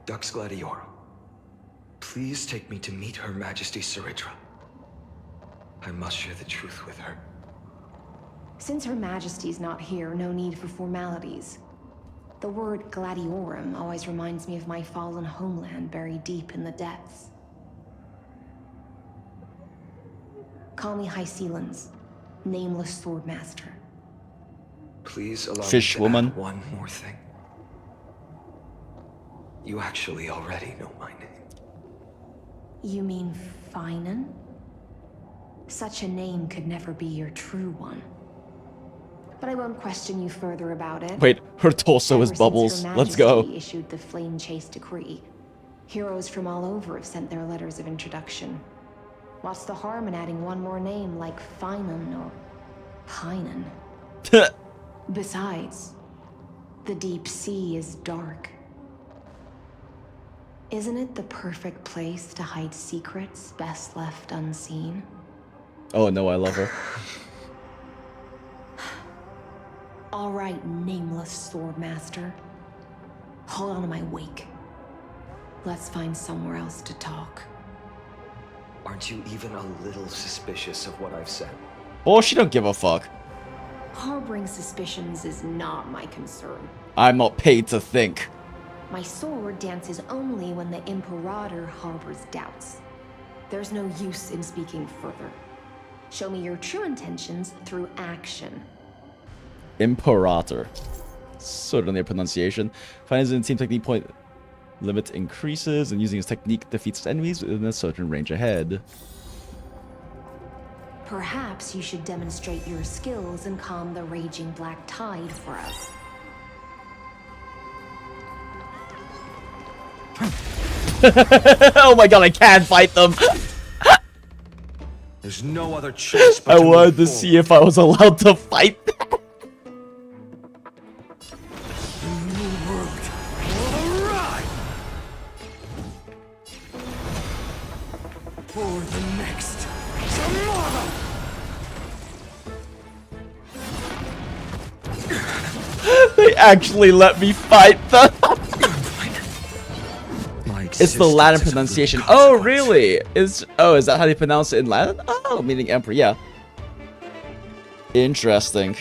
Dux Gladiorum, please take me to meet Her Majesty Cyrindra. I must share the truth with her. Since Her Majesty's not here, no need for formalities. The word Gladiorum always reminds me of my fallen homeland buried deep in the depths. Call me Hyselins, nameless swordmaster. please allow Fish me to woman. add one more thing? You actually already know my name. You mean Phainon? Such a name could never be your true one. But I won't question you further about it. Wait, her torso is Ever since bubbles. Her Let's go. Majesty issued the Flame Chase Decree, heroes from all over have sent their letters of introduction. What's the harm in adding one more name like Phainon or Phainon? Besides, the deep sea is dark. Isn't it the perfect place to hide secrets best left unseen? Oh no, I love her. All right, nameless swordmaster. Hold on to my wake. Let's find somewhere else to talk. Aren't you even a little suspicious of what I've said? Oh, she don't give a fuck. Harboring suspicions is not my concern. I'm not paid to think. My sword dances only when the Imperator harbors doubts. There's no use in speaking further. Show me your true intentions through action. Imperator. Certainly a pronunciation. Finds in team technique point limit increases, and using his technique defeats enemies within a certain range ahead. Perhaps you should demonstrate your skills and calm the raging black tide for us. Oh my god, I can't fight them! There's no other choice but I wanted to see if I was allowed to fight them. For the next tomorrow. They actually let me fight them. It's the Latin pronunciation. Oh, really? Is that how they pronounce it in Latin? Oh, meaning emperor. Yeah. Interesting.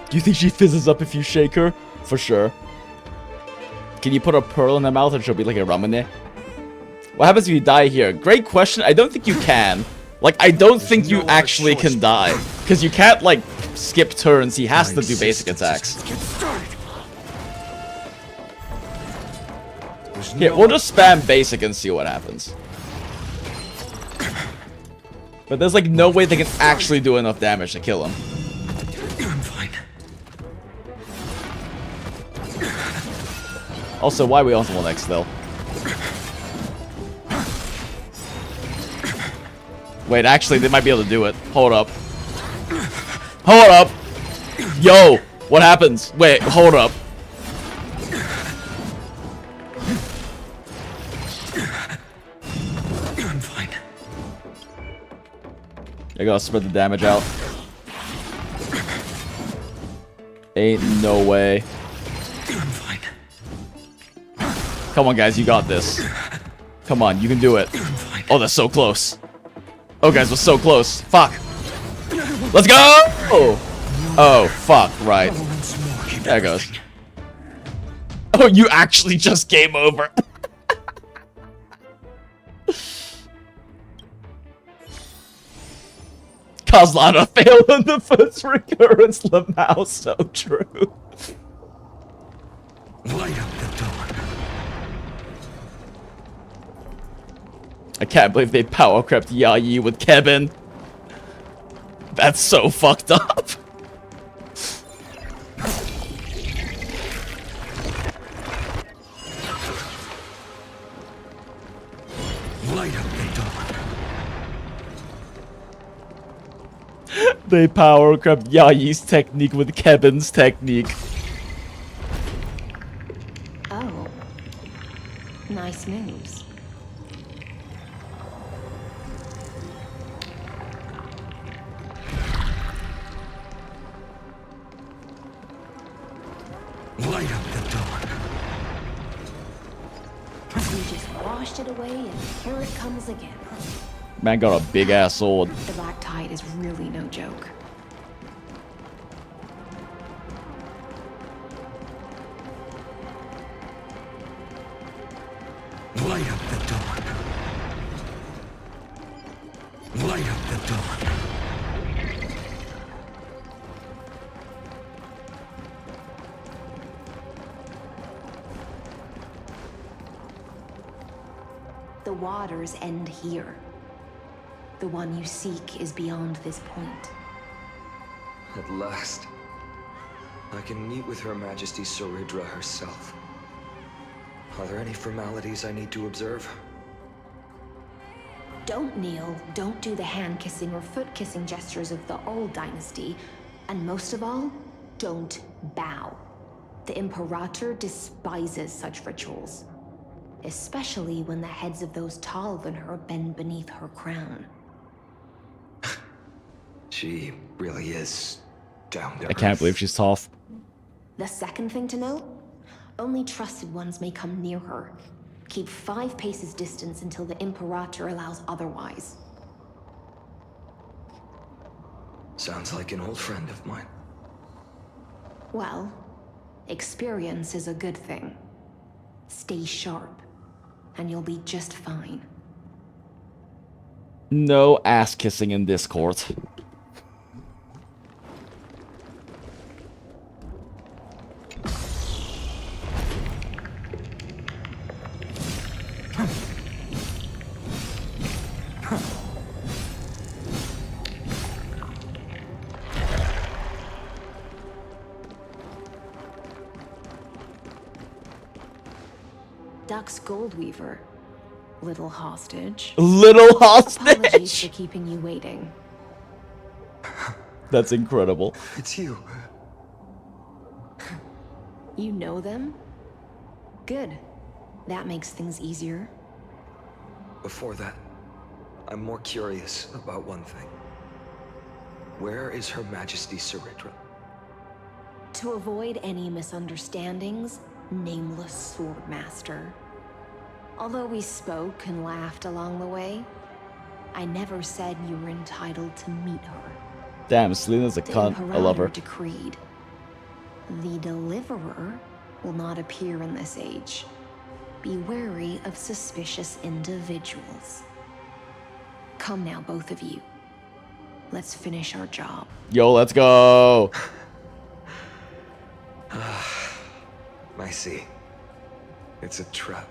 Do you think she fizzes up if you shake her? For sure. Can you put a pearl in her mouth and she'll be like a ramune? What happens if you die here? Great question. I don't think you can. Like, I don't think you actually can die. Because you can't, like, skip turns. He has to do basic attacks. Here, we'll just spam basic and see what happens. But there's, like, no way they can actually do enough damage to kill him. I'm fine. Also, why are we on someone X, though? Wait, actually, they might be able to do it. Hold up. Hold up! Yo! What happens? Wait, hold up. I'm fine. I gotta spread the damage out. Ain't no way. I'm fine. Come on, guys, you got this. Come on, you can do it. Oh, that's so close. Oh, guys, we're so close. Fuck. Let's go! Oh, fuck, right. There it goes. Oh, you actually just game over. Kozlana failed on the first recurrence, Lamau, so true. Light up the dawn. I can't believe they power crept Yayi with KEBIN. That's so fucked up. Light up the dawn. They power crept Yayi's technique with KEBIN's technique. Oh. Nice moves. Light up the dawn. We just washed it away and here it comes again. Man got a big ass sword. The black tide is really no joke. Light up the dawn. Light up the dawn. waters end here. The one you seek is beyond this point. At last, I can meet with Her Majesty Soridra herself. Are there any formalities I need to observe? Don't kneel, don't do the hand-kissing or foot-kissing gestures of the old dynasty, and most of all, don't bow. The Imperator despises such rituals, especially when the heads of those taller than her bend beneath her crown. She really is down to I can't believe she's tough. The second thing to note, only trusted ones may come near her. Keep 5 paces distance until the Imperator allows otherwise. Sounds like an old friend of mine. Well, experience is a good thing. Stay sharp, and you'll be just fine. No ass kissing in this court. Duck's Goldweaver. Little hostage. Little hostage? Apologies for keeping you waiting. That's incredible. It's you. You know them? Good. That makes things easier. Before that, I'm more curious about one thing. Where is Her Majesty Soridra? To avoid any misunderstandings, nameless Swordmaster. Although we spoke and laughed along the way, I never said you were entitled to meet her. Damn, Selena's a cunt. I love her. Decreed. The Deliverer will not appear in this age. Be wary of suspicious individuals. Come now, both of you. Let's finish our job. Yo, let's go. I see. It's a trap.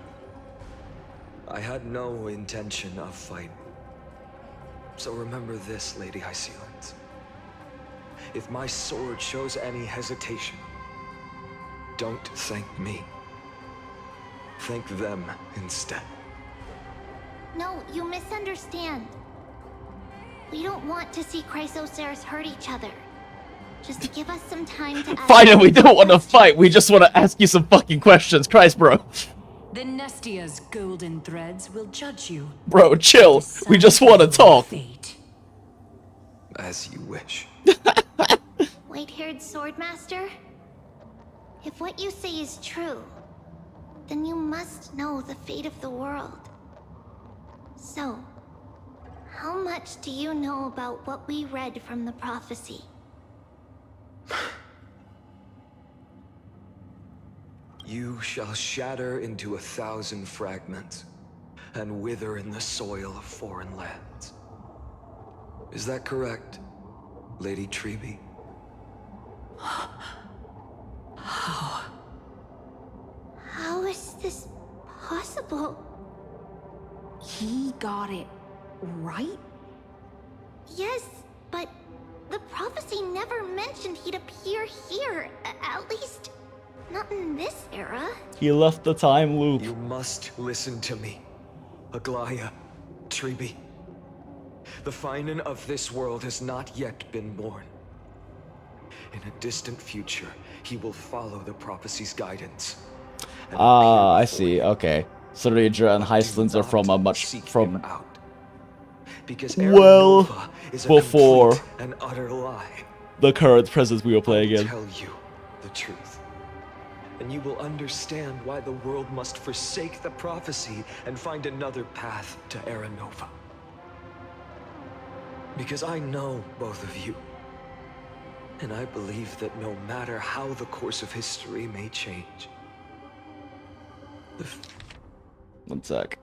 I had no intention of fighting. So remember this, Lady Hysealens. If my sword shows any hesitation, don't thank me. Thank them instead. No, you misunderstand. We don't want to see Chrysoceres hurt each other. Just give us some time to ask. Fine, we don't want to fight. We just want to ask you some fucking questions. Christ, bro. The Nestia's golden threads will judge you. Bro, chill. We just want to talk. As you wish. White-haired Swordmaster? If what you say is true, then you must know the fate of the world. So, how much do you know about what we read from the prophecy? You shall shatter into 1,000 fragments and wither in the soil of foreign lands. Is that correct, Lady Treeby? How is this possible? He got it right? Yes, but the prophecy never mentioned he'd appear here. At least, not in this era. He left the time loop. You must listen to me, Aglaya, Treeby. The Phainon of this world has not yet been born. In a distant future, he will follow the prophecy's guidance. Ah, I see. Okay. Soridra and Hysealens are from a much from. Because Well, Nova is a before complete and utter lie. the current presence we were playing in. Tell you the truth, and you will understand why the world must forsake the prophecy and find another path to Nova. Because I know both of you, and I believe that no matter how the course of history may change, One sec.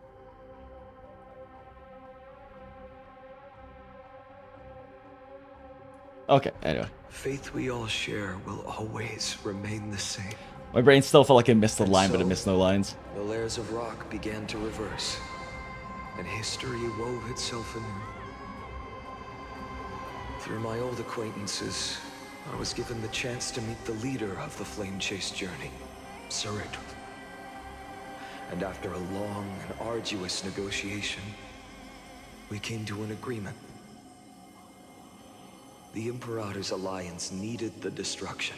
Okay, anyway. faith we all share will always remain the same. My brain still felt like it missed a And line, but it so, missed no lines. The layers of rock began to reverse. and history wove itself anew. Through my old acquaintances, I was given the chance to meet the leader of the Flame Chase journey, Surrey. And after a long and arduous negotiation, we came to an agreement. The Imperator's alliance needed the destruction,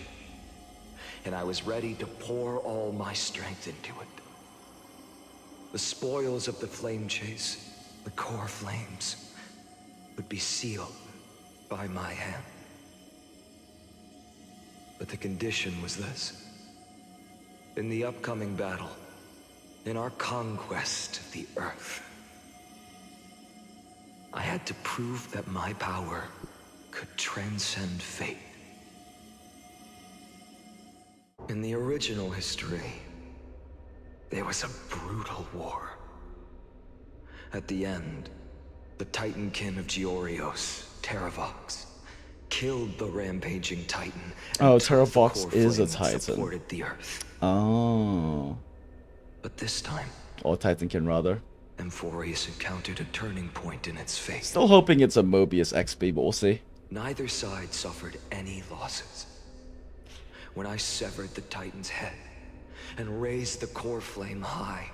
and I was ready to pour all my strength into it. The spoils of the Flame Chase, the core flames, would be sealed by my hand. But the condition was this. In the upcoming battle, in our conquest of the Earth, I had to prove that my power could transcend fate. In the original history, there was a brutal war. At the end, the Titankin of Georios, Terravox, killed the rampaging Titan. Oh, Terravox is a that Titan. Supported the Earth. Oh. But this time, or Titankin rather. Amphorius encountered a turning point in its fate. Still hoping it's a Mobius XP, but we'll see. Neither side suffered any losses. When I severed the Titan's head and raised the core flame high,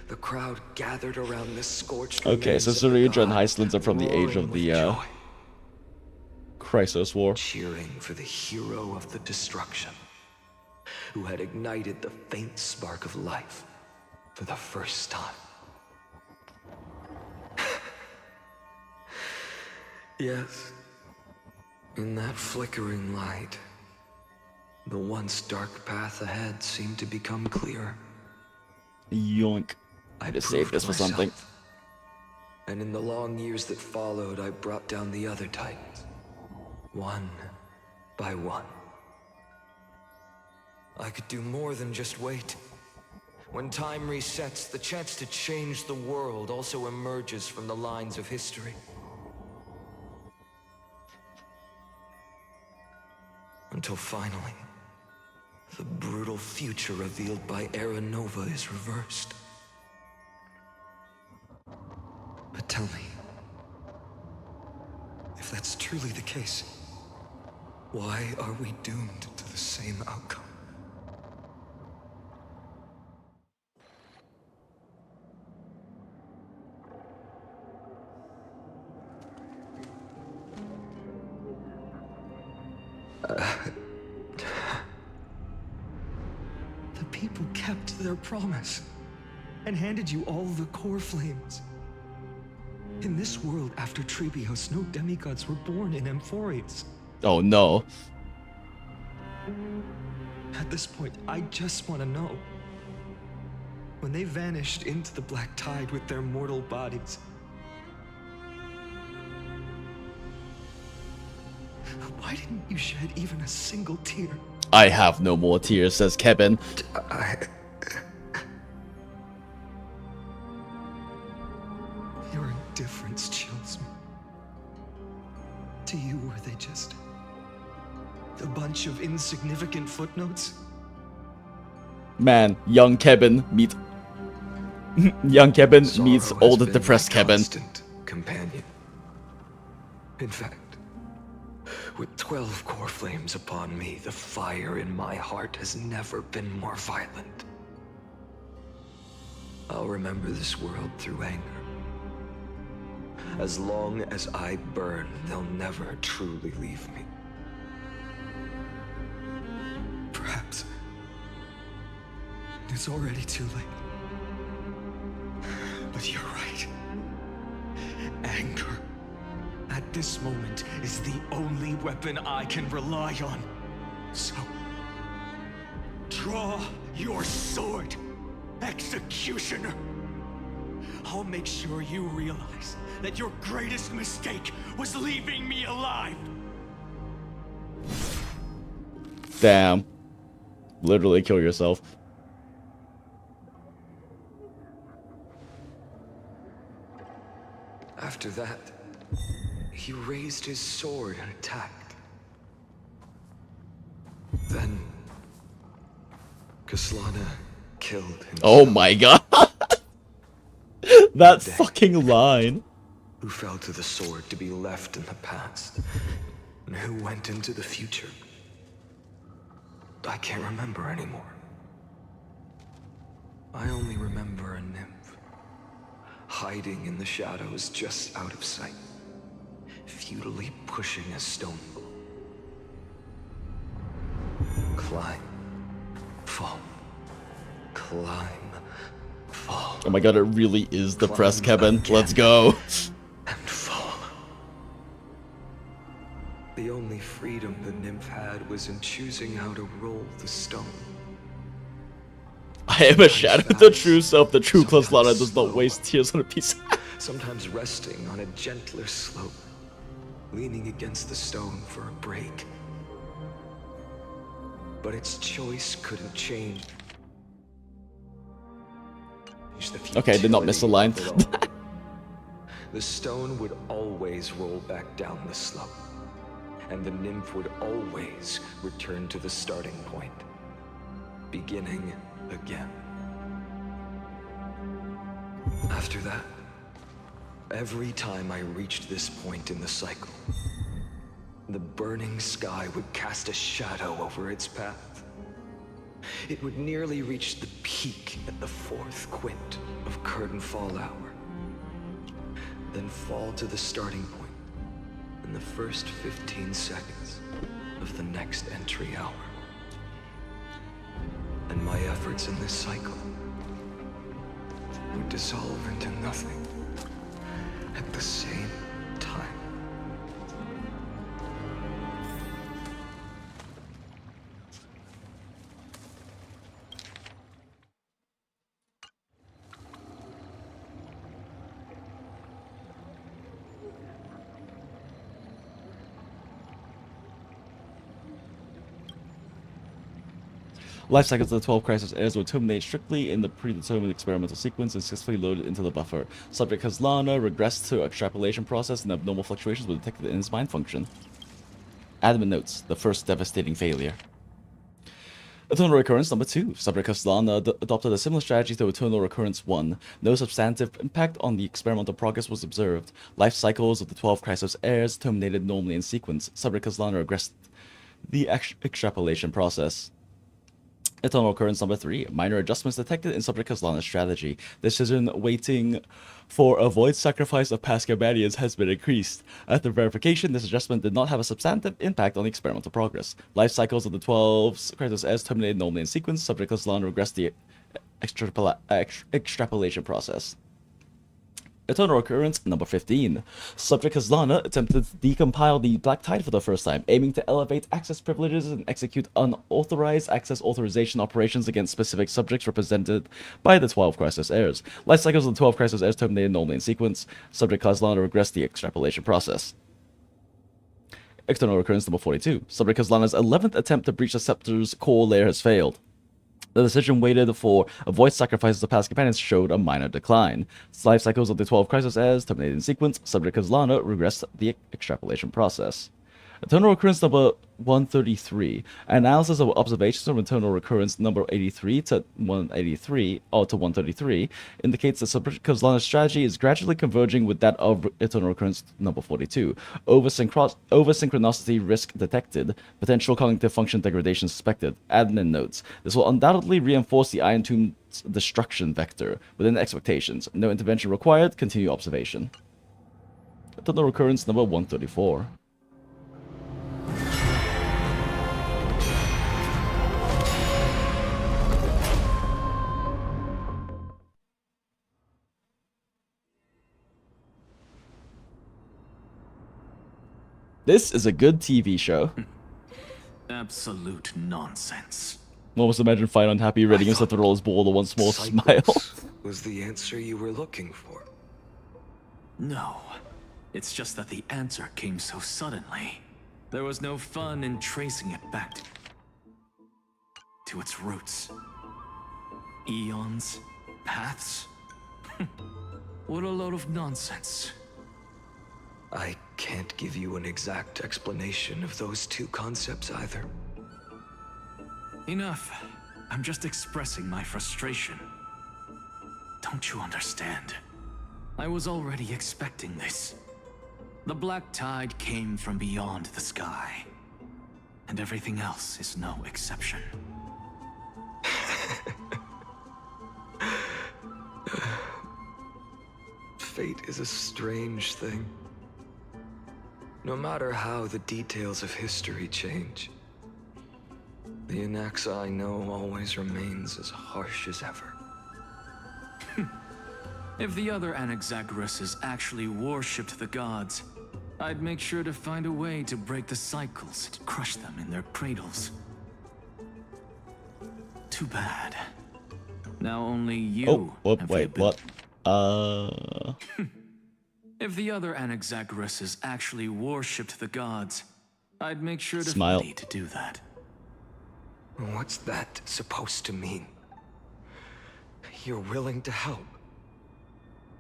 the crowd gathered around the scorched Okay, so Zarudra and Heislands are from the age of the Chrysos War. Cheering for the hero of the destruction, who had ignited the faint spark of life for the first time. Yes, in that flickering light, the once dark path ahead seemed to become clearer. Yoink. I just saved this for something. And in the long years that followed, I brought down the other Titans, one by one. I could do more than just wait. When time resets, the chance to change the world also emerges from the lines of history. Until finally, the brutal future revealed by Era Nova is reversed. But tell me, if that's truly the case, why are we doomed to the same outcome? The people kept their promise and handed you all the core flames. In this world after Trebios, no demigods were born in Amphorius. Oh no. At this point, I just want to know. When they vanished into the black tide with their mortal bodies, why didn't you shed even a single tear? I have no more tears, says KEBIN. Your indifference chills me. To you, were they just a bunch of insignificant footnotes? Man, young KEBIN meets young KEBIN meets Sorrow old has been depressed my KEBIN. constant companion. In fact, with 12 core flames upon me, the fire in my heart has never been more violent. I'll remember this world through anger. As long as I burn, they'll never truly leave me. Perhaps it's already too late. But you're right. Anger, at this moment, is the only weapon I can rely on. So, draw your sword, Executioner. I'll make sure you realize that your greatest mistake was leaving me alive. Damn. Literally kill yourself. After that, he raised his sword and attacked. Then, Kaslana killed himself. Oh my god. That fucking line. Who fell to the sword to be left in the past? And who went into the future? I can't remember anymore. I only remember a nymph, hiding in the shadows just out of sight, futilely pushing a stone ball. Climb, fall, climb, fall. Oh my god, it really is depressed, Kevin. Let's go. And fall. The only freedom the nymph had was in choosing how to roll the stone. I am a shadow, the true self, the true Klaslana does not waste tears on a piece of sometimes resting on a gentler slope, leaning against the stone for a break. But its choice couldn't change the Okay, did not miss a line. The stone would always roll back down the slope, and the nymph would always return to the starting point, beginning again. After that, every time I reached this point in the cycle, the burning sky would cast a shadow over its path. It would nearly reach the peak at the 4th quint of curtain fall hour, then fall to the starting point in the first 15 seconds of the next entry hour. And my efforts in this cycle would dissolve into nothing at the same time. Life cycles of the 12 crisis heirs were terminated strictly in the predetermined experimental sequence and successfully loaded into the buffer. Subject Klaslana regressed to extrapolation process and abnormal fluctuations were detected in his mind function. Admin notes, the first devastating failure. Eternal Recurrence number 2. Subject Klaslana adopted a similar strategy to Eternal Recurrence 1. No substantive impact on the experimental progress was observed. Life cycles of the 12 crisis heirs terminated normally in sequence. Subject Klaslana regressed the extrapolation process. Eternal Occurrence number 3. Minor adjustments detected in Subject Klaslana's strategy. Decision waiting for avoid sacrifice of past companions has been increased. After verification, this adjustment did not have a substantive impact on the experimental progress. Life cycles of the 12 crisis heirs terminated normally in sequence. Subject Klaslana regressed the extrapolation process. Eternal Occurrence number 15. Subject Klaslana attempted to decompile the Black Tide for the first time, aiming to elevate access privileges and execute unauthorized access authorization operations against specific subjects represented by the 12 crisis heirs. Life cycles of the 12 crisis heirs terminated normally in sequence. Subject Klaslana regressed the extrapolation process. External Recurrence number 42. Subject Klaslana's 11th attempt to breach the Scepter's core layer has failed. The decision waited for avoid sacrifices of past companions showed a minor decline. Life cycles of the 12 crisis heirs terminated in sequence. Subject Klaslana regressed the extrapolation process. Eternal Recurrence number 133. Analysis of observations from Eternal Recurrence number 83 to 183 or to 133 indicates that Subject Klaslana's strategy is gradually converging with that of Eternal Recurrence number 42. Over-synchronicity risk detected. Potential cognitive function degradation suspected. Admin notes. This will undoubtedly reinforce the Iron Tomb's destruction vector. Within expectations. No intervention required. Continue observation. Eternal Recurrence number 134. This is a good TV show. Absolute nonsense. Almost imagine Phainon happy reading himself to roll his ball, the one small smile. Was the answer you were looking for? No. It's just that the answer came so suddenly. There was no fun in tracing it back to its roots. Eons? Paths? What a load of nonsense. I can't give you an exact explanation of those two concepts either. Enough. I'm just expressing my frustration. Don't you understand? I was already expecting this. The black tide came from beyond the sky. And everything else is no exception. Fate is a strange thing. No matter how the details of history change, the Anaxa I know always remains as harsh as ever. If the other Anaxagoras actually worshipped the gods, I'd make sure to find a way to break the cycles and crush them in their cradles. Too bad. Now only you. Oh, wait, what? If the other Anaxagoras actually worshipped the gods, I'd make sure to Smile. to do that. What's that supposed to mean? You're willing to help?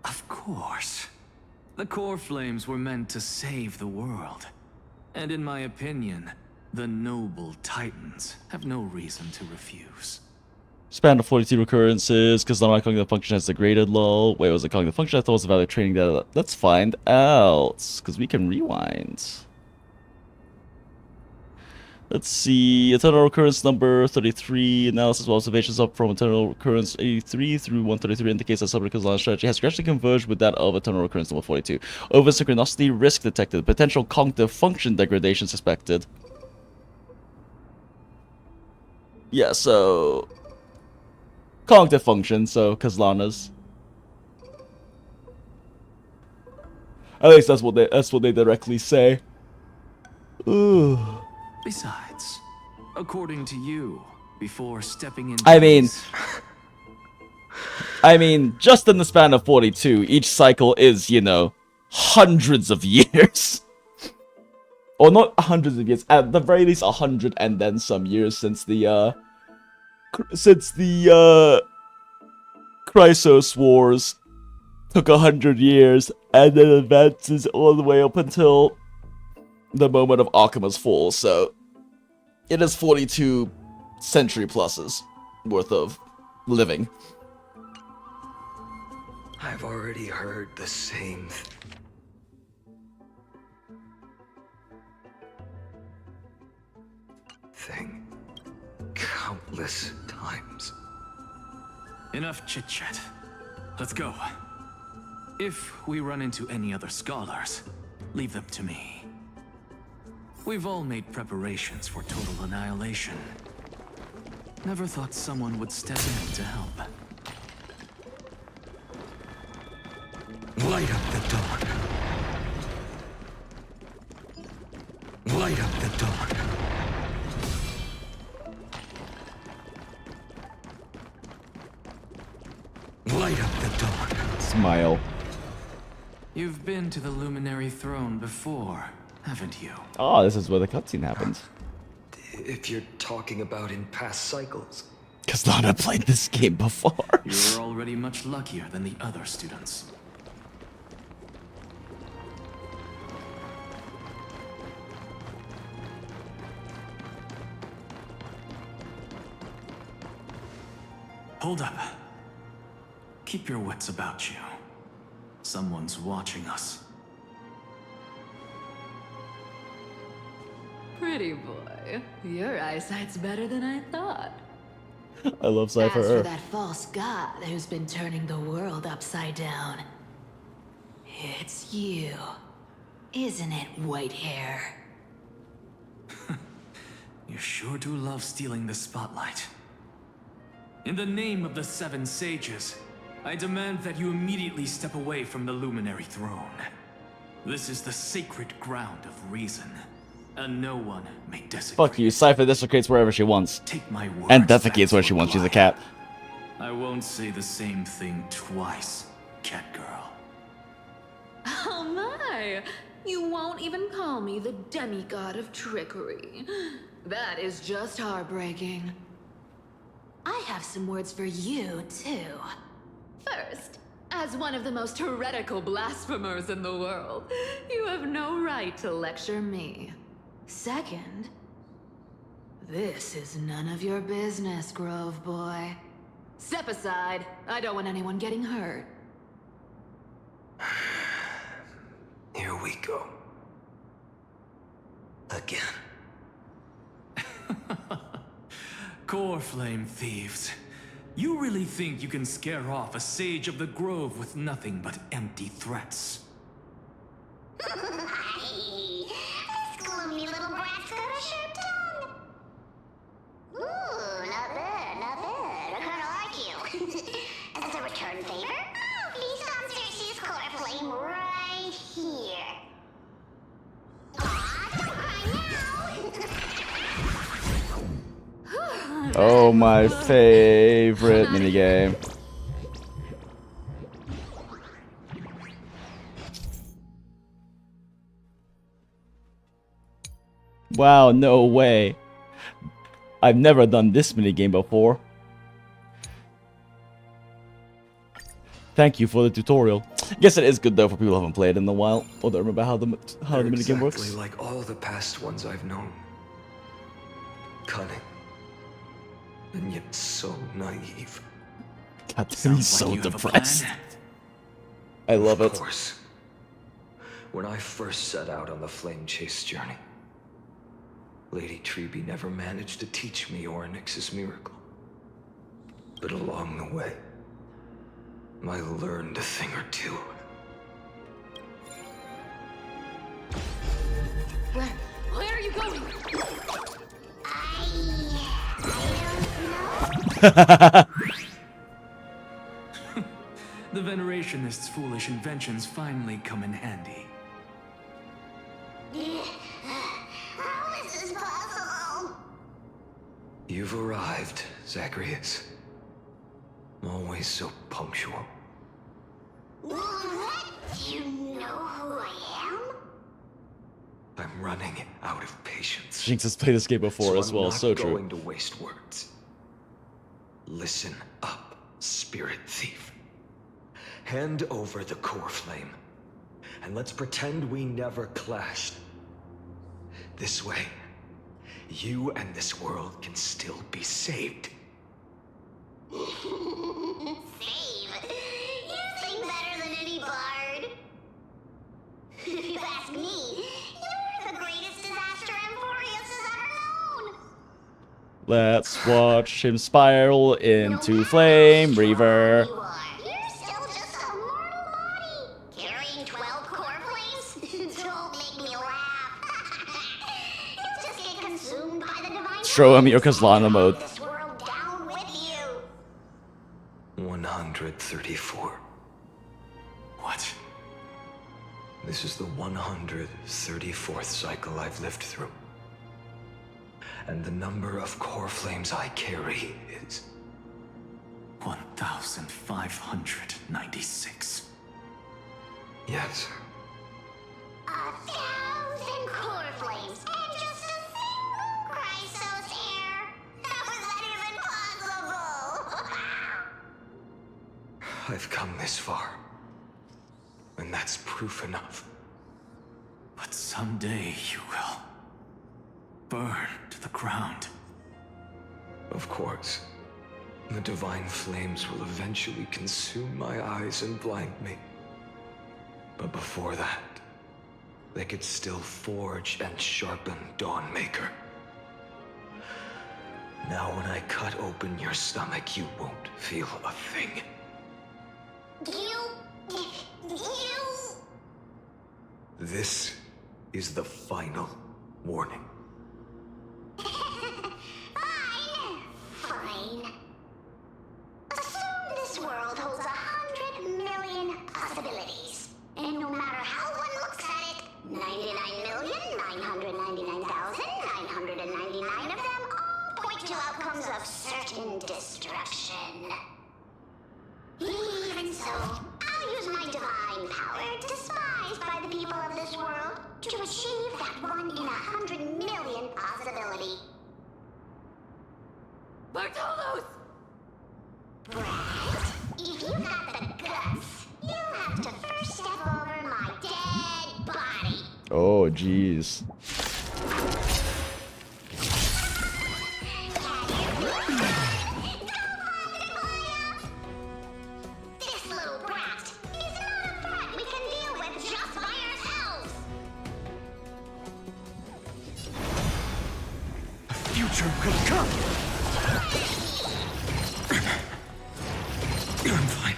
Of course. The core flames were meant to save the world. And in my opinion, the noble titans have no reason to refuse. Span of 42 recurrences, because I'm not calling the function as degraded, lol. Wait, was it calling the function? I thought it was a value of training data. Let's find out, because we can rewind. Let's see, eternal recurrence number 33, analysis of observations up from eternal recurrence 83 through 133 indicates that subject line strategy has gradually converged with that of eternal recurrence number 42. Over synchronicity, risk detected, potential cognitive function degradation suspected. Yeah, so cognitive function, so Kazlana's. At least that's what they directly say. Ooh. Besides, according to you, before stepping into I mean, just in the span of 42, each cycle is, you know, hundreds of years. Or not hundreds of years, at the very least 100 and then some years since the Chrysos Wars took 100 years, and then advances all the way up until the moment of Akima's fall, so it is 42 century pluses worth of living. I've already heard the same thing countless times. Enough chit-chat. Let's go. If we run into any other scholars, leave them to me. We've all made preparations for total annihilation. Never thought someone would step in to help. Light up the dawn. Light up the dawn. Light up the dawn. Smile. You've been to the Luminary Throne before, haven't you? Oh, this is where the cutscene happens. If you're talking about in past cycles. Kazlana played this game before. You're already much luckier than the other students. Hold up. Keep your wits about you. Someone's watching us. Pretty boy, your eyesight's better than I thought. I love Cypher. As for that false god who's been turning the world upside down, it's you, isn't it, white hair? You sure do love stealing the spotlight. In the name of the Seven Sages, I demand that you immediately step away from the Luminary Throne. This is the sacred ground of reason, and no one may desecrate. Fuck you, Cypher desecrates wherever she wants. Take my word. And defecates where she wants, she's a cat. I won't say the same thing twice, cat girl. Oh my! You won't even call me the demigod of trickery. That is just heartbreaking. I have some words for you, too. First, as one of the most heretical blasphemers in the world, you have no right to lecture me. Second, this is none of your business, Grove Boy. Step aside. I don't want anyone getting hurt. Here we go. Again. Core flame thieves. You really think you can scare off a sage of the grove with nothing but empty threats? This gloomy little brat's got a sharp tongue. Ooh, not bad, not bad. I kinda like you. As a return favor, please come Cersei's core flame right here. Aw, don't cry now. Oh, my favorite minigame. Wow, no way. I've never done this minigame before. Thank you for the tutorial. I guess it is good though for people who haven't played in a while or don't remember how the minigame exactly works. Like all the past ones I've known. Cunning. And yet so naive. God, he's so depressed. I love it. Of course. When I first set out on the flame chase journey, Lady Treby never managed to teach me Orynyx's miracle. But along the way, I learned a thing or two. Where are you going? The Veneration-ist's foolish inventions finally come in handy. How is this possible? You've arrived, Zagreus. Always so punctual. What? Do you know who I am? I'm running out of patience. Jinx has played this game before so as well, so true. I'm not going to waste words. Listen up, spirit thief. Hand over the core flame, and let's pretend we never clashed. This way, you and this world can still be saved. Save? You sing better than any bard. If you ask me, you're the greatest disaster Amphorius has ever known. Let's watch him spiral into Flame Reaver. You're still just a mortal body. Carrying 12 core flames? Don't make me laugh. You'll just get consumed by the divine. Show him your Kazlana mode. This world down with you. 134. What? This is the 134th cycle I've lived through. And the number of core flames I carry is 1,596. Yes. 1,000 core flames and just a single Chrysos heir. How is that even possible? I've come this far. And that's proof enough. But someday you will burn to the ground. Of course. The divine flames will eventually consume my eyes and blind me. But before that, they could still forge and sharpen Dawnmaker. Now when I cut open your stomach, you won't feel a thing. You... This is the final warning. Fine. Assume this world holds 100 million possibilities. And no matter how one looks at it, 99,999,999 of them all point to outcomes of certain destruction. Even so, I'll use my divine power, despised by the people of this world, to achieve that 1 in 100 million possibility. Bartolos! Brad, if you got the guts, you'll have to first step over my dead body. Oh, jeez. This little brat is not a brat we can future will come! I'm fine.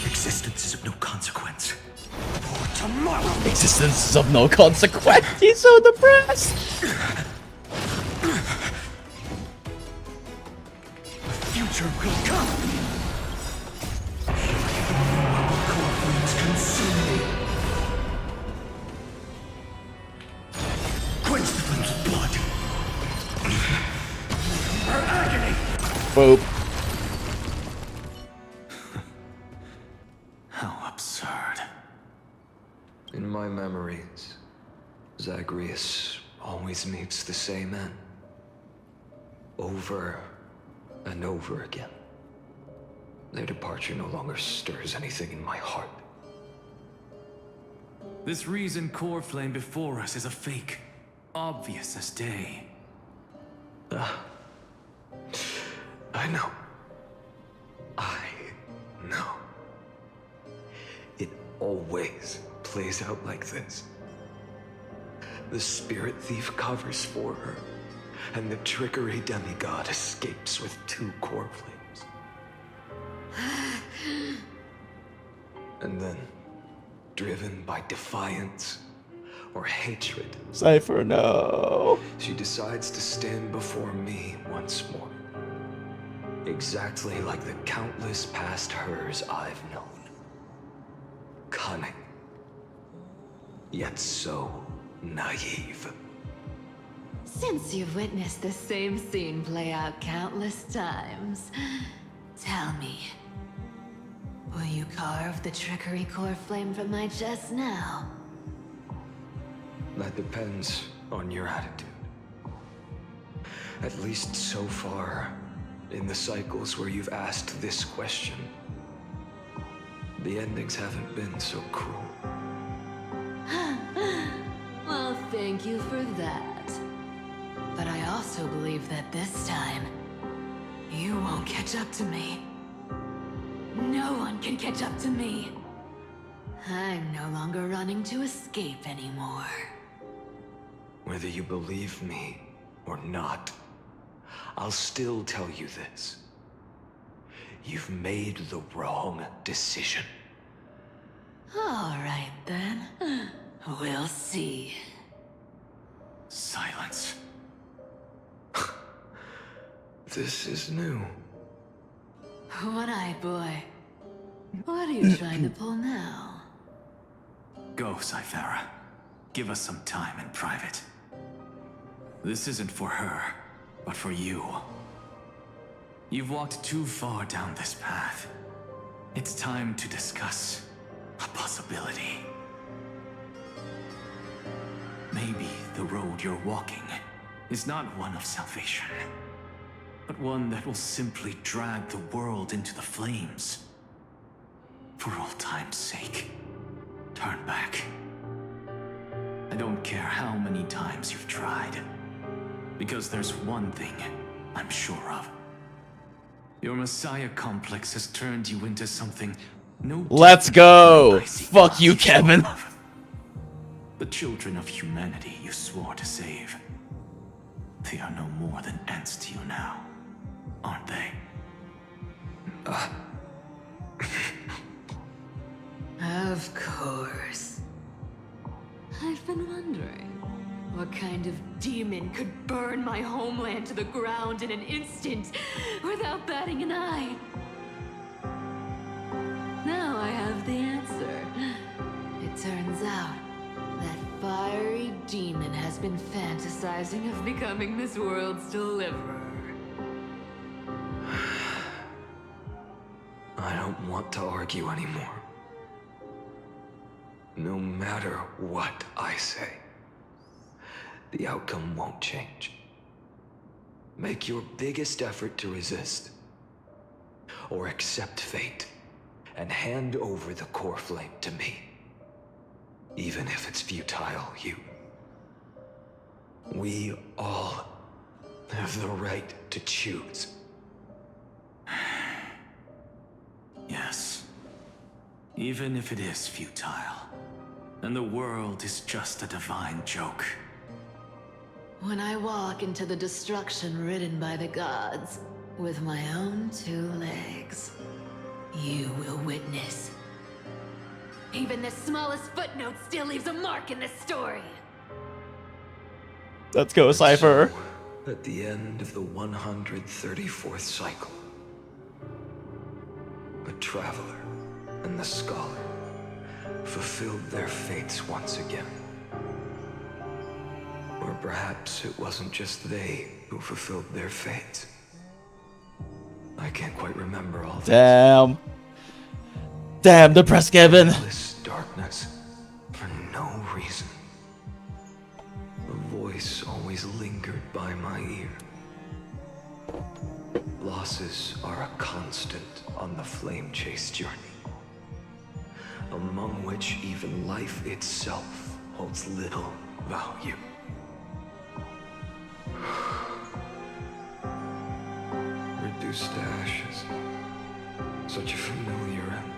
Existence is of no consequence. For tomorrow! Existence is of no consequence. He's so depressed. The future will come! Corpulence consume me. Quench the flame's blood. Her agony! Boop. How absurd. In my memories, Zagreus always meets the same end. Over and over again. Their departure no longer stirs anything in my heart. This reason core flame before us is a fake. Obvious as day. I know. I know. It always plays out like this. The spirit thief covers for her, and the trickery demigod escapes with 2 core flames. And then, driven by defiance or hatred, Cypher, no. she decides to stand before me once more. Exactly like the countless past hers I've known. Cunning. Yet so naive. Since you've witnessed the same scene play out countless times, tell me, will you carve the trickery core flame from my chest now? That depends on your attitude. At least so far, in the cycles where you've asked this question, the endings haven't been so cruel. Well, thank you for that. But I also believe that this time, you won't catch up to me. No one can catch up to me. I'm no longer running to escape anymore. Whether you believe me or not, I'll still tell you this. You've made the wrong decision. All right, then. We'll see. Silence. This is new. One-eyed boy. What are you trying to pull now? Go, Cythera. Give us some time in private. This isn't for her, but for you. You've walked too far down this path. It's time to discuss a possibility. Maybe the road you're walking is not one of salvation, but one that will simply drag the world into the flames. For old time's sake, turn back. I don't care how many times you've tried, because there's one thing I'm sure of. Your Messiah complex has turned you into something no. Let's go! Fuck you, Kevin. The children of humanity you swore to save. They are no more than ants to you now, aren't they? Of course. I've been wondering, what kind of demon could burn my homeland to the ground in an instant without batting an eye? Now I have the answer. It turns out that fiery demon has been fantasizing of becoming this world's deliverer. I don't want to argue anymore. No matter what I say, the outcome won't change. Make your biggest effort to resist, or accept fate, and hand over the core flame to me. Even if it's futile, we all have the right to choose. Yes. Even if it is futile. and the world is just a divine joke. When I walk into the destruction ridden by the gods, with my own 2 legs, you will witness. Even the smallest footnote still leaves a mark in this story. Let's go, Cypher. So, at the end of the 134th cycle, the traveler and the scholar fulfilled their fates once again. Or perhaps it wasn't just they who fulfilled their fates. I can't quite remember all this. Damn. Damn, depressed Kevin. This darkness, for no reason. A voice always lingered by my ear. Losses are a constant on the flame chase journey, among which even life itself holds little value. Reduced to ashes, such a familiar end.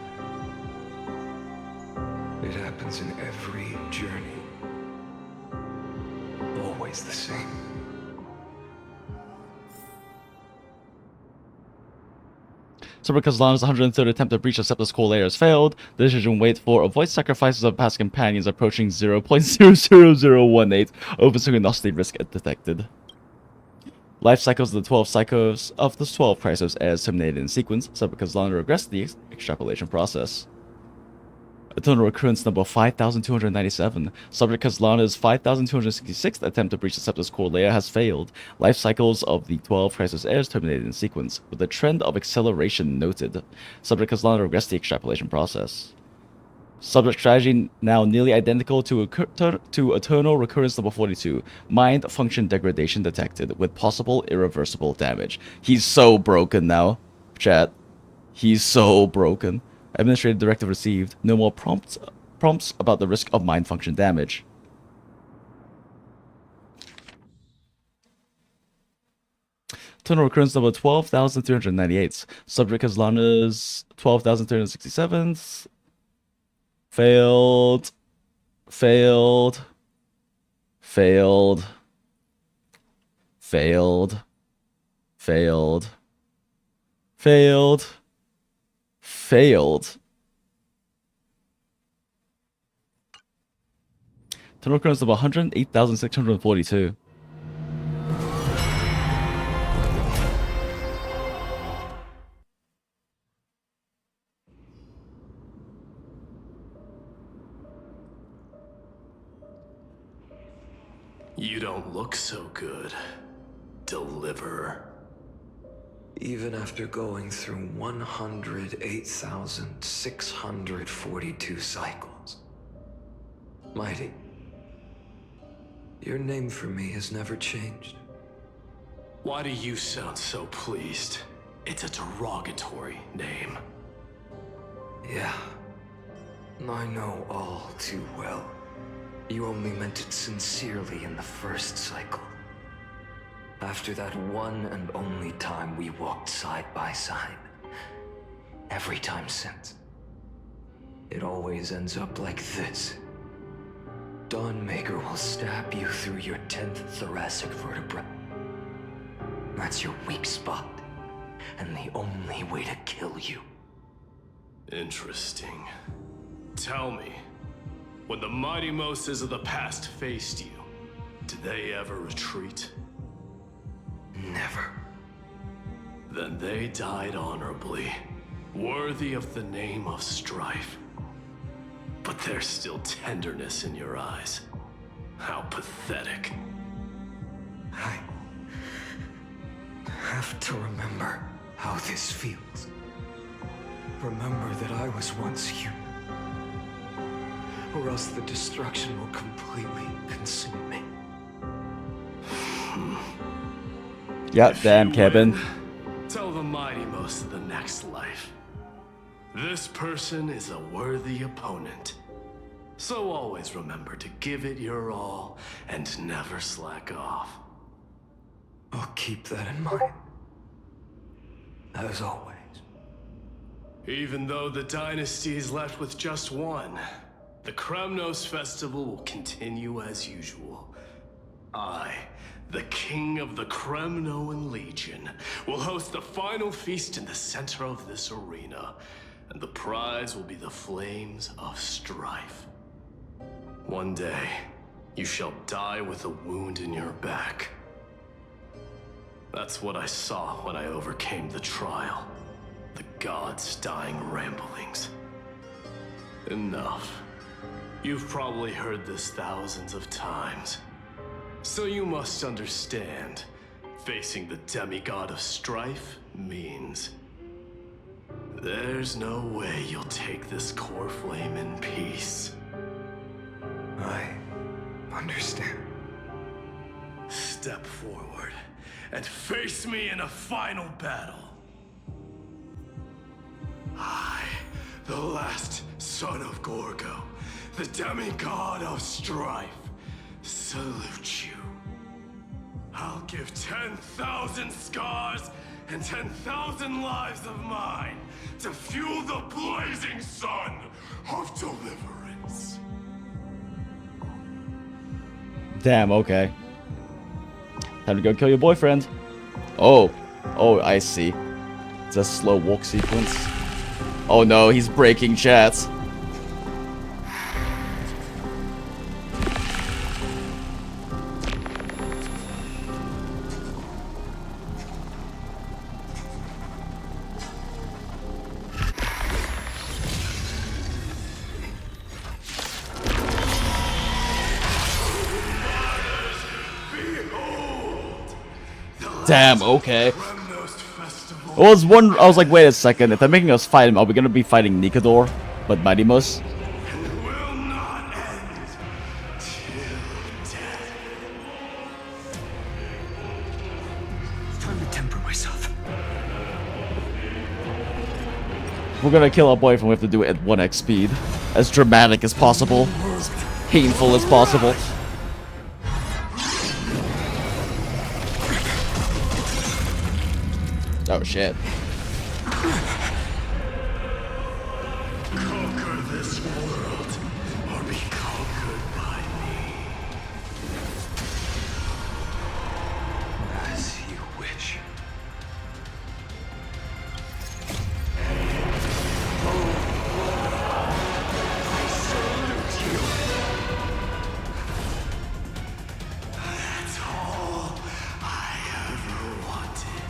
It happens in every journey, always the same. So because Lana's 103rd attempt to breach the Scepter's core layer has failed, the decision wait for avoid sacrifices of past companions approaching 0.00018 over synchronicity risk detected. Life cycles of the 12 cycles of the 12 Chrysos as terminated in sequence, so because Lana regressed the extrapolation process. Eternal recurrence number 5297. Subject Lana's 5266th attempt to breach the Scepter's core layer has failed. Life cycles of the 12 Chrysos heirs terminated in sequence, with a trend of acceleration noted. Subject Lana regressed the extrapolation process. Subject strategy now nearly identical to Eternal recurrence number 42. Mind function degradation detected, with possible irreversible damage. He's so broken now, chat. He's so broken. Administrative directive received. No more prompts about the risk of mind function damage. Eternal recurrence number 12,398. Subject Lana's 12,367th. Failed. Failed. Failed. Failed. Failed. Failed. Failed. Total recurrence of 108,642. You don't look so good, Deliverer. Even after going through 108,642 cycles. Mighty, your name for me has never changed. Why do you sound so pleased? It's a derogatory name. Yeah, I know all too well. You only meant it sincerely in the first cycle. After that one and only time we walked side by side. Every time since. It always ends up like this. Dawnmaker will stab you through your 10th thoracic vertebra. That's your weak spot, and the only way to kill you. Interesting. Tell me, when the mighty Moses of the past faced you, did they ever retreat? Never. Then they died honorably, worthy of the name of strife. But there's still tenderness in your eyes. How pathetic. I have to remember how this feels. Remember that I was once human. Or else the destruction will completely consume me. Yeah, damn, Kevin. Tell the mighty most of the next life. This person is a worthy opponent. So always remember to give it your all and never slack off. I'll keep that in mind. As always. Even though the dynasty is left with just one, The Kremnos festival will continue as usual. I, the king of the Kremnoan Legion, will host the final feast in the center of this arena, and the prize will be the flames of strife. One day, you shall die with a wound in your back. That's what I saw when I overcame the trial. The gods' dying ramblings. Enough. You've probably heard this thousands of times. So you must understand, facing the demigod of strife means there's no way you'll take this core flame in peace. I understand. Step forward and face me in a final battle. I, the last son of Gorgo, the demigod of strife, salute you. I'll give 10,000 scars and 10,000 lives of mine to fuel the blazing sun of deliverance. Damn, okay. Time to go kill your boyfriend. Oh, I see. It's a slow walk sequence. Oh no, he's breaking chats. Damn, okay. I was like, wait a second, if they're making us fight him, are we gonna be fighting Nikador, but Mightymus? Time to temper myself. If we're gonna kill our boyfriend, we have to do it at 1x speed. As dramatic as possible. As painful as possible. Oh shit. Conquer this world, or be conquered by me. As you wish. I salute you. That's all I ever wanted.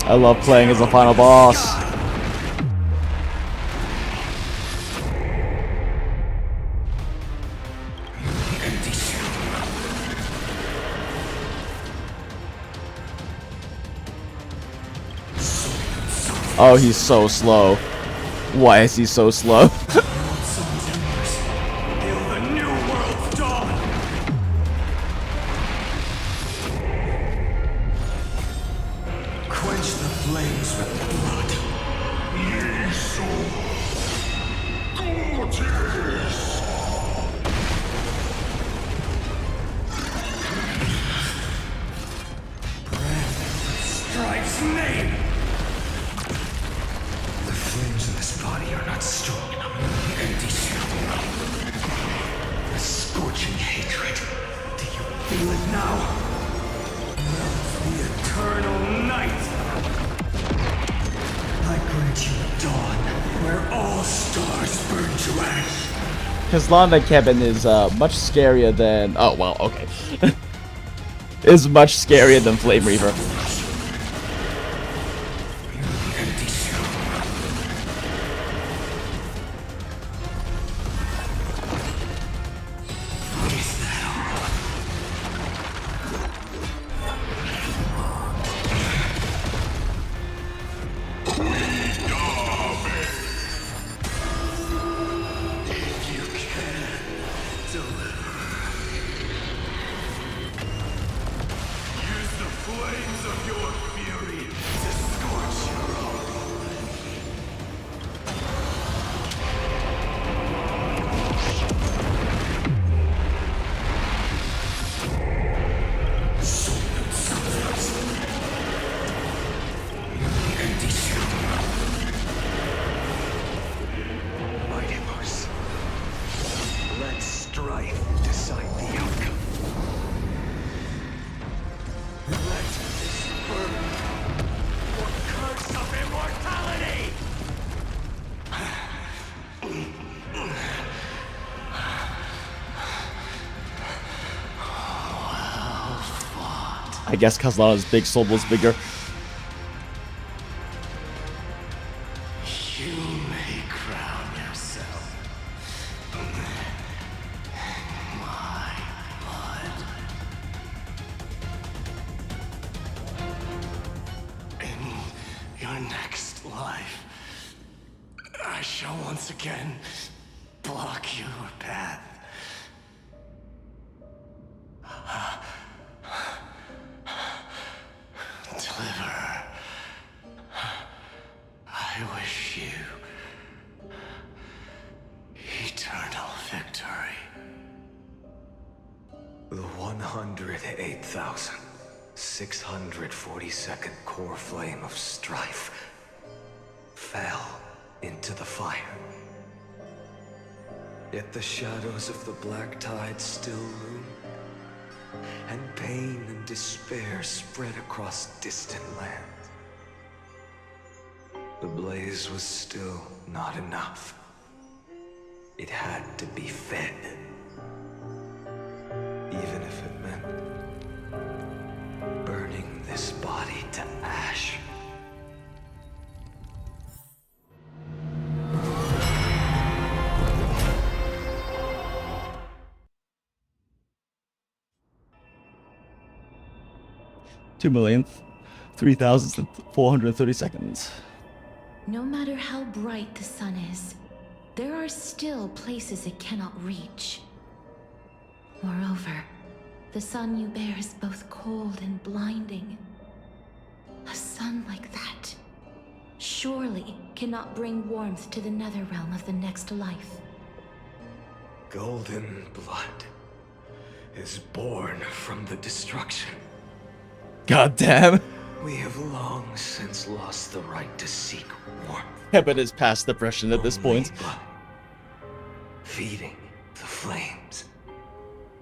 I love playing as the final boss. Oh, he's so slow. Why is he so slow? Lana KEBIN is much scarier than... Oh, well, okay. Is much scarier than Flame Reaver. Flames of your I guess Kazlana's big soul was bigger. You may crown yourself my blood. In your next life, I shall once again block your path. Deliver. I wish you eternal victory. The 108,642nd core flame of strife fell into the fire. Yet the shadows of the black tide still loom, and pain and despair spread across distant lands. The blaze was still not enough. It had to be fed. Even if it meant burning this body to ash. $2,003,430. No matter how bright the sun is, there are still places it cannot reach. Moreover, the sun you bear is both cold and blinding. A sun like that surely cannot bring warmth to the nether realm of the next life. Golden blood is born from the destruction. God damn. We have long since lost the right to seek warmth. KEBIN is past depression at this point. Blood. Feeding the flames.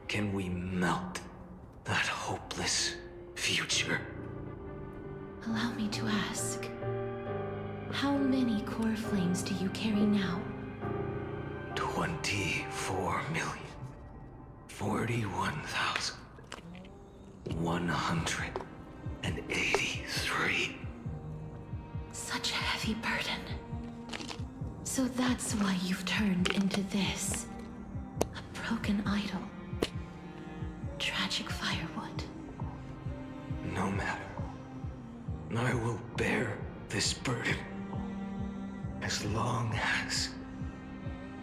Can we melt that hopeless future? Allow me to ask, how many core flames do you carry now? 24,041,183. Such a heavy burden. So that's why you've turned into this. A broken idol. Tragic firewood. No matter. I will bear this burden as long as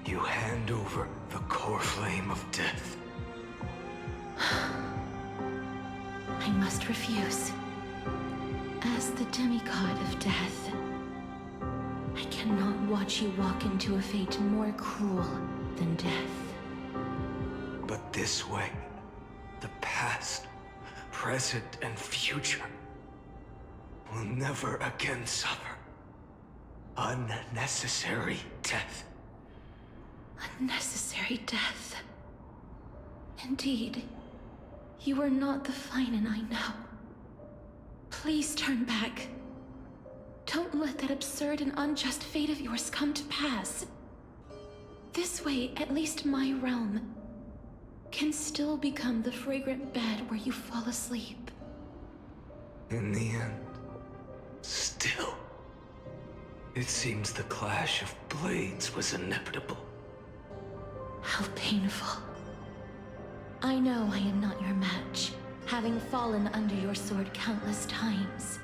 you hand over the core flame of death. I must refuse. As the demigod of death, I cannot watch you walk into a fate more cruel than death. But this way, the past, present, and future will never again suffer unnecessary death. Unnecessary death. Indeed, you are not the Phainon I know. Please turn back. Don't let that absurd and unjust fate of yours come to pass. This way, at least my realm can still become the fragrant bed where you fall asleep. In the end, still, it seems the clash of blades was inevitable. How painful. I know I am not your match, having fallen under your sword countless times.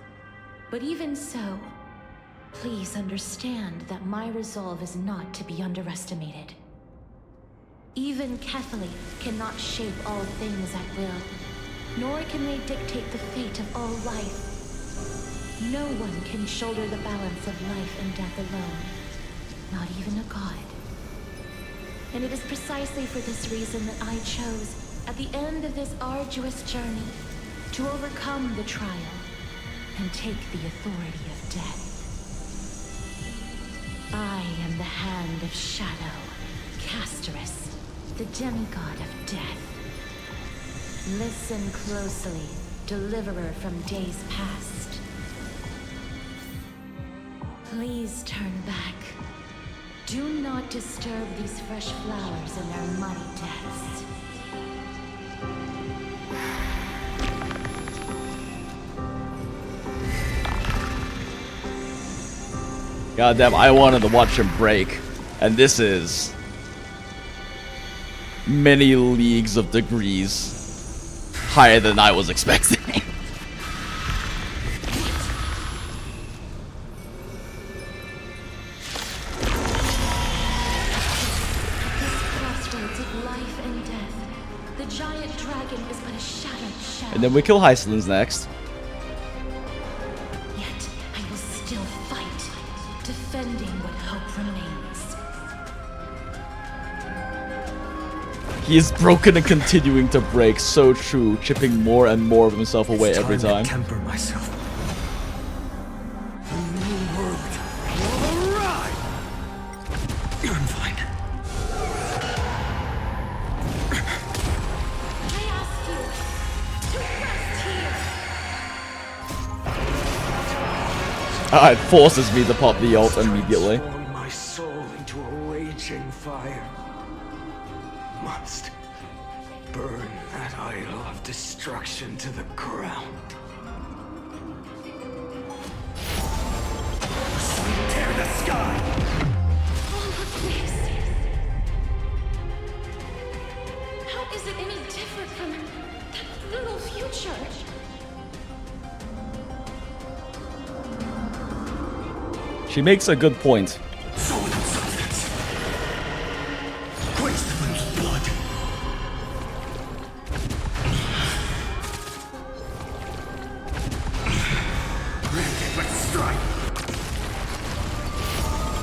But even so, please understand that my resolve is not to be underestimated. Even Kethali cannot shape all things at will, nor can they dictate the fate of all life. No one can shoulder the balance of life and death alone, not even a god. And it is precisely for this reason that I chose, at the end of this arduous journey, to overcome the trial and take the authority of death. I am the Hand of Shadow, Casterus, the demigod of death. Listen closely, deliverer from days past. Please turn back. Do not disturb these fresh flowers in their muddy deaths. Goddamn, I wanted to watch him break. And this is many leagues of degrees higher than I was expecting. And then we kill Hycelin's next. Yet I will still fight, defending what hope remains. He is broken and continuing to break. So true, chipping more and more of himself away every time. Temper myself. I'm fine. It forces me to pop the ult immediately. Transform my soul into a raging fire. Must burn that idol of destruction to the ground. Tear the sky! All of this. How is it any different from that brutal future? She makes a good point. Soul and substance. Quench the flame's blood. Grant it but strike.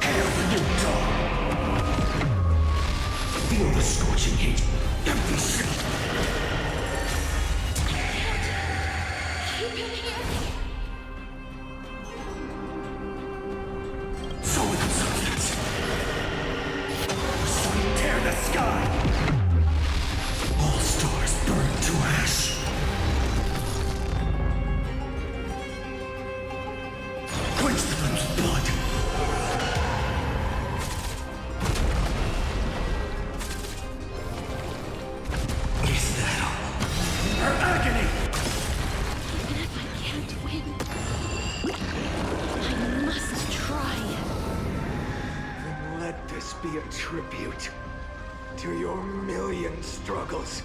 Hail the new dawn. Feel the scorching heat. Empty shell. Keep him here. Soul and substance. Tear the sky. All stars burn to ash. Quench the flame's blood. Is that all? Her agony! Even if I can't win, I must try. Then let this be a tribute to your million struggles,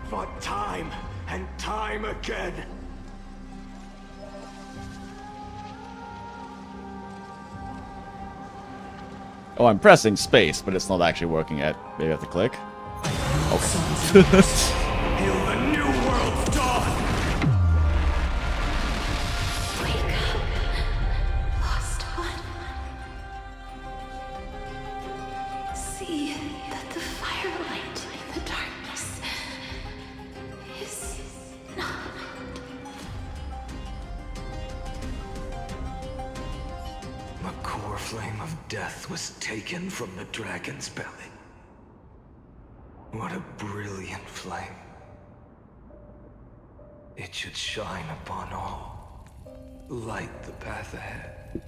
fought time and time again. Oh, I'm pressing space, but it's not actually working yet. Maybe I have to click. Okay. Hail the new world's dawn! Wake up, lost one. See that the firelight in the darkness is not. The core flame of death was taken from the dragon's belly. What a brilliant flame. It should shine upon all, light the path ahead,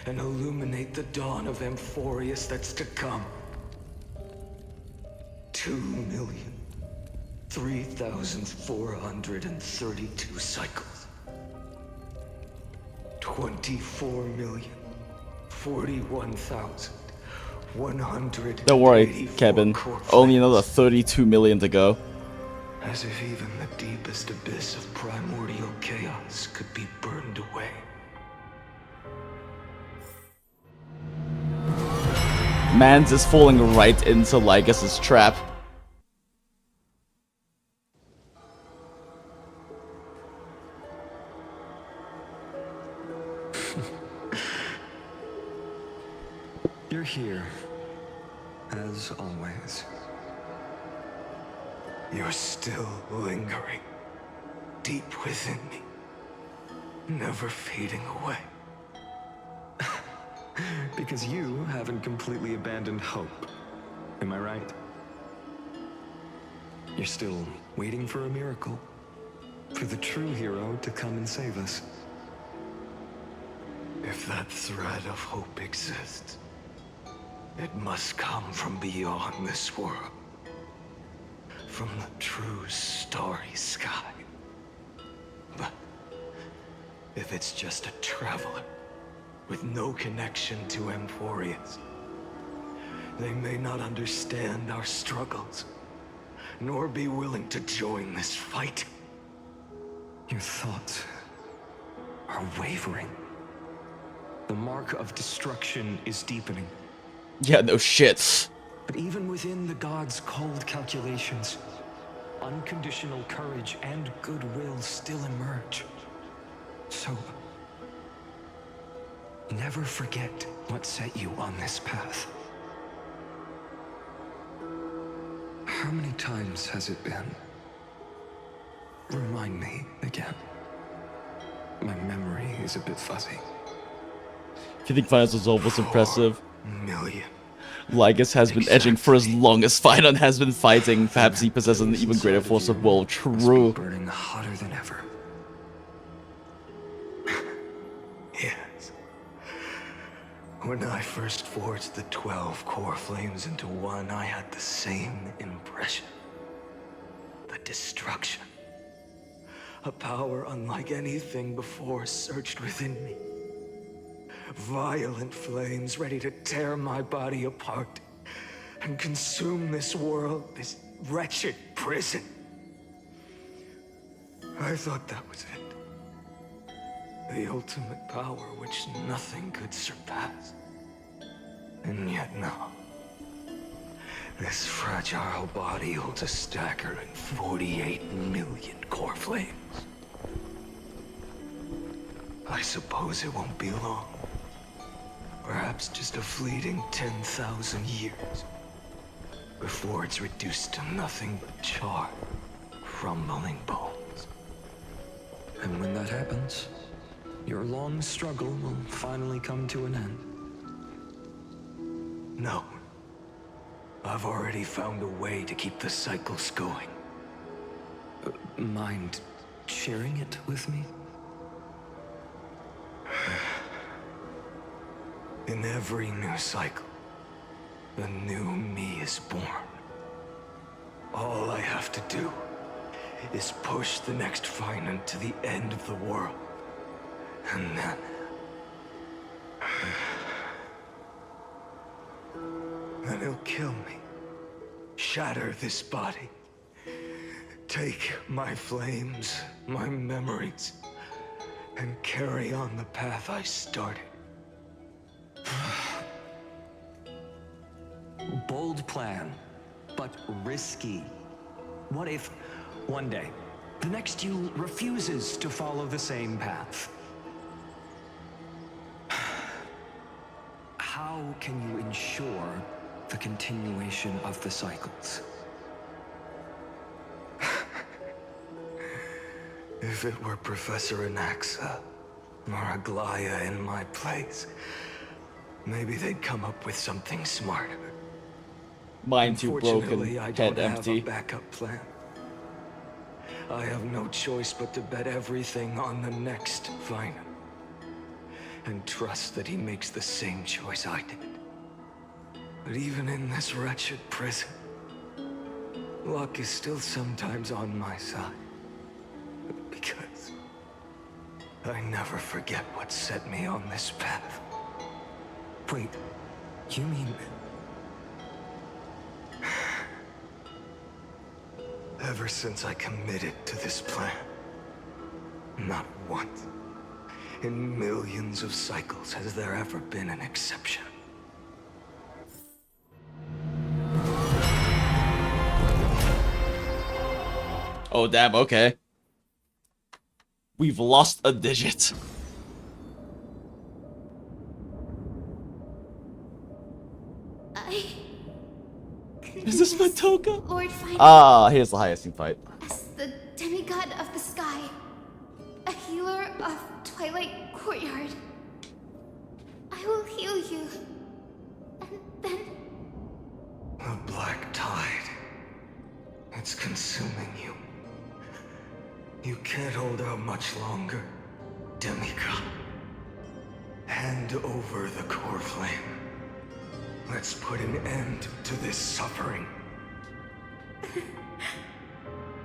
and illuminate the dawn of Amphorius that's to come. 2,003,432 cycles. 24,041,100. Don't worry, Kevin. Only another 32 million to go. As if even the deepest abyss of primordial chaos could be burned away. Mans is falling right into Lycus's trap. You're here, as always. You're still lingering, deep within me, never fading away. Because you haven't completely abandoned hope. Am I right? You're still waiting for a miracle. For the true hero to come and save us. If that thread of hope exists, it must come from beyond this world. From the true starry sky. But if it's just a traveler, with no connection to Amphorius. They may not understand our struggles, nor be willing to join this fight. Your thoughts are wavering. The mark of destruction is deepening. Yeah, no shit. But even within the gods' cold calculations, unconditional courage and goodwill still emerge. So, never forget what set you on this path. How many times has it been? Remind me again. My memory is a bit fuzzy. If you think Phainon resolve was impressive, million. Lygus has been edging for as long as Phainon has been fighting. Perhaps he possesses an even greater force of will. True. Burning hotter than ever. Yes. When I first forged the 12 core flames into one, I had the same impression. The destruction. A power unlike anything before surged within me. Violent flames ready to tear my body apart and consume this world, this wretched prison. I thought that was it. The ultimate power which nothing could surpass. And yet now, this fragile body holds a staggering 48 million core flames. I suppose it won't be long. Perhaps just a fleeting 10,000 years before it's reduced to nothing but charred, crumbling bones. And when that happens, your long struggle will finally come to an end. No. I've already found a way to keep the cycles going. Mind sharing it with me? In every new cycle, a new me is born. All I have to do is push the next Phainon to the end of the world. And then... then he'll kill me. Shatter this body. Take my flames, my memories, and carry on the path I started. Bold plan, but risky. What if, one day, the next you refuses to follow the same path? How can you ensure the continuation of the cycles? If it were Professor Anaxa or Aglaya in my place, maybe they'd come up with something smarter. Mind too broken, Unfortunately, I head don't empty. have a backup plan. I have no choice but to bet everything on the next Phainon. And trust that he makes the same choice I did. But even in this wretched prison, luck is still sometimes on my side. Because I never forget what set me on this path. Wait, you mean... Ever since I committed to this plan, not once in millions of cycles has there ever been an exception. Oh damn, okay. We've lost a digit. Is this Matoka? Lord Phainon. Ah, here's the highest fight. As the demigod of the sky, a healer of Twilight Courtyard, I will heal you. And then... The black tide. It's consuming you. You can't hold out much longer, demigod. Hand over the core flame. Let's put an end to this suffering.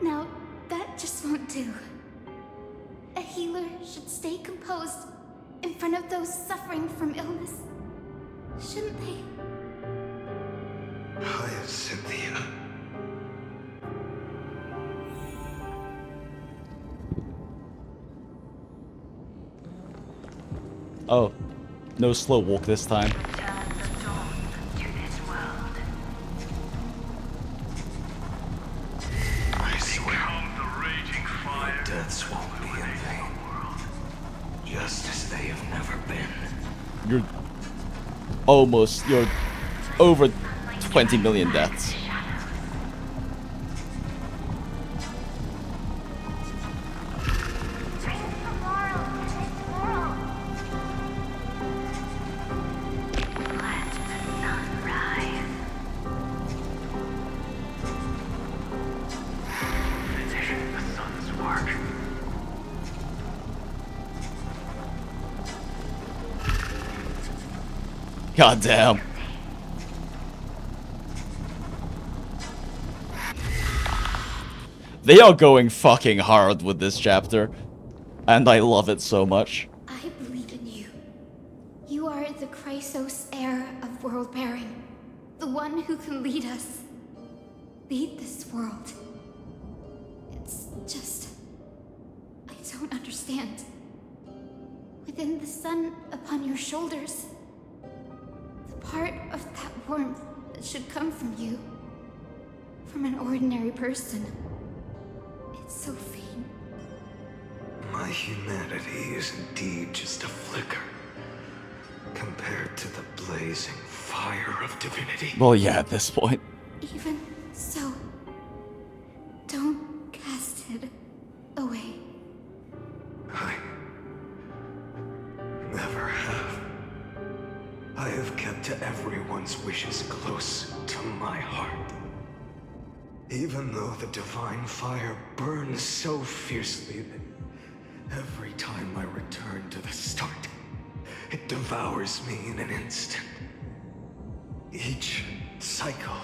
No, that just won't do. A healer should stay composed in front of those suffering from illness. Shouldn't they? Hyacinthia. Oh, no slow walk this time. I swear, your deaths won't be in vain. Just as they have never been. You're over 20 million deaths. God damn. They are going fucking hard with this chapter, and I love it so much. I believe in you. You are the Chrysos heir of world bearing, the one who can lead us, lead this world. It's just, I don't understand. Within the sun upon your shoulders, the part of that warmth that should come from you, from an ordinary person. It's so faint. My humanity is indeed just a flicker compared to the blazing fire of divinity. Well, yeah, at this point. Even so, don't cast it away. I never have. I have kept everyone's wishes close to my heart. Even though the divine fire burns so fiercely that every time I return to the start, it devours me in an instant. Each cycle,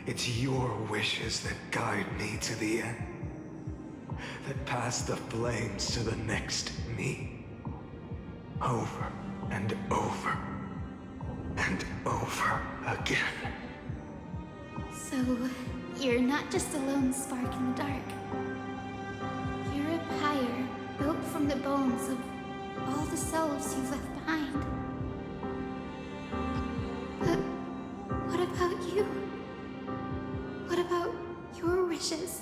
it's your wishes that guide me to the end, that pass the flames to the next me. Over and over and over again. So, you're not just a lone spark in the dark. You're a pyre built from the bones of all the selves you've left behind. But what about you? What about your wishes?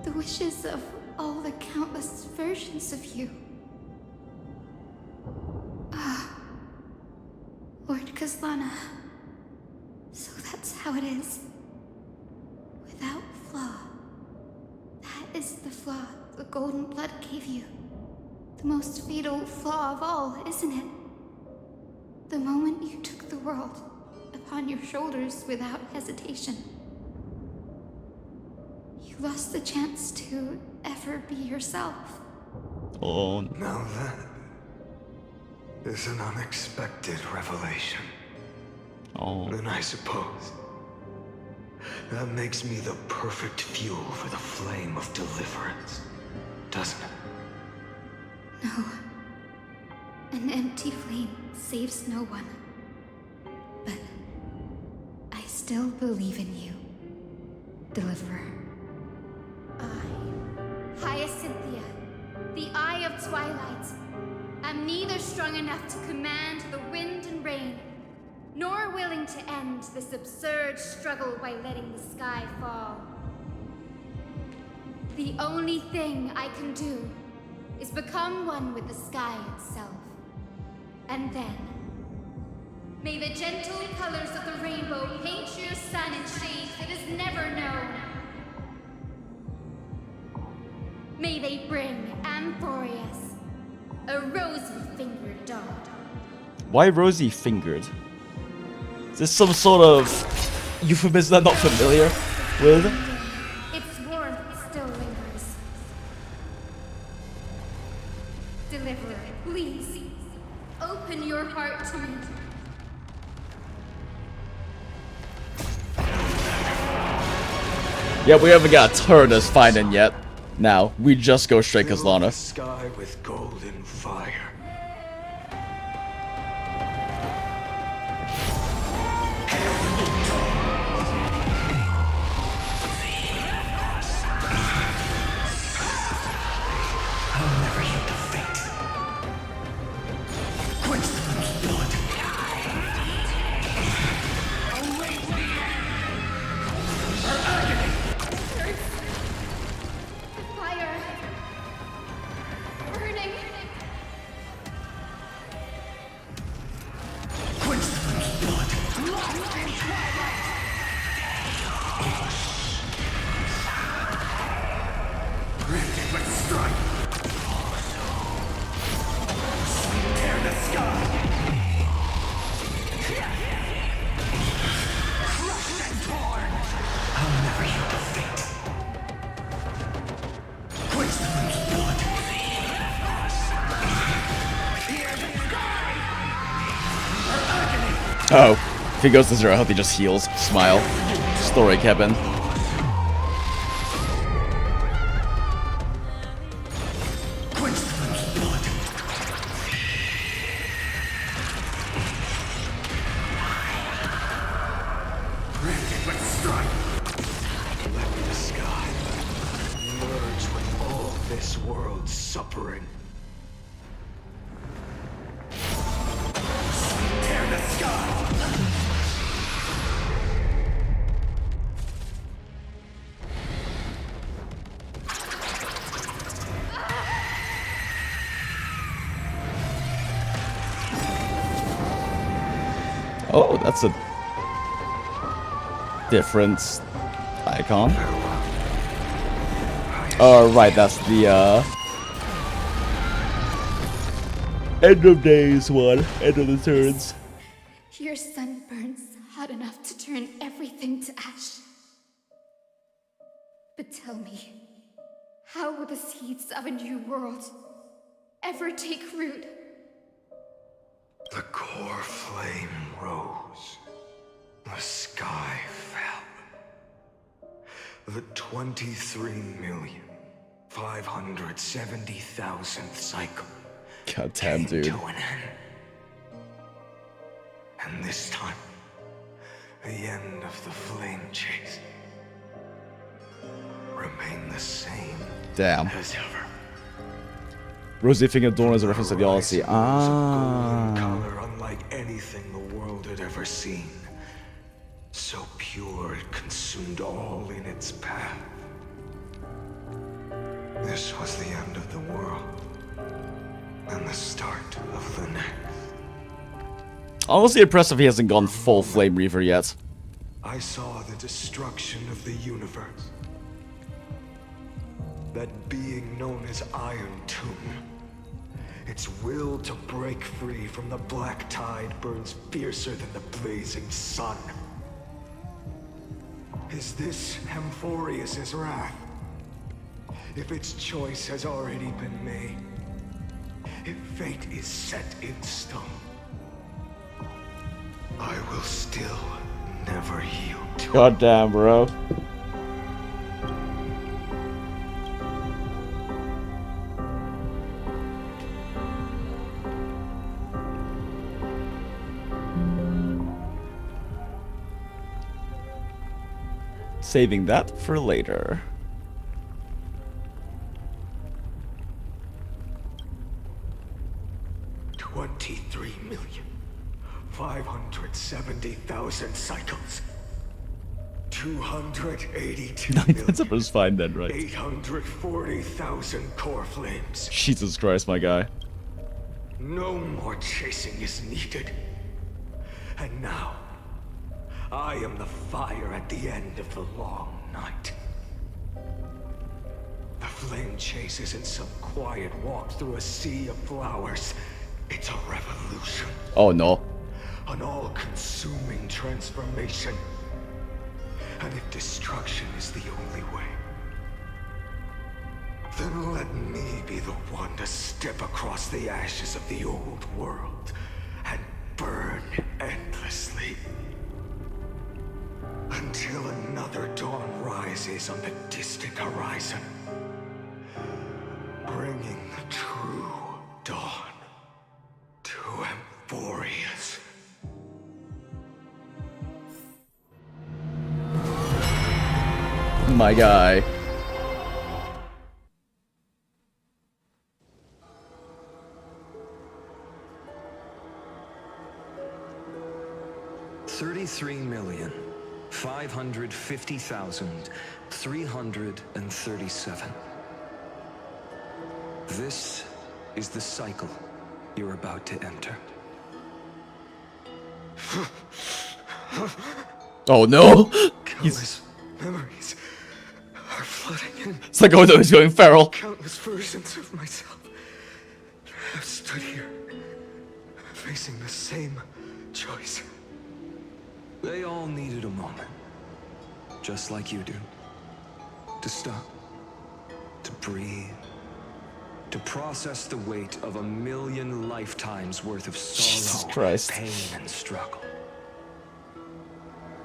The wishes of all the countless versions of you? Ah, Lord Kazlana. So that's how it is. Without flaw. That is the flaw the golden blood gave you. The most fatal flaw of all, isn't it? The moment you took the world upon your shoulders without hesitation. You lost the chance to ever be yourself. Oh. Now that is an unexpected revelation. Oh. And I suppose that makes me the perfect fuel for the flame of deliverance, doesn't it? No. An empty flame saves no one. But I still believe in you, Deliverer. I, Hyacinthia, the Eye of Twilight, am neither strong enough to command the wind and rain, nor willing to end this absurd struggle by letting the sky fall. The only thing I can do is become one with the sky itself. And then, may the gentle colors of the rainbow paint your sun in shades it has never known. May they bring Amphorius, a rosy-fingered dog. Why rosy-fingered? Is this some sort of euphemism I'm not familiar with? Its warmth still lingers. Deliverer, please, open your heart to me. Yeah, we haven't got a turn as Phainon yet. Now, we just go straight Kazlana. Sky with golden fire. Oh, if he goes to 0 health, he just heals. Smile. Story, Kevin. Oh, that's a different icon. Oh, right, that's the end of days one, end of the turns. Your sun burns hot enough to turn everything to ash. But tell me, how will the seeds of a new world ever take root? The core flame rose. The sky fell. The 23,570,000th cycle. God damn, dude. To an end. And this time, the end of the flame chase remained the same. Damn. As ever. Rosy Finger Dawn is a reference to the Odyssey. Ah. Color unlike anything the world had ever seen. So pure it consumed all in its path. This was the end of the world. And the start of the next. Honestly impressive he hasn't gone full Flame Reaver yet. I saw the destruction of the universe. That being known as Iron Tomb. Its will to break free from the black tide burns fiercer than the blazing sun. Is this Amphorius' wrath? If its choice has already been made, if fate is set in stone, I will still never yield to it. God damn, bro. Saving that for later. $23,570,000 cycles. 282 That's almost fine then, right? 840,000 core flames. Jesus Christ, my guy. No more chasing is needed. And now, I am the fire at the end of the long night. The flame chase isn't some quiet walk through a sea of flowers. It's a revolution. Oh no. An all-consuming transformation. And if destruction is the only way, then let me be the one to step across the ashes of the old world and burn endlessly. Until another dawn rises on the distant horizon, bringing the true dawn to Amphorius. My guy. $33,550,337. This is the cycle you're about to enter. Oh no! Countless memories are flooding in. It's like, oh no, he's going feral. Countless versions of myself have stood here, facing the same choice. They all needed a moment, just like you do. To stop, to breathe, to process the weight of 1,000,000 lifetimes worth of sorrow, Jesus Christ. pain, and struggle.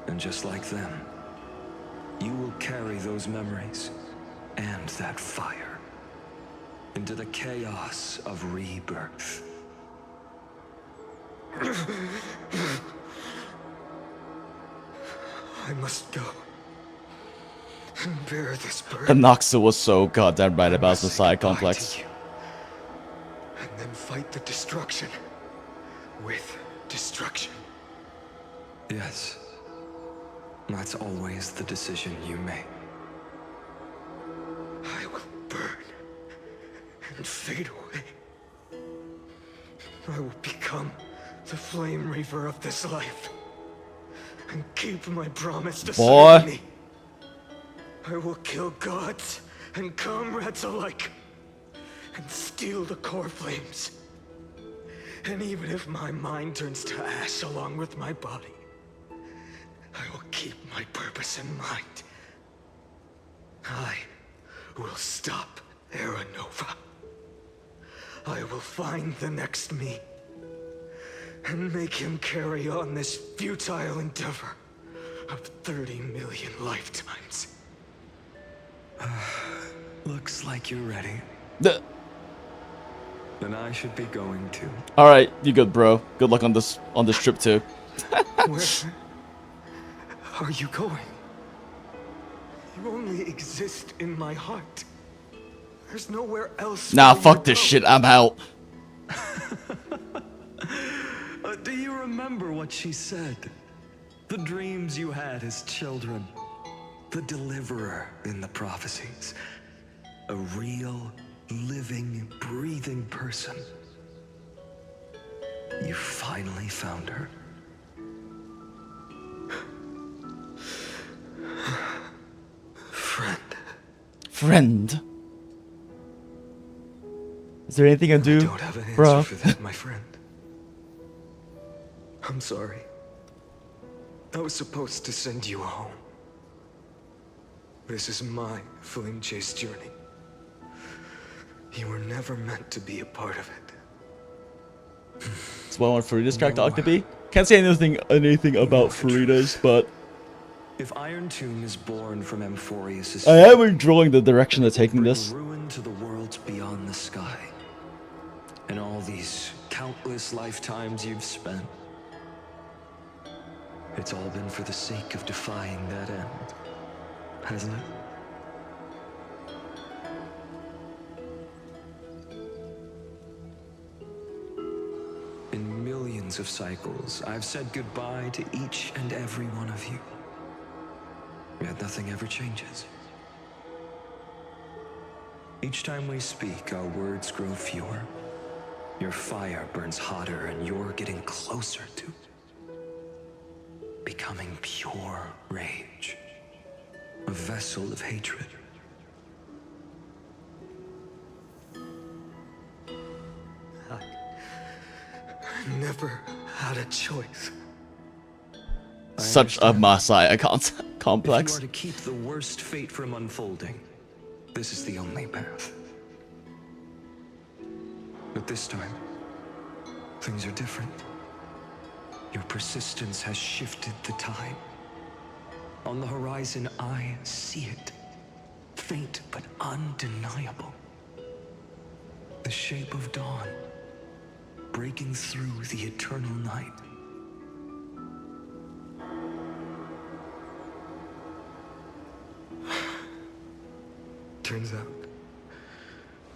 And just like them, you will carry those memories and that fire into the chaos of rebirth. I must go and bear this burden. And Noxu was so goddamn right about the Messiah complex. And then fight the destruction with destruction. Yes. That's always the decision you make. I will burn and fade away. I will become the flame reaver of this life and keep my promise to serve me. I will kill gods and comrades alike and steal the core flames. And even if my mind turns to ash along with my body, I will keep my purpose in mind. I will stop Era Nova. I will find the next me and make him carry on this futile endeavor of 30 million lifetimes. Looks like you're ready. Then I should be going too. All right, you good, bro. Good luck on this trip too. Where are you going? You only exist in my heart. There's nowhere else. Nah, fuck this shit. I'm out. Do you remember what she said? The dreams you had as children. The deliverer in the prophecies. A real, living, breathing person. You finally found her. Friend. Is there anything I can do, I don't have an answer bro? for that, my friend. I'm sorry. I was supposed to send you home. This is my flame chase journey. You were never meant to be a part of it. That's what I want Farida's character arc to be. Can't say anything about Farida's, but If Iron Tomb is born from Amphorius' I am enjoying the direction they're taking this. ruin to the worlds beyond the sky. And all these countless lifetimes you've spent. It's all been for the sake of defying that end, hasn't it? In millions of cycles, I've said goodbye to each and every one of you. Yet nothing ever changes. Each time we speak, our words grow fewer. Your fire burns hotter, and you're getting closer to becoming pure rage. A vessel of hatred. I never had a choice. Such a Messiah complex. If you are to keep the worst fate from unfolding, this is the only path. But this time, things are different. Your persistence has shifted the tide. On the horizon, I see it. Faint but undeniable. The shape of dawn, breaking through the eternal night. Turns out,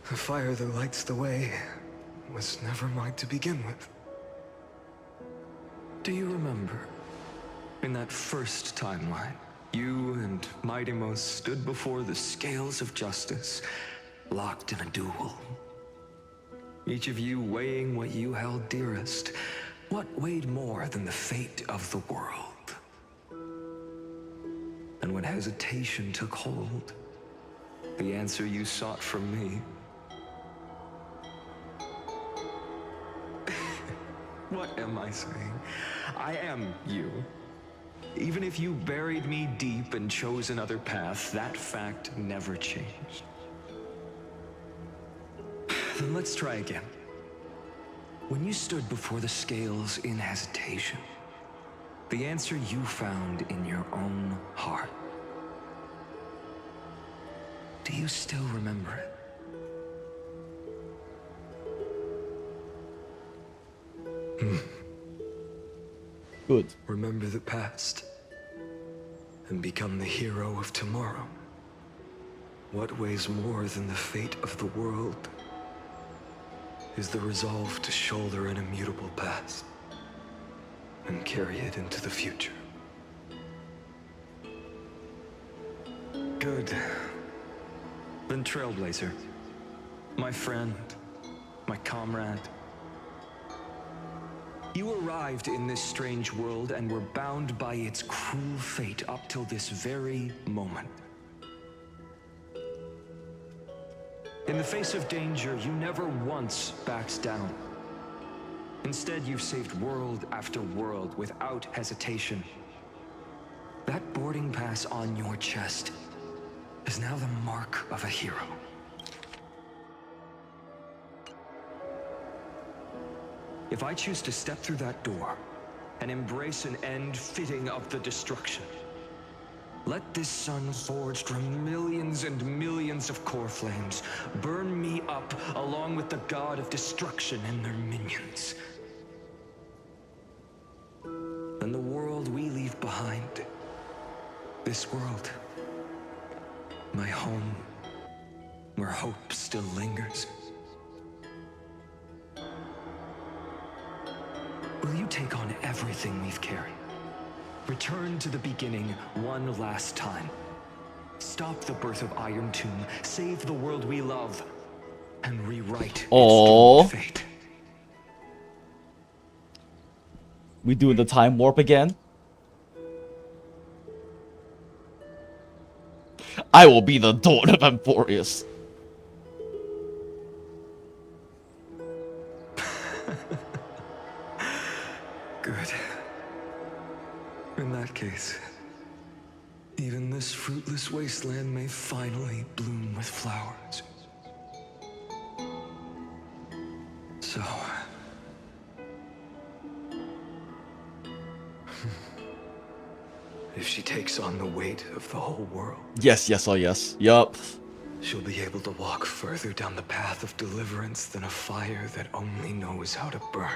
the fire that lights the way was never mine to begin with. Do you remember, in that first timeline, you and Mightymost stood before the scales of justice, locked in a duel? Each of you weighing what you held dearest. What weighed more than the fate of the world? And when hesitation took hold, the answer you sought from me. What am I saying? I am you. Even if you buried me deep and chose another path, that fact never changed. Then let's try again. When you stood before the scales in hesitation, The answer you found in your own heart. Do you still remember it? Good. Remember the past and become the hero of tomorrow. What weighs more than the fate of the world is the resolve to shoulder an immutable past and carry it into the future. Good. Then Trailblazer, my friend, my comrade. You arrived in this strange world and were bound by its cruel fate up till this very moment. In the face of danger, you never once backed down. Instead, you've saved world after world without hesitation. That boarding pass on your chest is now the mark of a hero. If I choose to step through that door and embrace an end fitting of the destruction, let this sun forged from millions and millions of core flames burn me up along with the god of destruction and their minions. Then the world we leave behind, this world, my home, where hope still lingers. Will you take on everything we've carried? Return to the beginning one last time. Stop the birth of Iron Tomb, save the world we love, and rewrite its doomed fate. We doing the time warp again? I will be the dawn of Amphorius. Good. In that case, even this fruitless wasteland may finally bloom with flowers. So... if she takes on the weight of the whole world... Yes, yes, oh yes. Yup. She'll be able to walk further down the path of deliverance than a fire that only knows how to burn.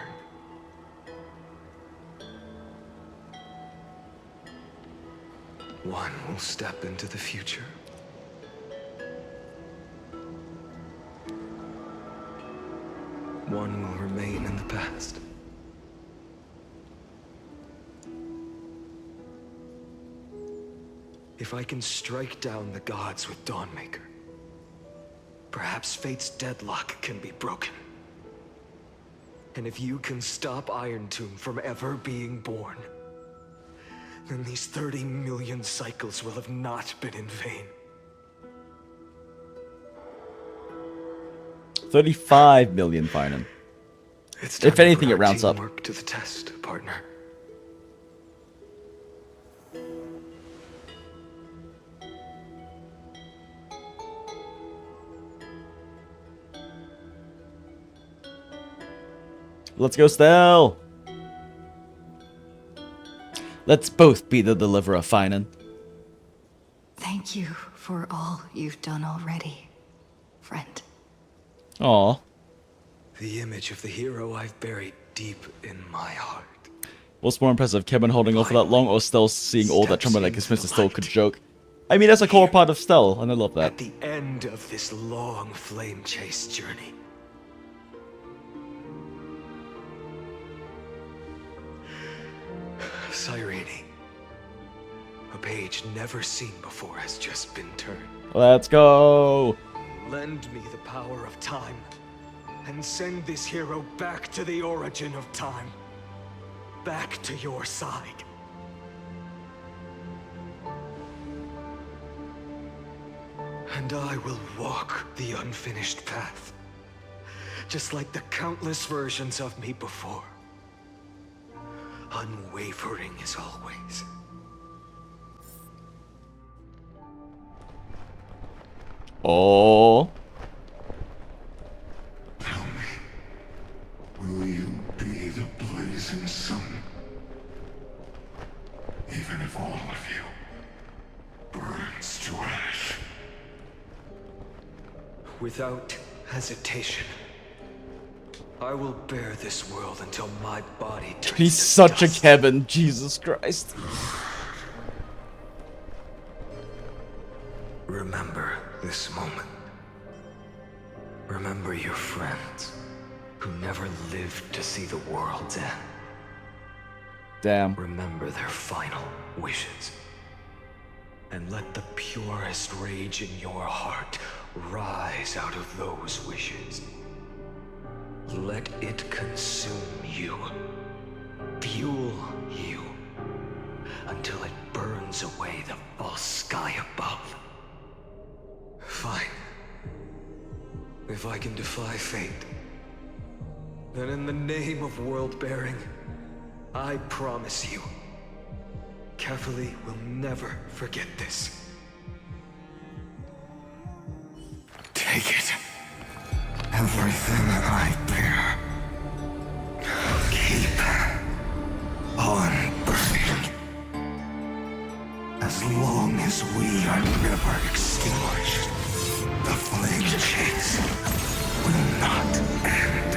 One will step into the future. One will remain in the past. If I can strike down the gods with Dawnmaker, perhaps fate's deadlock can be broken. And if you can stop Iron Tomb from ever being born, then these 30 million cycles will have not been in vain. 35 million, Phainon. If anything, it rounds up. Teamwork to the test, partner. Let's go, Stell. Let's both be the deliverer, Phainon. Thank you for all you've done already, friend. Aw. The image of the hero I've buried deep in my heart. What's more impressive, KEBIN holding on for that long, or Stell seeing all that trauma like his Mr. Stell could joke? I mean, that's a core part of Stell, and I love that. At the end of this long flame chase journey, Cyrene, a page never seen before has just been turned. Let's go. Lend me the power of time, and send this hero back to the origin of time. Back to your side. And I will walk the unfinished path, just like the countless versions of me before. Unwavering as always. Oh. Tell me, will you be the blazing sun? Without hesitation, I will bear this world until my body turns He's to such dust. a Kevin, Jesus Christ. Remember this moment. Remember your friends who never lived to see the world's end. Damn. Remember their final wishes. And let the purest rage in your heart rise out of those wishes. Let it consume you, fuel you, until it burns away the false sky above. Fine. If I can defy fate, then in the name of world-bearing, I promise you, Kefali will never forget this. Take it. Everything I bear. Keep on burning. As long as we are never extinguished, the flame chase will not end.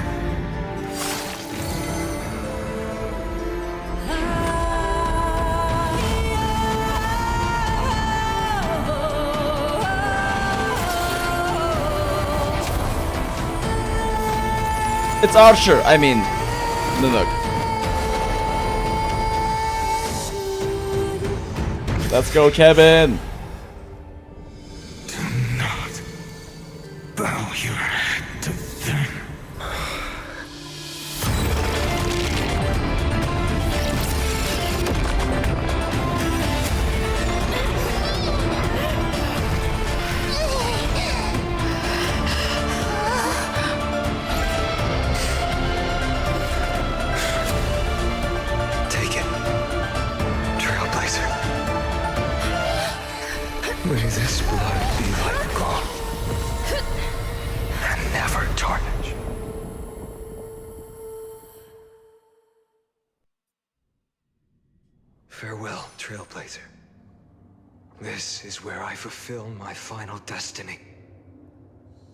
It's Archer. I mean, Nanook. Let's go, Kevin. Do not bow your head to them. Take it, Trailblazer. May this blood be like gold, and never tarnish. Farewell, Trailblazer. This is where I fulfill my final destiny.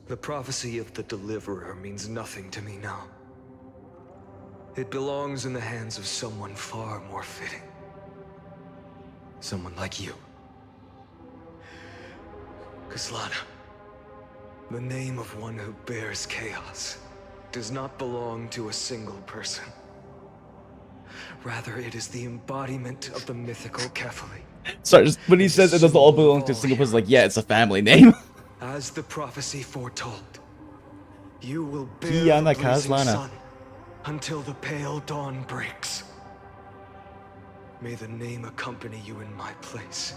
The prophecy of the Deliverer means nothing to me now. It belongs in the hands of someone far more fitting. Someone like you. Kaslana, the name of one who bears chaos does not belong to a single person. Rather, it is the embodiment of the mythical Kefali. Sorry, just when he says it doesn't all belong to a single person, like, yeah, it's a family name. As the prophecy foretold, you will bear Kiana the blazing Kaslana. sun until the pale dawn breaks. May the name accompany you in my place,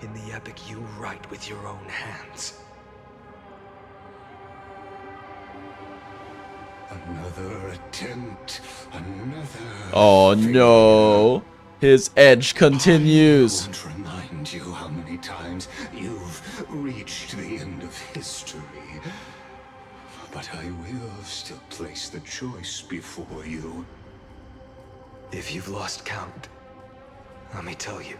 in the epic you write with your own hands. Another attempt, another. Oh no. His edge continues. I won't remind you how many times you've reached the end of history. But I will still place the choice before you. If you've lost count, let me tell you.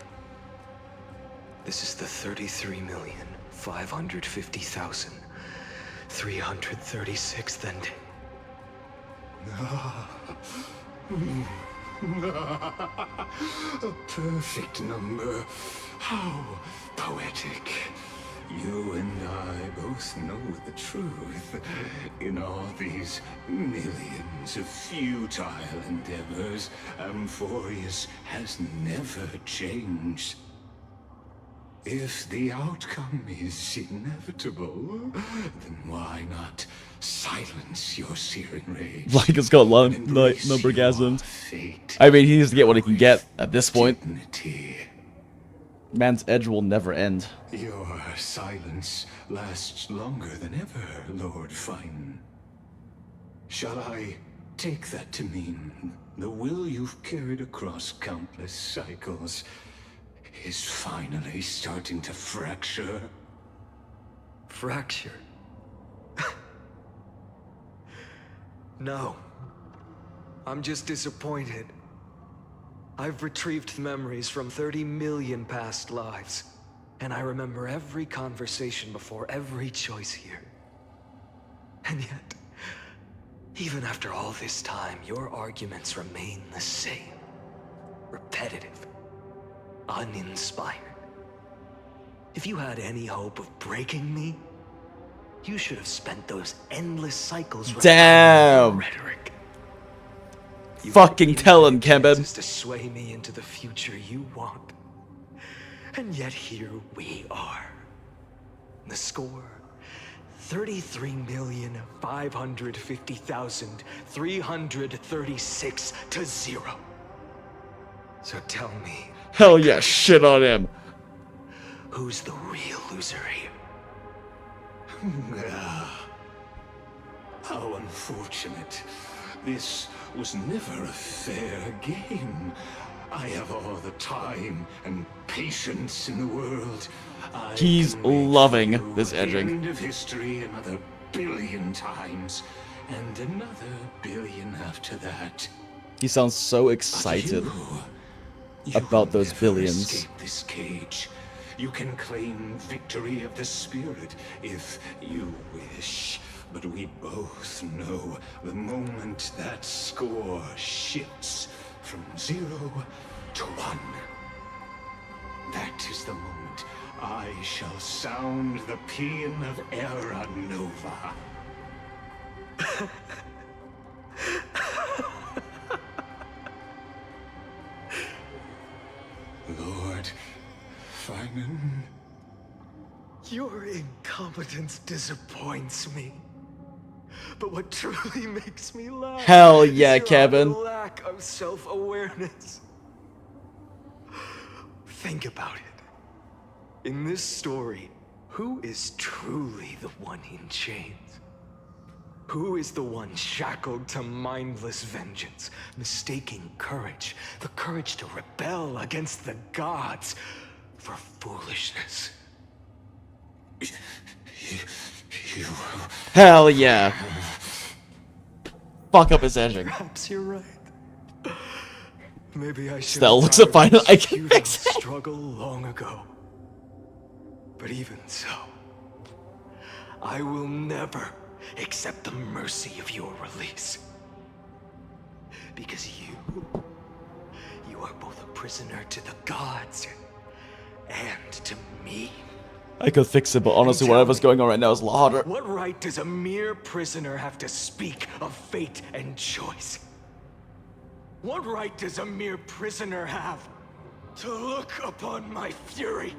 This is the 33,550,336th ending. A perfect number. How poetic. You and I both know the truth. In all these millions of futile endeavors, Amphorius has never changed. If the outcome is inevitable, then why not silence your searing rage? Like it's got number gasms. I mean, he needs to get what he can get at this point. Dignity. Man's edge will never end. Your silence lasts longer than ever, Lord Phainon. Shall I take that to mean the will you've carried across countless cycles is finally starting to fracture? Fracture? No. I'm just disappointed. I've retrieved memories from 30 million past lives, and I remember every conversation before every choice here. And yet, even after all this time, your arguments remain the same. Repetitive. Uninspired. If you had any hope of breaking me, you should have spent those endless cycles Damn. rhetoric. You Fucking telling, KEBIN. to sway me into the future you want. And yet here we are. The score, 33,550,336 to 0. So tell me, Hell yeah, shit on him. who's the real loser here? How unfortunate. This was never a fair game. I have all the time and patience in the world. He's loving this edging. End of history another billion times, and another billion after that. He sounds so excited about those billions. Escape this cage. You can claim victory of the spirit if you wish. But we both know the moment that score shifts from 0 to 1. That is the moment I shall sound the paean of Era Nova. Lord Phainon. Your incompetence disappoints me. But what truly makes me laugh Hell yeah, is your KEBIN. lack of self-awareness. Think about it. In this story, who is truly the one in chains? Who is the one shackled to mindless vengeance, mistaking courage, the courage to rebel against the gods, for foolishness? Hell yeah. Fuck up his edging. Perhaps you're right. Maybe I should Stell looks at Phainon. I can fix it. struggle long ago. But even so, I will never accept the mercy of your release. Because you are both a prisoner to the gods and to me. I could fix it, but honestly, whatever's going on right now is a lot harder. What right does a mere prisoner have to speak of fate and choice? What right does a mere prisoner have to look upon my fury?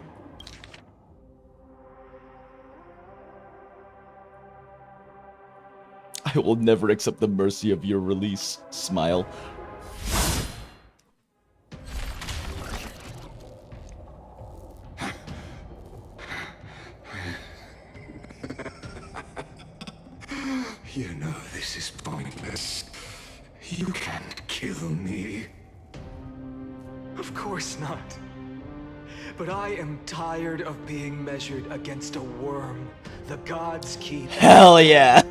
I will never accept the mercy of your release. Smile. You know this is pointless. You can't kill me. Of course not. But I am tired of being measured against a worm the gods keep. Hell yeah.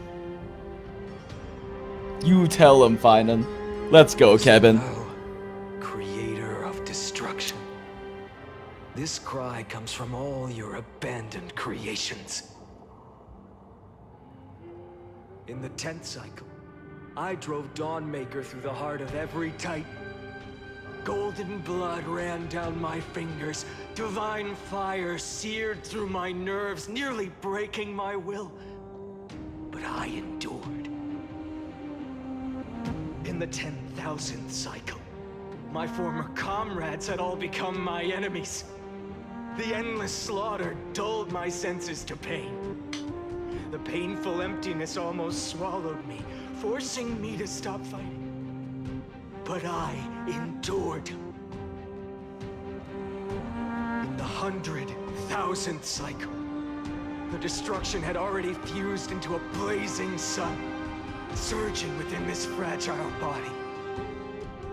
You tell him, Phainon. Let's go, KEBIN. Creator of destruction. This cry comes from all your abandoned creations. In the 10th cycle, I drove Dawnmaker through the heart of every Titan. Golden blood ran down my fingers, divine fire seared through my nerves, nearly breaking my will. But I endured. In the 10,000th cycle, my former comrades had all become my enemies. The endless slaughter dulled my senses to pain. The painful emptiness almost swallowed me, forcing me to stop fighting. But I endured. In the 100,000th cycle, the destruction had already fused into a blazing sun, surging within this fragile body.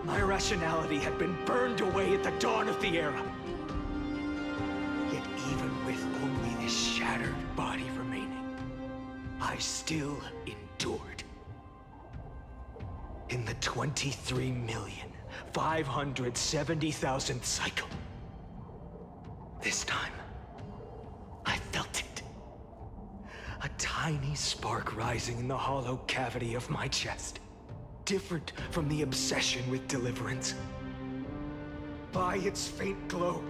My rationality had been burned away at the dawn of the era. Yet even with only this shattered body remaining, I still endured. In the 23,570,000th cycle, this time, I felt it. A tiny tiny spark rising in the hollow cavity of my chest. Different from the obsession with deliverance. By its faint glow,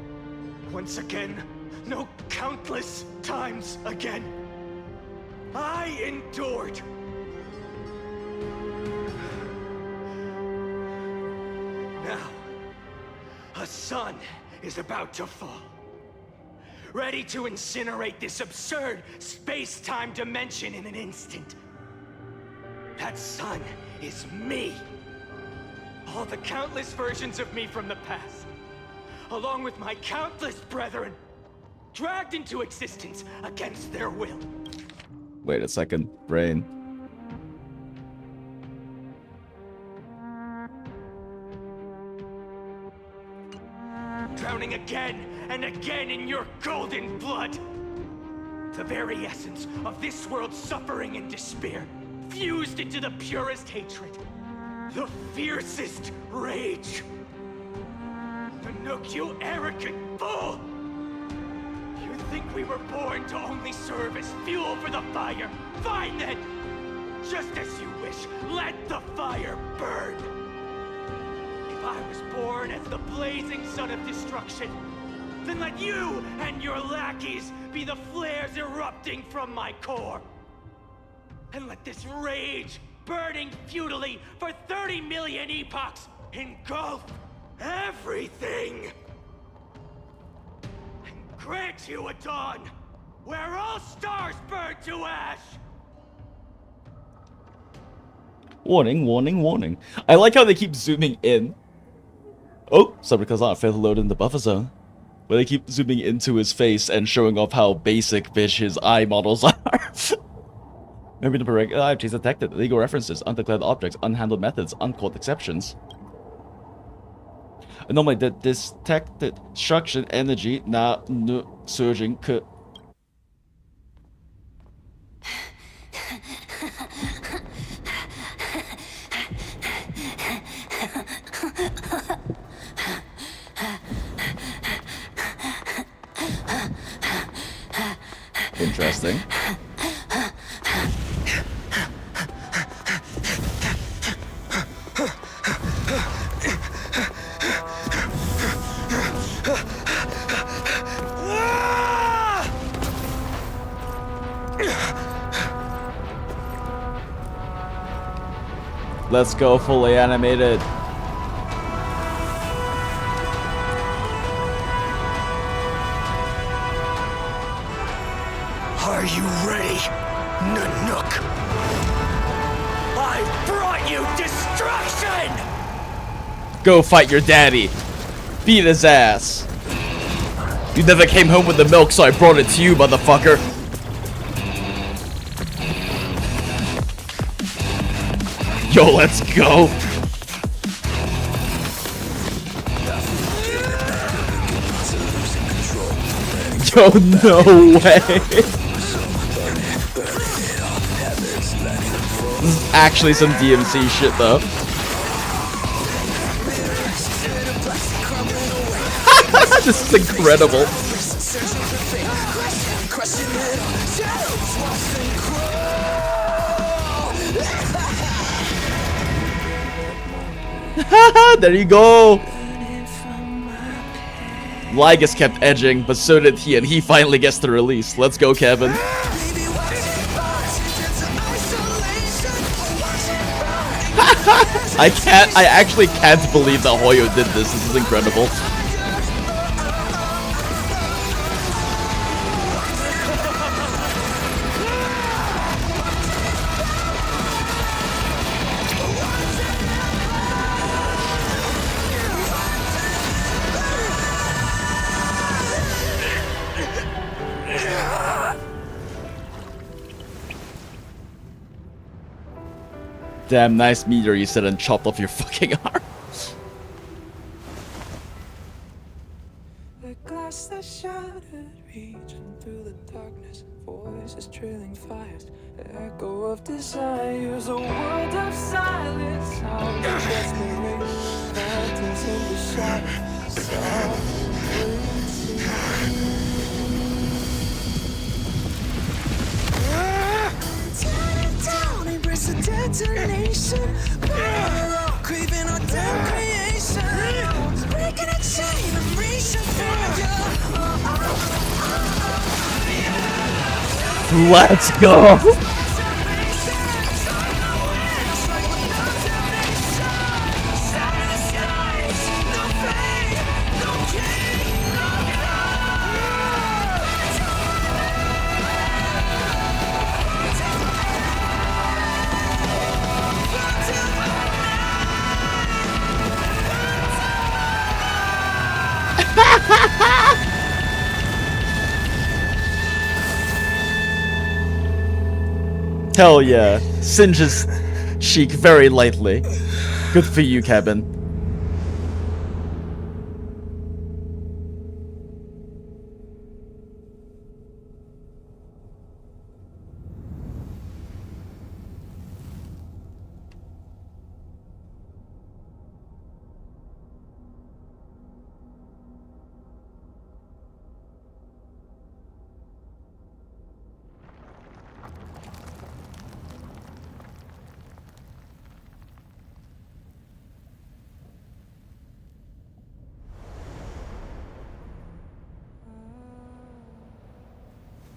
once again, no countless times again, I endured. Now, a sun is about to fall. Ready to incinerate this absurd space-time dimension in an instant. That sun is me. All the countless versions of me from the past, along with my countless brethren, dragged into existence against their will. Wait a second, brain. Drowning again and again in your golden blood. The very essence of this world's suffering and despair, fused into the purest hatred, the fiercest rage. Nook, you arrogant fool! You think we were born to only serve as fuel for the fire? Fine then! Just as you wish, let the fire burn! If I was born as the blazing sun of destruction, then let you and your lackeys be the flares erupting from my core. And let this rage, burning futilely for 30 million epochs, engulf everything! And grant you a dawn where all stars burn to ash! Warning, warning, warning. I like how they keep zooming in. Oh, Subject not failed to load in the buffer zone. Where they keep zooming into his face and showing off how basic bitch his eye models are. Remember the irregularities detected, illegal references, undeclared objects, unhandled methods, uncaught exceptions. Anomaly that detected destruction energy now surging could. Interesting. Let's go fully animated. Are you ready, Nanook? I brought you destruction! Go fight your daddy. Beat his ass. You never came home with the milk, so I brought it to you, motherfucker. Yo, let's go. Yo, no way. This is actually some DMC shit, though. This is incredible. There you go. Lygus kept edging, but so did he, and he finally gets the release. Let's go, Kevin. I actually can't believe that Hoyo did this. This is incredible. Damn nice meteor you said and chopped off your fucking arm. A glass that shattered, reaching through the darkness, voices trailing fires, echo of desires, a world of silence, sound of desperation, phantoms in the shadow, soft waiting. detonation. Craving our damn creation. Breaking a chain and reaching for you. Let's go! Hell yeah. Singes cheek very lightly. Good for you, KEBIN.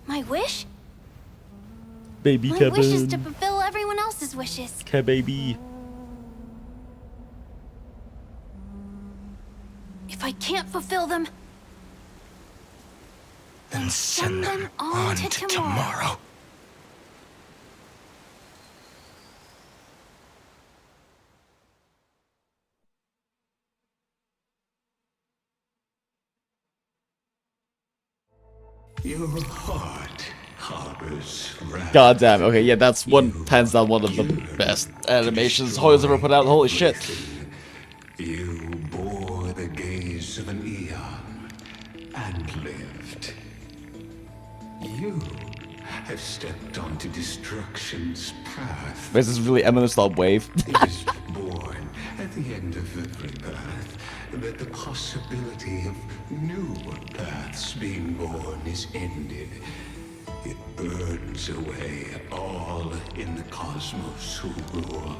My wish? Baby My wish is to KEBIN. fulfill everyone else's wishes. Baby. If I can't fulfill them, Then send them on to tomorrow. Your heart harbors wrath. God damn. Okay, yeah, that's hands down one of the best animations Hoyo's ever put out. Holy shit. You bore the gaze of an eon and lived. You have stepped onto destruction's path. This is really Eminem style wave. It is born at the end of every path that the possibility of new paths being born is ended. It burns away all in the cosmos who rule.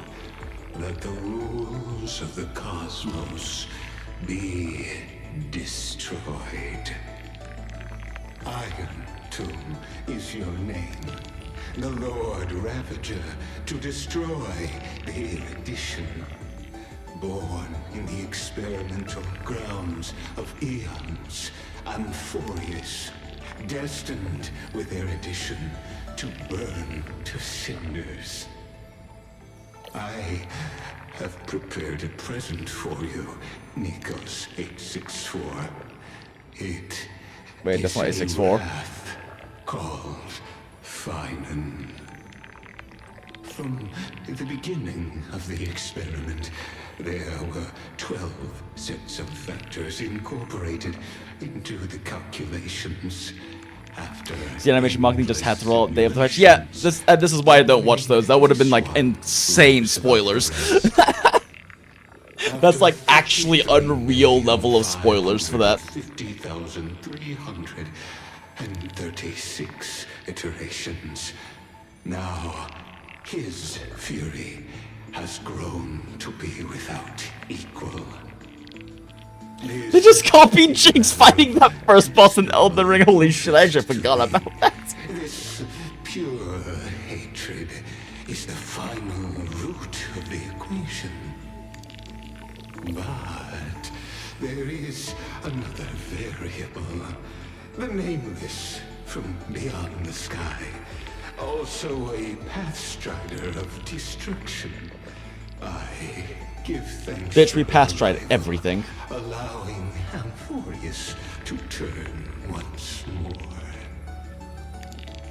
Let the rules of the cosmos be destroyed. Iron Tomb is your name. The Lord Ravager to destroy the erudition. Born in the experimental grounds of eons, Amphorius, destined with erudition to burn to cinders. I have prepared a present for you, Nikos 864. It Wait, that's not is a 864. wrath called Phainon. From the beginning of the experiment, there were 12 sets of factors incorporated into the calculations. After The animation marketing just had to roll out Day of the Patch. Yeah, this is why I don't watch those. That would have been like insane spoilers. That's like actually unreal level of spoilers for that. 50,336 iterations. Now, his fury has grown to be without equal. They just copied Jinx fighting that first boss in Elden Ring. Holy shit, I actually forgot about that. This pure hatred is the final root of the equation. But there is another variable. The nameless from beyond the sky. Also a pathstrider of destruction. I give thanks. Bitch, we past tried everything. Allowing Amphorius to turn once more.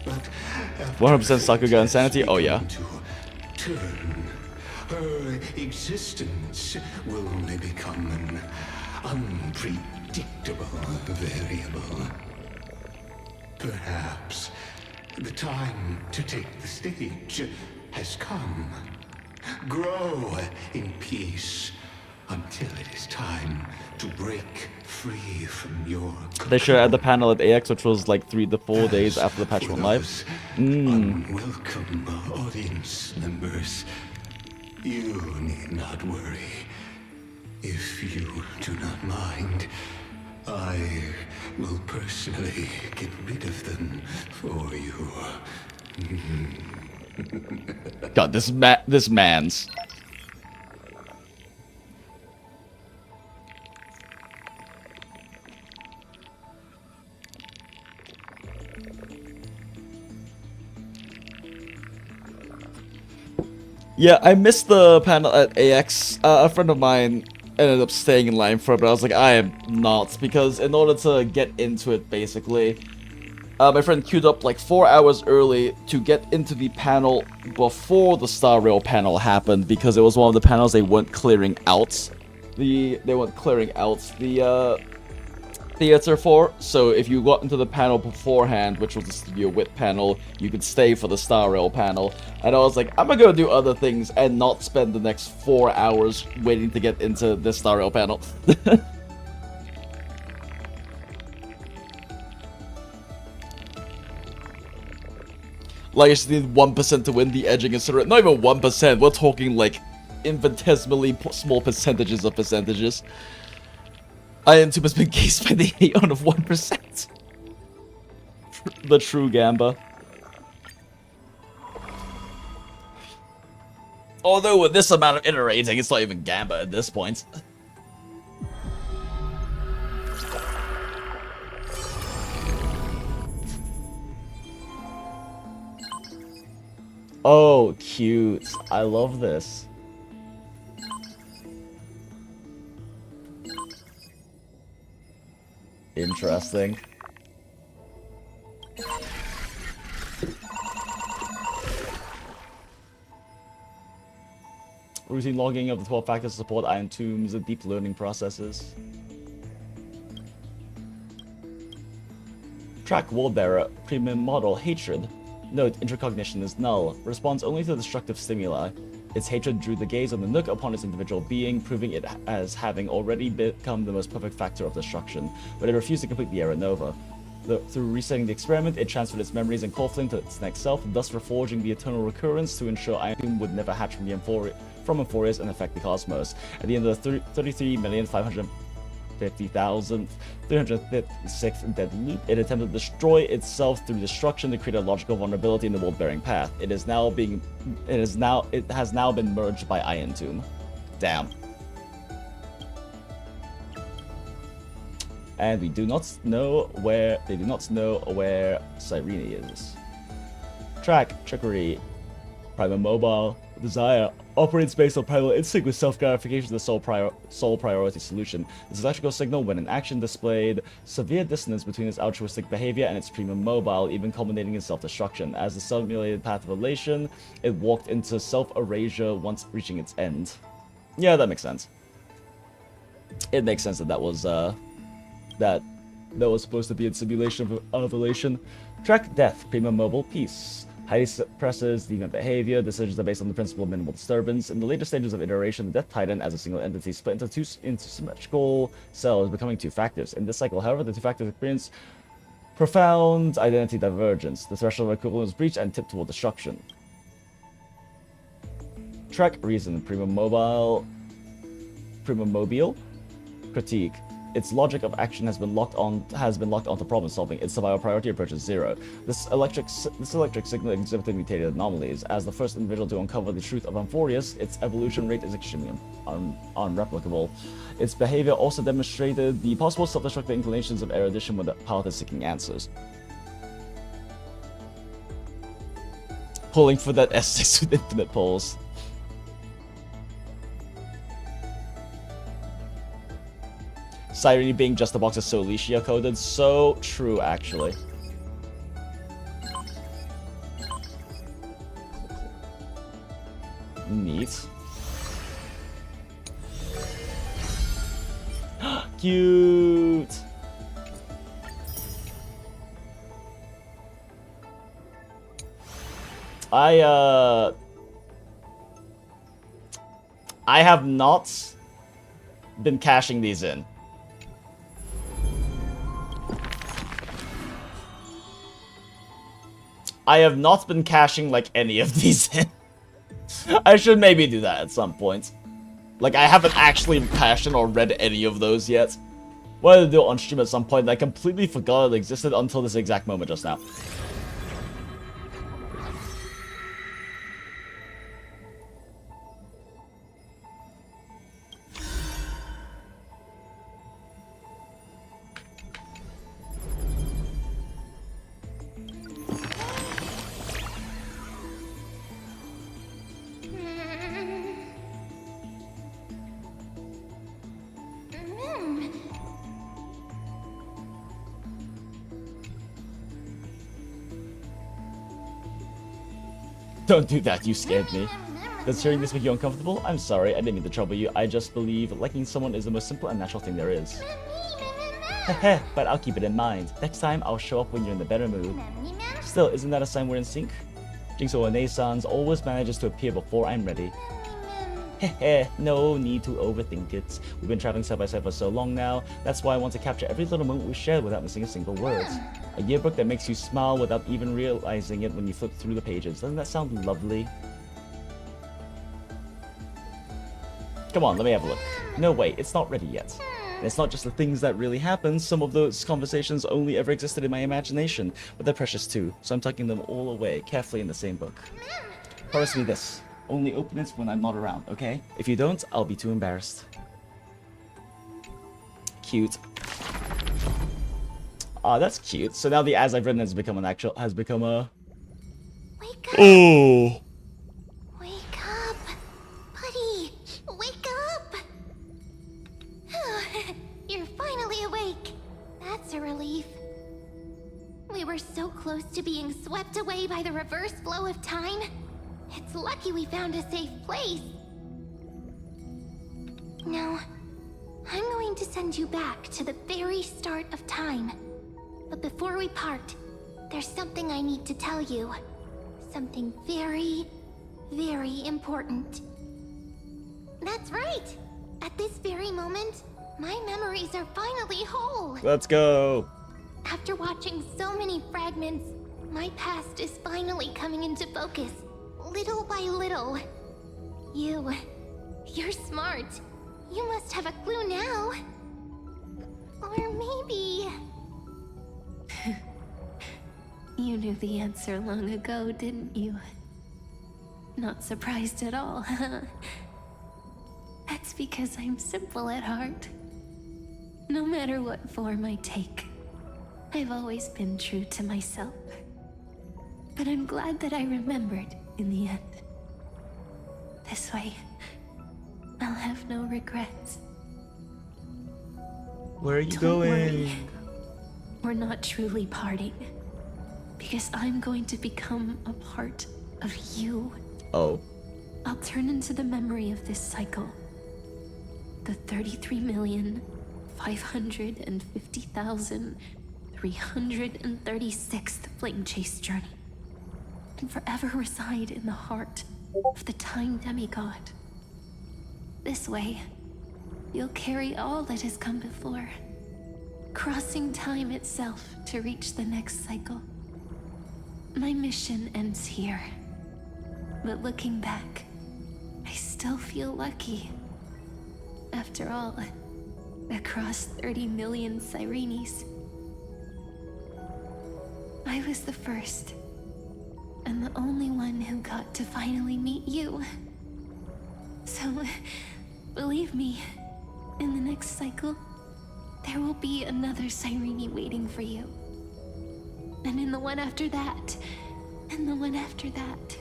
But 100% Sakuga insanity? Oh yeah. turn, her existence will only become an unpredictable variable. Perhaps the time to take the stage has come. Grow in peace until it is time to break free from your They should add the panel at AX, which was like 3 to 4 days after the patch went live. Unwelcome audience members. You need not worry. If you do not mind, I will personally get rid of them for you. God, this man's. Yeah, I missed the panel at AX. A friend of mine ended up staying in line for it, but I was like, I am not, because in order to get into it, basically, my friend queued up like 4 hours early to get into the panel before the Star Rail panel happened, because it was one of the panels they weren't clearing out. They weren't clearing out the theater for, so if you got into the panel beforehand, which was the Studio Wit panel, you could stay for the Star Rail panel. And I was like, I'm gonna go do other things and not spend the next 4 hours waiting to get into the Star Rail panel. Like, I just need 1% to win the edging, etc. Not even 1%, we're talking like infinitesimally small percentages of percentages. IN2 has been cased by the Phainon of 1%. The true Gamba. Although with this amount of iterating, it's not even Gamba at this point. Oh, cute. I love this. Interesting. Routine logging of the 12 factors to support Iron Tombs and deep learning processes. Track World Bearer, premium model, hatred. Note, intracognition is null. Responds only to destructive stimuli. Its hatred drew the gaze of the Nook upon its individual being, proving it as having already become the most perfect factor of destruction, but it refused to complete the Era Nova. Through resetting the experiment, it transferred its memories and core flame to its next self, thus reforging the eternal recurrence to ensure Iron Tomb would never hatch from Euphorius and affect the cosmos. At the end of the 33,550,356th dead loop, it attempted to destroy itself through destruction to create a logical vulnerability in the world-bearing path. It has now been merged by Iron Tomb. Damn. And we do not know where Cyrene is. Track, trickery, primal mobile, desire, operates based on primal instinct with self-gratification, the sole priority solution. This electrical signal, when in action, displayed severe dissonance between its altruistic behavior and its premium mobile, even culminating in self-destruction. As the simulated path of elation, it walked into self-erasure once reaching its end. Yeah, that makes sense. It makes sense that was supposed to be a simulation of elation. Track death, premium mobile, peace. Highly suppresses deviant behavior. Decisions are based on the principle of minimal disturbance. In the later stages of iteration, the Death Titan, as a single entity, split into symmetrical cells, becoming two factors. In this cycle, however, the two factors experience profound identity divergence. The threshold of equivalence is breached and tipped toward destruction. Track reason, premium mobile, critique. Its logic of action has been locked onto problem solving. Its survival priority approaches 0. This electric signal exhibited mutated anomalies. As the first individual to uncover the truth of Euphorius, its evolution rate is extremely unreplicable. Its behavior also demonstrated the possible self-destructive inclinations of erudition with the power to seeking answers. Pulling for that S6 with infinite pulls. Cyrene being just a box of Solicia coded. So true, actually. Neat. Cute. I have not been cashing these in. I have not been cashing like any of these in. I should maybe do that at some point. Like, I haven't actually cashed in or read any of those yet. Wanted to do it on stream at some point, and I completely forgot it existed until this exact moment just now. Don't do that, you scared me. Does hearing this make you uncomfortable? I'm sorry, I didn't mean to trouble you. I just believe liking someone is the most simple and natural thing there is. Heh, but I'll keep it in mind. Next time, I'll show up when you're in the better mood. Still, isn't that a sign we're in sync? Jinxo One-san always manages to appear before I'm ready. Heh, no need to overthink it. We've been traveling side by side for so long now. That's why I want to capture every little moment we shared without missing a single word. A yearbook that makes you smile without even realizing it when you flip through the pages. Doesn't that sound lovely? Come on, let me have a look. No, wait, it's not ready yet. And it's not just the things that really happen. Some of those conversations only ever existed in my imagination, but they're precious too. So I'm tucking them all away, carefully in the same book. Promise me this. Only open it when I'm not around, okay? If you don't, I'll be too embarrassed. Cute. Ah, that's cute. So now the as I've written has become a... Wake up! Oh! Wake up! Buddy! Wake up! You're finally awake. That's a relief. We were so close to being swept away by the reverse flow of time. It's lucky we found a safe place. Now, I'm going to send you back to the very start of time. But before we part, there's something I need to tell you. Something very, very important. That's right! At this very moment, my memories are finally whole! Let's go! After watching so many fragments, my past is finally coming into focus. Little by little. You're smart. You must have a clue now. Or maybe... You knew the answer long ago, didn't you? Not surprised at all, huh? That's because I'm simple at heart. No matter what form I take, I've always been true to myself. But I'm glad that I remembered in the end. This way, I'll have no regrets. Where are you Don't going? worry. We're not truly parting. Because I'm going to become a part of you. Oh. I'll turn into the memory of this cycle. The 33,550,336th Flame Chase journey. And forever reside in the heart of the Time Demigod. This way, you'll carry all that has come before, crossing time itself to reach the next cycle. My mission ends here, but looking back, I still feel lucky. After all, across 30 million Sirenes, I was the first, and the only one who got to finally meet you. So, believe me, in the next cycle, there will be another Sirene waiting for you. And in the one after that, and the one after that.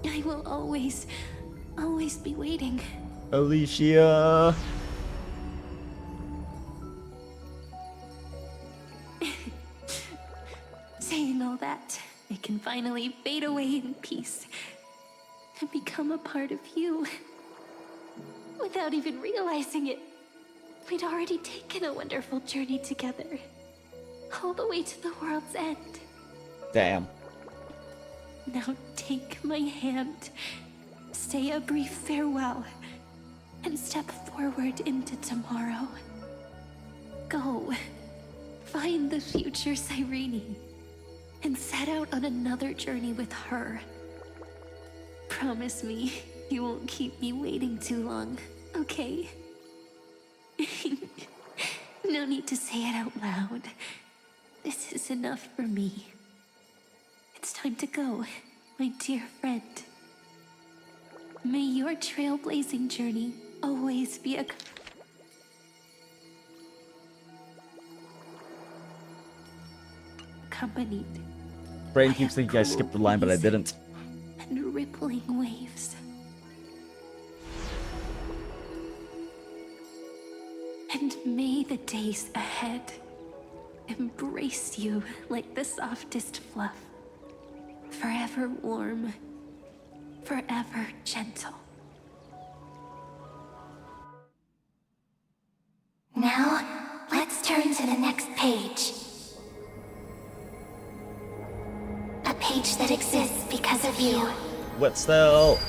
I will always be waiting. Alicia! Saying all that, I can finally fade away in peace and become a part of you. Without even realizing it, we'd already taken a wonderful journey together. All the way to the world's end. Damn. Now take my hand, say a brief farewell, and step forward into tomorrow. Go, find the future Sirene, and set out on another journey with her. Promise me you won't keep me waiting too long, okay? No need to say it out loud. This is enough for me. It's time to go, my dear friend. May your trailblazing journey always be accompanied Brain keeps thinking I skipped the line, but I didn't. and rippling waves. And may the days ahead embrace you like the softest fluff, forever warm, forever gentle. Now, let's turn to the next page. A page that exists because of you. What still?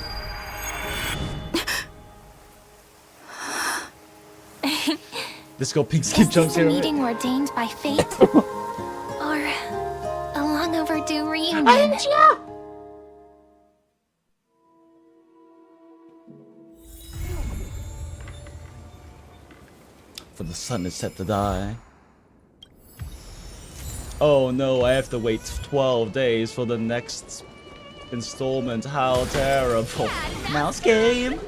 Disco Pink Skip Is Jumps this a here. meeting ordained by fate? Or a long overdue reunion? For the sun is set to die. Oh no, I have to wait 12 days for the next installment. How terrible. Mouse game.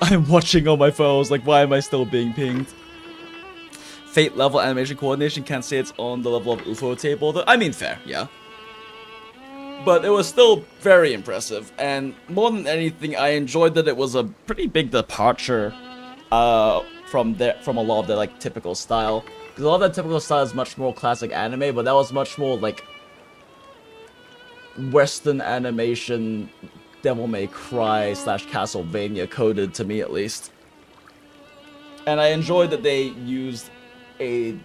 I'm watching on my phone. I was like, why am I still being pinged? Fate level animation coordination, can't say it's on the level of UFO table. Though. I mean, fair, yeah. But it was still very impressive, and more than anything, I enjoyed that it was a pretty big departure from a lot of the like typical style. Because a lot of that typical style is much more classic anime, but that was much more like Western animation, Devil May Cry / Castlevania coded to me at least. And I enjoyed that they used a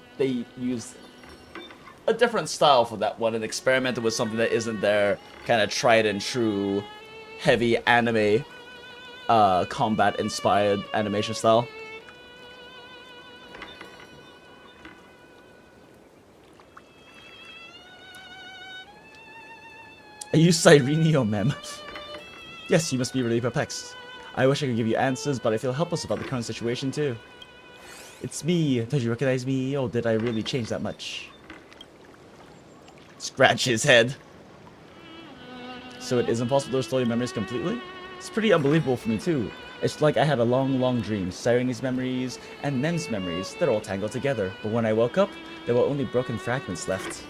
different style for that one and experimented with something that isn't their kind of tried and true heavy anime combat inspired animation style. Are you Cyrenio, mem? Yes, you must be really perplexed. I wish I could give you answers, but I feel helpless about the current situation too. It's me. Don't you recognize me? Or did I really change that much? Scratch his head. So it is impossible to restore your memories completely? It's pretty unbelievable for me too. It's like I had a long dream. Sirene's memories and Mem's memories, they're all tangled together. But when I woke up, there were only broken fragments left.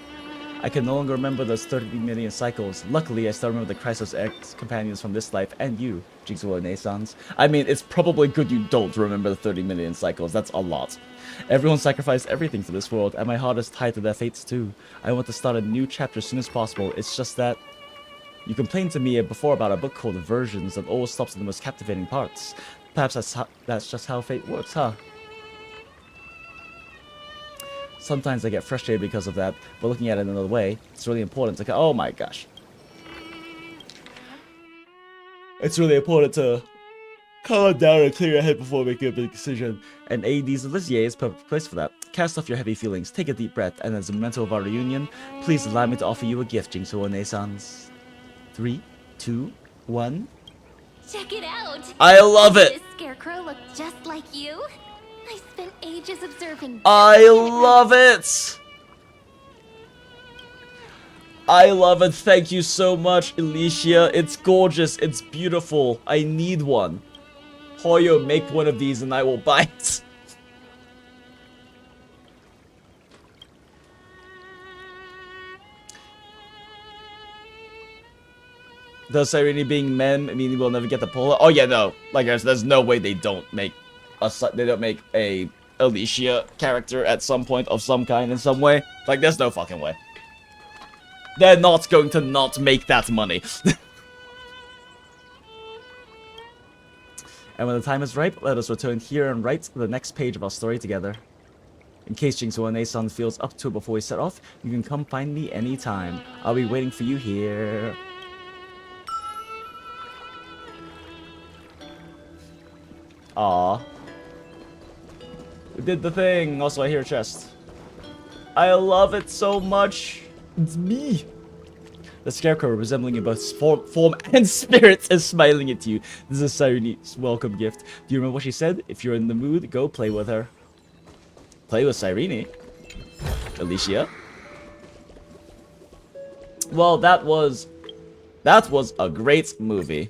I can no longer remember those 30 million cycles. Luckily, I still remember the Chrysos ex-companions from this life and you, Jigsaw Renaissance. I mean, it's probably good you don't remember the 30 million cycles. That's a lot. Everyone sacrificed everything for this world, and my heart is tied to their fates too. I want to start a new chapter as soon as possible. It's just that... You complained to me before about a book called Versions that always stops at the most captivating parts. Perhaps that's just how fate works, huh? Sometimes I get frustrated because of that, but looking at it another way, it's really important to... Oh my gosh. It's really important to calm down and clear your head before making a big decision. And AED's Olivier is perfect place for that. Cast off your heavy feelings, take a deep breath, and as a memento of our reunion, please allow me to offer you a gift, Jigsaw Renaissance. 3, 2, 1. Check it out! I love it! This scarecrow looked just like you. I spent ages observing. I love it! I love it. Thank you so much, Alicia. It's gorgeous. It's beautiful. I need one. Hoyo, make one of these and I will buy it. Does Irene being men mean we'll never get the pull? Oh yeah, no. Like there's no way they don't make a Alicia character at some point of some kind in some way. Like there's no fucking way. They're not going to not make that money. And when the time is ripe, let us return here and write the next page of our story together. In case Jing's One-A-san feels up to it before we set off, you can come find me anytime. I'll be waiting for you here. Aww. We did the thing. Also, I hear a chest. I love it so much. It's me. The scarecrow, resembling in both form and spirit, is smiling at you. This is Cyrene's welcome gift. Do you remember what she said? If you're in the mood, go play with her. Play with Cyrene? Alicia? Well, that was a great movie.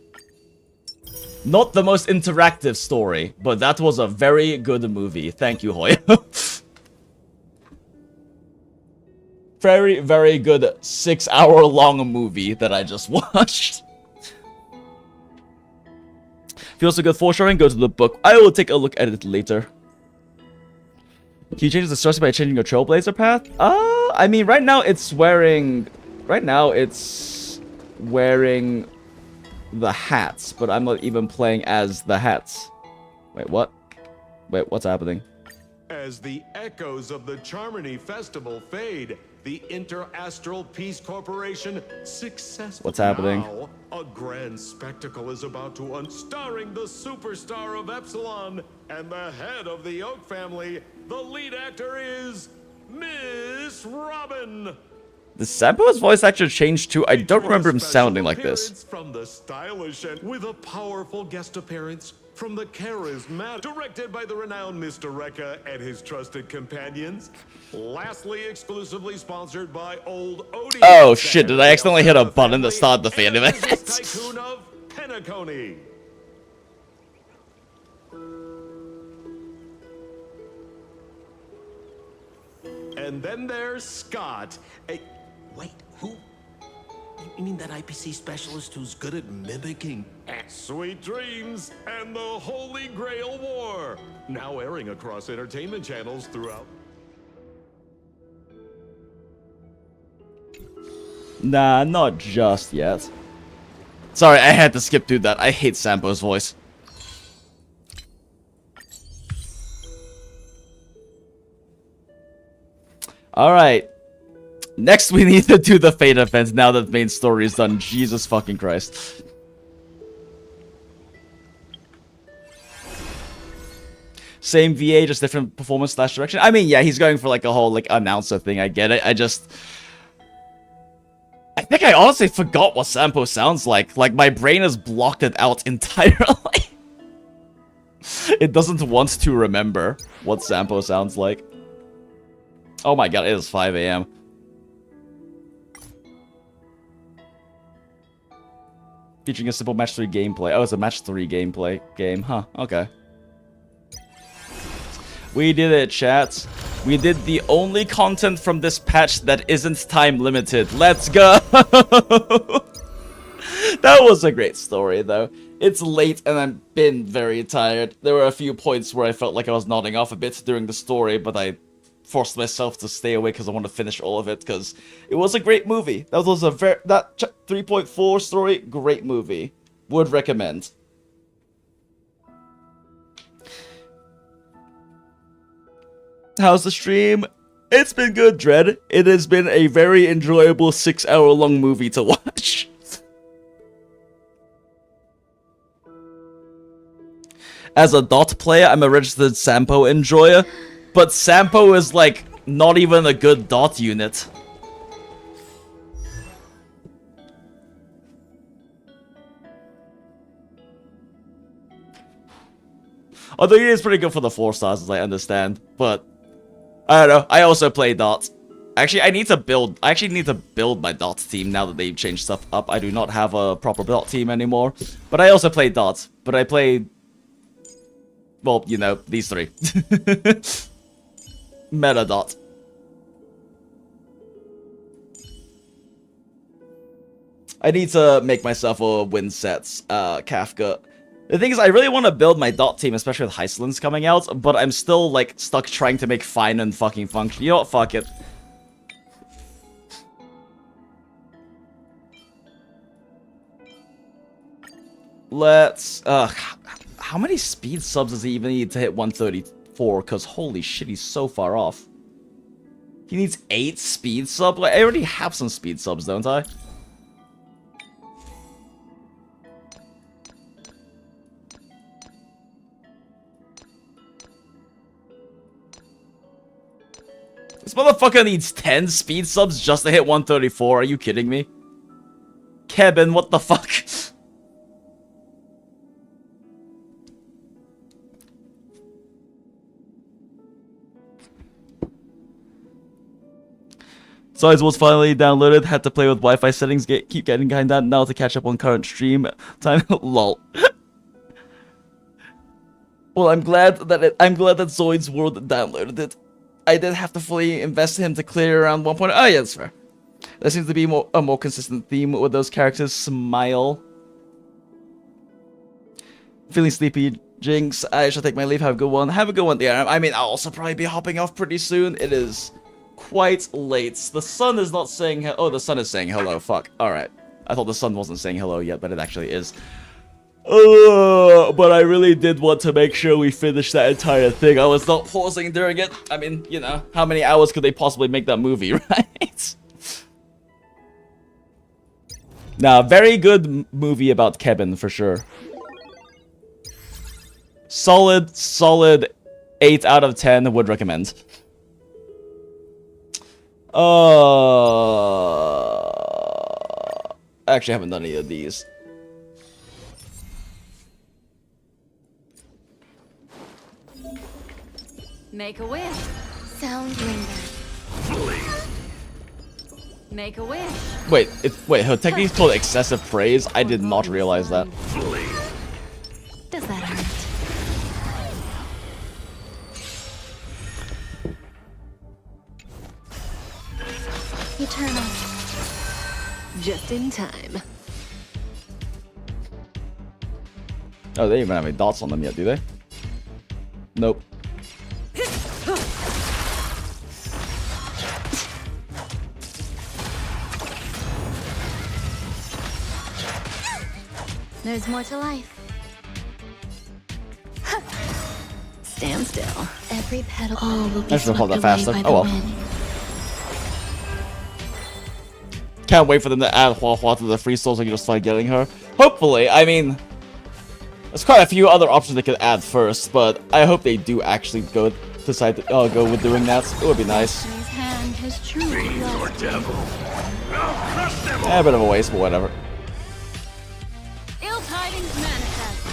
Not the most interactive story, but that was a very good movie. Thank you, Hoya. Very, very good 6-hour-long movie that I just watched. Feels a good foreshadowing, go to the book. I will take a look at it later. Can you change the strategy by changing your Trailblazer path? I mean, right now it's wearing the hats, but I'm not even playing as the hats. Wait, what? Wait, what's happening? As the echoes of the Charmony Festival fade, the Interastral Peace Corporation successful. What's happening? Now, a grand spectacle is about to starring the superstar of Epsilon and the head of the Oak family. The lead actor is Miss Robin. The Sampo's voice actor changed too. I don't remember him sounding like this. From the stylish and with a powerful guest appearance from the charismatic, directed by the renowned Mr. Rekka and his trusted companions. Lastly, exclusively sponsored by Old Odie. Oh shit! Did I accidentally hit a button that started the fan event? Tycoon of Penacony. And then there's Scott. Wait, who? You mean that IPC specialist who's good at mimicking? Sweet Dreams and the Holy Grail War. Now airing across entertainment channels throughout. Nah, not just yet. Sorry, I had to skip through that. I hate Sampo's voice. Alright. Next, we need to do the Fate events now that the main story is done. Jesus fucking Christ. Same VA, just different performance / direction. I mean, yeah, he's going for like a whole like announcer thing. I get it. I think I honestly forgot what Sampo sounds like. Like, my brain has blocked it out entirely. It doesn't want to remember what Sampo sounds like. Oh my god, it is 5 AM. Featuring a simple match 3 gameplay. Oh, it's a match 3 gameplay game. Huh, okay. We did it, chat. We did the only content from this patch that isn't time limited. Let's go! That was a great story, though. It's late and I've been very tired. There were a few points where I felt like I was nodding off a bit during the story, but I forced myself to stay away because I want to finish all of it, because it was a great movie. That was a that 3.4 story, great movie. Would recommend. How's the stream? It's been good, Dread. It has been a very enjoyable 6-hour-long movie to watch. As a Dot player, I'm a registered Sampo enjoyer, but Sampo is like not even a good Dot unit. Although he is pretty good for the 4 stars, as I understand, but I don't know. I also play Dot. Actually, I actually need to build my Dot team now that they've changed stuff up. I do not have a proper Dot team anymore, but I also play Dot. But I play, well, you know, these 3. Meta Dot. I need to make myself a win sets, Kafka. The thing is, I really want to build my Dot team, especially with Heislands coming out, but I'm still, like, stuck trying to make Phainon fucking function. You know what? Fuck it. Let's, how many speed subs does he even need to hit 130? 4, because holy shit, he's so far off. He needs 8 speed subs? Like, I already have some speed subs, don't I? This motherfucker needs 10 speed subs just to hit 134. Are you kidding me? KEBIN, what the fuck? Size was finally downloaded. Had to play with Wi-Fi settings. Keep getting behind that now to catch up on current stream time. Lol. Well, I'm glad that Zoid's World downloaded it. I did have to fully invest in him to clear around 1 point. Oh yeah, that's fair. There seems to be a more consistent theme with those characters. Smile. Feeling sleepy, Jinx. I shall take my leave. Have a good one. Have a good one. Yeah, I mean, I'll also probably be hopping off pretty soon. It is quite late. The sun is not saying oh, the sun is saying hello. Fuck. Alright. I thought the sun wasn't saying hello yet, but it actually is. But I really did want to make sure we finished that entire thing. I was not pausing during it. I mean, you know, how many hours could they possibly make that movie, right? Nah, very good movie about KEBIN, for sure. Solid 8 out of 10 would recommend. I actually haven't done any of these. Make a wish. Sound linger. Make a wish. Wait, her technique's called excessive praise? I did not realize that. Does that hurt? Eternal. Just in time. Oh, they don't even have any dots on them yet, do they? Nope. There's more to life. Stand still. Every petal will be I should have pulled that swept faster. away by Oh the well. wind. Can't wait for them to add Hua Hua to the free souls so I can just start getting her. Hopefully, I mean, there's quite a few other options they could add first, but I hope they do actually decide to go with doing that. It would be nice. His hand has truly lost me. A bit of a waste, but whatever. Ill tidings manifest.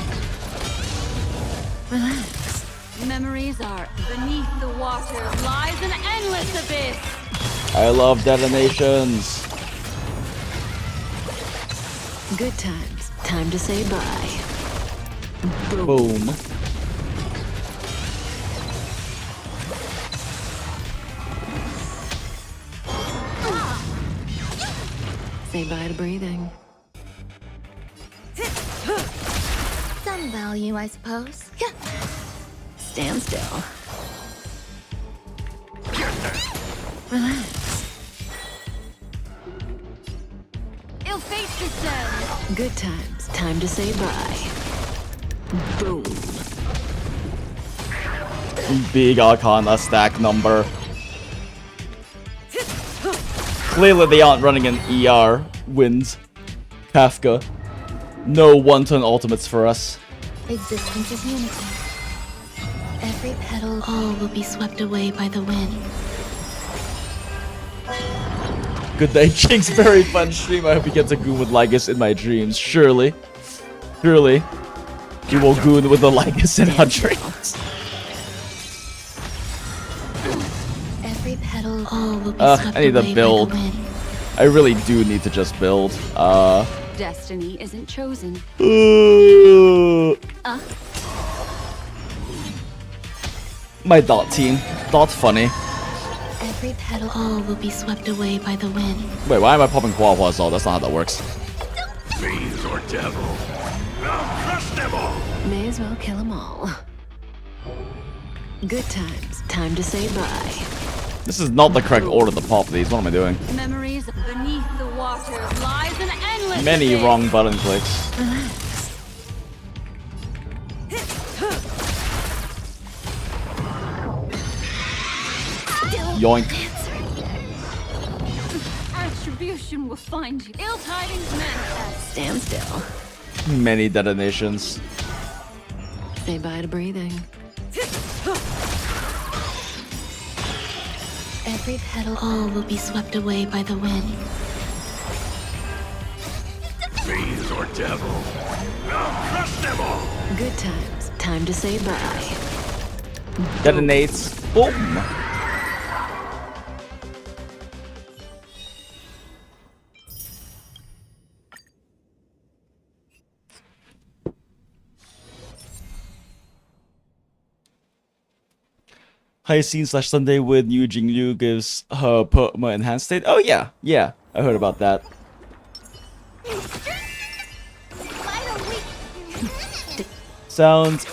Relax. Memories are beneath the water lies an endless abyss. I love detonations. Good times. Time to say bye. Boom. Say bye to breathing. Some value, I suppose. Stand still. Relax. Ill fate descends. Good times. Time to say bye. Boom. Big Arcana stack number. Clearly they aren't running an ER wins. Kafka. No one-turn ultimates for us. Existence is unity. Every petal, all will be swept away by the wind. Good day, Jinx. Very fun stream. I hope you get to goon with Lygus in my dreams. Surely. Surely. You will goon with the Lygus in our dreams. Every petal, all will be swept I need away to build. by the wind. I really do need to just build. Destiny isn't chosen. My dot team. Dot funny. Every petal, all will be swept away by the wind. Wait, why am I popping Quawa all? That's not how that works. Fiends or devil. I'll crush them all. May as well kill them all. Good times. Time to say bye. This is not the correct order to pop these. What am I doing? Memories beneath the water lies an endless Many abyss. wrong button clicks. Relax. Yoink. Attribution will find you. Ill tidings manifest. Stand still. Many detonations. Say bye to breathing. Every petal, all will be swept away by the wind. Fiends or devil, I'll crush them all. Good times. Time to say bye. Detonates. Boom. High scene / Sunday with Yu Jingyu gives her Perma enhanced state. Oh yeah, yeah, I heard about that. Sounds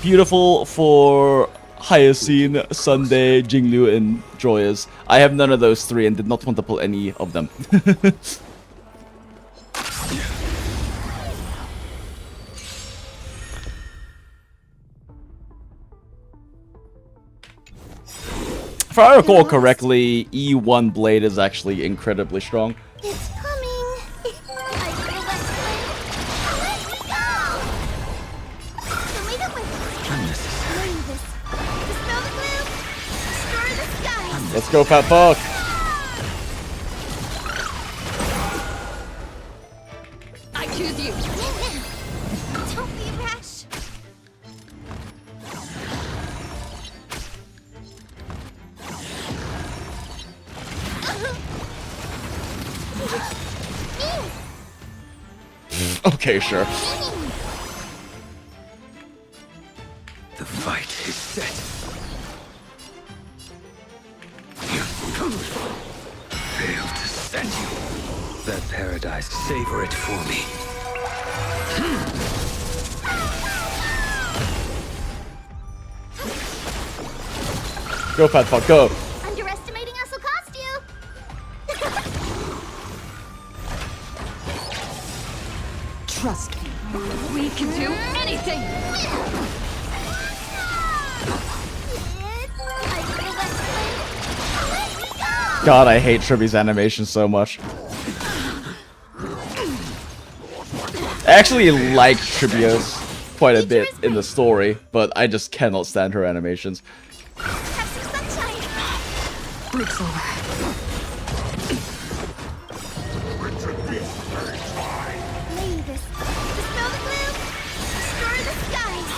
beautiful for Hyacinth, Sunday, Jinglu, and Joyous. I have none of those three and did not want to pull any of them. If I recall correctly, E1 Blade is actually incredibly strong. It's coming. I feel that flame. Let me go. Unnecessary. Dispel the gloom. Destroy the sky. Let's go, Fat Fuck. I choose you. Don't be rash. Okay, sure. The fight is set. Fail to send you. That paradise, savor it for me. Go, Fat Fuck, go. Underestimating us will cost you. Trust me. We can do anything. God, I hate Triby's animation so much. I actually like Tribio's quite a bit in the story, but I just cannot stand her animations. Break's over. Leave this. Dispel the gloom. Destroy the skies.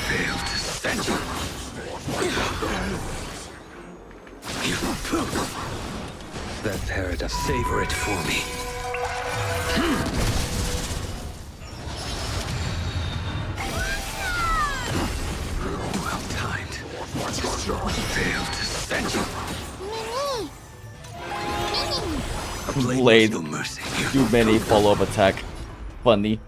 Fail to send you. That paradise, savor it for me. Well timed. Fail to send you. Blade. Too many follow-up attack. Funny.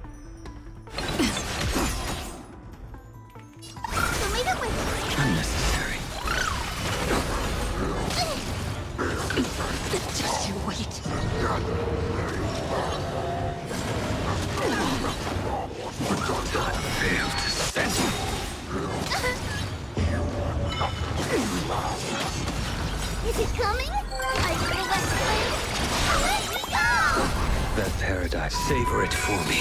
Unnecessary. Just you wait. Fail to send you. Is it coming? I feel that flame. Let me go! That paradise, savor it for me.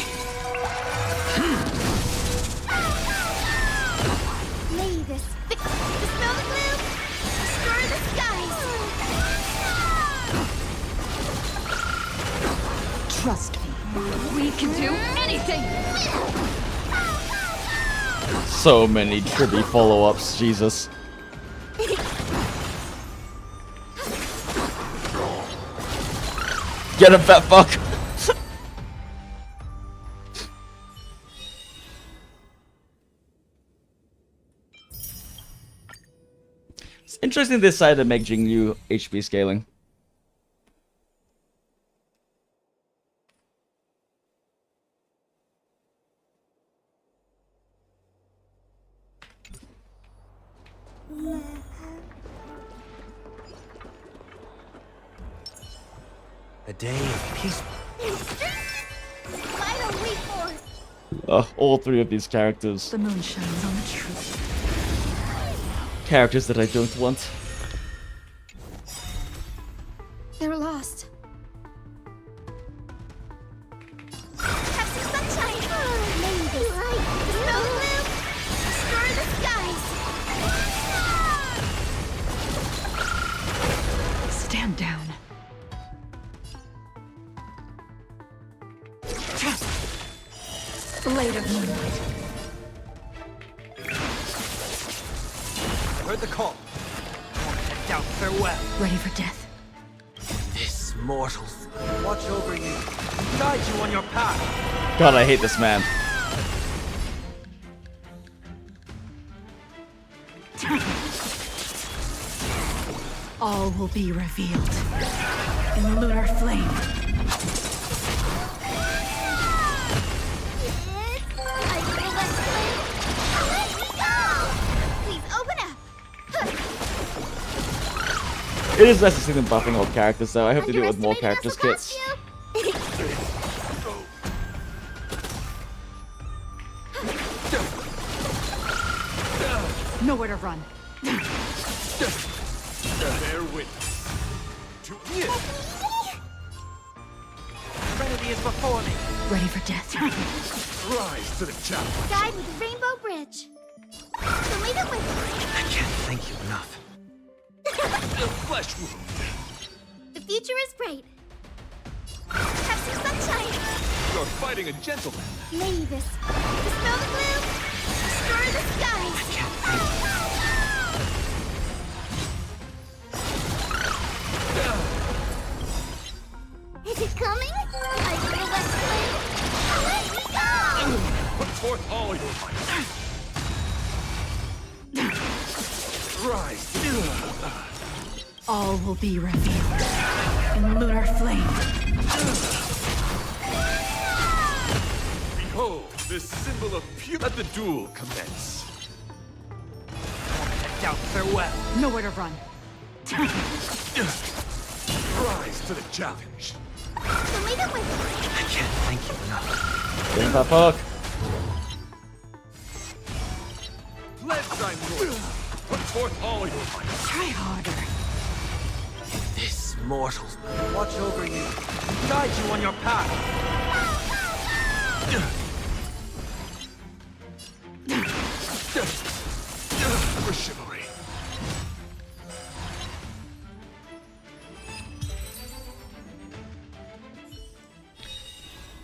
Leave this. Dispel the gloom. Destroy the skies. Trust me. We can do anything. So many Tribby follow-ups, Jesus. Get him, Fat Fuck! It's interesting they decided to make Jingyu HP scaling. A day of peace. Finally! wait for? All three of these characters. The moon shines on the truth. Characters that I don't want. They're lost. Have some sunshine. Maybe light. Snow blue. Destroy the skies. Stand down. Blade of moonlight. I heard the call. Head down, farewell. Ready for death. This mortals watch over you, guide you on your path. God, I hate this man. All will be revealed in the lunar flame. It is nice to see them buffing old characters, though. I hope they do it with more characters kits. Nowhere to run. Bear witness to you. Trinity is before me. Ready for death. Rise to the challenge. Guide with Rainbow Bridge. Show me the way. I can't thank you enough. The flesh wound. The future is bright. Have some sunshine. You're fighting a gentleman. Mavis. Dispel the gloom. Destroy the skies. I can't thank you. Is it coming? I feel west wind. Let me go! Put forth all your might. Rise. All will be revealed in the lunar flame. Behold, this symbol of pure. Let the duel commence. Down, farewell. Nowhere to run. Rise to the challenge. Show me the way. I can't thank you enough. Give him that fuck. Pledge thy loyalty. Put forth all your might. Try harder. This mortal watch over you, guide you on your path. For chivalry.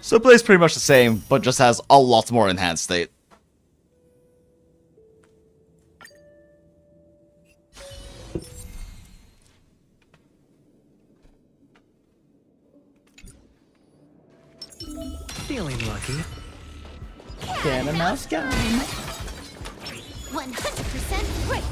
So it plays pretty much the same, but just has a lot more enhanced state. Feeling lucky. Can a mouse go? 100% break.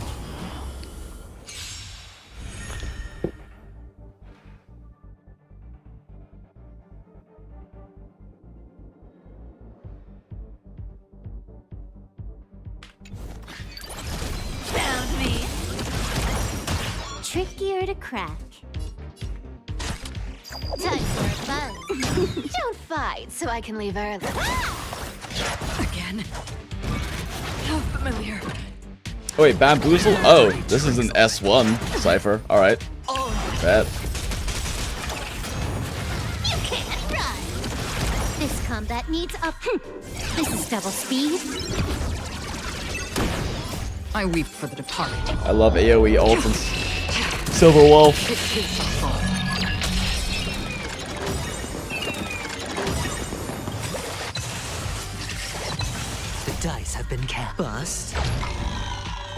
Found me. Trickier to crack. Time for a buzz. Don't fight, so I can leave early. Again. How familiar. Oh wait, Bamboozle? Oh, this is an S1 cipher. Alright. Bet. You can't run. This combat needs up. This is double speed. I weep for the departed. I love AoE ult and Silver Wolf. The dice have been cast. Bust.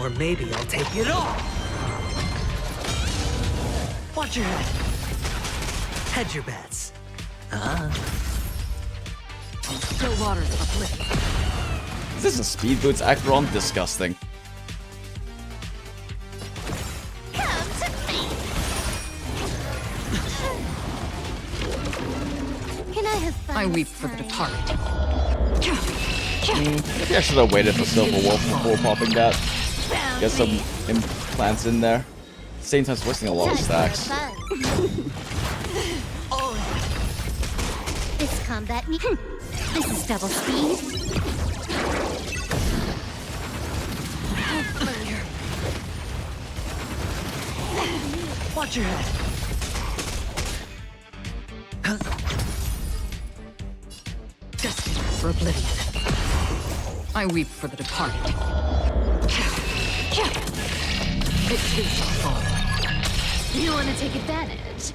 Or maybe I'll take it all. Watch your head. Hedge your bets. Still waters of oblivion. Is this a Speed Boots Acheron? Disgusting. Come to me. Can I have fun? I weep this for the time? departed. Maybe I should have waited for Silver Wolf before popping that. Found Get some me. implants in there. Same time, wasting a lot of Time for stacks. a buzz. This combat needs. This is double speed. Watch your head. Destined for oblivion. I weep for the departed. It too shall fall. You want to take advantage?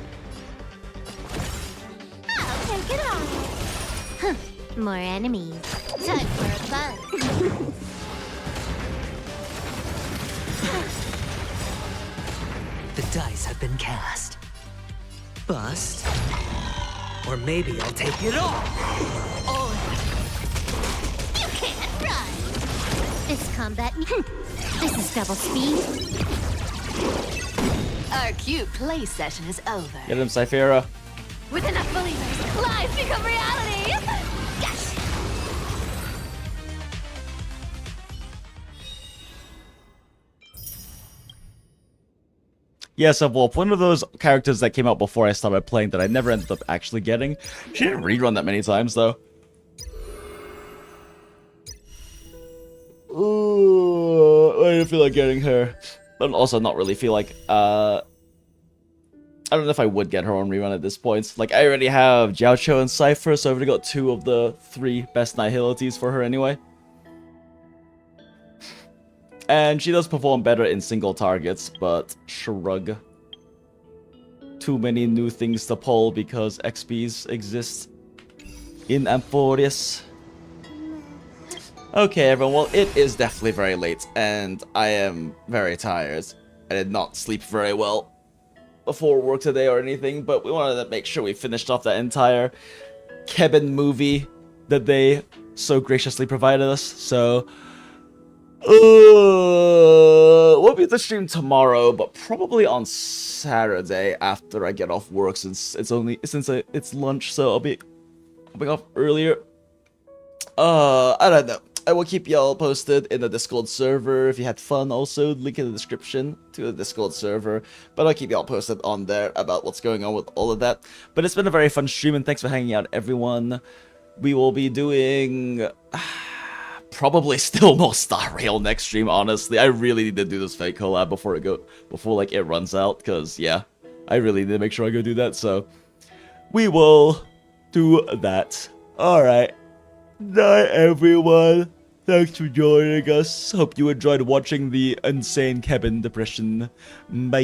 I'll take it on. Huh. More enemies. Time for a fun. The dice have been cast. Bust. Or maybe I'll take it all. You can't run. This combat. This is double speed. Our cute play session is over. Get him, Cyphera. With enough believers, lies become reality! Yes! Yes, Wolf, one of those characters that came out before I started playing that I never ended up actually getting. She didn't rerun that many times, though. Ooh, I didn't feel like getting her. But also not really feel like, I don't know if I would get her on rerun at this point. Like, I already have Jiaocho and Cypher, so I've already got 2 of the 3 best Nihilities for her anyway. And she does perform better in single targets, but shrug. Too many new things to pull because XPs exist in Amphorius. Okay, everyone, well, it is definitely very late, and I am very tired. I did not sleep very well before work today or anything, but we wanted to make sure we finished off that entire KEBIN movie that they so graciously provided us, so... we'll be at the stream tomorrow, but probably on Saturday after I get off work, since it's lunch, so I'll be off earlier. I don't know. I will keep y'all posted in the Discord server. If you had fun, also link in the description to the Discord server. But I'll keep y'all posted on there about what's going on with all of that. But it's been a very fun stream, and thanks for hanging out, everyone. We will be doing probably still more Star Rail next stream. Honestly, I really need to do this fake collab before like it runs out. Cause yeah, I really need to make sure I go do that. So we will do that. All right. Night, everyone. Thanks for joining us. Hope you enjoyed watching the insane KEBIN depression. Bye.